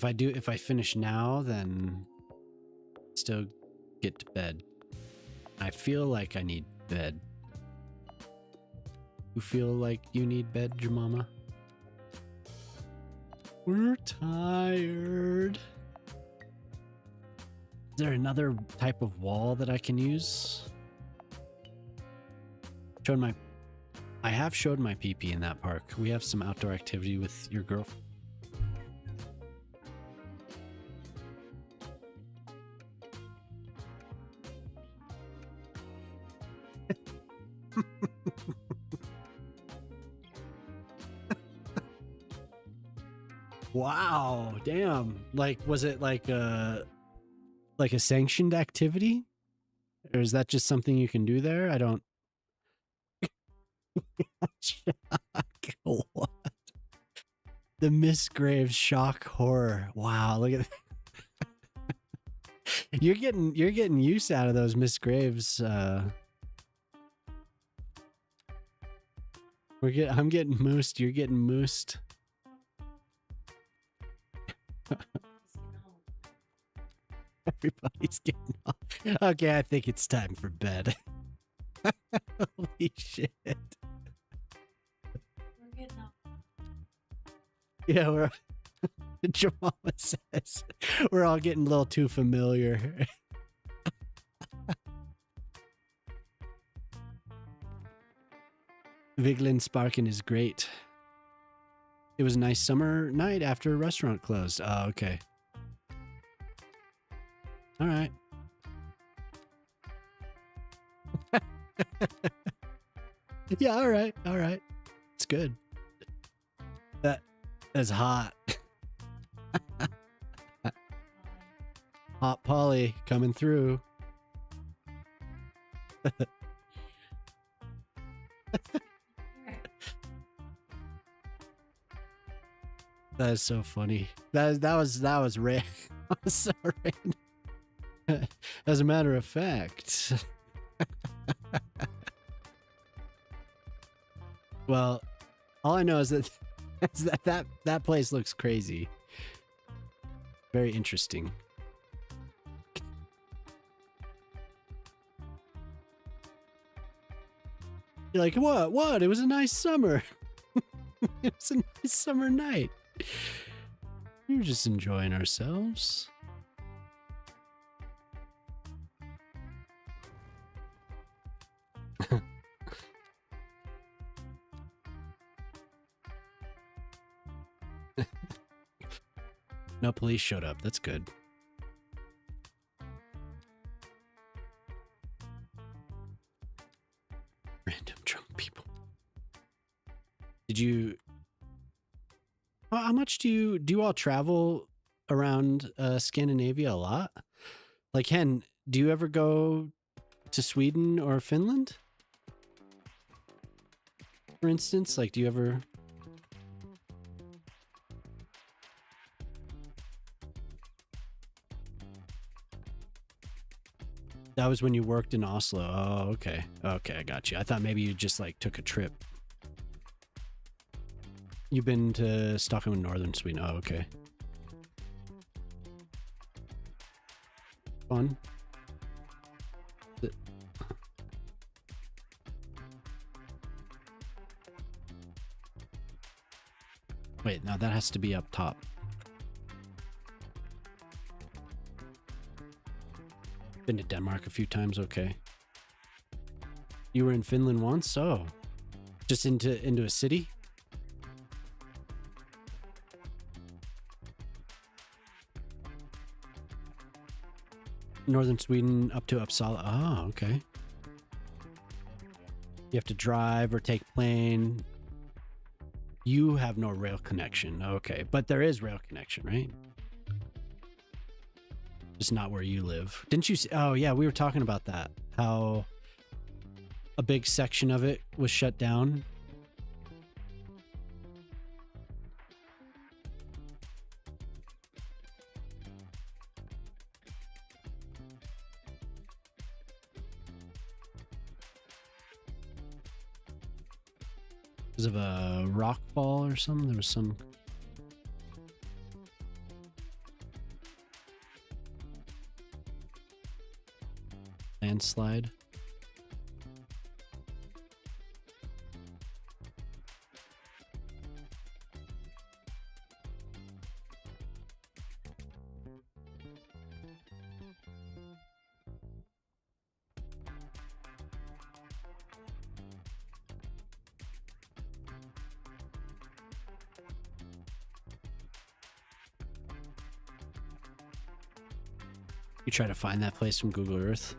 If I finish now, then still get to bed. I feel like I need bed. You feel like you need bed, Jemima? We're tired. Is there another type of wall that I can use? I have showed my PP in that park. We have some outdoor activity with your girlfriend. Wow, damn. Like, was it like a sanctioned activity? Or is that just something you can do there? I don't. What? The Miss Graves shock horror. Wow, look at that. You're getting use out of those Miss Graves. I'm getting moosed. You're getting moosed. Everybody's getting off. Okay, I think it's time for bed. Holy shit. We're getting up. Yeah, we're Jemima says we're all getting a little too familiar. Vigeland Sparkin is great. It was a nice summer night after a restaurant closed. Oh, okay. All right. Yeah, all right. All right. It's good. That's hot. Hot Polly coming through. That is so funny. That was random. That was so random. As a matter of fact. Well, all I know is that place looks crazy. Very interesting. You're like, what? It was a nice summer. It was a nice summer night. We were just enjoying ourselves. No police showed up. That's good. Random drunk people. Did you... How much do you all travel around Scandinavia a lot? Like, Hen, do you ever go to Sweden or Finland? For instance, like, do you ever... That was when you worked in Oslo. Oh, okay. Okay, I got you. I thought maybe you just, like, took a trip. You've been to Stockholm in northern Sweden. Oh, okay. Fun. Wait, now that has to be up top. Been to Denmark a few times, okay. You were in Finland once? Oh. Just into a city? Northern Sweden up to Uppsala. Oh, okay. You have to drive or take plane. You have no rail connection. Okay, but there is rail connection, right? Just not where you live. Didn't you see? Oh, yeah, we were talking about that. How a big section of it was shut down. Because of a rock fall or something? There was some... landslide. You try to find that place from Google Earth.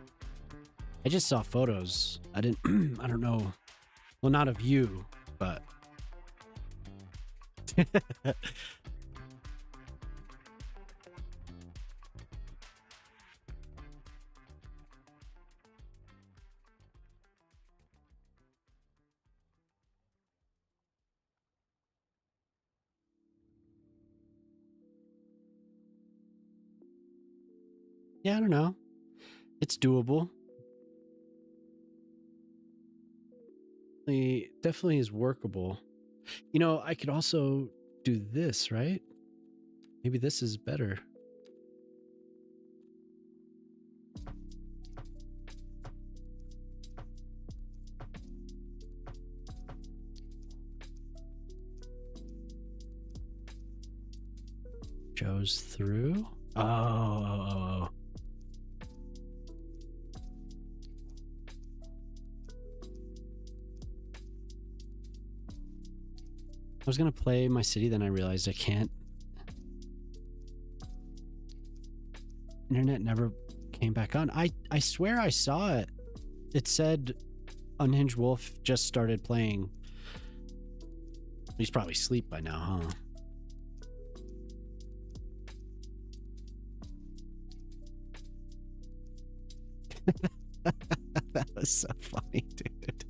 I just saw photos. I didn't, I don't know. Well, not of you, but. Yeah, I don't know. It's doable. Definitely is workable. You know, I could also do this, right? Maybe this is better. Goes through. Oh. I was gonna play my city, then I realized I can't. Internet never came back on. I swear I saw it. It said Unhinged Wolf just started playing. He's probably asleep by now, huh? That was so funny, dude.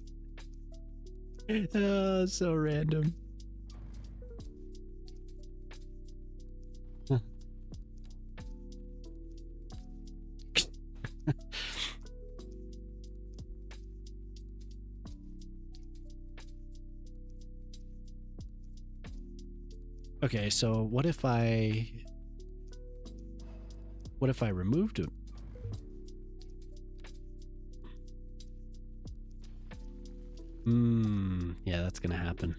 Oh, so random. Okay, so what if I removed him? Yeah, that's gonna happen.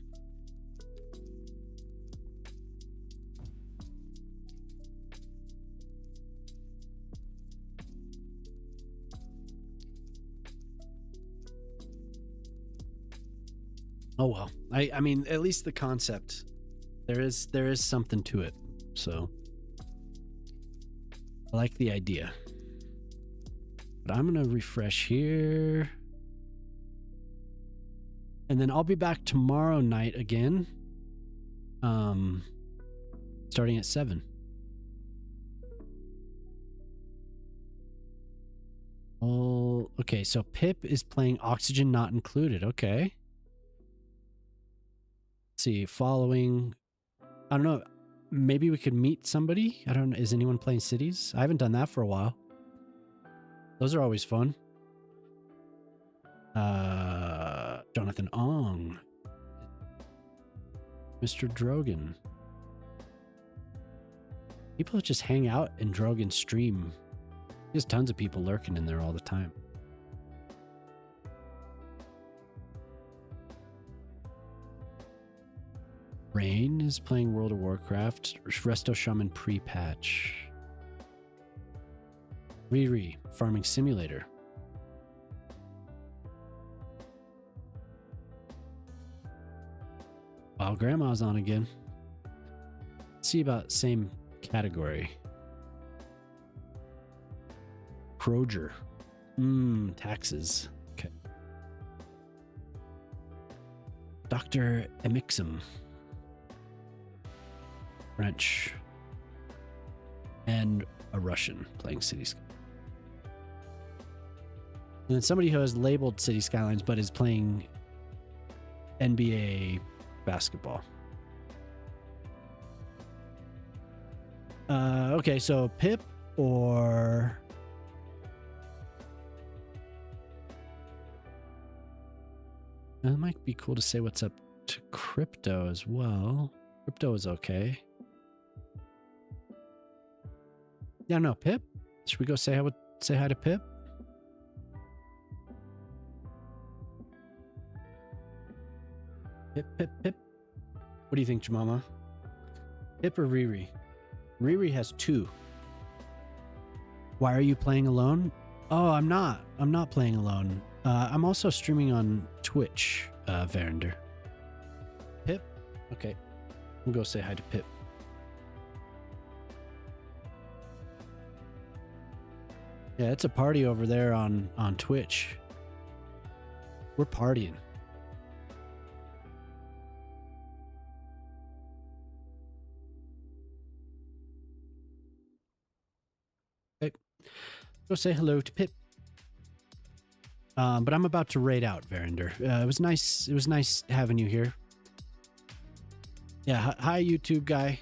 Oh well. I mean, at least the concept. There is something to it. So I like the idea. But I'm gonna refresh here. And then I'll be back tomorrow night again. Starting at 7. Oh, okay, so Pip is playing Oxygen Not Included. Okay. Let's see, following. I don't know. Maybe we could meet somebody. I don't know. Is anyone playing Cities? I haven't done that for a while. Those are always fun. Jonathan Ong. Mr. Drogan. People just hang out in Drogan's stream. There's tons of people lurking in there all the time. Rain is playing World of Warcraft. Resto Shaman pre-patch. Riri, Farming Simulator. Wow, Grandma's on again. Let's see about same category. Croger. Taxes. Okay. Dr. Emixum. French. And a Russian playing Cities. And then somebody who has labeled City Skylines but is playing NBA basketball. Okay, so Pip or... It might be cool to say what's up to Crypto as well. Crypto is okay. Yeah, no, Pip? Should we go say hi to Pip? Pip, Pip, Pip. What do you think, Jamama? Pip or Riri? Riri has 2. Why are you playing alone? Oh, I'm not. I'm not playing alone. I'm also streaming on Twitch, Verinder. Pip? Okay. We'll go say hi to Pip. Yeah, it's a party over there on Twitch. We're partying. Okay. Go say hello to Pip. But I'm about to raid out, Verinder. It was nice. It was nice having you here. Yeah, hi YouTube guy.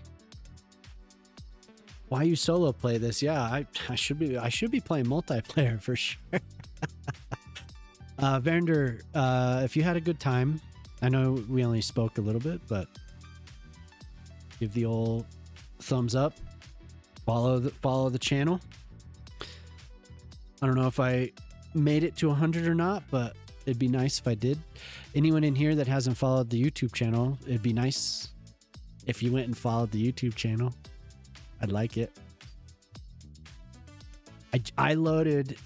Why you solo play this? Yeah, I should be playing multiplayer for sure. Verinder, if you had a good time, I know we only spoke a little bit, but give the old thumbs up. Follow the channel. I don't know if I made it to 100 or not, but it'd be nice if I did. Anyone in here that hasn't followed the YouTube channel, it'd be nice if you went and followed the YouTube channel. I'd like it. I loaded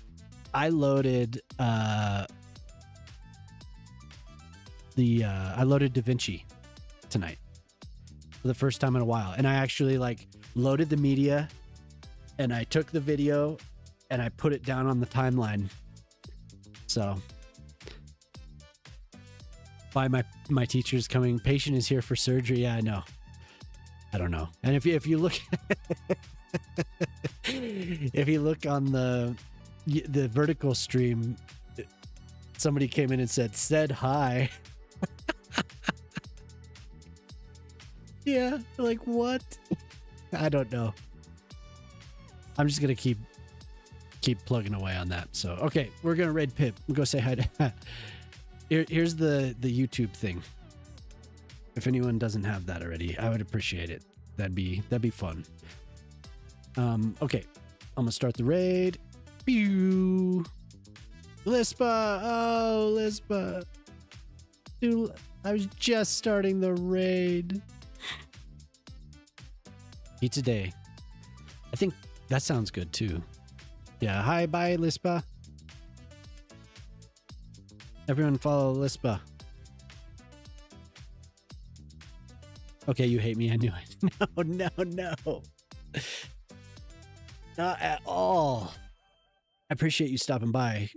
DaVinci tonight for the first time in a while, and I actually loaded the media, and I took the video and I put it down on the timeline. So by my teacher's coming, patient is here for surgery. Yeah, I know. I don't know. And if you look if you look on the vertical stream, somebody came in and said hi. Yeah, like what? I don't know. I'm just gonna keep plugging away on that. So okay, we're gonna raid Pip. We'll go say hi to here's the YouTube thing. If anyone doesn't have that already, I would appreciate it. That'd be fun. Okay, I'm gonna start the raid. Pew! Lispa! Oh, Lispa! Dude, I was just starting the raid. Pizza day. I think that sounds good too. Yeah, hi, bye, Lispa. Everyone follow Lispa. Okay, you hate me. I knew it. No. Not at all. I appreciate you stopping by.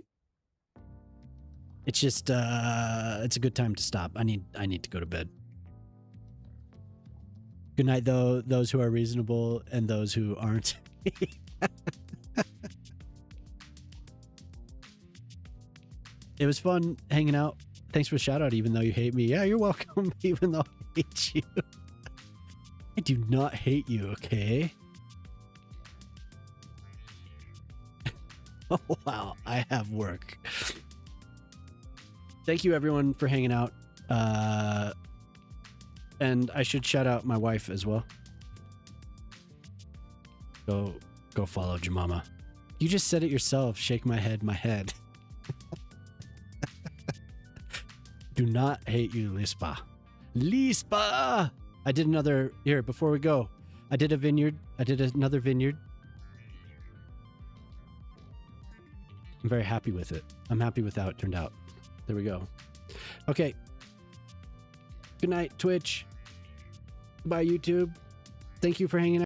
It's just, it's a good time to stop. I need to go to bed. Good night, though, those who are reasonable and those who aren't. It was fun hanging out. Thanks for the shout out, even though you hate me. Yeah, you're welcome, even though I hate you. I do not hate you, okay? Oh, wow, I have work. Thank you, everyone, for hanging out. And I should shout out my wife as well. Go follow Jemama. You just said it yourself. Shake my head, my head. Do not hate you, Lispa. Lispa! I did another, here, before we go. I did a vineyard. I did another vineyard. I'm very happy with it. I'm happy with how it turned out. There we go. Okay. Good night, Twitch. Bye, YouTube. Thank you for hanging out.